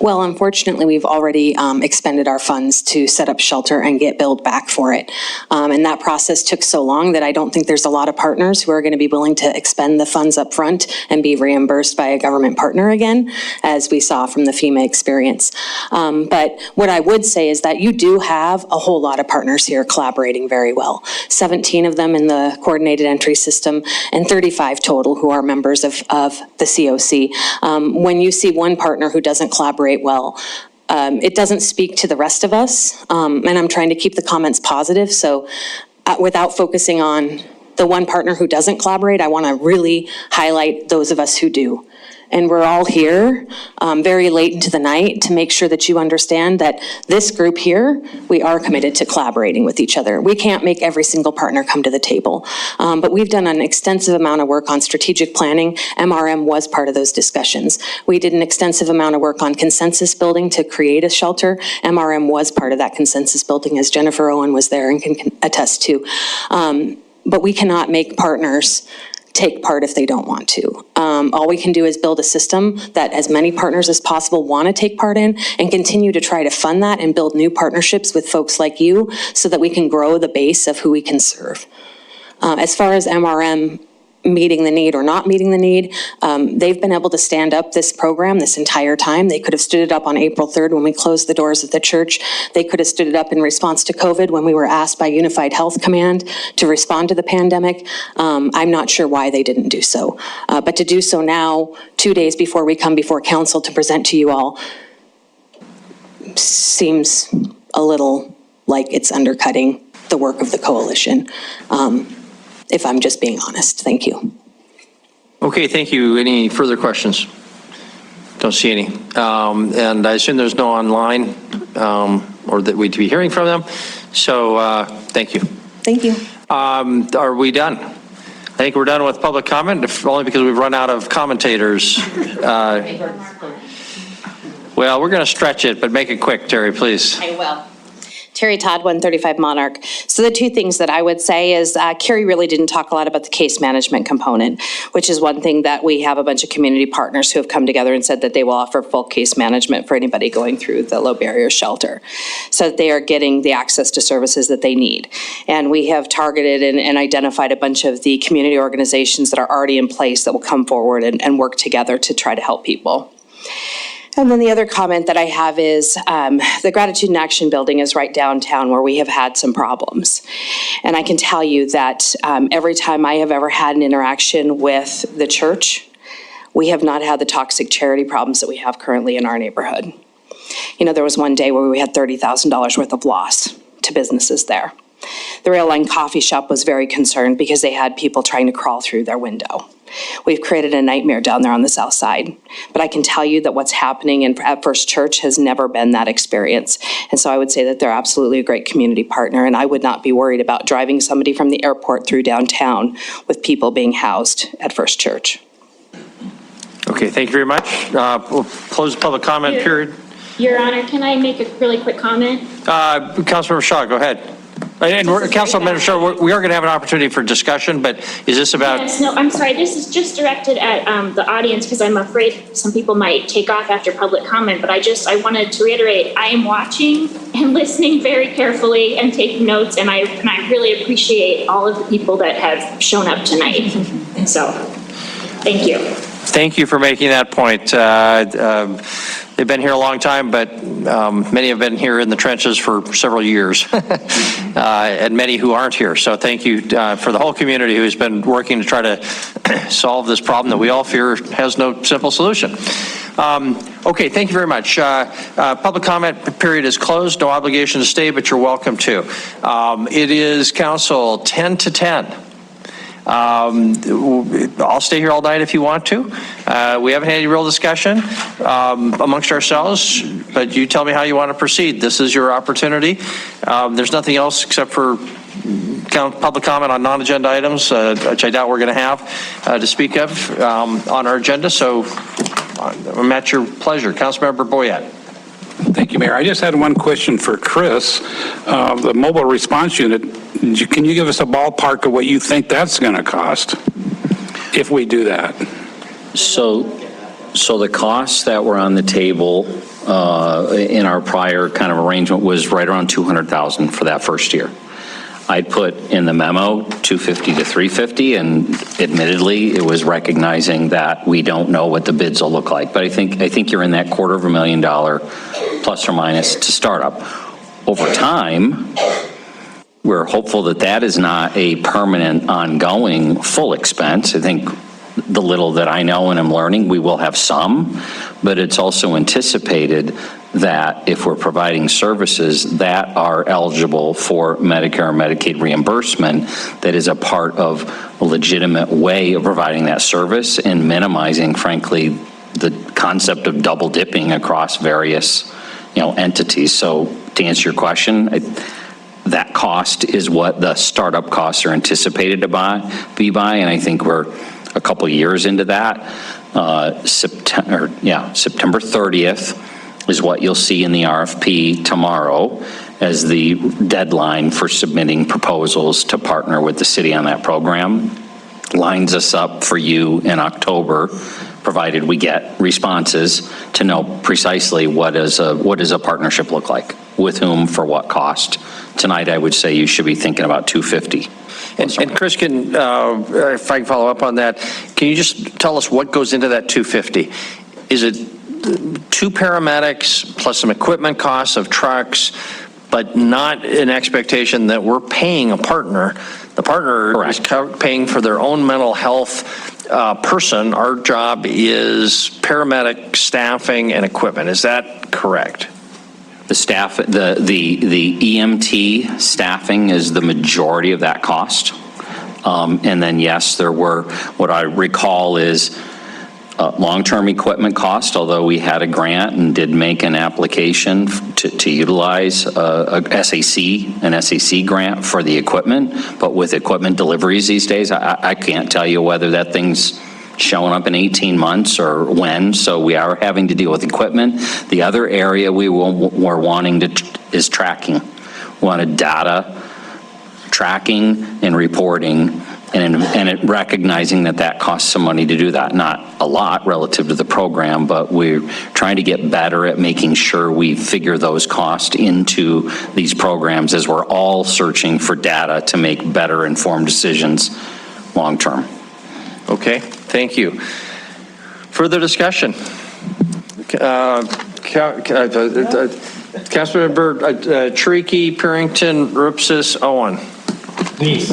Well, unfortunately, we've already expended our funds to set up shelter and get billed back for it. And that process took so long that I don't think there's a lot of partners who are going to be willing to expend the funds up front and be reimbursed by a government partner again, as we saw from the FEMA experience. But what I would say is that you do have a whole lot of partners here collaborating very well. 17 of them in the coordinated entry system and 35 total who are members of the COC. When you see one partner who doesn't collaborate well, it doesn't speak to the rest of us, and I'm trying to keep the comments positive, so without focusing on the one partner who doesn't collaborate, I want to really highlight those of us who do. and we're all here very late into the night to make sure that you understand that this group here, we are committed to collaborating with each other. We can't make every single partner come to the table, but we've done an extensive amount of work on strategic planning. MRM was part of those discussions. We did an extensive amount of work on consensus building to create a shelter. MRM was part of that consensus building, as Jennifer Owen was there and can attest to. But we cannot make partners take part if they don't want to. All we can do is build a system that as many partners as possible want to take part in, and continue to try to fund that and build new partnerships with folks like you so that we can grow the base of who we can serve. As far as MRM meeting the need or not meeting the need, they've been able to stand up this program this entire time. They could have stood it up on April 3rd when we closed the doors of the church. They could have stood it up in response to COVID when we were asked by Unified Health Command to respond to the pandemic. I'm not sure why they didn't do so. But to do so now, 2 days before we come before council to present to you all, seems a little like it's undercutting the work of the coalition. If I'm just being honest. Thank you. Okay, thank you. Any further questions? Don't see any. And I assume there's no online or that we'd be hearing from them. So thank you. Thank you. Are we done? I think we're done with public comment, if only because we've run out of commentators. Well, we're going to stretch it, but make it quick, Terry, please. I will. Terry Todd, 135 Monarch. So the two things that I would say is Carrie really didn't talk a lot about the case management component, which is one thing that we have a bunch of community partners who have come together and said that they will offer full case management for anybody going through the low barrier shelter, so that they are getting the access to services that they need. And we have targeted and identified a bunch of the community organizations that are already in place that will come forward and work together to try to help people. And then the other comment that I have is the Gratitude and Action Building is right downtown where we have had some problems. And I can tell you that every time I have ever had an interaction with the church, we have not had the toxic charity problems that we have currently in our neighborhood. You know, there was one day where we had $30,000 worth of loss to businesses there. The Rail Line Coffee Shop was very concerned because they had people trying to crawl through their window. We've created a nightmare down there on the south side. But I can tell you that what's happening at First Church has never been that experience. And so I would say that they're absolutely a great community partner, and I would not be worried about driving somebody from the airport through downtown with people being housed at First Church. Okay, thank you very much. We'll close the public comment period. Your Honor, can I make a really quick comment? Councilmember Shaw, go ahead. And Councilmember Shaw, we are going to have an opportunity for discussion, but is this about? Yes, no, I'm sorry. This is just directed at the audience because I'm afraid some people might take off after public comment. But I wanted to reiterate, I am watching and listening very carefully and taking notes, and I really appreciate all of the people that have shown up tonight. So, thank you. Thank you for making that point. They've been here a long time, but many have been here in the trenches for several years, and many who aren't here. So thank you for the whole community who has been working to try to solve this problem that we all fear has no simple solution. Okay, thank you very much. Public comment period is closed. No obligation to stay, but you're welcome to. It is council 10 to 10. I'll stay here all night if you want to. We haven't had any real discussion amongst ourselves, but you tell me how you want to proceed. This is your opportunity. There's nothing else except for public comment on non-agenda items, which I doubt we're going to have to speak of on our agenda. So I'm at your pleasure. Councilmember Boyette. Thank you, Mayor. I just had one question for Chris. The mobile response unit, can you give us a ballpark of what you think that's going to cost if we do that? So the costs that were on the table in our prior kind of arrangement was right around $200,000 for that first year. I put in the memo 250 to 350, and admittedly, it was recognizing that we don't know what the bids will look like. But I think you're in that $250,000 plus or minus to start up. Over time, we're hopeful that that is not a permanent, ongoing, full expense. I think the little that I know and I'm learning, we will have some, but it's also anticipated that if we're providing services that are eligible for Medicare or Medicaid reimbursement, that is a part of a legitimate way of providing that service and minimizing, frankly, the concept of double dipping across various, entities. So to answer your question, that cost is what the startup costs are anticipated to be by, and I think we're a couple years into that. September 30th is what you'll see in the RFP tomorrow as the deadline for submitting proposals to partner with the city on that program. Lines us up for you in October, provided we get responses, to know precisely what does a partnership look like, with whom, for what cost. Tonight, I would say you should be thinking about $250. And Chris, if I can follow up on that, can you just tell us what goes into that $250? Is it 2 paramedics plus some equipment costs of trucks, but not an expectation that we're paying a partner? The partner Correct. is paying for their own mental health person. Our job is paramedic staffing and equipment. Is that correct? The staff, the EMT staffing is the majority of that cost. And then, yes, there were, what I recall is long-term equipment cost, although we had a grant and did make an application to utilize an SAC grant for the equipment. But with equipment deliveries these days, I can't tell you whether that thing's showing up in 18 months or when, so we are having to deal with equipment. The other area we're wanting is tracking. We wanted data tracking and reporting, and recognizing that costs some money to do that. Not a lot relative to the program, but we're trying to get better at making sure we figure those costs into these programs as we're all searching for data to make better informed decisions long term. Okay, thank you. Further discussion? Councilmember Tricky, Parrington, Rupsis, Owen. Nice.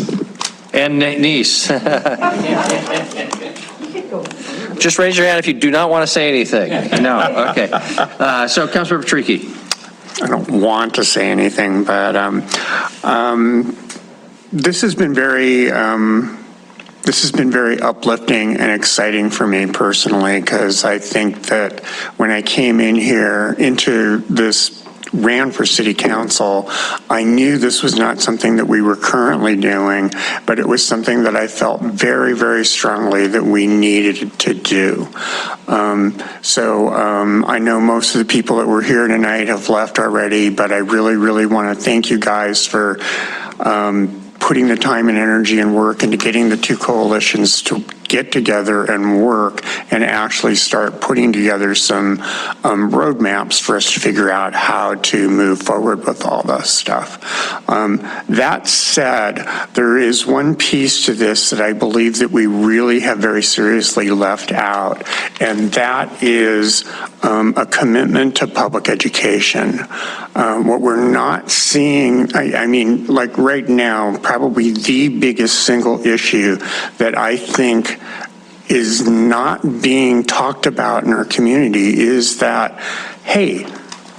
And Nice. Just raise your hand if you do not want to say anything. No, okay. So Councilmember Tricky. I don't want to say anything, but this has been very uplifting and exciting for me personally, because I think that when I came into this, ran for city council, I knew this was not something that we were currently doing, but it was something that I felt very, very strongly that we needed to do. I know most of the people that were here tonight have left already, but I really, really want to thank you guys for putting the time and energy and work into getting the two coalitions to get together and work and actually start putting together some roadmaps for us to figure out how to move forward with all this stuff. That said, there is one piece to this that I believe that we really have very seriously left out, and that is a commitment to public education. What we're not seeing, I mean, like right now, probably the biggest single issue that I think is not being talked about in our community is that, hey,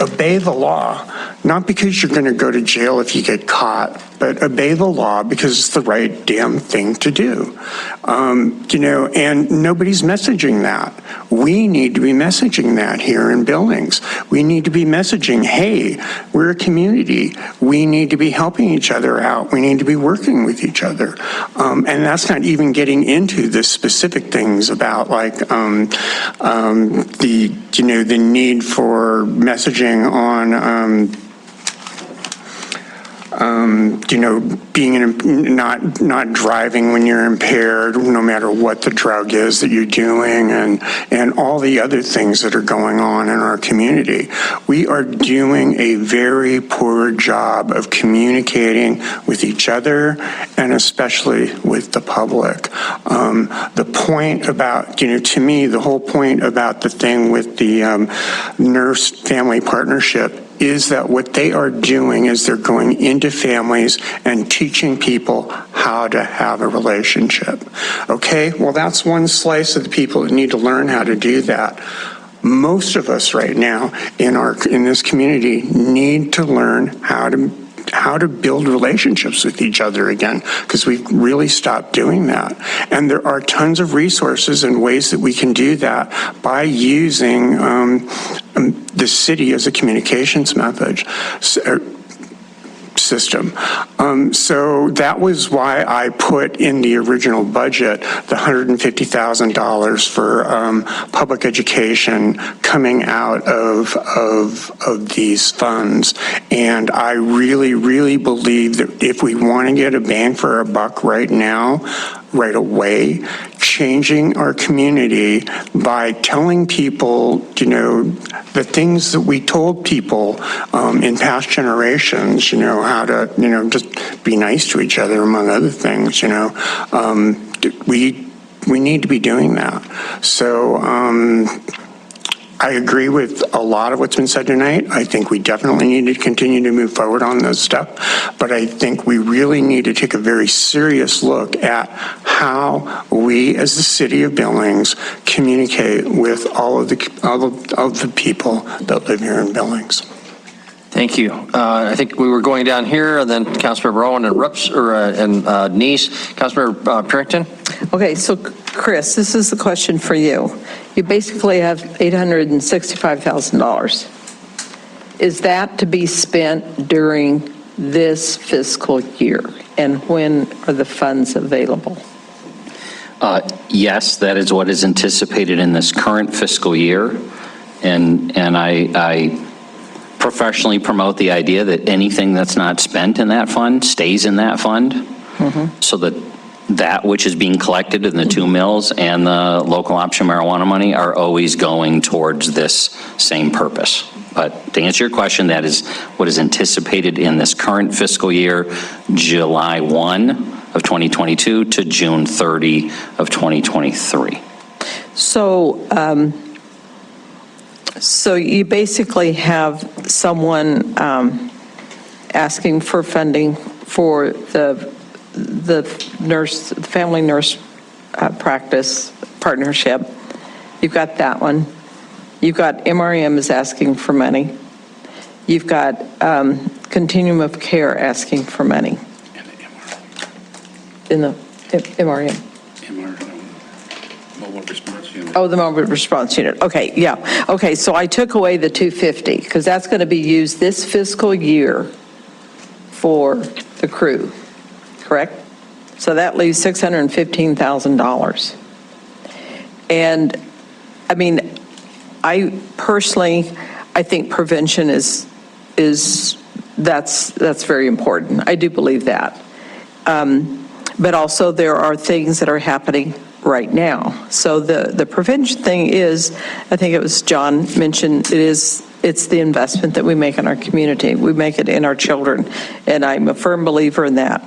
obey the law, not because you're going to go to jail if you get caught, but obey the law because it's the right damn thing to do. And nobody's messaging that. We need to be messaging that here in Billings. We need to be messaging, hey, we're a community. We need to be helping each other out. We need to be working with each other. And that's not even getting into the specific things about like the need for messaging on being not driving when you're impaired, no matter what the drug is that you're doing, and all the other things that are going on in our community. We are doing a very poor job of communicating with each other and especially with the public. The point about, to me, the whole point about the thing with the nurse-family partnership is that what they are doing is they're going into families and teaching people how to have a relationship. Okay, well, that's one slice of the people that need to learn how to do that. Most of us right now in this community need to learn how to how to build relationships with each other again, because we've really stopped doing that. And there are tons of resources and ways that we can do that by using the city as a communications system. So that was why I put in the original budget the $150,000 for public education coming out of these funds. And I really, really believe that if we want to get a bang for our buck right now, right away, changing our community by telling people, the things that we told people in past generations, how to, just be nice to each other, among other things, we need to be doing that. So I agree with a lot of what's been said tonight. I think we definitely need to continue to move forward on this stuff, but I think we really need to take a very serious look at how we, as the city of Billings, communicate with all of the people that live here in Billings. Thank you. I think we were going down here, and then Councilmember Rowan and Neese. Councilmember Purington? Okay, so Chris, this is the question for you. You basically have $865,000. Is that to be spent during this fiscal year? And when are the funds available? Yes, that is what is anticipated in this current fiscal year. And I professionally promote the idea that anything that's not spent in that fund stays in that fund. So that which is being collected in the 2 mills and the local option marijuana money are always going towards this same purpose. But to answer your question, that is what is anticipated in this current fiscal year, July 1 of 2022 to June 30 of 2023. So, so you basically have someone asking for funding for the family nurse practice partnership. You've got that one. You've got MRM is asking for money. You've got Continuum of Care asking for money. In the MRM. Mobile response unit. Oh, the mobile response unit. Okay, yeah. Okay, so I took away the 250 because that's going to be used this fiscal year for the crew. Correct? So that leaves $615,000. And I mean, I personally, I think prevention is that's very important. I do believe that. But also there are things that are happening right now. So the prevention thing is, I think it was John mentioned, it's the investment that we make in our community. We make it in our children, and I'm a firm believer in that.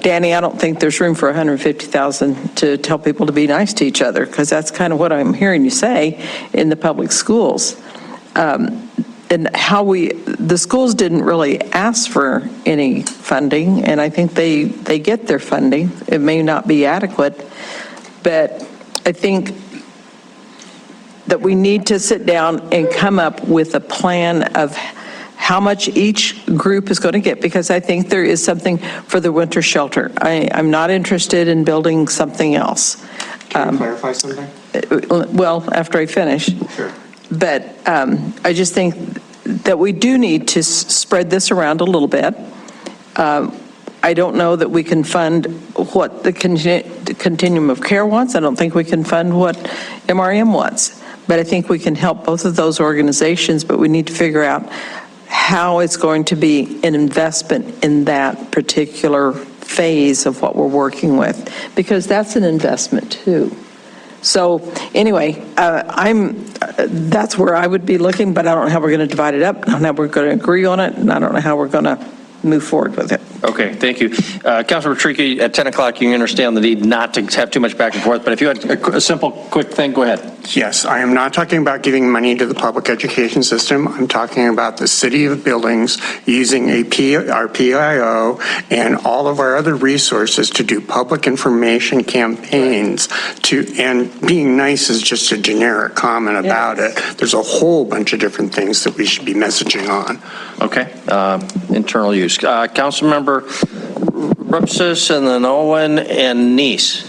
Danny, I don't think there's room for $150,000 to tell people to be nice to each other, because that's kind of what I'm hearing you say in the public schools. And the schools didn't really ask for any funding, and I think they get their funding. It may not be adequate, but I think that we need to sit down and come up with a plan of how much each group is going to get, because I think there is something for the winter shelter. I'm not interested in building something else. Can you clarify something? Well, after I finish. Sure. But I just think that we do need to spread this around a little bit. I don't know that we can fund what the Continuum of Care wants. I don't think we can fund what MRM wants. But I think we can help both of those organizations, but we need to figure out how it's going to be an investment in that particular phase of what we're working with, because that's an investment too. So anyway, that's where I would be looking, but I don't know how we're going to divide it up. I don't know how we're going to agree on it, and I don't know how we're going to move forward with it. Okay, thank you. Councilor Tricky, at 10 o'clock, you understand the need not to have too much back and forth, but if you had a simple, quick thing, go ahead. Yes, I am not talking about giving money to the public education system. I'm talking about the city of Billings using our PIO and all of our other resources to do public information campaigns and being nice is just a generic comment about it. There's a whole bunch of different things that we should be messaging on. Okay, internal use. Councilmember Rupsis, and then Owen and Neese.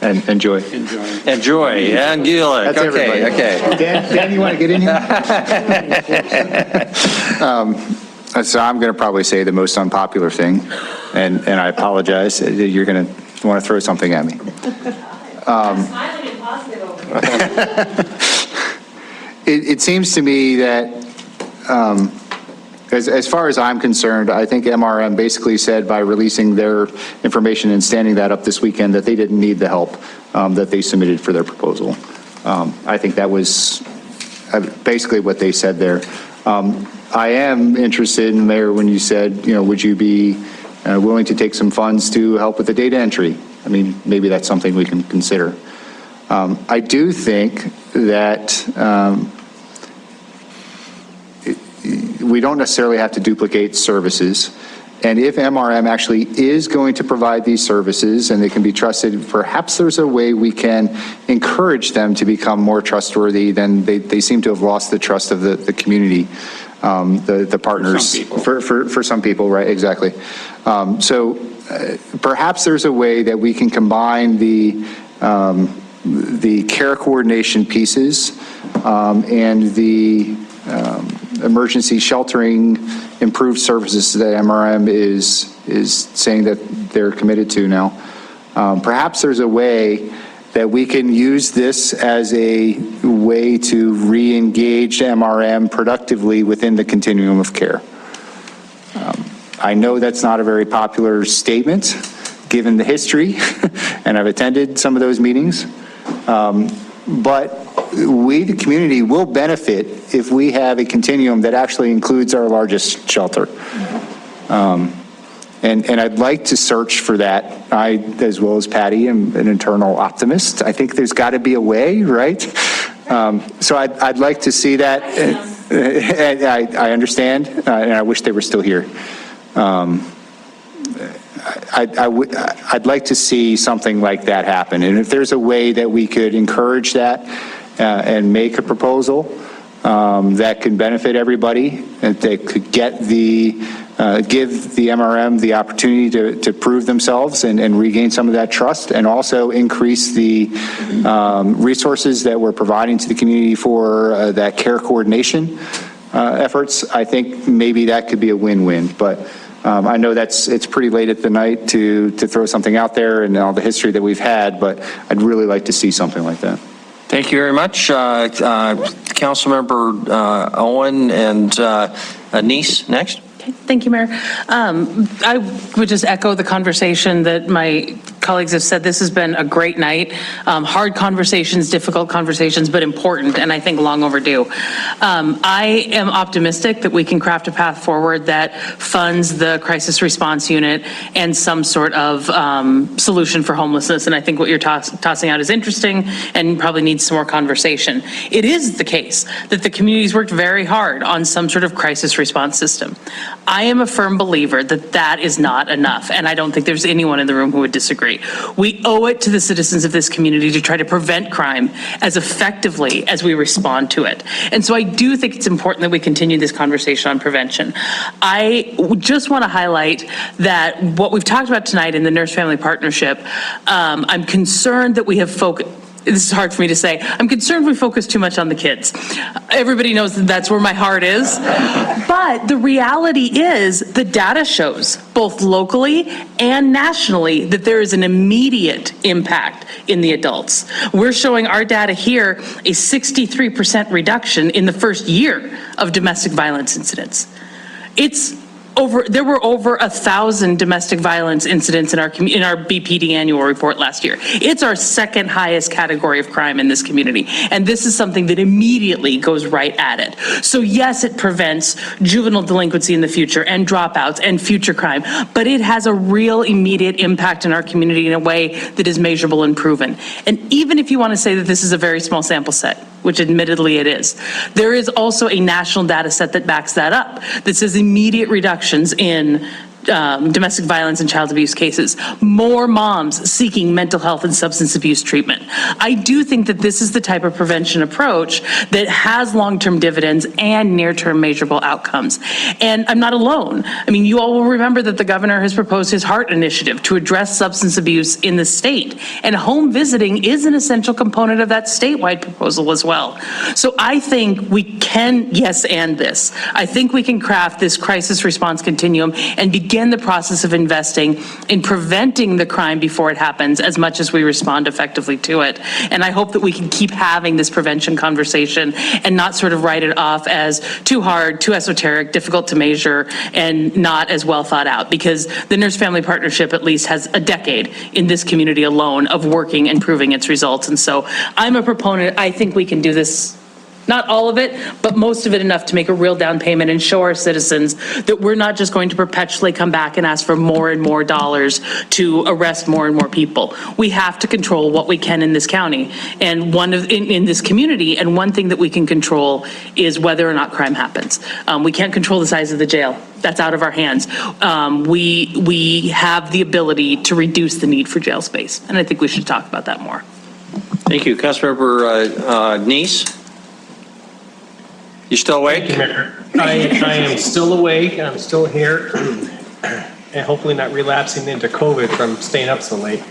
And Joy. And Joy, and Gillick. That's okay, everybody. okay. Dan, you want to get in here? So I'm going to probably say the most unpopular thing, and I apologize. You're going to want to throw something at me. It seems to me that as far as I'm concerned, I think MRM basically said by releasing their information and standing that up this weekend that they didn't need the help that they submitted for their proposal. I think that was basically what they said there. I am interested in, Mayor, when you said, would you be willing to take some funds to help with the data entry? I mean, maybe that's something we can consider. I do think that we don't necessarily have to duplicate services. And if MRM actually is going to provide these services and they can be trusted, perhaps there's a way we can encourage them to become more trustworthy. Then they seem to have lost the trust of the community, the partners. For some people, right, exactly. So perhaps there's a way that we can combine the care coordination pieces and the emergency sheltering improved services that MRM is saying that they're committed to now. Perhaps there's a way that we can use this as a way to re-engage MRM productively within the continuum of care. I know that's not a very popular statement given the history, and I've attended some of those meetings, but we, the community, will benefit if we have a continuum that actually includes our largest shelter. And I'd like to search for that. I, as well as Patty, am an internal optimist. I think there's got to be a way, right? So I'd like to see that. I understand, and I wish they were still here. I'd like to see something like that happen. And if there's a way that we could encourage that and make a proposal that can benefit everybody, and that could get give the MRM the opportunity to prove themselves and regain some of that trust, and also increase the resources that we're providing to the community for that care coordination efforts, I think maybe that could be a win-win. But I know it's pretty late at the night to throw something out there and all the history that we've had, but I'd really like to see something like that. Thank you very much. Councilmember Owen and Neese next. Thank you, Mayor. I would just echo the conversation that my colleagues have said. This has been a great night. Hard conversations, difficult conversations, but important, and I think long overdue. I am optimistic that we can craft a path forward that funds the crisis response unit and some sort of solution for homelessness, and I think what you're tossing out is interesting and probably needs some more conversation. It is the case that the community's worked very hard on some sort of crisis response system. I am a firm believer that that is not enough, and I don't think there's anyone in the room who would disagree. We owe it to the citizens of this community to try to prevent crime as effectively as we respond to it. And so I do think it's important that we continue this conversation on prevention. I just want to highlight that what we've talked about tonight in the Nurse-Family Partnership, I'm concerned that we have focused. This is hard for me to say. I'm concerned we focus too much on the kids. Everybody knows that that's where my heart is. But the reality is the data shows, both locally and nationally, that there is an immediate impact in the adults. We're showing our data here a 63% reduction in the first year of domestic violence incidents. It's There were over 1,000 domestic violence incidents in our BPD annual report last year. It's our second highest category of crime in this community. And this is something that immediately goes right at it. So yes, it prevents juvenile delinquency in the future and dropouts and future crime, but it has a real immediate impact in our community in a way that is measurable and proven. And even if you want to say that this is a very small sample set, which admittedly it is, there is also a national data set that backs that up, that says immediate reductions in domestic violence and child abuse cases, more moms seeking mental health and substance abuse treatment. I do think that this is the type of prevention approach that has long-term dividends and near-term measurable outcomes. And I'm not alone. I mean, you all will remember that the governor has proposed his HEART initiative to address substance abuse in the state. And home visiting is an essential component of that statewide proposal as well. So I think we can, yes, and this. I think we can craft this crisis response continuum and begin the process of investing in preventing the crime before it happens as much as we respond effectively to it. And I hope that we can keep having this prevention conversation and not sort of write it off as too hard, too esoteric, difficult to measure, and not as well thought out, because the Nurse-Family Partnership at least has a decade in this community alone of working and proving its results. And so I'm a proponent. I think we can do this. Not all of it, but most of it enough to make a real down payment and show our citizens that we're not just going to perpetually come back and ask for more and more dollars to arrest more and more people. We have to control what we can in this county and in this community. And one thing that we can control is whether or not crime happens. We can't control the size of the jail. That's out of our hands. We have the ability to reduce the need for jail space. And I think we should talk about that more. Thank you. Councilmember Neese? You still awake? Thank you, Mayor. I am still awake. I'm still here, and hopefully not relapsing into COVID from staying up so late.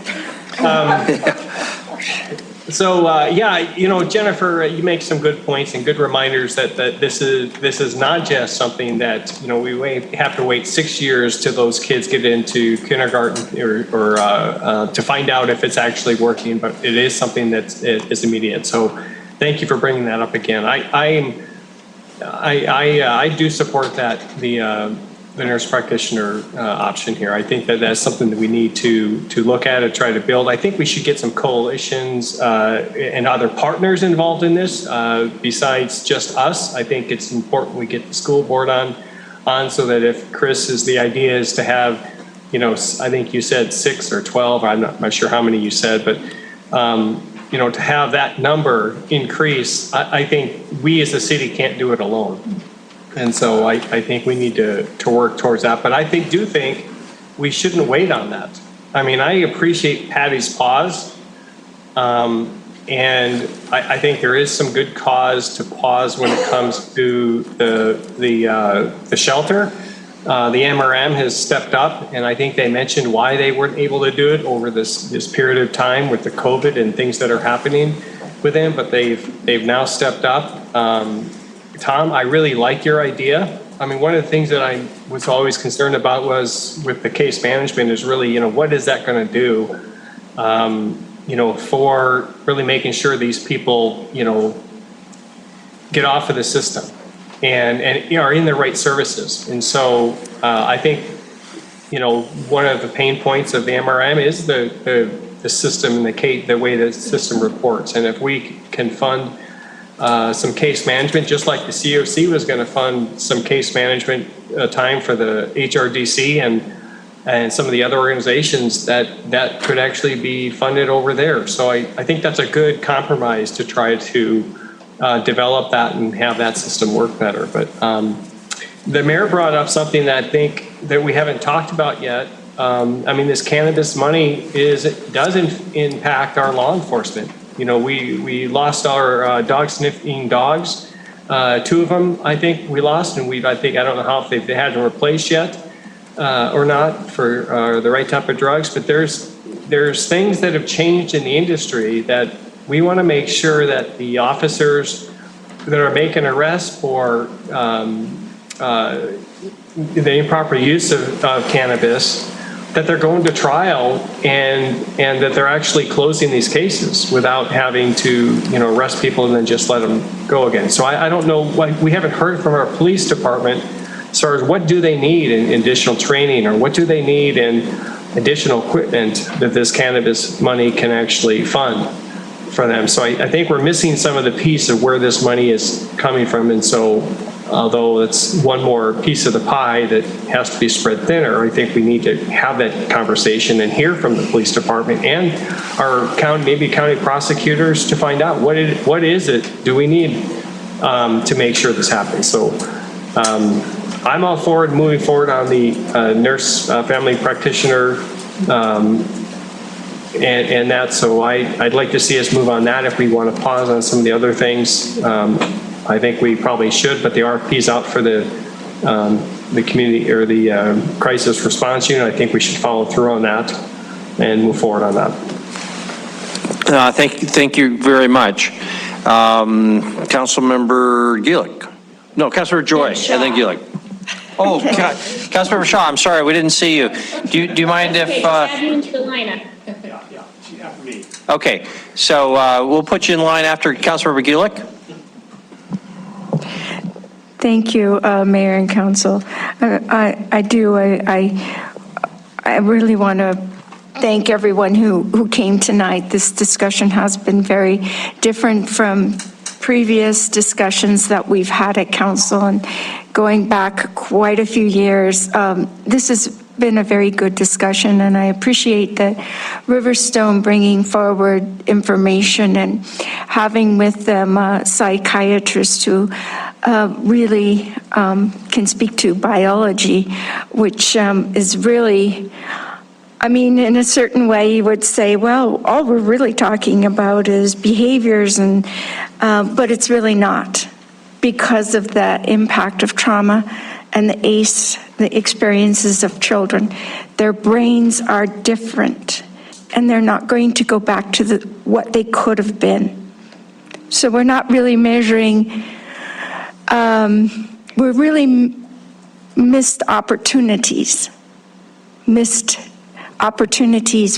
Yeah, you know, Jennifer, you make some good points and good reminders that this is not just something that, you know, we have to wait 6 years till those kids get into kindergarten or to find out if it's actually working, but it is something that is immediate. So thank you for bringing that up again. I do support that, the nurse practitioner option here. I think that that's something that we need to look at and try to build. I think we should get some coalitions and other partners involved in this besides just us. I think it's important we get the school board on so that if the idea is to have, you know, I think you said 6 or 12, I'm not sure how many you said, but you know, to have that number increase, I think we as a city can't do it alone. And so I think we need to work towards that. But I do think we shouldn't wait on that. I mean, I appreciate Patty's pause. And I think there is some good cause to pause when it comes to the shelter. The MRM has stepped up, and I think they mentioned why they weren't able to do it over this period of time with the COVID and things that are happening with them, but they've now stepped up. Tom, I really like your idea. I mean, one of the things that I was always concerned about was with the case management is really, you know, what is that going to do, you know, for really making sure these people, you know, get off of the system and are in the right services. And so I think, you know, one of the pain points of the MRM is the system and the way the system reports. And if we can fund some case management, just like the COC was going to fund some case management time for the HRDC and some of the other organizations, that could actually be funded over there. So I think that's a good compromise to try to develop that and have that system work better. But the mayor brought up something that I think that we haven't talked about yet. I mean, this cannabis money does impact our law enforcement. You know, we lost our dog sniffing dogs. 2 of them, I think, we lost, and I don't know how if they've had them replaced yet or not for the right type of drugs. But there's things that have changed in the industry that we want to make sure that the officers that are making arrests for the improper use of cannabis, that they're going to trial and that they're actually closing these cases without having to, you know, arrest people and then just let them go again. So I don't know, we haven't heard from our police department as far as what do they need in additional training, or what do they need in additional equipment that this cannabis money can actually fund for them. So I think we're missing some of the piece of where this money is coming from. And so although it's one more piece of the pie that has to be spread thinner, I think we need to have that conversation and hear from the police department and our maybe county prosecutors to find out what is it do we need to make sure this happens. So I'm all for moving forward on the nurse family practitioner and that. So I'd like to see us move on that. If we want to pause on some of the other things, I think we probably should, but the RFP's out for the community or the crisis response unit. I think we should follow through on that and move forward on that. Thank you very much. Councilmember Gillick. No, Councilmember Joy, and then Gillick. Oh, Councilmember Shaw, I'm sorry, we didn't see you. Do you mind if... add you into the lineup. Okay, so we'll put you in line after Councilmember Gillick. Thank you, Mayor and Council. I really want to thank everyone who came tonight. This discussion has been very different from previous discussions that we've had at council, and going back quite a few years. This has been a very good discussion, and I appreciate that Riverstone bringing forward information and having with them psychiatrists who really can speak to biology, which is really, I mean, in a certain way, you would say, well, all we're really talking about is behaviors, and but it's really not, because of the impact of trauma and the ACE, the experiences of children. Their brains are different, and they're not going to go back to what they could have been. So we're not really measuring, we're really missed opportunities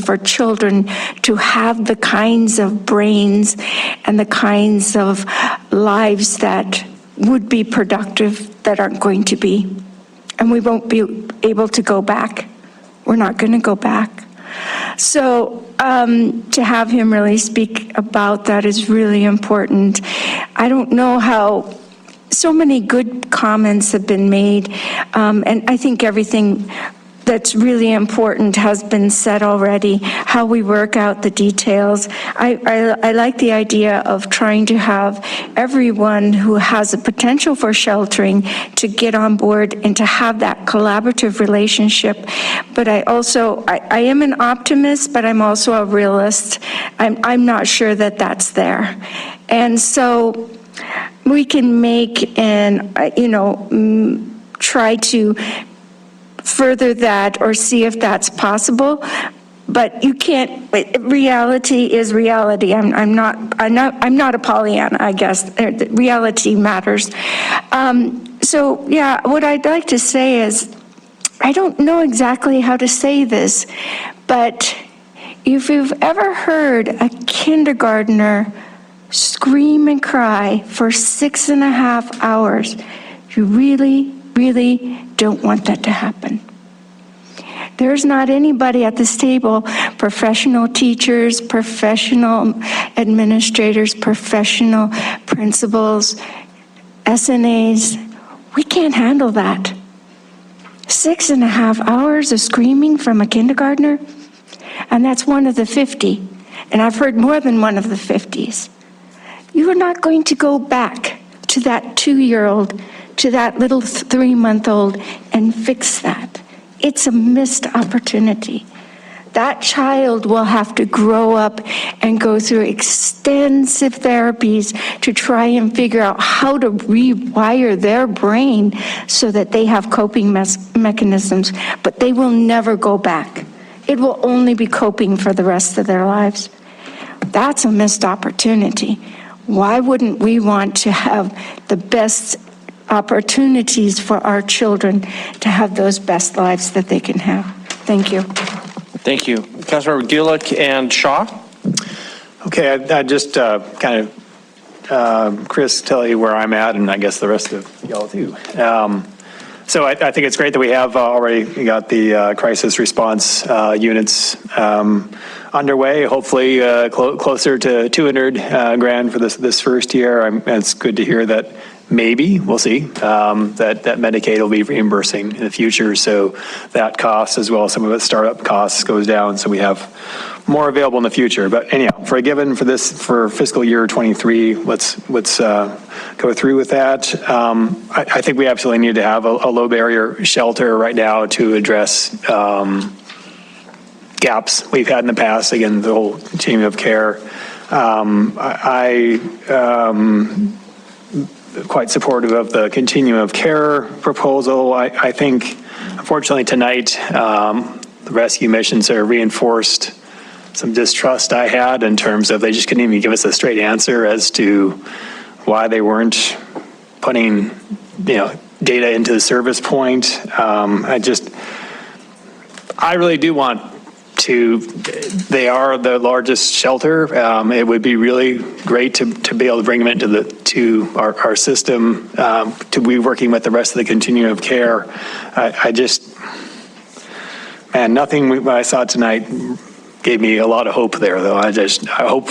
for children to have the kinds of brains and the kinds of lives that would be productive that aren't going to be. And we won't be able to go back. We're not going to go back. So to have him really speak about that is really important. I don't know how so many good comments have been made, and I think everything that's really important has been said already, how we work out the details. I like the idea of trying to have everyone who has a potential for sheltering to get on board and to have that collaborative relationship. But I am an optimist, but I'm also a realist. I'm not sure that that's there. And so we can make and, try to further that or see if that's possible, but you can't. Reality is reality. I'm not a Pollyanna, I guess. Reality matters. So yeah, what I'd like to say is, I don't know exactly how to say this, but if you've ever heard a kindergartner scream and cry for 6.5 hours, you really don't want that to happen. There's not anybody at this table, professional teachers, professional administrators, professional principals, SNAs, we can't handle that. 6.5 hours of screaming from a kindergartner, and that's one of the 50, and I've heard more than one of the 50s. You are not going to go back to that 2-year-old, to that little 3-month-old and fix that. It's a missed opportunity. That child will have to grow up and go through extensive therapies to try and figure out how to rewire their brain so that they have coping mechanisms, but they will never go back. It will only be coping for the rest of their lives. That's a missed opportunity. Why wouldn't we want to have the best opportunities for our children to have those best lives that they can have? Thank you. Thank you. Councilmember Gillick and Shaw. Okay, I just Chris, tell you where I'm at, and I guess the rest of y'all too. So I think it's great that we have already got the crisis response units underway, hopefully closer to 200 grand for this first year. It's good to hear that maybe, we'll see, that Medicaid will be reimbursing in the future. So that cost, as well as some of the startup costs, goes down. So we have more available in the future. But anyhow, for a given for fiscal year 23, let's go through with that. I think we absolutely need to have a low barrier shelter right now to address gaps we've had in the past. Again, the whole continuum of care. Quite supportive of the continuum of care proposal. I think, unfortunately, tonight, the rescue missions are reinforced some distrust I had in terms of they just couldn't even give us a straight answer as to why they weren't putting, data into the service point. I really do want they are the largest shelter. It would be really great to be able to bring them into our system, to be working with the rest of the continuum of care. Nothing I saw tonight gave me a lot of hope there, though. I hope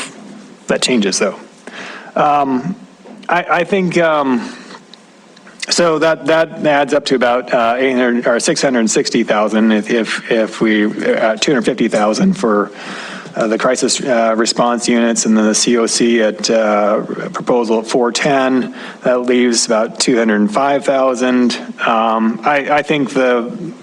that changes, though. I think, so that adds up to about 800 or 660,000 if we 250,000 for the crisis response units, and then the COC at proposal at 410. That leaves about 205,000. I think the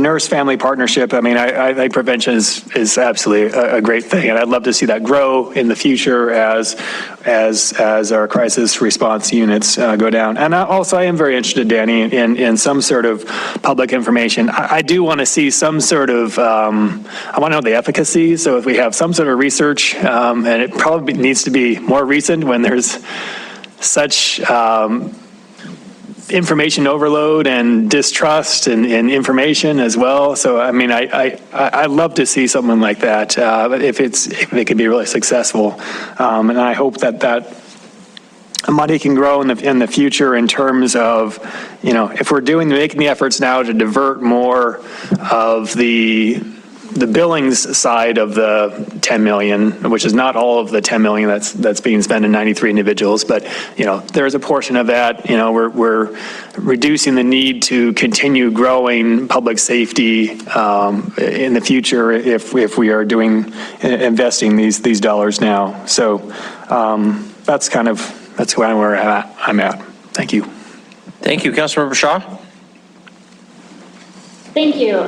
nurse family partnership, I think prevention is absolutely a great thing, and I'd love to see that grow in the future as our crisis response units go down. And I am very interested, Danny, in some sort of public information. I do want to see some sort of, I want to know the efficacy. So if we have some sort of research, and it probably needs to be more recent when there's such information overload and distrust and information as well. So I'd love to see something like that, if it can be really successful, and I hope that money can grow in the future in terms of, if we're making the efforts now to divert more of the Billings side of the 10 million, which is not all of the 10 million that's being spent in 93 individuals, but there's a portion of that. We're reducing the need to continue growing public safety in the future if we are investing these dollars now. So that's where I'm at. Thank you. Thank you, Councilmember Shaw. Thank you.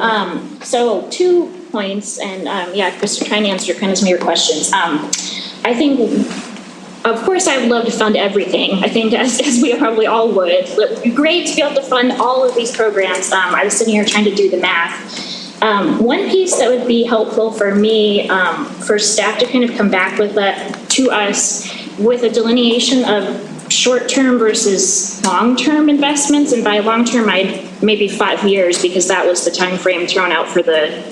So 2 points, and Chris, trying to answer some of your questions. I think, of course, I would love to fund everything. I think, as we probably all would, it would be great to be able to fund all of these programs. I was sitting here trying to do the math. One piece that would be helpful for me, for staff to come back with that to us with a delineation of short-term versus long-term investments, and by long-term, maybe 5 years, because that was the time frame thrown out for the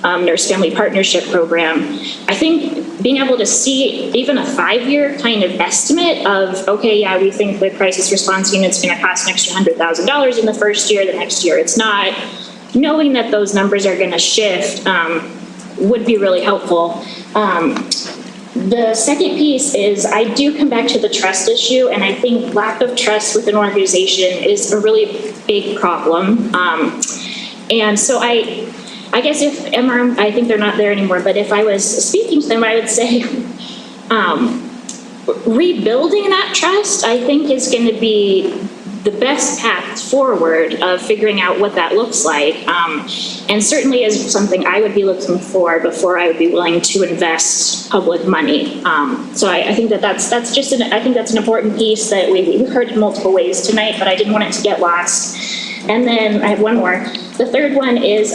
Nurse Family Partnership Program. I think being able to see even a 5-year estimate of, okay, yeah, we think the crisis response unit's going to cost an extra $100,000 in the first year, the next year it's not, knowing that those numbers are going to shift would be really helpful. The second piece is I do come back to the trust issue, and I think lack of trust with an organization is a really big problem. And so I guess if MRM, I think they're not there anymore, but if I was speaking to them, I would say rebuilding that trust, I think, is going to be the best path forward of figuring out what that looks like. And certainly is something I would be looking for before I would be willing to invest public money. So I think that's just I think that's an important piece that we've heard in multiple ways tonight, but I didn't want it to get lost. And then I have one more. The third one is,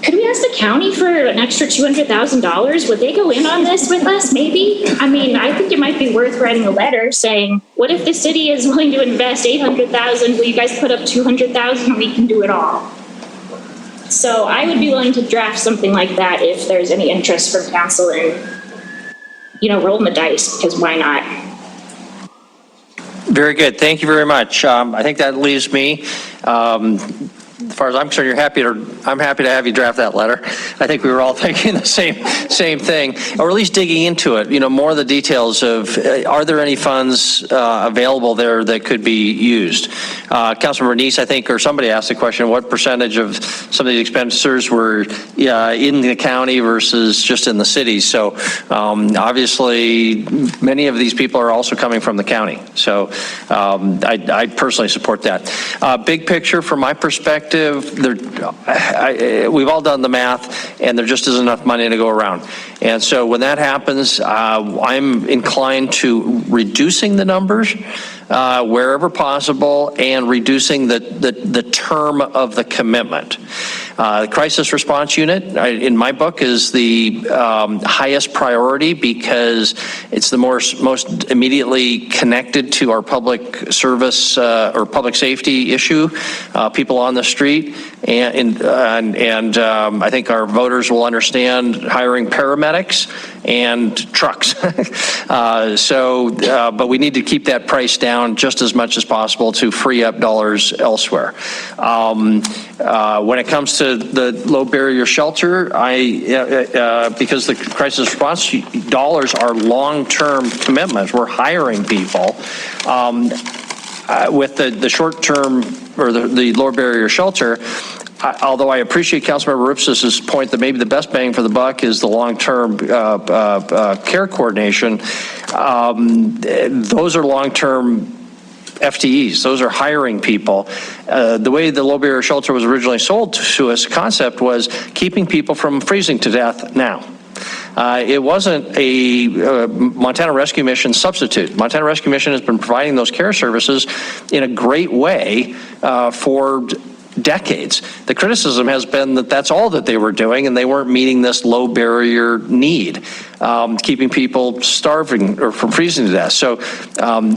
could we ask the county for an extra $200,000? Would they go in on this with us, maybe? I think it might be worth writing a letter saying, what if the city is willing to invest $800,000? Will you guys put up $200,000 and we can do it all? So I would be willing to draft something like that if there's any interest from council in, rolling the dice, because why not? Very good. Thank you very much. I think that leaves me. As far as I'm concerned, I'm happy to have you draft that letter. I think we were all thinking the same thing, or at least digging into it. More of the details of are there any funds available there that could be used? Councilmember Neese, I think, or somebody asked the question: what percentage of some of these expenditures were in the county versus just in the city? So obviously, many of these people are also coming from the county. So I personally support that. Big picture, from my perspective. We've all done the math, and there just isn't enough money to go around. And so when that happens, I'm inclined to reducing the numbers wherever possible and reducing the term of the commitment. The crisis response unit, in my book, is the highest priority because it's the most immediately connected to our public service or public safety issue, people on the street, and I think our voters will understand hiring paramedics and trucks. But we need to keep that price down just as much as possible to free up dollars elsewhere. When it comes to the low barrier shelter, because the crisis response dollars are long-term commitments, we're hiring people. With the short-term or the low barrier shelter, although I appreciate Councilmember Rips's point that maybe the best bang for the buck is the long-term care coordination, those are long-term FTEs. Those are hiring people. The way the low barrier shelter was originally sold to us, concept was keeping people from freezing to death now. It wasn't a Montana Rescue Mission substitute. Montana Rescue Mission has been providing those care services in a great way for decades. The criticism has been that that's all that they were doing and they weren't meeting this low barrier need, keeping people starving or from freezing to death. So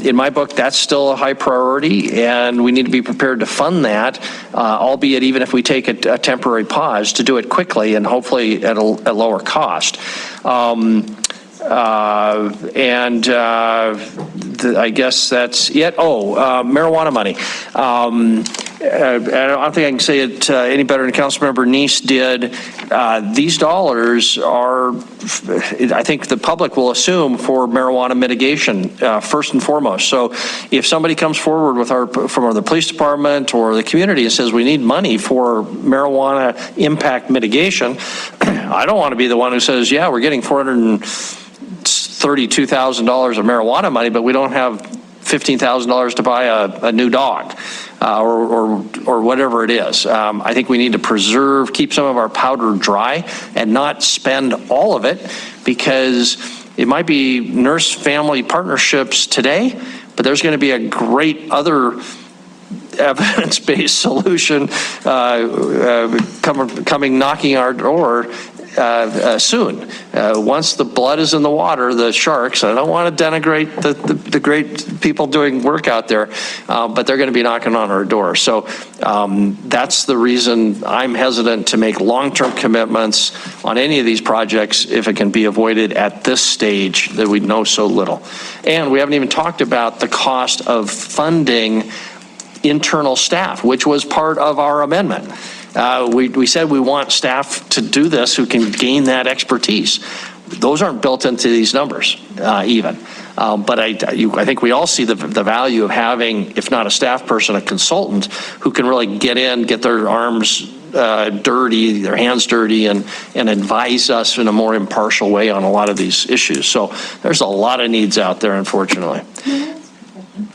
in my book, that's still a high priority and we need to be prepared to fund that, albeit even if we take a temporary pause, to do it quickly and hopefully at a lower cost. I guess that's it. Marijuana money. I don't think I can say it any better than Councilmember Neese did. These dollars are, I think the public will assume, for marijuana mitigation, first and foremost. So if somebody comes forward from the police department or the community and says we need money for marijuana impact mitigation, I don't want to be the one who says, yeah, we're getting $432,000 of marijuana money, but we don't have $15,000 to buy a new dog. Or whatever it is. I think we need to keep some of our powder dry and not spend all of it, because it might be nurse-family partnerships today, but there's going to be a great other evidence-based solution coming knocking our door soon. Once the blood is in the water, the sharks, I don't want to denigrate the great people doing work out there, but they're going to be knocking on our door. So that's the reason I'm hesitant to make long-term commitments on any of these projects if it can be avoided at this stage that we know so little. And we haven't even talked about the cost of funding internal staff, which was part of our amendment. We said we want staff to do this who can gain that expertise. Those aren't built into these numbers even. But I think we all see the value of having, if not a staff person, a consultant who can really get their arms dirty, their hands dirty, and advise us in a more impartial way on a lot of these issues. So there's a lot of needs out there, unfortunately.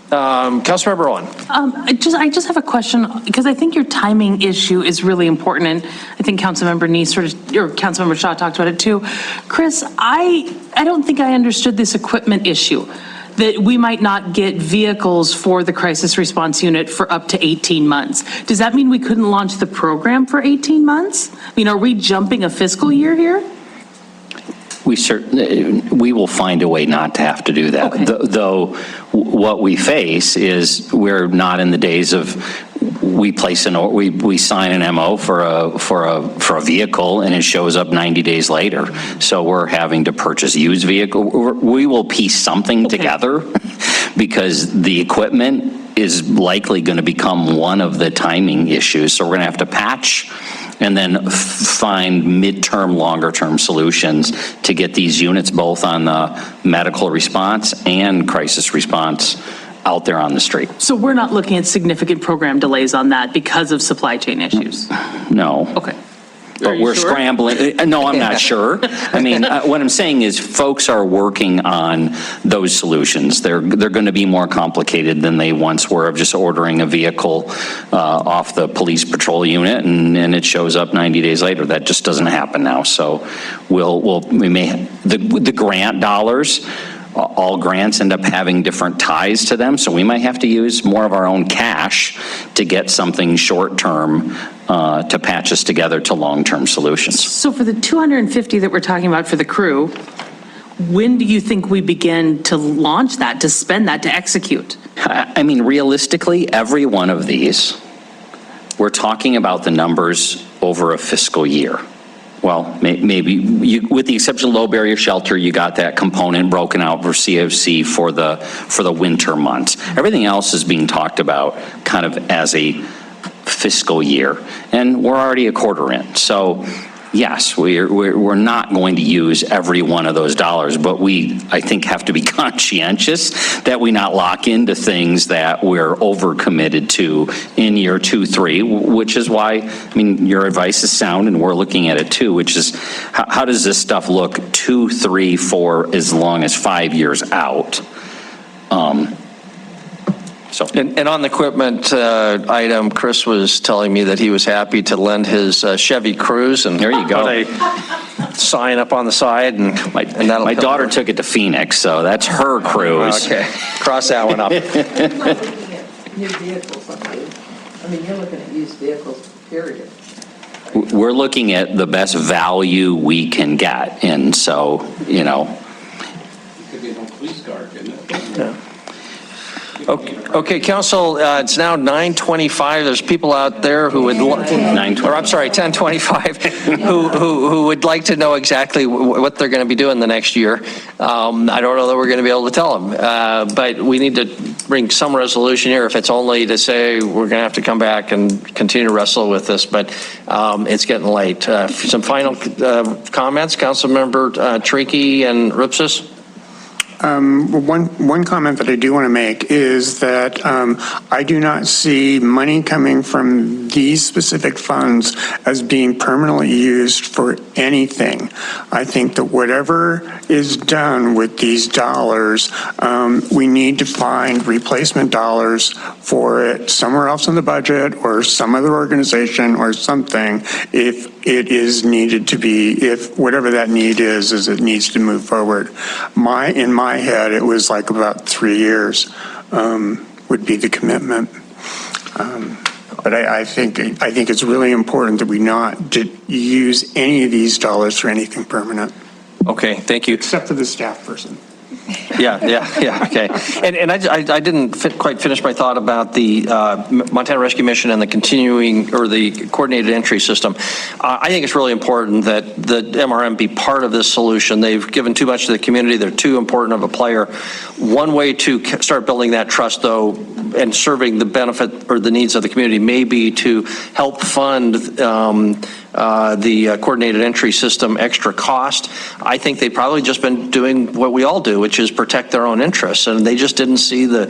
Councilmember Owen. I just have a question, because I think your timing issue is really important, and I think Councilmember Neese or Councilmember Shaw talked about it too. Chris, I don't think I understood this equipment issue, that we might not get vehicles for the crisis response unit for up to 18 months. Does that mean we couldn't launch the program for 18 months? I mean, are we jumping a fiscal year here? We will find a way not to have to do that. Okay. Though what we face is we're not in the days of we sign an MO for a vehicle and it shows up 90 days later. So we're having to purchase used vehicle. We will piece something together, because the equipment is likely going to become one of the timing issues. So we're going to have to patch and then find midterm, longer-term solutions to get these units both on the medical response and crisis response out there on the street. So we're not looking at significant program delays on that because of supply chain issues? No. Okay. But we're scrambling. No, I'm not sure. I mean, what I'm saying is folks are working on those solutions. They're going to be more complicated than they once were of just ordering a vehicle off the police patrol unit and it shows up 90 days later. That just doesn't happen now. So we may, the grant dollars, all grants end up having different ties to them, so we might have to use more of our own cash to get something short-term to patch us together to long-term solutions. So for the 250 that we're talking about for the crew, when do you think we begin to launch that, to spend that, to execute? I mean, realistically, every one of these, we're talking about the numbers over a fiscal year. Well, maybe with the exception of low barrier shelter, you got that component broken out for CFC for the winter months. Everything else is being talked about kind of as a fiscal year, and we're already a quarter in. So yes, we're not going to use every one of those dollars, but we, I think, have to be conscientious that we not lock into things that we're overcommitted to in year 2, 3, which is why, I mean, your advice is sound and we're looking at it too, which is how does this stuff look 2, 3, 4, as long as 5 years out? And on the equipment item, Chris was telling me that he was happy to lend his Chevy Cruze, and there you go. Put a sign up on the side, and my daughter took it to Phoenix, so that's her cruise. Okay, cross that one up. New vehicles, I mean, you're looking at used vehicles, period. We're looking at the best value we can get, and so, you know. It could be an old police car, couldn't it? Yeah. Okay, council, it's now 9:25. There's people out there who would, or I'm sorry, 10:25, who would like to know exactly what they're going to be doing the next year. I don't know that we're going to be able to tell them, but we need to bring some resolution here. If it's only to say we're going to have to come back and continue to wrestle with this, but it's getting late. Some final comments, Councilmember Tricky and Ripsis? One comment that I do want to make is that I do not see money coming from these specific funds as being permanently used for anything. I think that whatever is done with these dollars, we need to find replacement dollars for it somewhere else in the budget or some other organization or something if it is needed to be, if whatever that need is it needs to move forward. In my head, it was like about 3 years would be the commitment. But I think it's really important that we not use any of these dollars for anything permanent. Okay, thank you. Except for the staff person. Yeah, okay. And I didn't quite finish my thought about the Montana Rescue Mission and the continuing, or the coordinated entry system. I think it's really important that the MRM be part of this solution. They've given too much to the community. They're too important of a player. One way to start building that trust, though, and serving the benefit or the needs of the community may be to help fund the coordinated entry system extra cost. I think they've probably just been doing what we all do, which is protect their own interests, and they just didn't see the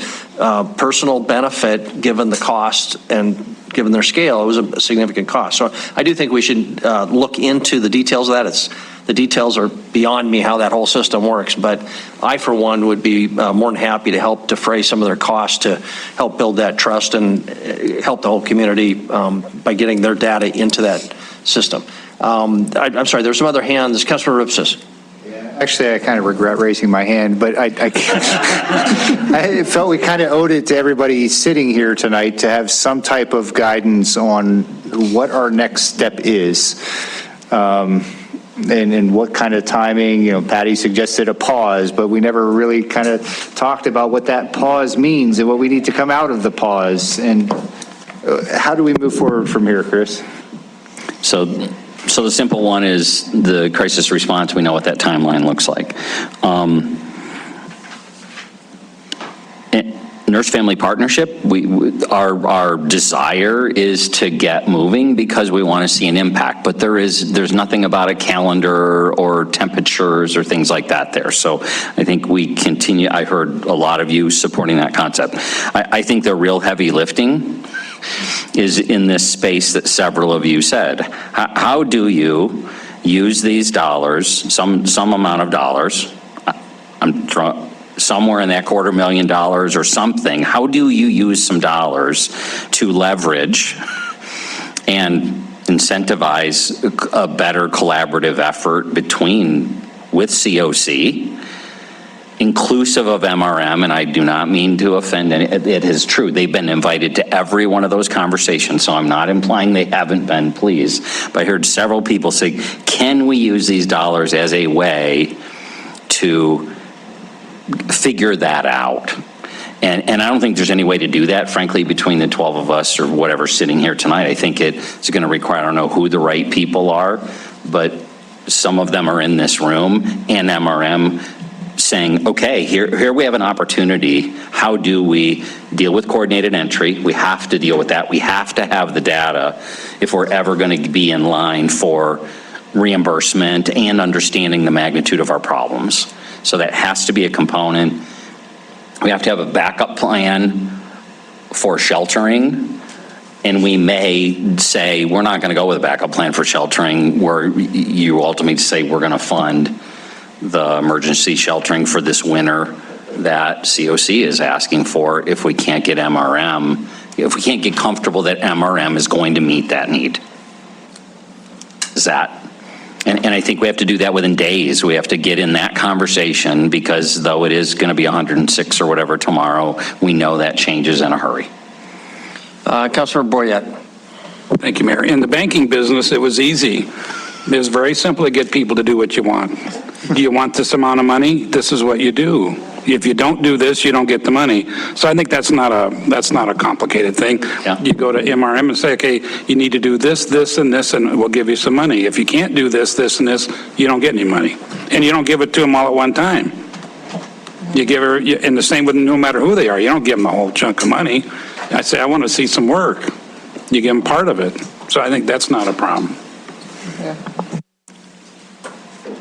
personal benefit given the cost and given their scale. It was a significant cost. So I do think we should look into the details of that. The details are beyond me how that whole system works, but I, for one, would be more than happy to help defray some of their costs to help build that trust and help the whole community by getting their data into that system. I'm sorry, there's some other hands. Councilor Ripsis. Actually, I kind of regret raising my hand, but I felt we kind of owed it to everybody sitting here tonight to have some type of guidance on what our next step is. And what kind of timing. You know, Patty suggested a pause, but we never really kind of talked about what that pause means and what we need to come out of the pause. And how do we move forward from here, Chris? So the simple one is the crisis response. We know what that timeline looks like. Nurse Family Partnership, our desire is to get moving because we want to see an impact, but there's nothing about a calendar or temperatures or things like that there. So I think we continue, I heard a lot of you supporting that concept. I think the real heavy lifting is in this space that several of you said. How do you use these dollars, some amount of dollars, somewhere in that $250,000 or something, how do you use some dollars to leverage and incentivize a better collaborative effort with COC, inclusive of MRM, and I do not mean to offend any, it is true, they've been invited to every one of those conversations, so I'm not implying they haven't been, please, but I heard several people say, can we use these dollars as a way to figure that out? And I don't think there's any way to do that, frankly, between the 12 of us or whatever sitting here tonight. I think it's going to require, I don't know who the right people are, but some of them are in this room and MRM saying, okay, here we have an opportunity. How do we deal with coordinated entry? We have to deal with that. We have to have the data if we're ever going to be in line for reimbursement and understanding the magnitude of our problems. So that has to be a component. We have to have a backup plan for sheltering. And we may say, we're not going to go with a backup plan for sheltering where you ultimately say we're going to fund the emergency sheltering for this winter that COC is asking for if we can't get MRM, if we can't get comfortable that MRM is going to meet that need. Is that? And I think we have to do that within days. We have to get in that conversation because though it is going to be 106 or whatever tomorrow, we know that changes in a hurry. Councilor Boyette. Thank you, Mayor. In the banking business, it was easy. It was very simple to get people to do what you want. Do you want this amount of money? This is what you do. If you don't do this, you don't get the money. So I think that's not a complicated thing. Yeah. You go to MRM and say, okay, you need to do this, this, and this, and we'll give you some money. If you can't do this, this, and this, you don't get any money. And you don't give it to them all at one time. You give her, and the same with no matter who they are. You don't give them a whole chunk of money. I say, I want to see some work. You give them part of it. So I think that's not a problem. Yeah.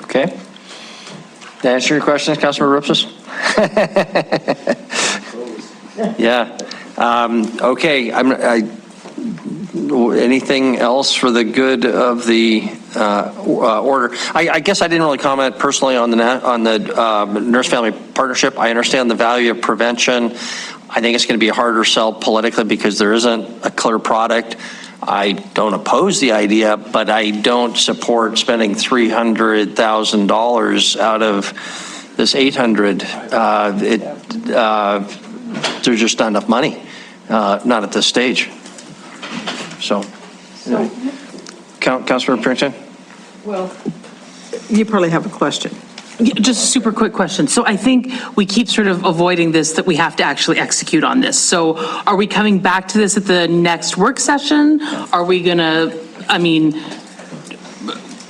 Okay. To answer your questions, Councilor Rupsis? Yeah. Okay. Anything else for the good of the order? I guess I didn't really comment personally on the Nurse Family Partnership. I understand the value of prevention. I think it's going to be a harder sell politically because there isn't a clear product. I don't oppose the idea, but I don't support spending $300,000 out of this 800. There's just not enough money, not at this stage. So, Councilor Princeton? Well, you probably have a question. Just a super quick question. So I think we keep sort of avoiding this, that we have to actually execute on this. So are we coming back to this at the next work session? Are we gonna, I mean,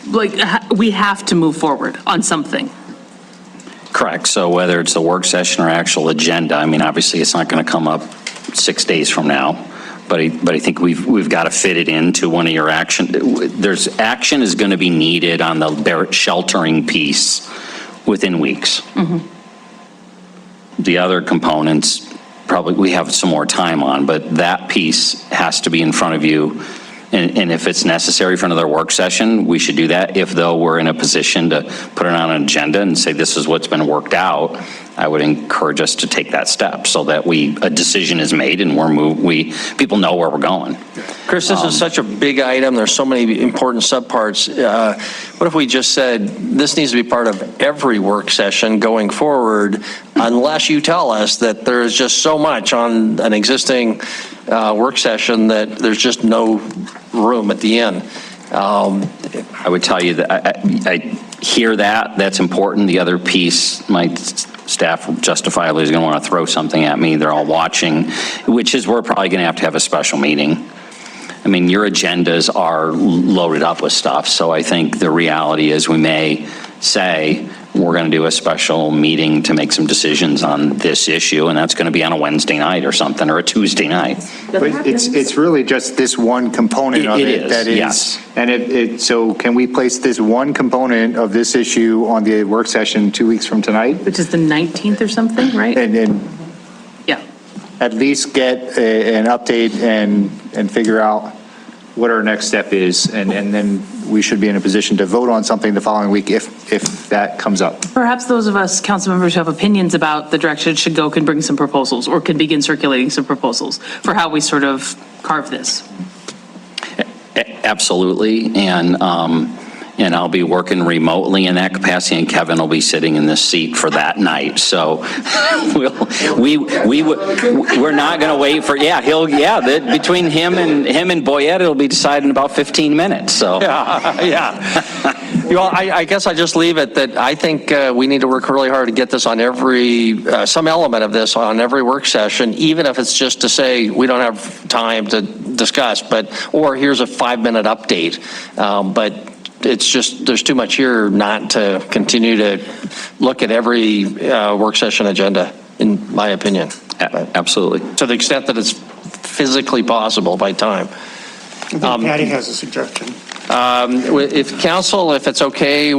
like, we have to move forward on something. Correct. So whether it's a work session or actual agenda, I mean, obviously it's not going to come up 6 days from now, but I think we've got to fit it into one of your action. Action is going to be needed on the sheltering piece within weeks. Mm-hmm. The other components, probably we have some more time on, but that piece has to be in front of you. And if it's necessary for another work session, we should do that. If though we're in a position to put it on an agenda and say this is what's been worked out, I would encourage us to take that step so that a decision is made and people know where we're going. Chris, this is such a big item. There's so many important subparts. What if we just said this needs to be part of every work session going forward, unless you tell us that there is just so much on an existing work session that there's just no room at the end. I would tell you that I hear that's important. The other piece, my staff justifiably is going to want to throw something at me. They're all watching, which is we're probably going to have a special meeting. I mean, your agendas are loaded up with stuff. So I think the reality is we may say, we're going to do a special meeting to make some decisions on this issue, and that's going to be on a Wednesday night or something, or a Tuesday night. But it's really just this one component of It it is, that is. yes. And so can we place this one component of this issue on the work session 2 weeks from tonight? Which is the 19th or something, right? And Yeah. at least get an update and figure out what our next step is, and then we should be in a position to vote on something the following week if that comes up. Perhaps those of us council members who have opinions about the direction it should go can bring some proposals, or can begin circulating some proposals for how we sort of carve this. Absolutely, and I'll be working remotely in that capacity, and Kevin will be sitting in this seat for that night. So we're not going to wait for, between him and Boyette, it'll be decided in about 15 minutes, so. Yeah. Well, I guess I just leave it that I think we need to work really hard to get this on some element of this on every work session, even if it's just to say we don't have time to discuss, or here's a 5-minute update. But it's just, there's too much here not to continue to look at every work session agenda, in my opinion. Absolutely. To the extent that it's physically possible by time. I think Patty has a suggestion. If council, if it's okay,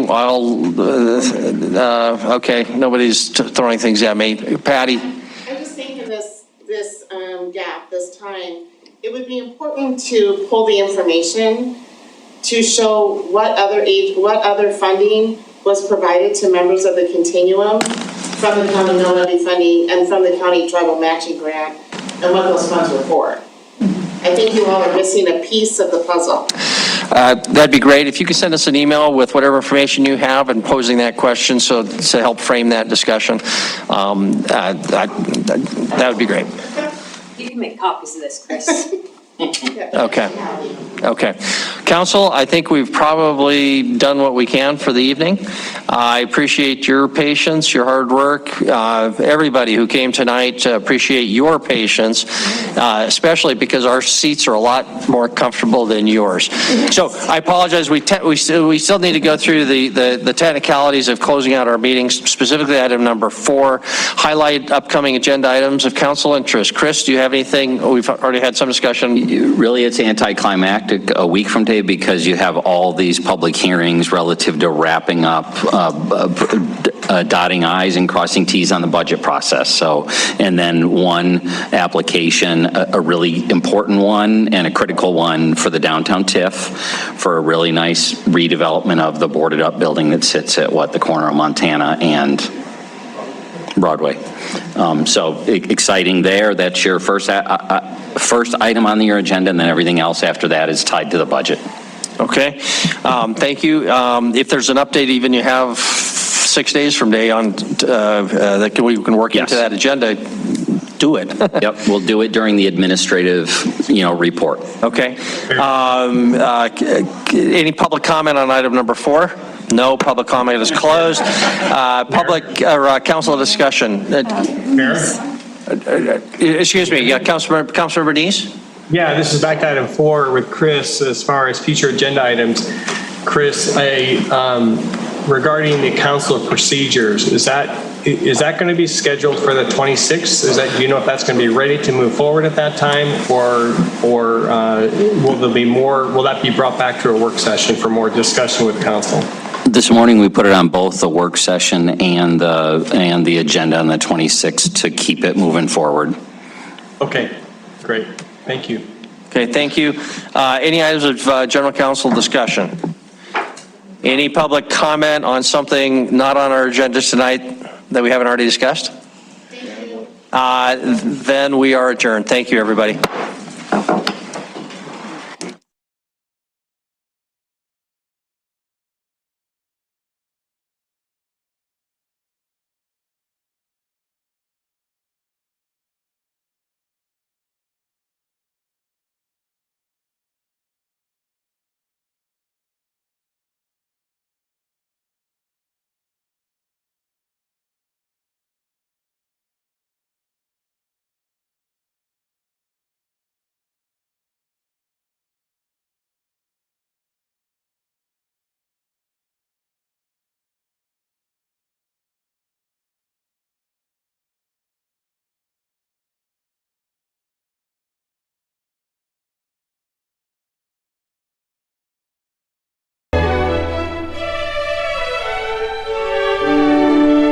okay, nobody's throwing things at me. Patty? I just think in this gap, this time, it would be important to pull the information to show what other funding was provided to members of the continuum from the county mill levy funding and from the county tribal matching grant, and what those funds were for. I think you all are missing a piece of the puzzle. That'd be great. If you could send us an email with whatever information you have and posing that question so to help frame that discussion, that would be great. You can make copies of this, Chris. Okay. Council, I think we've probably done what we can for the evening. I appreciate your patience, your hard work. Everybody who came tonight, appreciate your patience, especially because our seats are a lot more comfortable than yours. So I apologize. We still need to go through the technicalities of closing out our meetings, specifically item number 4, highlight upcoming agenda items of council interest. Chris, do you have anything? We've already had some discussion. Really, it's anticlimactic a week from today because you have all these public hearings relative to wrapping up, dotting I's and crossing T's on the budget process. So, and then one application, a really important one and a critical one for the downtown TIF for a really nice redevelopment of the boarded up building that sits at the corner of Montana and Broadway. So exciting there. That's your first item on your agenda, and then everything else after that is tied to the budget. Okay. Thank you. If there's an update even you have 6 days from today on that we can work into that agenda, do it. Yep, we'll do it during the administrative, report. Okay. Any public comment on item number 4? No, public comment is closed. Public or council discussion. Excuse me, Councilmember Denise? Yeah, this is back to item 4 with Chris as far as future agenda items. Chris, regarding the council procedures, is that going to be scheduled for the 26th? Do you know if that's going to be ready to move forward at that time, or will there be more? Will that be brought back to a work session for more discussion with council? This morning, we put it on both the work session and the agenda on the 26th to keep it moving forward. Okay, great. Thank you. Okay, thank you. Any items of general council discussion? Any public comment on something not on our agenda tonight that we haven't already discussed? Thank you. Then we are adjourned. Thank you, everybody.